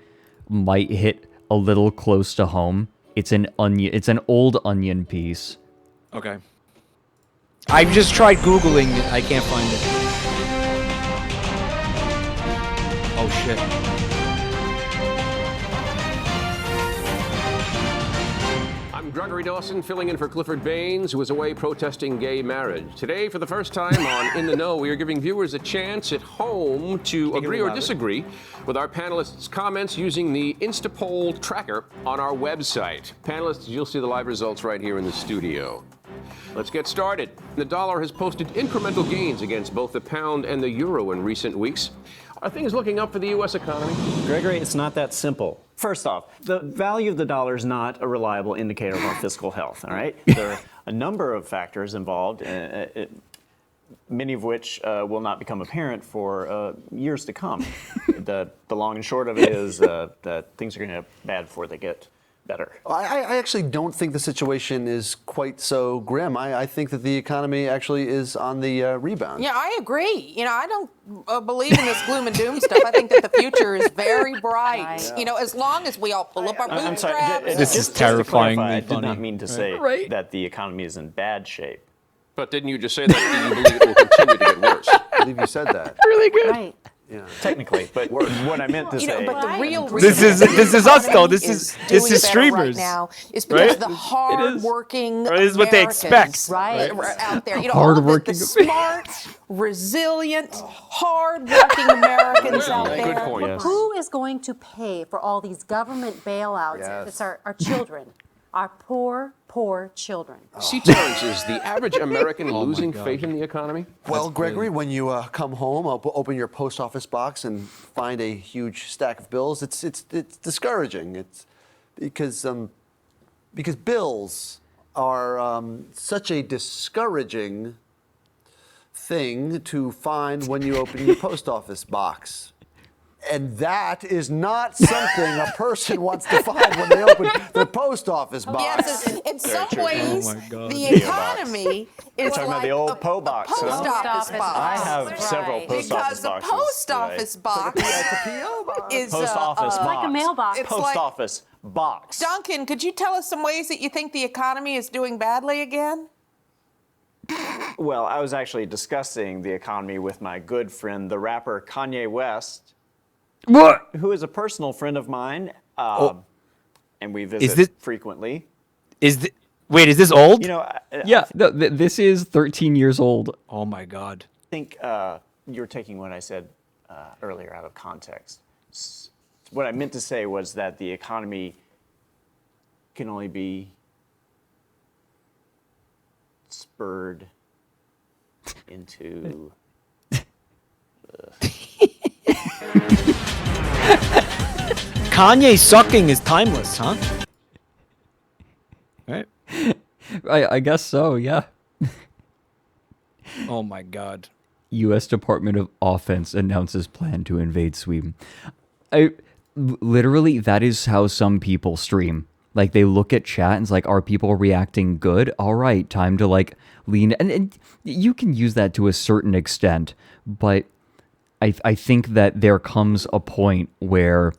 might hit a little close to home. It's an old Onion piece. Okay. I've just tried Googling it. I can't find it. Oh, shit. I'm Gregory Dawson, filling in for Clifford Baines, who is away protesting gay marriage. Today, for the first time on In the Know, we are giving viewers a chance at home to agree or disagree with our panelists' comments using the Instapoll tracker on our website. Panelists, you'll see the live results right here in the studio. Let's get started. The dollar has posted incremental gains against both the pound and the euro in recent weeks. Are things looking up for the U.S. economy? Gregory, it's not that simple. First off, the value of the dollar is not a reliable indicator of our fiscal health, all right? There are a number of factors involved, many of which will not become apparent for years to come. The long and short of it is that things are going to get bad before they get better. I actually don't think the situation is quite so grim. I think that the economy actually is on the rebound. Yeah, I agree. You know, I don't believe in this gloom and doom stuff. I think that the future is very bright. You know, as long as we all pull up our bootstraps. This is terrifying. I did not mean to say that the economy is in bad shape. But didn't you just say that you believe it will continue to get worse? I believe you said that. Really good. Right. Technically, but what I meant to say. But the real This is us though. This is streamers right now is because right? the hardworking This is what they expect, right? Out there, Hardworking, the smart, resilient, hardworking Americans out there. Good point. Yes. Who is going to pay for all these government bailouts? Yes. It's our children, our poor children. See, Terrence, is the average American losing faith in the economy? Well, Gregory, when you come home, open your post office box and find a huge stack of bills, it's discouraging. It's because bills are such a discouraging thing to find when you open your post office box. And that is not something a person wants to find when they open the post office box. Yes, in some ways, Oh the economy is talking about like the old PO box, post huh? office box. I have several post office Because the boxes. post office box is Post office box. like a mailbox. It's Post like- office box. Duncan, could you tell us some ways that you think the economy is doing badly again? Well, I was actually discussing the economy with my good friend, the rapper Kanye West. What? Who is a personal friend of mine, and we Is visit this- frequently. Wait, is this old? You know, Yeah, this is 13 years old. Oh my God. I think you're taking what I said earlier out of context. What I meant to say was that the economy can only be spurred into. Kanye sucking is timeless, huh? Right? I guess so, yeah. Oh my God. U.S. Department of Offense announces plan to invade Sweden. Literally, that is how some people stream. Like, they look at chat and it's like, are people reacting good? All right, time to, like, lean. And you can use that to a certain extent, but I think that there comes a point where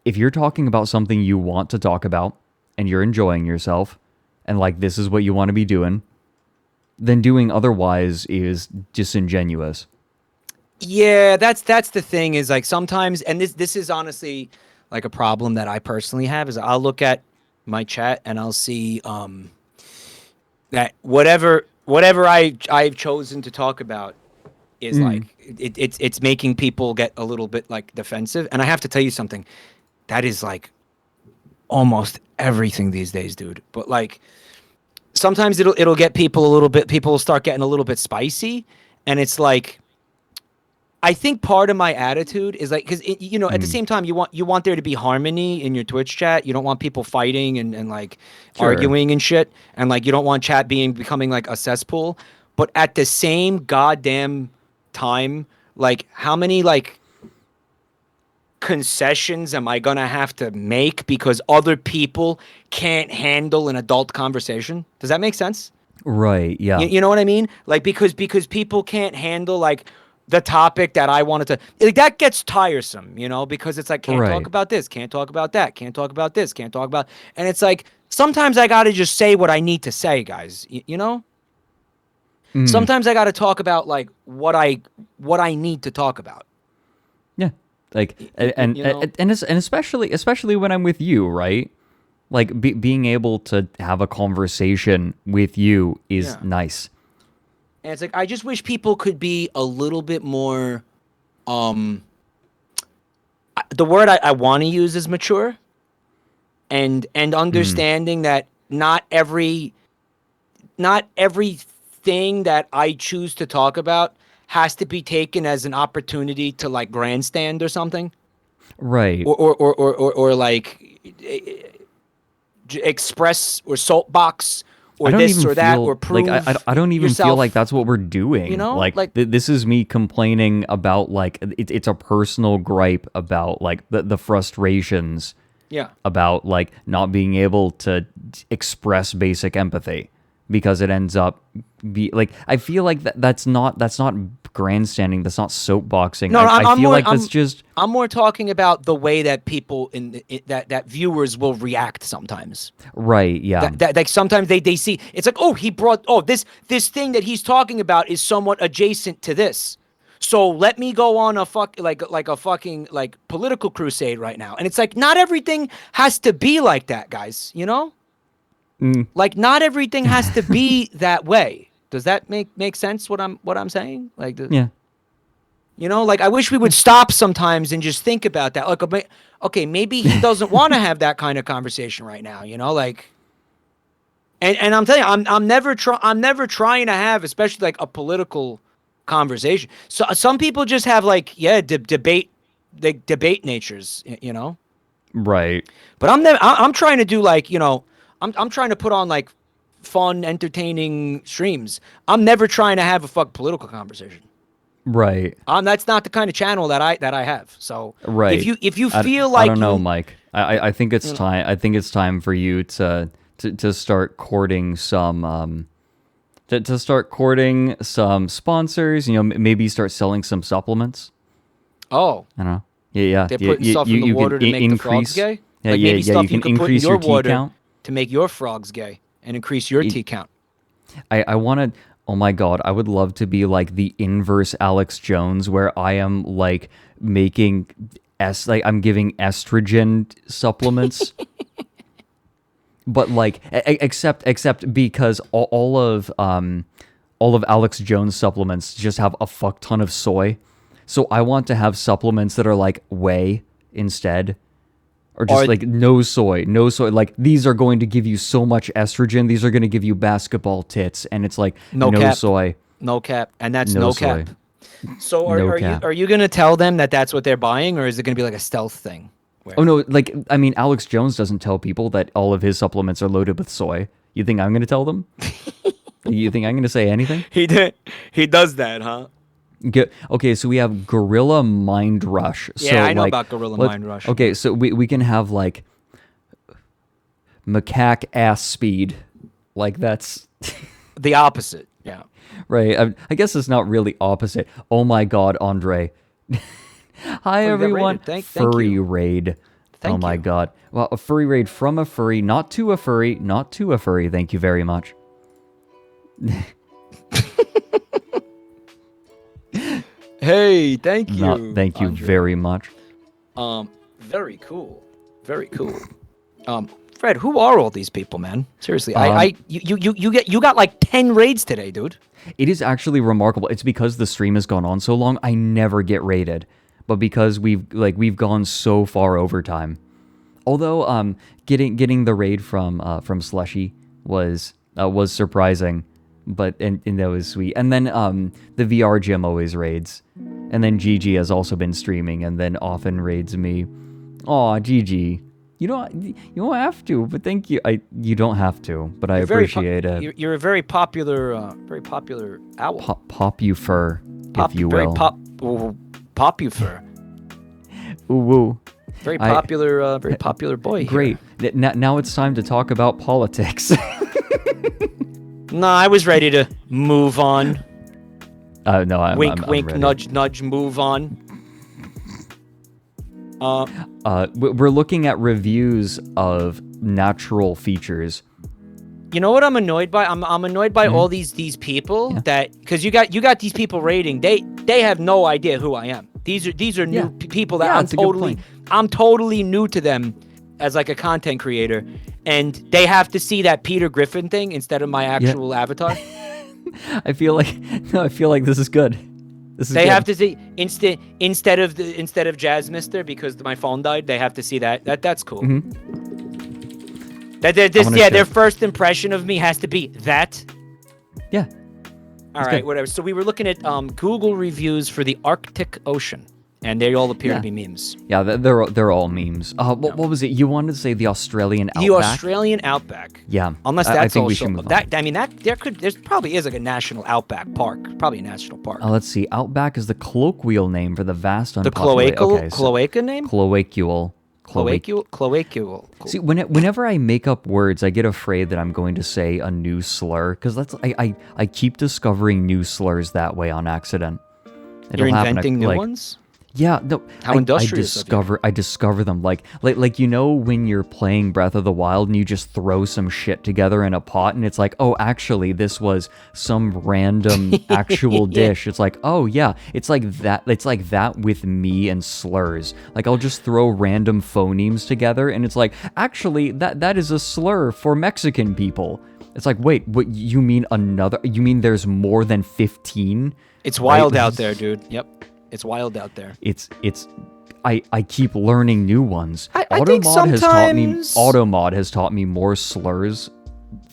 if you're talking about something you want to talk about and you're enjoying yourself and, like, this is what you want to be doing, then doing otherwise is disingenuous. Yeah, that's the thing is, like, sometimes, and this is honestly like a problem that I personally have, is I'll look at my chat and I'll see that whatever I've chosen to talk about is like it's making people get a little bit like defensive. And I have to tell you something, that is like almost everything these days, dude. But like sometimes it'll get people a little bit, people will start getting a little bit spicy, and it's like, I think part of my attitude is like, because you know, at the same time, you want there to be harmony in your Twitch chat. You don't want people fighting and like arguing and shit, and like you don't want chat becoming like a cesspool. But at the same goddamn time, like how many like concessions am I gonna have to make because other people can't handle an adult conversation? Does that make sense? Right. Yeah. You know what I mean? Like because people can't handle like the topic that I wanted to, like, that gets tiresome, you know, because it's like, can't talk about this, can't talk about that, can't talk about this, can't talk about, and it's like, sometimes I got to just say what I need to say, guys, you know? Sometimes I got to talk about like what I need to talk about. Yeah. Like, and especially when I'm with you, right? Like being able to have a conversation with you is nice. And it's like, I just wish people could be a little bit more, the word I want to use is mature, and understanding that not everything that I choose to talk about has to be taken as an opportunity to like grandstand or something. Right. Or like express or soapbox or this or that, or prove like I don't even yourself. feel like that's what we're doing. You know, like, like this is me complaining about like it's a personal gripe about like the frustrations. Yeah. About like not being able to express basic empathy because it ends up like I feel like that's not grandstanding. That's not soapboxing. No, I feel like I'm that's just. I'm more talking about the way that people that viewers will react sometimes. Right. Yeah. That like sometimes they see it's like, oh, he brought this thing that he's talking about is somewhat adjacent to this. So let me go on a fucking political crusade right now. And it's like, not everything has to be like that, guys, you know? Like, not everything has to be that way. Does that make sense what I'm saying? Like, yeah. You know, like, I wish we would stop sometimes and just think about that. Like, okay, maybe he doesn't want to have that kind of conversation right now, you know, like, and I'm telling you, I'm never trying to have, especially like a political conversation. So some people just have like, debate natures, you know? Right. But I'm trying to do like, you know, I'm trying to put on like fun, entertaining streams. I'm never trying to have a political conversation. Right. That's not the kind of channel that I have. So right. If you feel like I don't know, Mike. I think it's time. I think it's time for you to start courting some to start courting some sponsors. You know, maybe start selling some supplements. Oh. I don't know. Yeah. They're putting stuff in the water to make the frogs gay. Yeah, like maybe stuff you can put in your water count to make your frogs gay and increase your T count. I want to. Oh my God, I would love to be like the inverse Alex Jones, where I am like making I'm giving estrogen supplements, but like except because all of Alex Jones supplements just have a fuck ton of soy, so I want to have supplements that are like whey instead. Or just like no soy. Like, these are going to give you so much estrogen. These are going to give you basketball tits, and it's like no soy. No cap, and that's no cap. Soy. So are you going to tell them that that's what they're buying, or is it going to be like a stealth thing? Oh no, like, I mean, Alex Jones doesn't tell people that all of his supplements are loaded with soy. You think I'm going to tell them? You think I'm going to say anything? He does that, huh? Okay, so we have Gorilla Mind Rush. Yeah, so, I know like, about Gorilla Mind Rush. Okay, so we can have like macaque ass speed. Like, that's the opposite. Yeah. Right. I guess it's not really opposite. Oh my God, Andre. Hi everyone. Thank furry you. raid. Thank oh my God. Well, a furry raid from a furry, not to a furry, not to a furry. Thank you very much. Hey, thank you. Thank you Andre. very much. Very cool. Very cool. Fred, who are all these people, man? Seriously, you got like 10 raids today, dude. It is actually remarkable. It's because the stream has gone on so long. I never get raided, but because we've gone so far over time. Although getting the raid from Slushy was surprising, but and that was sweet. And then the VR gym always raids, and then Gigi has also been streaming and then often raids me. Aw, Gigi. You don't have to, but thank you. You don't have to, but I appreciate it. You're a very popular owl. Popufur, if you will. Popufur. Ooh woo. Very popular boy. Great. Now it's time to talk about politics. No, I was ready to move on. No, I'm wink, I'm wink, ready. nudge, nudge, move on. We're looking at reviews of natural features. You know what I'm annoyed by? I'm annoyed by all these people that, because you got these people rating. They have no idea who I am. These are new people that I'm totally new to them as like a content creator, and they have to see that Peter Griffin thing instead of my actual avatar. I feel like this is good. They have to see instead of Jazz Mister, because my phone died. They have to see that's cool. Their first impression of me has to be that. Yeah. All right, whatever. So we were looking at Google reviews for the Arctic Ocean, and they all appear to be memes. Yeah, they're all memes. What was it? You wanted to say the Australian Outback? The Australian Outback. Yeah. Unless that's I think also we should move on. There probably is like a national Outback park. Probably a national park. Let's see. Outback is the colloquial name for the vast The unpopulated. cloaca name? Cloacual. Cloacual. See, whenever I make up words, I get afraid that I'm going to say a new slur, because I keep discovering new slurs that way on accident. You're inventing new ones? Yeah, no, How industrious of you. I discover them like you know when you're playing Breath of the Wild and you just throw some shit together in a pot and it's like, oh, actually this was some random actual dish. It's like, oh yeah, it's like that with me and slurs. Like I'll just throw random phonemes together and it's like, actually that is a slur for Mexican people. It's like, wait, what you mean you mean there's more than 15? It's wild out there, dude. Yep. It's wild out there. I keep learning new ones. I think sometimes... Automod has taught me more slurs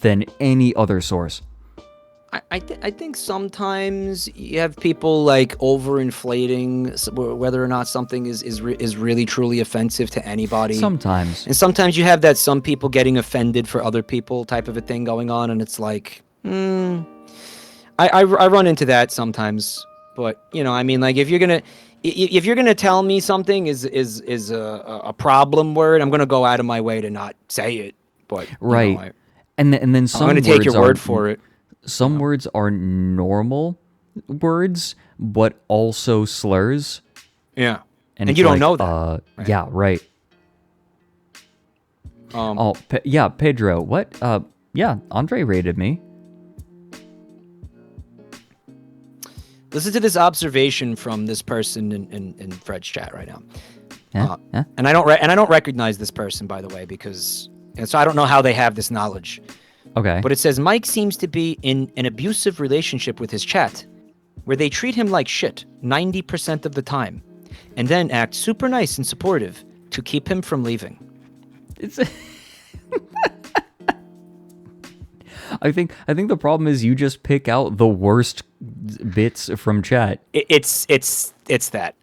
than any other source. I think sometimes you have people like overinflating whether or not something is really truly offensive to anybody. Sometimes. And sometimes you have that some people getting offended for other people type of a thing going on, and it's like, I run into that sometimes. But you know, I mean, like if you're gonna tell me something is a problem word, I'm gonna go out of my way to not say it. But right, you know, and then some I'm gonna take your word for it. Some words are normal words, but also slurs. Yeah, and you don't know that. Right. Yeah, right. Pedro, what? Yeah, Andre rated me. Listen to this observation from this person in Fred's chat right now. And I don't recognize this person, by the way, and so I don't know how they have this knowledge. Okay. But it says Mike seems to be in an abusive relationship with his chat, where they treat him like shit 90% of the time, and then act super nice and supportive to keep him from leaving. I think the problem is you just pick out the worst bits from chat. It's that.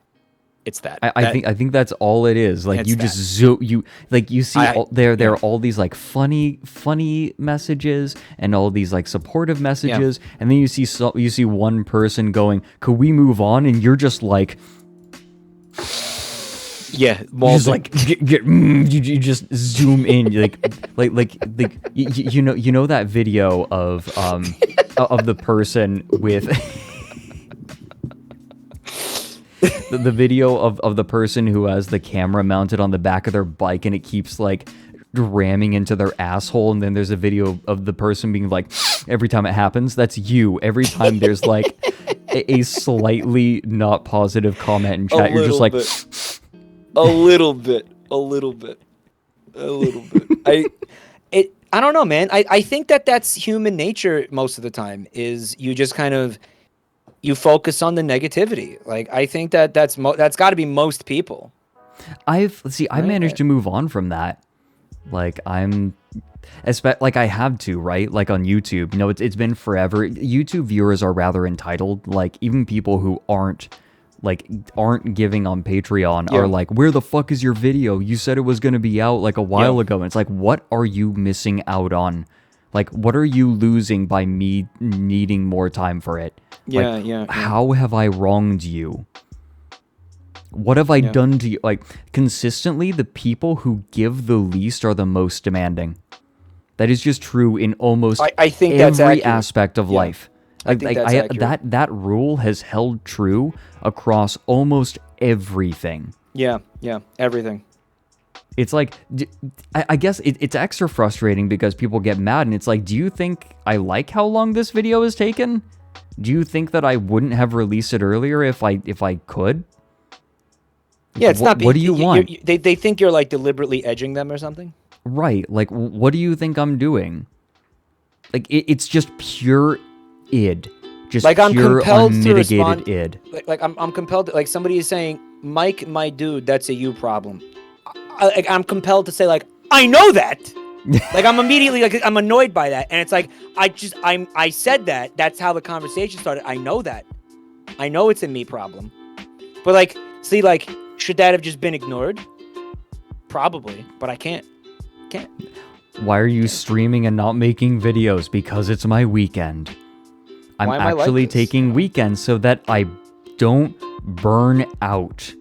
It's that. I think that's all it is. Like you just you see there are all these like funny messages and all these like supportive messages, and then you see one person going, "Could we move on?" And you're just like, yeah, you just like you just zoom in like you know that video of the person with the video of the person who has the camera mounted on the back of their bike and it keeps like ramming into their asshole, and then there's a video of the person being like, every time it happens, that's you. Every time there's like a slightly not positive comment in chat, you're just like a little bit. I don't know, man. I think that's human nature most of the time, is you just kind of, you focus on the negativity. Like, I think that's got to be most people. I managed to move on from that. Like, I have to, right? Like on YouTube, you know, it's been forever. YouTube viewers are rather entitled. Like, even people who aren't giving on Patreon are like, where the fuck is your video? You said it was going to be out like a while ago. And it's like, what are you missing out on? Like, what are you losing by me needing more time for it? How have I wronged you? What have I done to you? Like, consistently, the people who give the least are the most demanding. That is just true in almost every aspect of life. That rule has held true across almost everything. Yeah, everything. It's like, I guess it's extra frustrating because people get mad, and it's like, do you think I like how long this video is taken? Do you think that I wouldn't have released it earlier if I could? Yeah, it's not. What do you want? They think you're like deliberately edging them or something. Right. Like, what do you think I'm doing? Like, it's just pure id. Just like, pure I'm compelled unmitigated to respond. Id. Like I'm compelled to, like, somebody is saying, Mike, my dude, that's a you problem. I'm compelled to say, like, I know that. Like, I'm immediately, like, I'm annoyed by that, and it's like, I said that. That's how the conversation started. I know that. I know it's a me problem. But, like, see, like, should that have just been ignored? Probably, but I can't. Why are you streaming and not making videos? Because it's my weekend. I'm actually taking weekends so that I don't burn out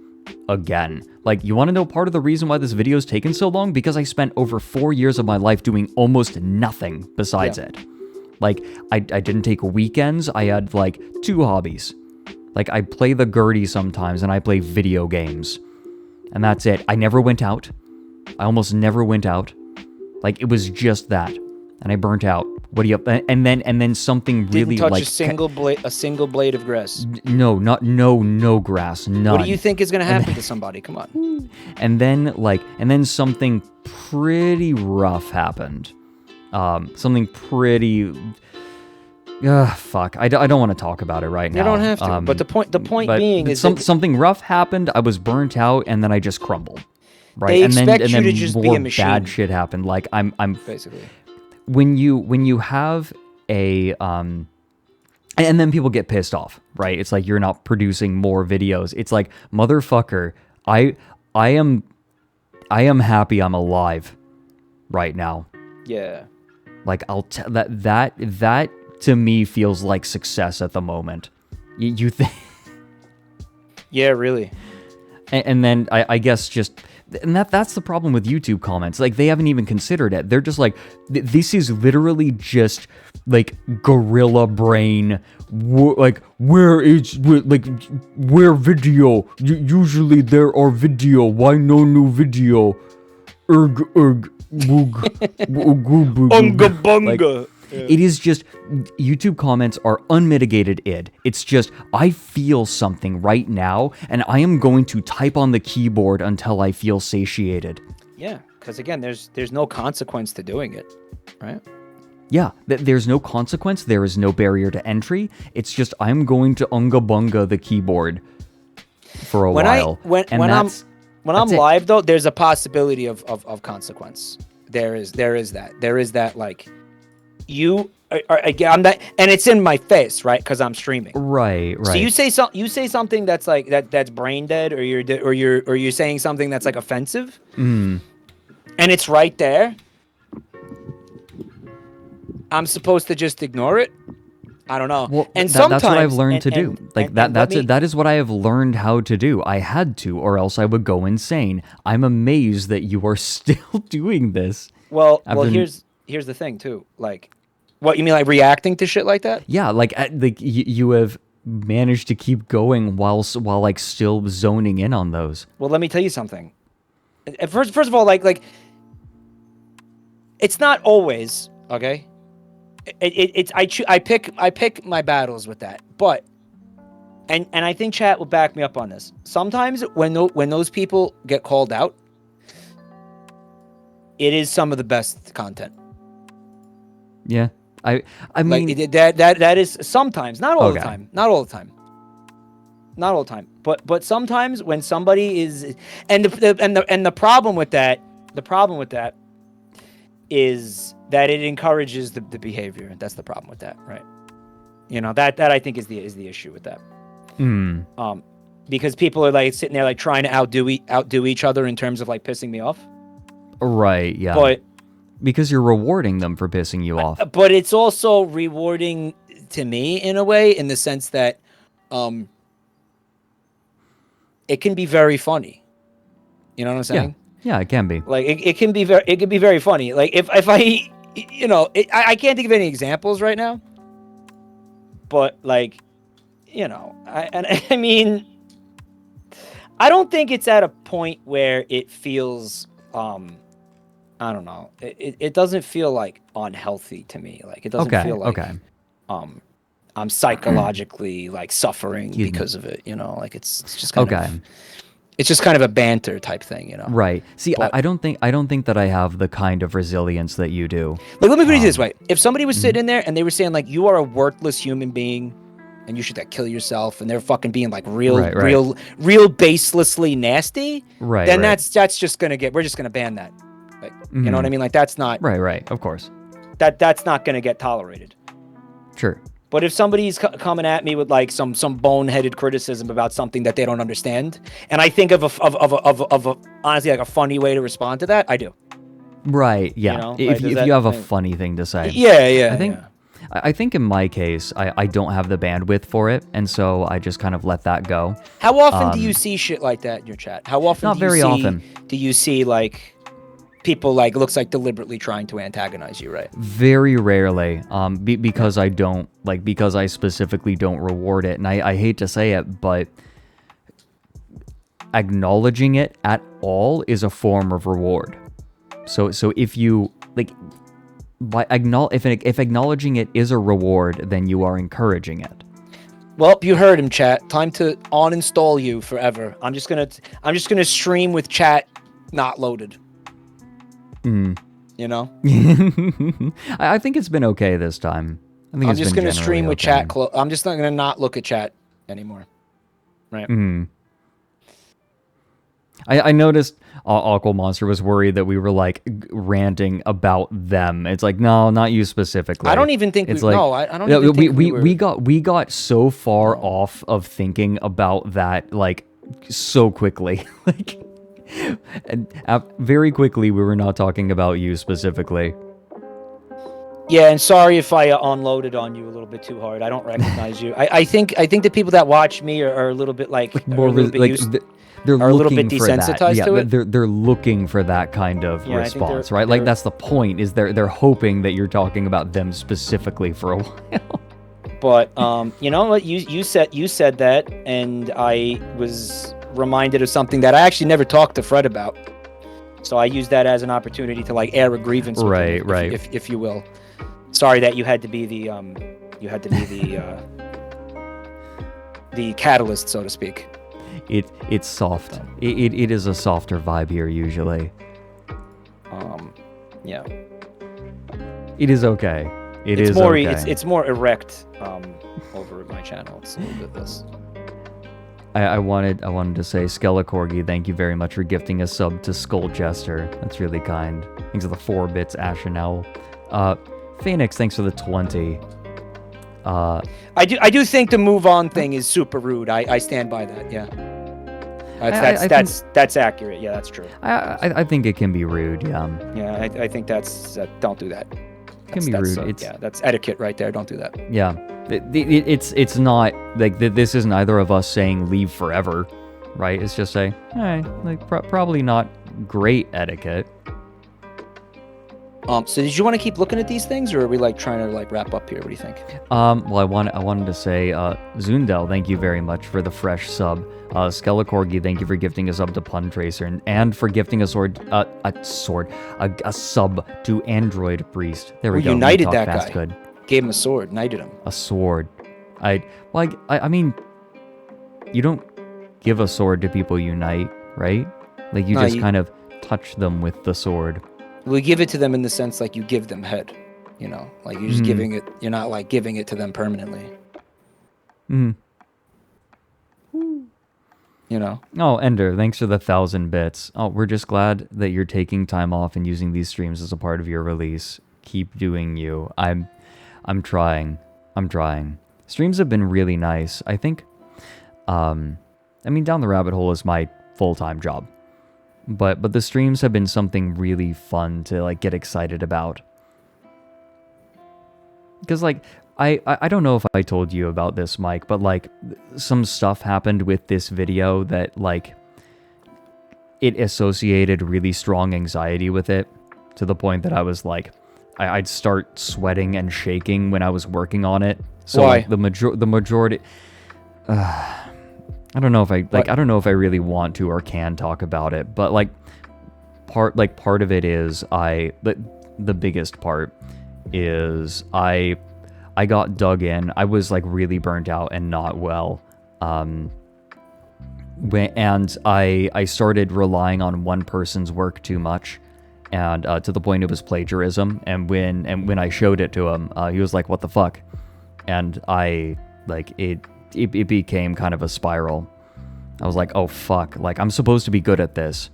again. Like, you want to know part of the reason why this video is taking so long? Because I spent over 4 years of my life doing almost nothing besides it. Like, I didn't take weekends. I had like 2 hobbies. Like, I play the Gertie sometimes, and I play video games. And that's it. I never went out. I almost never went out. Like, it was just that. And I burnt out. What do you... And then something really, Didn't touch like... a single blade of grass. No grass. None. What do you think is going to happen to somebody? Come on. And then something pretty rough happened. Something pretty... fuck. I don't want to talk about it right now. You don't have to. But the point being is something rough happened. I was burnt out, and then I just crumbled. Right. They and expect then you to just be more a machine. bad shit happened. Like I'm basically. When you have a and then people get pissed off, right? It's like you're not producing more videos. It's like, motherfucker, I am happy I'm alive right now. Yeah. Like that to me feels like success at the moment. You think? Yeah, really. And then I guess just, and that's the problem with YouTube comments. Like, they haven't even considered it. They're just like, this is literally just like gorilla brain. Like, where video? Usually there are video. Why no new video? Woog. Unga bunga. It is just, YouTube comments are unmitigated id. It's just, I feel something right now, and I am going to type on the keyboard until I feel satiated. Yeah, because again, there's no consequence to doing it, right? Yeah, there's no consequence. There is no barrier to entry. It's just, I'm going to unga bunga the keyboard for a while. When I'm live though, there's a possibility of consequence. There is that like. You are again, and it's in my face, right? Because I'm streaming. Right. So you say something that's like that's brain dead, or you're saying something that's like offensive, and it's right there. I'm supposed to just ignore it. I don't know. Well, and sometimes that's what I've learned to do. That is what I have learned how to do. I had to, or else I would go insane. I'm amazed that you are still doing this. Well, here's the thing too. Like, what you mean, like reacting to shit like that? Yeah, like you have managed to keep going while like still zoning in on those. Well, let me tell you something. First of all, like it's not always okay. I pick my battles with that, but and I think chat will back me up on this. Sometimes when those people get called out, it is some of the best content. Yeah, I mean like, that is sometimes, not all the time, not all the time, but sometimes when somebody is, and the problem with that is that it encourages the behavior. That's the problem with that, right? You know, that I think is the issue with that. Because people are like sitting there like trying to outdo each other in terms of like pissing me off. Right, yeah. But because you're rewarding them for pissing you off. But it's also rewarding to me in a way, in the sense that it can be very funny. You know what I'm saying? Yeah, it can be. Like it can be very funny. Like if I, you know, I can't think of any examples right now. But like, you know, I mean, I don't think it's at a point where it feels I don't know. It doesn't feel like unhealthy to me. Like it doesn't feel like I'm psychologically like suffering because of it. You know, like it's just kind of, it's just kind of a banter type thing. You know. Right. See, but I don't think that I have the kind of resilience that you do. Like, let me put it this way: if somebody was sitting in there and they were saying like, "You are a worthless human being," and you should like kill yourself, and they're fucking being like real baselessly nasty, right? Then that's just gonna we're just gonna ban that. Like, you know what I mean? Like that's not right. Of course. That's not gonna get tolerated. Sure. But if somebody's coming at me with like some boneheaded criticism about something that they don't understand, and I think of a honestly like a funny way to respond to that, I do. Right. Yeah. You know? If you have a funny thing to say. Yeah. I think in my case, I don't have the bandwidth for it, and so I just kind of let that go. How often do you see shit like that in your chat? How often? Not very often. Do you see like people like looks like deliberately trying to antagonize you, right? Very rarely, because I don't because I specifically don't reward it, and I hate to say it, but acknowledging it at all is a form of reward. So if you if acknowledging it is a reward, then you are encouraging it. Well, you heard him, chat. Time to uninstall you forever. I'm just gonna stream with chat not loaded. You know? I think it's been okay this time. I'm just gonna stream with chat. I'm just not gonna not look at chat anymore. Right. I noticed Aqua Monster was worried that we were like ranting about them. It's like, no, not you specifically. I don't even think it's we, like, no, I don't even think we got so far off of thinking about that like so quickly. And very quickly we were not talking about you specifically. Yeah, and sorry if I unloaded on you a little bit too hard. I don't recognize you. I think the people that watch me are a little bit more they're are a little bit looking for that. desensitized Yeah, to it. they're looking for that kind of Yeah, I think response, they're- right? Like they're- that's the point. Is they're hoping that you're talking about them specifically for a while. But you know what? You said that, and I was reminded of something that I actually never talked to Fred about. So I used that as an opportunity to like air a grievance. With him, Right. If you will. Sorry that you had to be the the catalyst, so to speak. It's soft. It is a softer vibe here usually. Yeah. It is okay. It's is more okay. it's more erect over my channel. It's a little bit this. I wanted to say Skelecorgi, thank you very much for gifting a sub to Skull Jester. That's really kind. Thanks for the 4 bits, Ashen Owl. Phoenix, thanks for the 20. I do think the move on thing is super rude. I stand by that. Yeah. That's accurate. Yeah, that's true. I think it can be rude. Yeah. Yeah, I think that's don't do that. Can be rude. Yeah, that's etiquette right there. Don't do that. Yeah. It's not like this isn't either of us saying leave forever, right? It's just saying, hey, like probably not great etiquette. So did you want to keep looking at these things, or are we like trying to like wrap up here? What do you think? Well, I wanted to say, Zundel, thank you very much for the fresh sub. Skelecorgi, thank you for gifting a sub to Pun Tracer, and for gifting a sub to Android Priest. There we go. United Talk that fast, guy. Good. Gave him a sword, knighted him. A sword. I mean, you don't give a sword to people you knight, right? Like you just kind of touch them with the sword. We give it to them in the sense like you give them head, you know, like you're just giving it. You're not like giving it to them permanently. You know. Oh, Ender, thanks for the 1,000 bits. Oh, we're just glad that you're taking time off and using these streams as a part of your release. Keep doing you. I'm trying. Streams have been really nice. I think, I mean, Down the Rabbit Hole is my full-time job. But the streams have been something really fun to like get excited about. Because like I don't know if I told you about this, Mike, but like some stuff happened with this video that like it associated really strong anxiety with it, to the point that I was like I'd start sweating and shaking when I was working on it. So Why? Like, the majority I don't know if I don't really want to or can talk about it, but like part of it is the biggest part is I got dug in. I was like really burnt out and not well. And I started relying on one person's work too much, and to the point it was plagiarism. And when I showed it to him, he was like, "What the fuck?" And it became kind of a spiral. I was like, oh fuck, like I'm supposed to be good at this,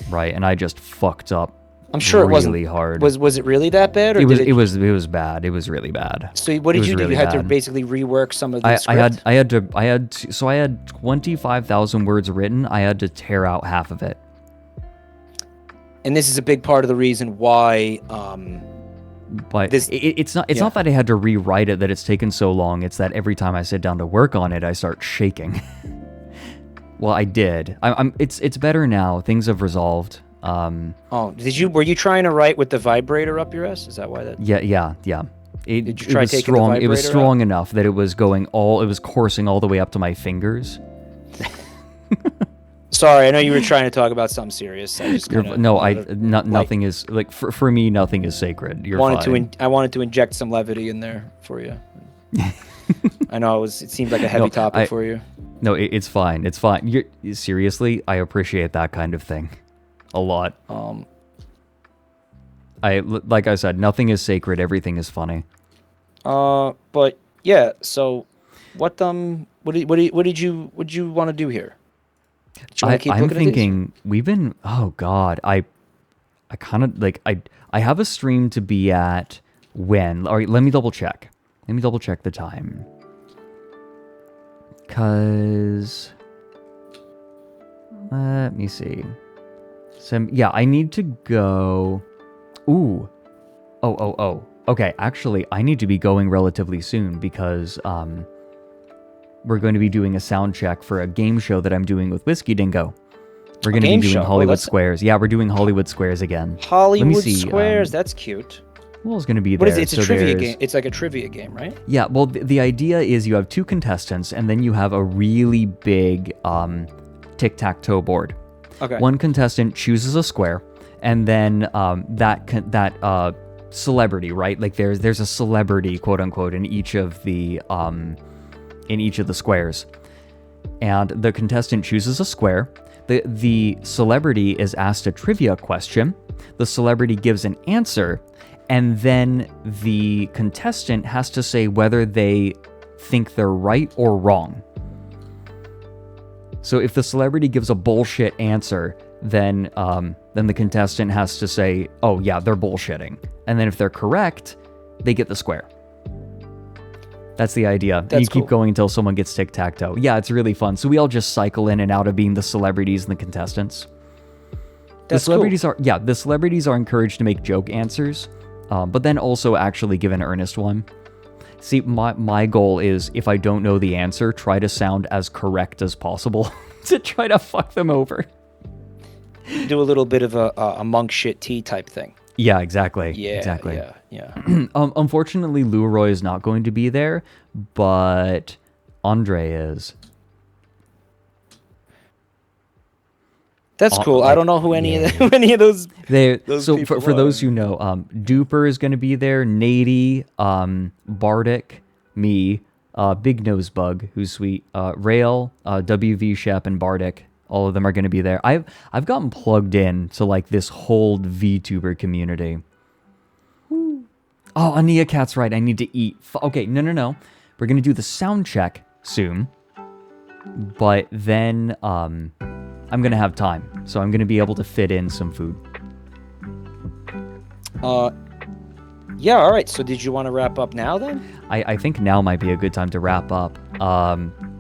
right? And I just fucked up. I'm sure it wasn't really hard. Was it really that bad? Or it was did it was bad. It was really bad. So what did you do? Really You had to bad. basically rework some of the I script. I had 25,000 words written. I had to tear out half of it. And this is a big part of the reason why. But it's not that I had to rewrite it that it's taken so long. It's that every time I sit down to work on it, I start shaking. Well, I did. It's better now. Things have resolved. Were you trying to write with the vibrator up your ass? Is that why that? Yeah. Did you try taking the strong. It was vibrator strong enough that it was coursing all the way up to my fingers. Sorry, I know you were trying to talk about something serious. Nothing is like for me. Nothing is sacred. You're fine. I wanted to inject some levity in there for you. I know it seemed like a heavy topic for you. No, it's fine. It's fine. Seriously, I appreciate that kind of thing a lot. Like I said, nothing is sacred. Everything is funny. But yeah. So, what did you want to do here? I'm thinking we've been. Oh God, I kind of like I have a stream to be at when. All right, let me double check. Let me double check the time. Cause let me see. So yeah, I need to go. Ooh. Oh. Okay, actually, I need to be going relatively soon because we're going to be doing a sound check for a game show that I'm doing with Whiskey Dingo. We're going to be doing Hollywood Squares. Yeah, we're doing Hollywood Squares again. Hollywood Squares, that's cute. Well, it's going to be there. What is it? It's a trivia game. It's like a trivia game, right? Yeah, well, the idea is you have 2 contestants, and then you have a really big tic-tac-toe board. Okay. One contestant chooses a square, and then that celebrity, right? Like there's a celebrity, quote unquote, in each of the squares, and the contestant chooses a square. The celebrity is asked a trivia question. The celebrity gives an answer, and then the contestant has to say whether they think they're right or wrong. So if the celebrity gives a bullshit answer, then the contestant has to say, oh yeah, they're bullshitting. And then if they're correct, they get the square. That's the idea. You keep going until someone gets tic-tac-toe. Yeah, it's really fun. So we all just cycle in and out of being the celebrities and the contestants. The celebrities are encouraged to make joke answers, but then also actually give an earnest one. See, my goal is, if I don't know the answer, try to sound as correct as possible to try to fuck them over. Do a little bit of a monk shit tea type thing. Yeah, exactly. Yeah, exactly. Yeah. Unfortunately, Leroy is not going to be there, but Andre is. That's cool. I don't know who any of those. So for those who know, Duper is going to be there. Nady, Bardic, me, Big Nose Bug, who's sweet, Rail, WV Shep, and Bardic. All of them are going to be there. I've gotten plugged in to like this whole VTuber community. Oh, Ania Cat's right. I need to eat. Okay, no. We're going to do the sound check soon. But then I'm going to have time. So I'm going to be able to fit in some food. Yeah, all right. So did you want to wrap up now then? I think now might be a good time to wrap up.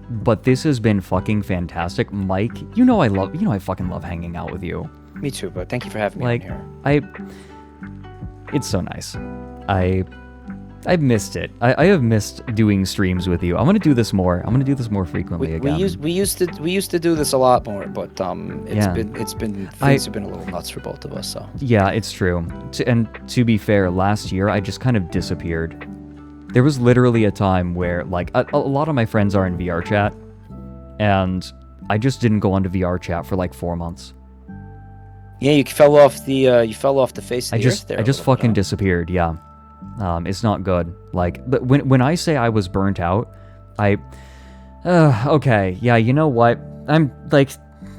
But this has been fucking fantastic. Mike, I fucking love hanging out with you. Me too, but thank you for having me on here. It's so nice. I've missed it. I have missed doing streams with you. I'm gonna do this more. I'm gonna do this more frequently again. We used to do this a lot more, but things have been a little nuts for both of us. So yeah, it's true. And to be fair, last year I just kind of disappeared. There was literally a time where like a lot of my friends are in VR chat, and I just didn't go onto VR chat for like 4 months. Yeah, you fell off the face of the earth there. I just fucking disappeared. Yeah. It's not good. Like, but when I say I was burnt out, okay, yeah, you know what? I'm like,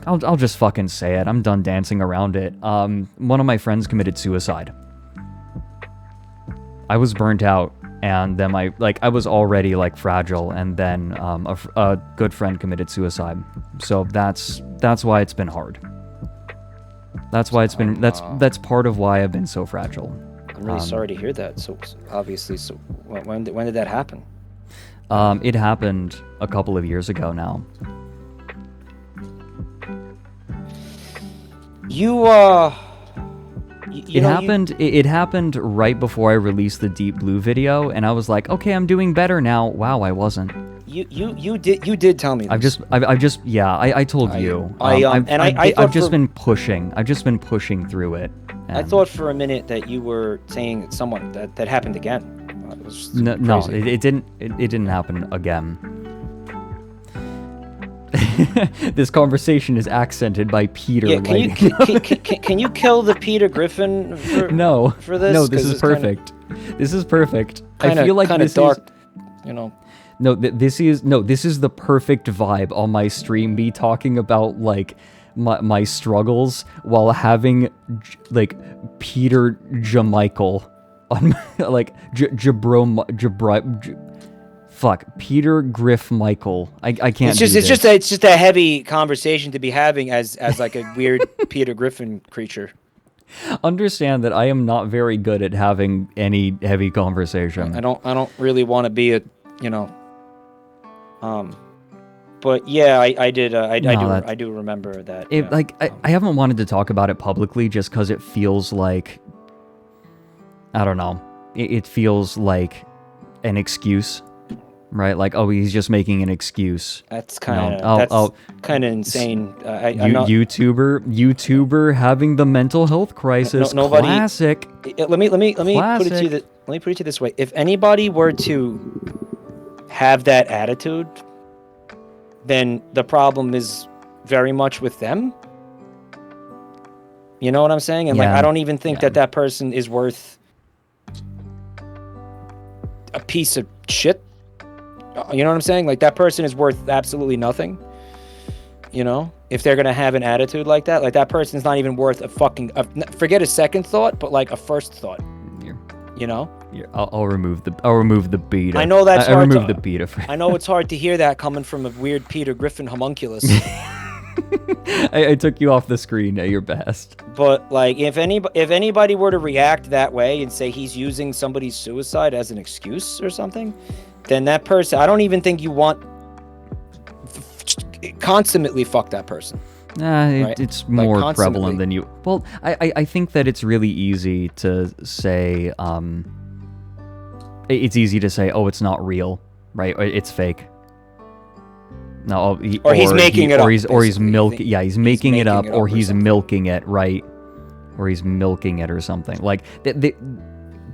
I'll just fucking say it. I'm done dancing around it. One of my friends committed suicide. I was burnt out, and then I was already like fragile, and then a good friend committed suicide. So that's why it's been hard. That's why it's been that's part of why I've been so fragile. I'm really sorry to hear that. So obviously, when did that happen? It happened a couple of years ago now. It happened right before I released the Deep Blue video, and I was like, okay, I'm doing better now. Wow, I wasn't. You did tell me this. I told you. I've just been pushing. I've just been pushing through it. I thought for a minute that you were saying that someone that happened again. No, it didn't. It didn't happen again. This conversation is accented by Peter. Yeah, can you kill the Peter Griffin? For this? No, this is perfect. This is perfect. I feel like this dark, is, you know. No, this is the perfect vibe on my stream. Me talking about like my struggles while having like Peter Jamichael on my, like Peter Griff Michael. I can't. It's just a heavy conversation to be having as like a weird Peter Griffin creature. Understand that I am not very good at having any heavy conversation. I don't really want to be a, you know. But yeah, I do remember that. I haven't wanted to talk about it publicly just because it feels like, I don't know, it feels like an excuse, right? Like, oh, he's just making an excuse. That's kind of insane. YouTuber having the mental health crisis. Nobody. Classic. Let me put it to you this way: if anybody were to have that attitude, then the problem is very much with them. You know what I'm saying? And like, I don't even think that person is worth a piece of shit. You know what I'm saying? Like, that person is worth absolutely nothing. You know, if they're gonna have an attitude like that person's not even worth forget a second thought, but like a first thought. You know? Yeah, I'll remove the beta. I know that's I hard. remove the beta. I know it's hard to hear that coming from a weird Peter Griffin homunculus. I took you off the screen at your best. But like, if anybody were to react that way and say he's using somebody's suicide as an excuse or something, then that person, I don't even think you want consummately fuck that person. Right? It's more prevalent than you. Well, I think that it's really easy to say. It's easy to say, oh, it's not real, right? Or it's fake. No, he's making it up. He's milking. Yeah, he's making it up, or he's milking it, right? Or he's milking it, or something. Like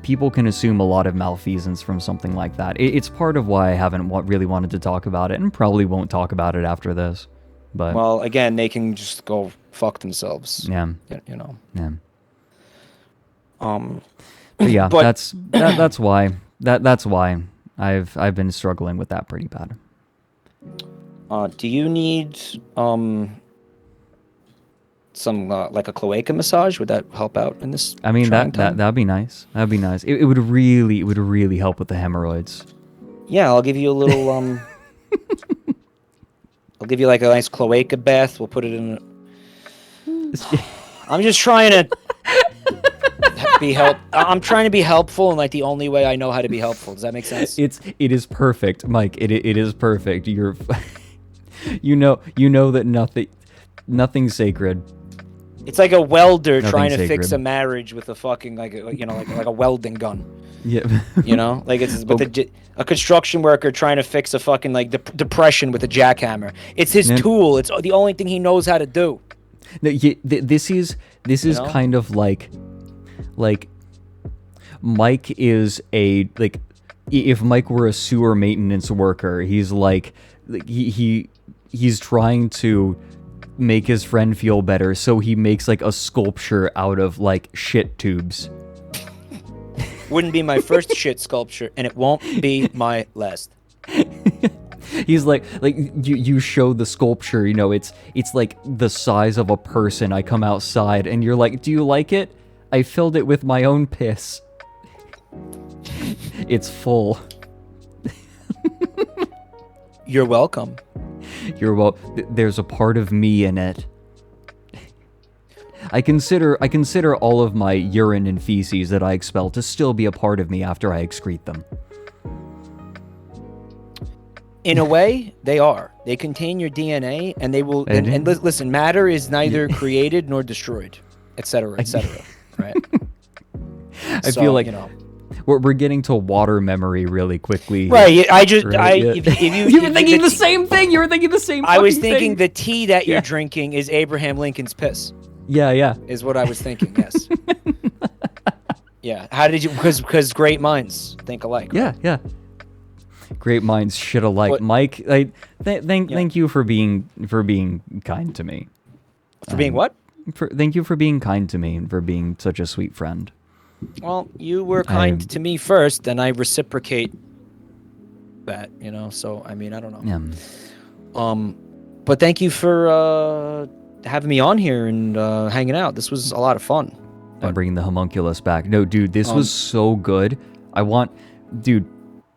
people can assume a lot of malfeasance from something like that. It's part of why I haven't really wanted to talk about it, and probably won't talk about it after this. But well, again, they can just go fuck themselves. Yeah. You know. Yeah. But yeah, that's why I've been struggling with that pretty bad. Do you need some like a cloaca massage? Would that help out in this? I mean, time? that'd be nice. That'd be nice. It would really help with the hemorrhoids. Yeah, I'll give you a little I'll give you like a nice cloaca bath. We'll put it in. I'm just trying to I'm trying to be helpful, and like the only way I know how to be helpful. Does that make sense? It is perfect, Mike. It is perfect. You're, you know that nothing's sacred. It's like a welder trying to fix a marriage with a fucking like a welding gun. Yeah. You know, like it's a construction worker trying to fix a fucking like depression with a jackhammer. It's his tool. It's the only thing he knows how to do. No, this is kind of like Mike is if Mike were a sewer maintenance worker, he's like he's trying to make his friend feel better, so he makes like a sculpture out of like shit tubes. Wouldn't be my first shit sculpture, and it won't be my last. He's like you show the sculpture, you know, it's like the size of a person. I come outside and you're like, do you like it? I filled it with my own piss. It's full. You're welcome. There's a part of me in it. I consider all of my urine and feces that I expel to still be a part of me after I excrete them. In a way, they are. They contain your DNA, and they will. And listen, matter is neither created nor destroyed, etc., etc. Right? I feel like, you know. We're getting to water memory really quickly. Right. If you you were thinking the same thing. You were thinking the same. I was fucking thinking thing. the tea that you're drinking is Abraham Lincoln's piss. Yeah. Is what I was thinking. Yes. Yeah. How did you? Because great minds think alike. Yeah. Great minds shit alike. What- Mike, thank you for being kind to me. For being what? Thank you for being kind to me and for being such a sweet friend. Well, you were kind to me first, and I reciprocate that. So I mean, I don't know. Yeah. But thank you for having me on here and hanging out. This was a lot of fun. I'm bringing the homunculus back. No, dude, this was so good. Dude,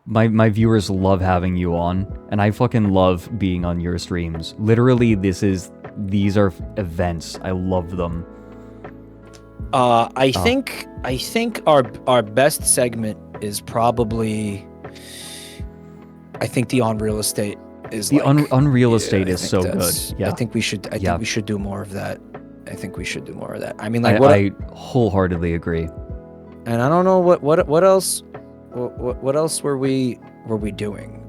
my viewers love having you on, and I fucking love being on your streams. Literally, these are events. I love them. I think our best segment is probably, I think the on real estate is the unreal estate is so good. Yeah, I think we should. I think we should do more of that. I mean, I wholeheartedly agree. And I don't know what else. What else were we doing?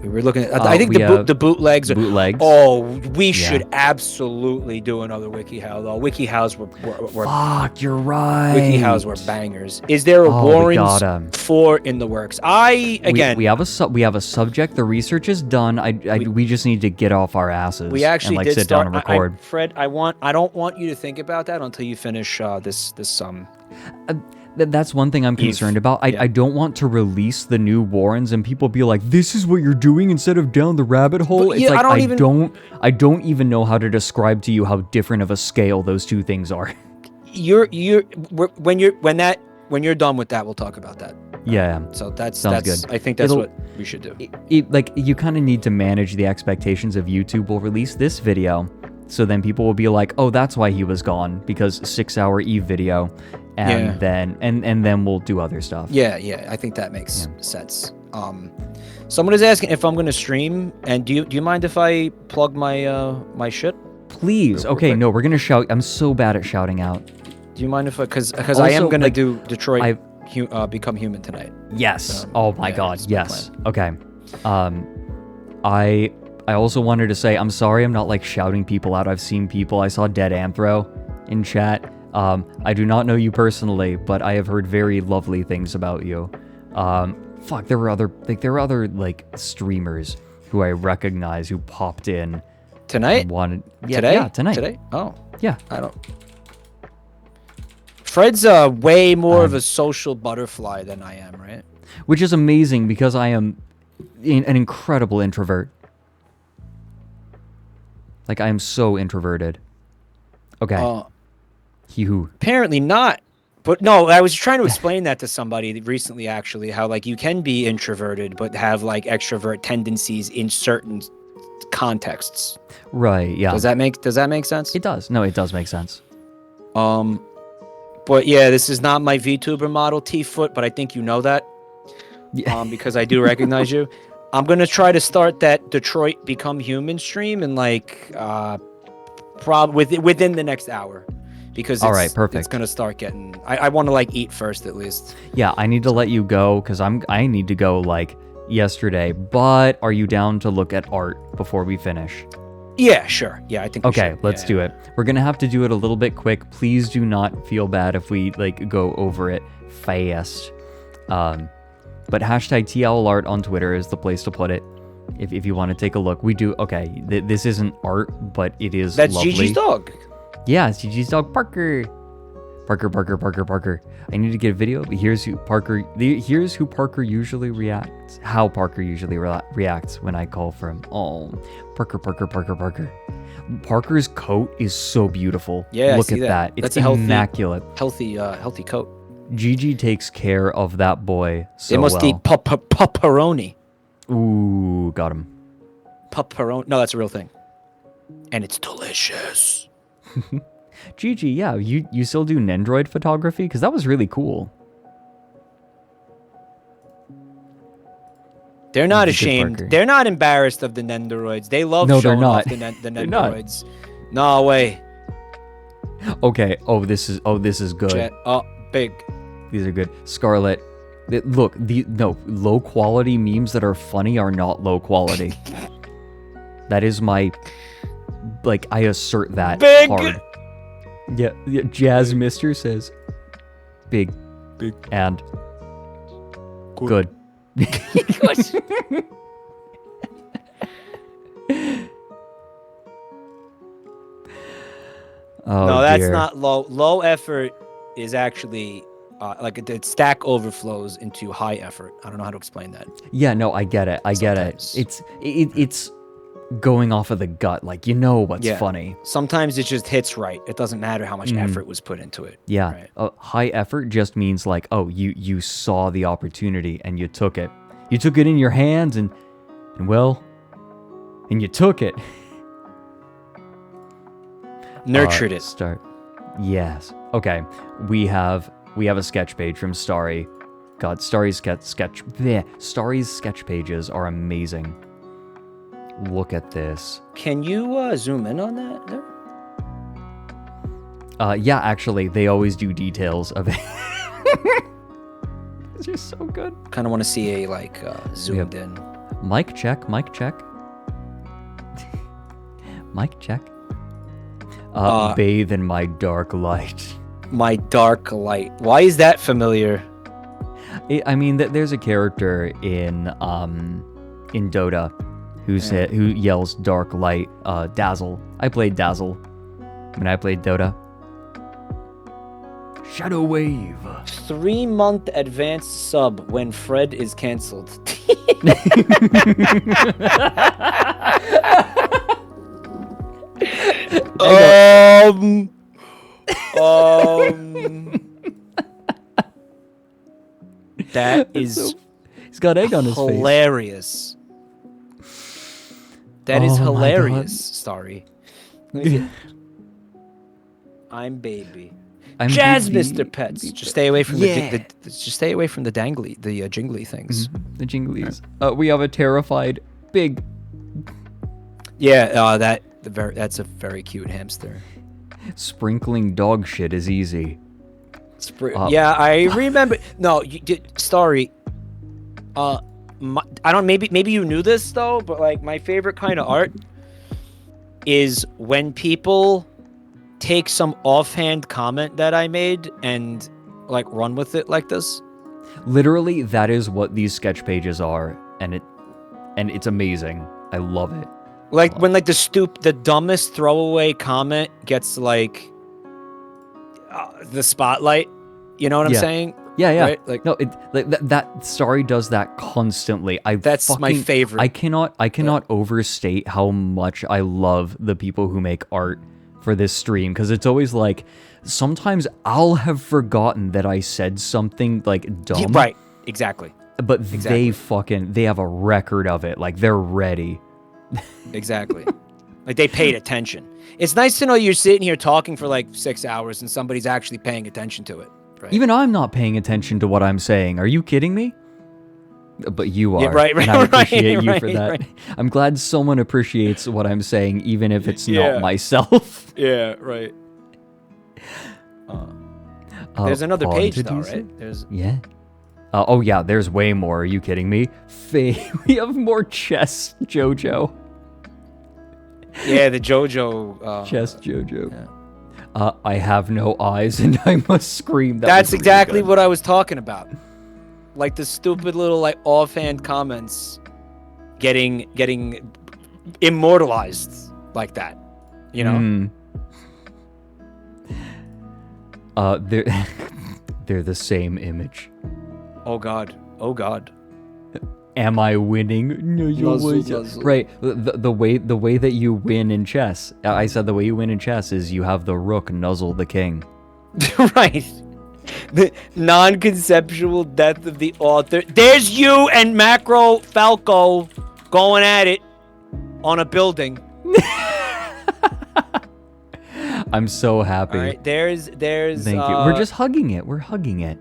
We were looking at. I think the bootlegs. Bootlegs. Oh, we should absolutely do another WikiHow though. WikiHows were. Fuck, you're right. WikiHows were bangers. Is there a Warrens 4 in the works? We have a subject. The research is done. We just need to get off our asses. We actually and, did sit down and record. Fred, I don't want you to think about that until you finish this. That's one thing I'm concerned about. I don't want to release the new Warrens and people be like, "This is what you're doing," instead of down the rabbit hole. But, it's like I don't even know how to describe to you how different of a scale those two things are. When you're done with that, we'll talk about that. Yeah. So that's good. I think that's what we should do. You kind of need to manage the expectations of YouTube. Will release this video, so then people will be like, "Oh, that's why he was gone, because 6-hour Eve video." And then we'll do other stuff. Yeah, I think that makes sense. Someone is asking if I'm going to stream, and do you mind if I plug my shit? Please. Okay, no, we're going to shout. I'm so bad at shouting out. Do you mind if because I am going to do Detroit Become Human tonight. Yes. Oh my God. Yes. Okay. I also wanted to say I'm sorry I'm not like shouting people out. I've seen people. I saw Dead Anthro in chat. I do not know you personally, but I have heard very lovely things about you. There were other like streamers who I recognize who popped in tonight. Today? Yeah, tonight. Today? Oh, yeah. I don't. Fred's way more of a social butterfly than I am, right? Which is amazing because I am an incredible introvert. Like I am so introverted. Okay. Apparently not. But no, I was trying to explain that to somebody recently, actually, how like you can be introverted but have like extrovert tendencies in certain contexts. Right. Yeah. Does that make sense? It does. No, it does make sense. But yeah, this is not my VTuber model T-Foot, but I think you know that. Yeah. Because I do recognize you. I'm gonna try to start that Detroit Become Human stream in like within the next hour. Because it's gonna start getting. I want to like eat first at least. Yeah, I need to let you go because I need to go like yesterday. But are you down to look at art before we finish? Yeah, sure. Yeah, I think. Okay, let's do it. We're gonna have to do it a little bit quick. Please do not feel bad if we like go over it fast. But hashtag TLArt on Twitter is the place to put it. If you want to take a look, we do. Okay, this isn't art, but it is. That's lovely. Gigi's dog. Yeah, it's Gigi's dog, Parker. Parker. I need to get a video, but here's who Parker usually reacts. How Parker usually reacts when I call for him. Oh, Parker. Parker's coat is so beautiful. Yeah, look I at see that. It's That's immaculate. Healthy coat. Gigi takes care of that boy so They must eat pepperoni. Ooh, got him. Pepperoni. No, that's a real thing, and it's delicious. Gigi, yeah, you still do Nendroid photography? Because that was really cool. They're not ashamed. They're not embarrassed of the Nendoroids. They love showing off the Nendoroids. No way. Okay. Oh, this is good. Big. These are good. Scarlet, Look, low quality memes that are funny are not low quality. That is my, like, I assert that Big. hard. Yeah, Jazz Mister says, big, and good. Oh, no, that's dear. not low. Low effort is actually like the stack overflows into high effort. I don't know how to explain that. Yeah, no, I get it. I get it. It's going off of the gut, like, you know what's funny. Sometimes it just hits right. It doesn't matter how much effort was put into it. Yeah, Right. high effort just means like, oh, you saw the opportunity and you took it. You took it in your hands and you took it. Nurtured it. Start. Yes. Okay. We have a sketch page from Starry. God, Starry's Starry's sketch pages are amazing. Look at this. Can you zoom in on that there? Yeah, actually, they always do details of it. It's just so good. Kind of want to see a like zoomed in. Mic check. Mic check. Mic check. Bathe in my dark light. My dark light. Why is that familiar? I mean, there's a character in Dota who yells dark light. Dazzle. I played Dazzle when I played Dota. Shadow Wave. 3-month advanced sub when Fred is cancelled. That is he's got egg on his face. Hilarious. That is hilarious. Sorry. I'm baby. Jazz, Mr. Pets. Just stay away from the just stay away from the dangly, the jingly things. The jinglies. We have a terrified big. Yeah, that's a very cute hamster. Sprinkling dog shit is easy. Yeah, I remember. No, you did. Sorry. I don't. Maybe you knew this though, but like my favorite kind of art is when people take some offhand comment that I made and like run with it like this. Literally, that is what these sketch pages are, and it's amazing. I love it. Like when like the dumbest throwaway comment gets like the spotlight. You know what I'm saying? Yeah. Right? Like no, that Starry does that constantly. That's my favorite. I cannot overstate how much I love the people who make art for this stream, because it's always like sometimes I'll have forgotten that I said something like dumb. Yeah, right. Exactly. But they have a record of it. Like they're ready. Exactly. Like they paid attention. It's nice to know you're sitting here talking for like 6 hours and somebody's actually paying attention to it. Right? Even I'm not paying attention to what I'm saying. Are you kidding me? But you are. Yeah, right, and I appreciate you for right, that. right. I'm glad someone appreciates what I'm saying, even if it's not myself. Yeah, right. There's another page though, right? Yeah. Oh yeah, there's way more. Are you kidding me? We have more chess JoJo. Yeah, the JoJo. Chess JoJo. Yeah. I have no eyes and I must scream. That's exactly what I was talking about. Like the stupid little like offhand comments getting immortalized like that. You know? They're the same image. Oh god. Oh god. Am I winning? No, you Nuzzle. Right. The way that you win in chess. I said the way you win in chess is you have the rook nuzzle the king. Right. The non-conceptual death of the author. There's you and Macro Falco going at it on a building. I'm so happy. All right, there's Thank you. We're just hugging it. We're hugging it.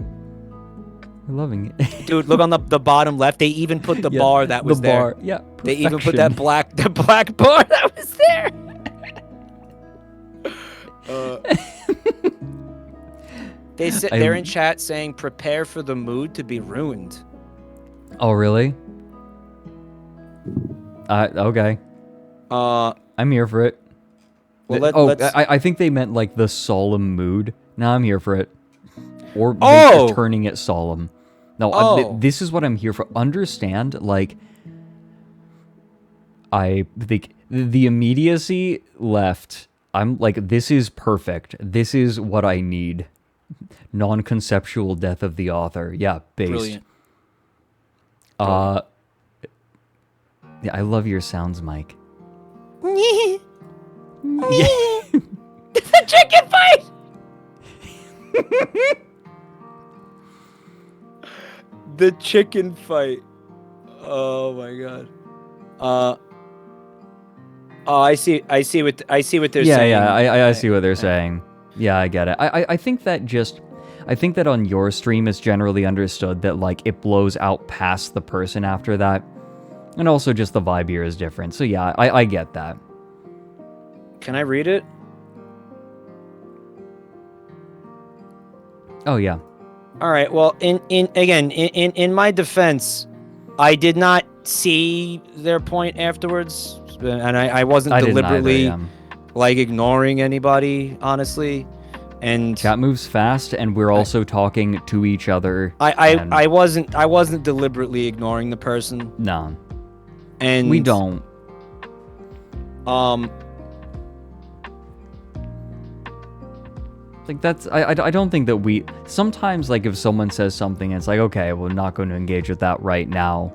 We're loving it. Dude, look on the bottom left. They even put the bar that was there. Yeah. They even put that black bar that was there. They're in chat saying prepare for the mood to be ruined. Oh, really? Okay. I'm here for it. Well, I think they meant like the solemn mood. Now I'm here for it. Or turning it solemn. No, this is what I'm here for. Understand, like, I think the immediacy left. I'm like, this is perfect. This is what I need. Non-conceptual death of the author. Yeah, based. Brilliant. Yeah, I love your sounds, Mike. The chicken fight! The chicken fight. Oh my god. I see what they're saying. Yeah, I see what they're saying. Yeah, I get it. I think that on your stream it's generally understood that like it blows out past the person after that. And also just the vibe here is different. So yeah, I get that. Can I read it? Oh yeah. All right. Well, in my defense, I did not see their point afterwards, and I wasn't deliberately like ignoring anybody, honestly. And chat moves fast, and we're also talking to each other. I wasn't deliberately ignoring the person. No. And we don't. Like that's I don't think that we sometimes like if someone says something and it's like okay we're not going to engage with that right now.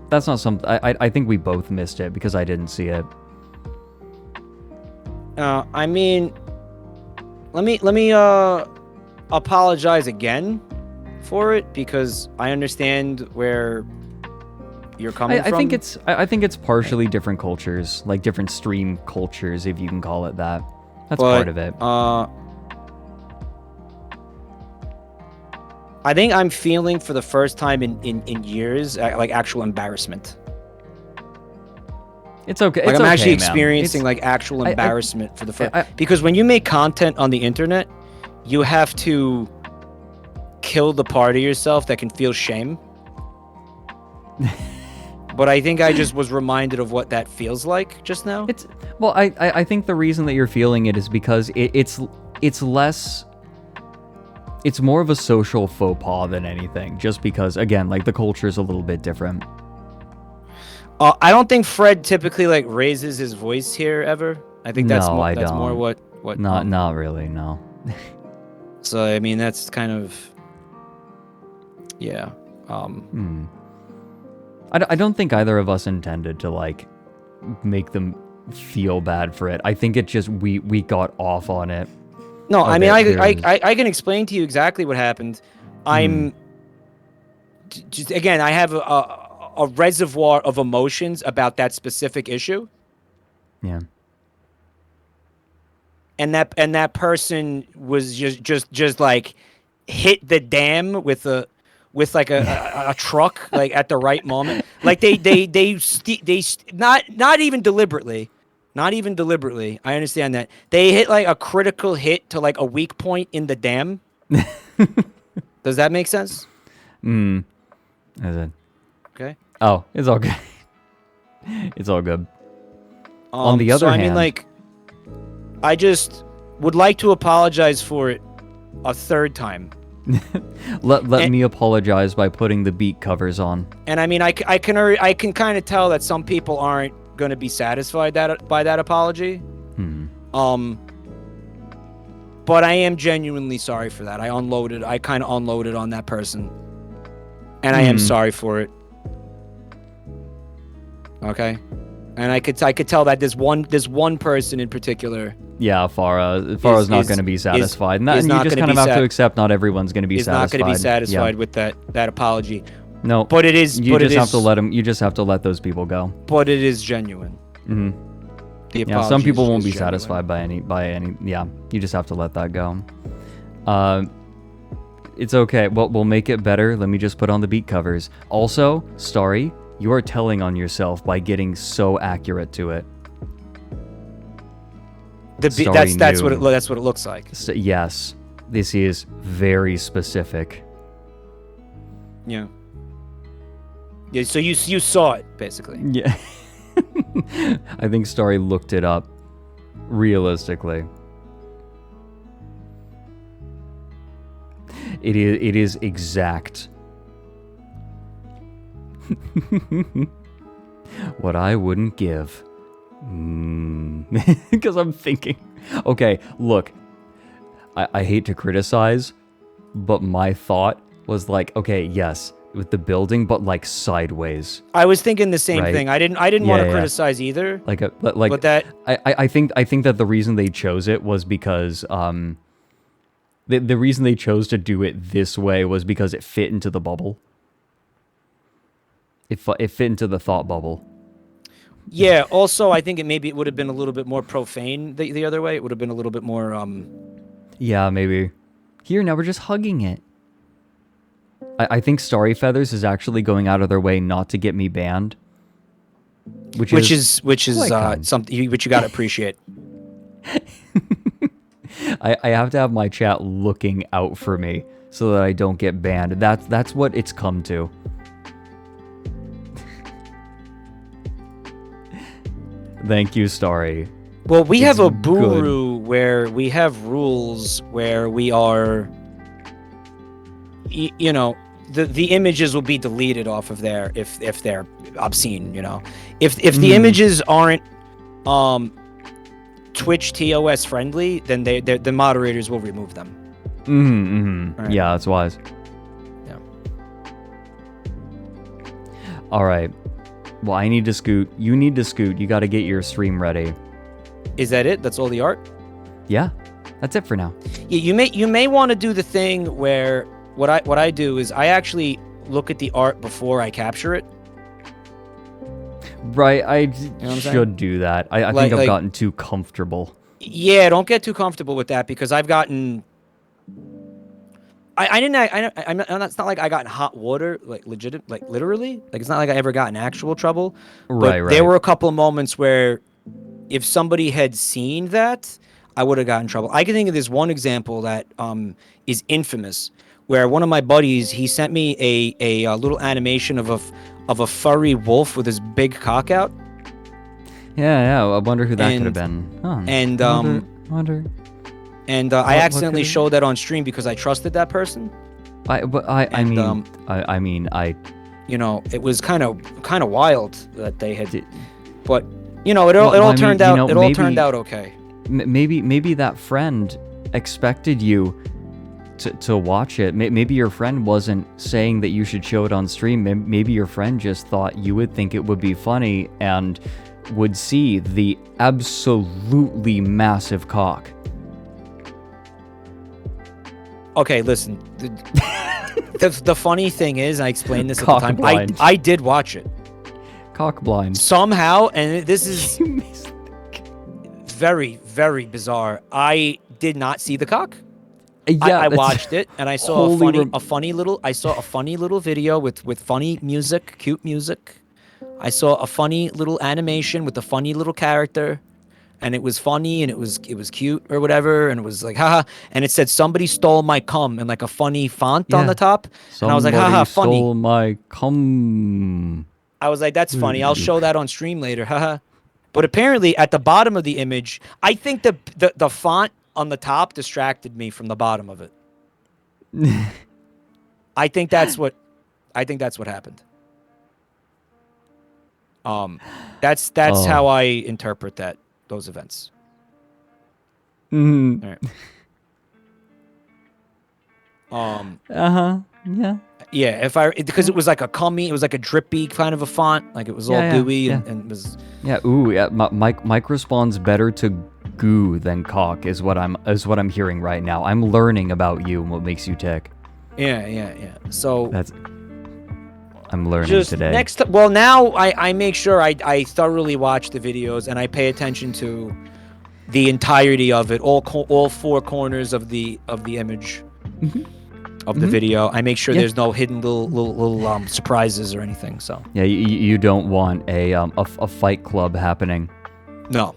That's not something I think we both missed it because I didn't see it. I mean, let me apologize again for it because I understand where you're coming from. I think it's partially different cultures, like different stream cultures, if you can call it that. That's part of it. I think I'm feeling for the first time in years like actual embarrassment. It's okay. Like it's I'm okay, actually man. experiencing like actual embarrassment for the first because when you make content on the internet, you have to kill the part of yourself that can feel shame. But I think I just was reminded of what that feels like just now. I think the reason that you're feeling it is because it's less. It's more of a social faux pas than anything, just because, again, like, the culture is a little bit different. I don't think Fred typically, like, raises his voice here, ever. I think that's more what... Not really, no. So, I mean, that's kind of... Yeah. I don't think either of us intended to, like, make them feel bad for it. I think it just, we got off on it. No, I mean, I can explain to you exactly what happened. I'm just, again, I have a reservoir of emotions about that specific issue. Yeah. And that person was just like hit the dam with like a truck like at the right moment. Like they not even deliberately. Not even deliberately. I understand that. They hit like a critical hit to like a weak point in the dam. Does that make sense? Is it? Okay. Oh, it's all good. It's all good. On the other hand... I mean, like, I just would like to apologize for it a third time. Let me apologize by putting the beat covers on. And I mean, I can kind of tell that some people aren't going to be satisfied by that apology. But I am genuinely sorry for that. I kind of unloaded on that person, and I am sorry for it. Okay, and I could tell that there's one person in particular. Yeah, Farah's not going to be satisfied, and you just kind of have to accept not everyone's going to be satisfied. Is not going to be satisfied with that apology. No, but it is. You just have to let them. You just have to let those people go. But it is genuine. Yeah, some people won't be satisfied by any. Yeah, you just have to let that go. It's okay. Well, we'll make it better. Let me just put on the beat covers. Also, Starry, you are telling on yourself by getting so accurate to it. That's what it looks like. Yes. This is very specific. Yeah. Yeah. So you saw it basically. Yeah. I think Starry looked it up. Realistically, it is exact. What I wouldn't give. Because I'm thinking, okay, look, I hate to criticize, but my thought was like, okay, yes, with the building, but like sideways. I was thinking the same Right? thing. I didn't want to criticize either. But that I think that the reason they chose it was because the reason they chose to do it this way was because it fit into the bubble. It fit into the thought bubble. Yeah. Also, I think it would have been a little bit more profane the other way. It would have been a little bit more. Yeah, maybe. Here, now we're just hugging it. I think Starry Feathers is actually going out of their way not to get me banned. Which is something which you gotta appreciate. I have to have my chat looking out for me so that I don't get banned. That's what it's come to. Thank you, Starry. Well, we It's have a good. buru where we have rules where we are, you know, the images will be deleted off of there if they're obscene. You know, if the images aren't Twitch TOS friendly, then the moderators will remove them. Right. Yeah, that's wise. Yeah. All right. Well, I need to scoot. You need to scoot. You got to get your stream ready. Is that it? That's all the art? Yeah, that's it for now. You may want to do the thing where what I do is I actually look at the art before I capture it. Right, I what I'm saying? should do that. I think I've gotten too comfortable. Yeah, don't get too comfortable with that because I've gotten. It's not like I got in hot water, like literally. Like it's not like I ever got in actual trouble. Right. There were a couple of moments where, if somebody had seen that, I would have gotten in trouble. I can think of this one example that is infamous, where one of my buddies he sent me a little animation of a furry wolf with his big cock out. Yeah. I wonder who that could have been. Huh. And wonder. And I accidentally showed that on stream because I trusted that person. I mean, you know, it was kind of wild that they had, but you know, it all turned out okay. Maybe that friend expected you to watch it. Maybe your friend wasn't saying that you should show it on stream. Maybe your friend just thought you would think it would be funny and would see the absolutely massive cock. Okay, listen. The funny thing is, I explained this at the Cock time. blind. I did watch it. Cock blind. Somehow, and this is very, very bizarre. I did not see the cock. Yeah, I watched it and I saw a funny little video with funny music, cute music. I saw a funny little animation with a funny little character. And it was funny and it was cute or whatever, and it was like haha, and it said somebody stole my cum in like a funny font on the top, and I was like haha, funny. Stole my cum. I was like, that's funny. I'll show that on stream later, haha. But apparently at the bottom of the image, I think the font on the top distracted me from the bottom of it. I think that's what happened. That's how I interpret those events. Mm-hmm. All right. Yeah. Yeah, because it was like it was like a drippy kind of a font, like it was all gooey and it was. Yeah. Ooh. Yeah. Mike responds better to goo than cock is what I'm hearing right now. I'm learning about you and what makes you tick. Yeah. So I'm learning today. Now I make sure I thoroughly watch the videos and I pay attention to the entirety of it, all four corners of the image of the video. I make sure there's no hidden little surprises or anything. So yeah, you don't want a Fight Club happening. No.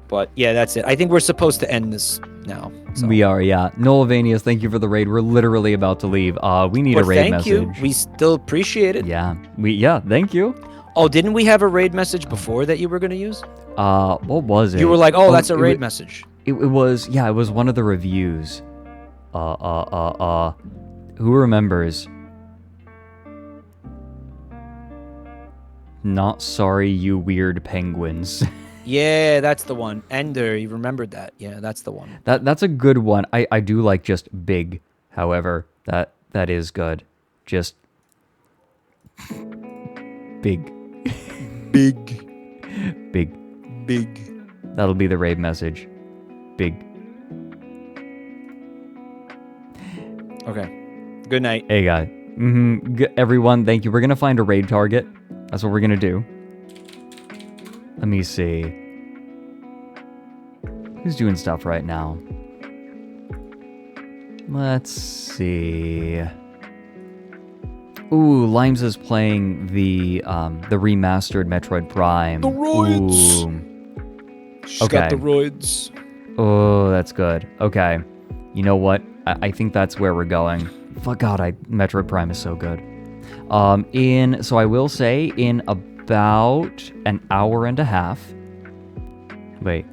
But yeah, that's it. I think we're supposed to end this now. So. We are, yeah. Nolavanius, thank you for the raid. We're literally about to leave. We need a raid message. Thank you. We still appreciate it. Yeah. Thank you. Oh, didn't we have a raid message before that you were going to use? What was it? You were like, oh, that's a raid message. It was one of the reviews. Who remembers? Not sorry, you weird penguins. Yeah, that's the one. Ender, you remembered that. Yeah, that's the one. That's a good one. I do like just big, however. That is good. Just big. Big. That'll be the raid message. Big. Okay. Good night. Hey, guy. Everyone, thank you. We're going to find a raid target. That's what we're going to do. Let me see. Who's doing stuff right now? Let's see. Ooh, Limes is playing the remastered Metroid Prime. The roids. Ooh. She's got the roids. Oh, that's good. Okay. You know what? I think that's where we're going. Fuck God, Metroid Prime is so good. So I will say in about an hour and a half. Wait,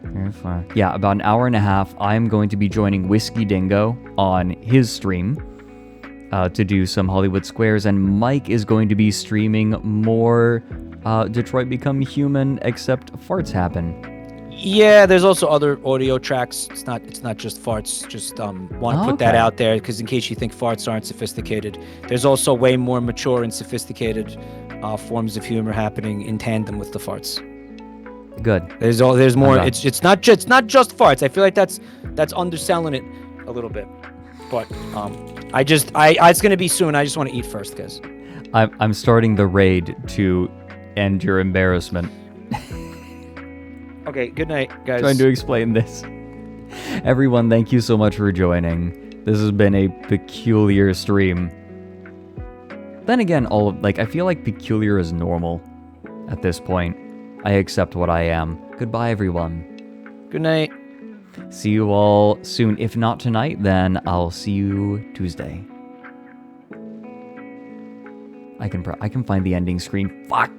yeah, about an hour and a half, I'm going to be joining Whiskey Dingo on his stream to do some Hollywood Squares, and Mike is going to be streaming more Detroit Become Human, except farts happen. Yeah, there's also other audio tracks. It's not just farts. Just want to put that out there because in case you think farts aren't sophisticated, there's also way more mature and sophisticated forms of humor happening in tandem with the farts. Good. There's more. It's not just farts. I feel like that's underselling it a little bit. But it's gonna be soon. I just want to eat first, guys. I'm starting the raid to end your embarrassment. Okay, good night, guys. Trying to explain this. Everyone, thank you so much for joining. This has been a peculiar stream. Then again, I feel like peculiar is normal at this point. I accept what I am. Goodbye, everyone. Good night. See you all soon. If not tonight, then I'll see you Tuesday. I can find the ending screen. Fuck.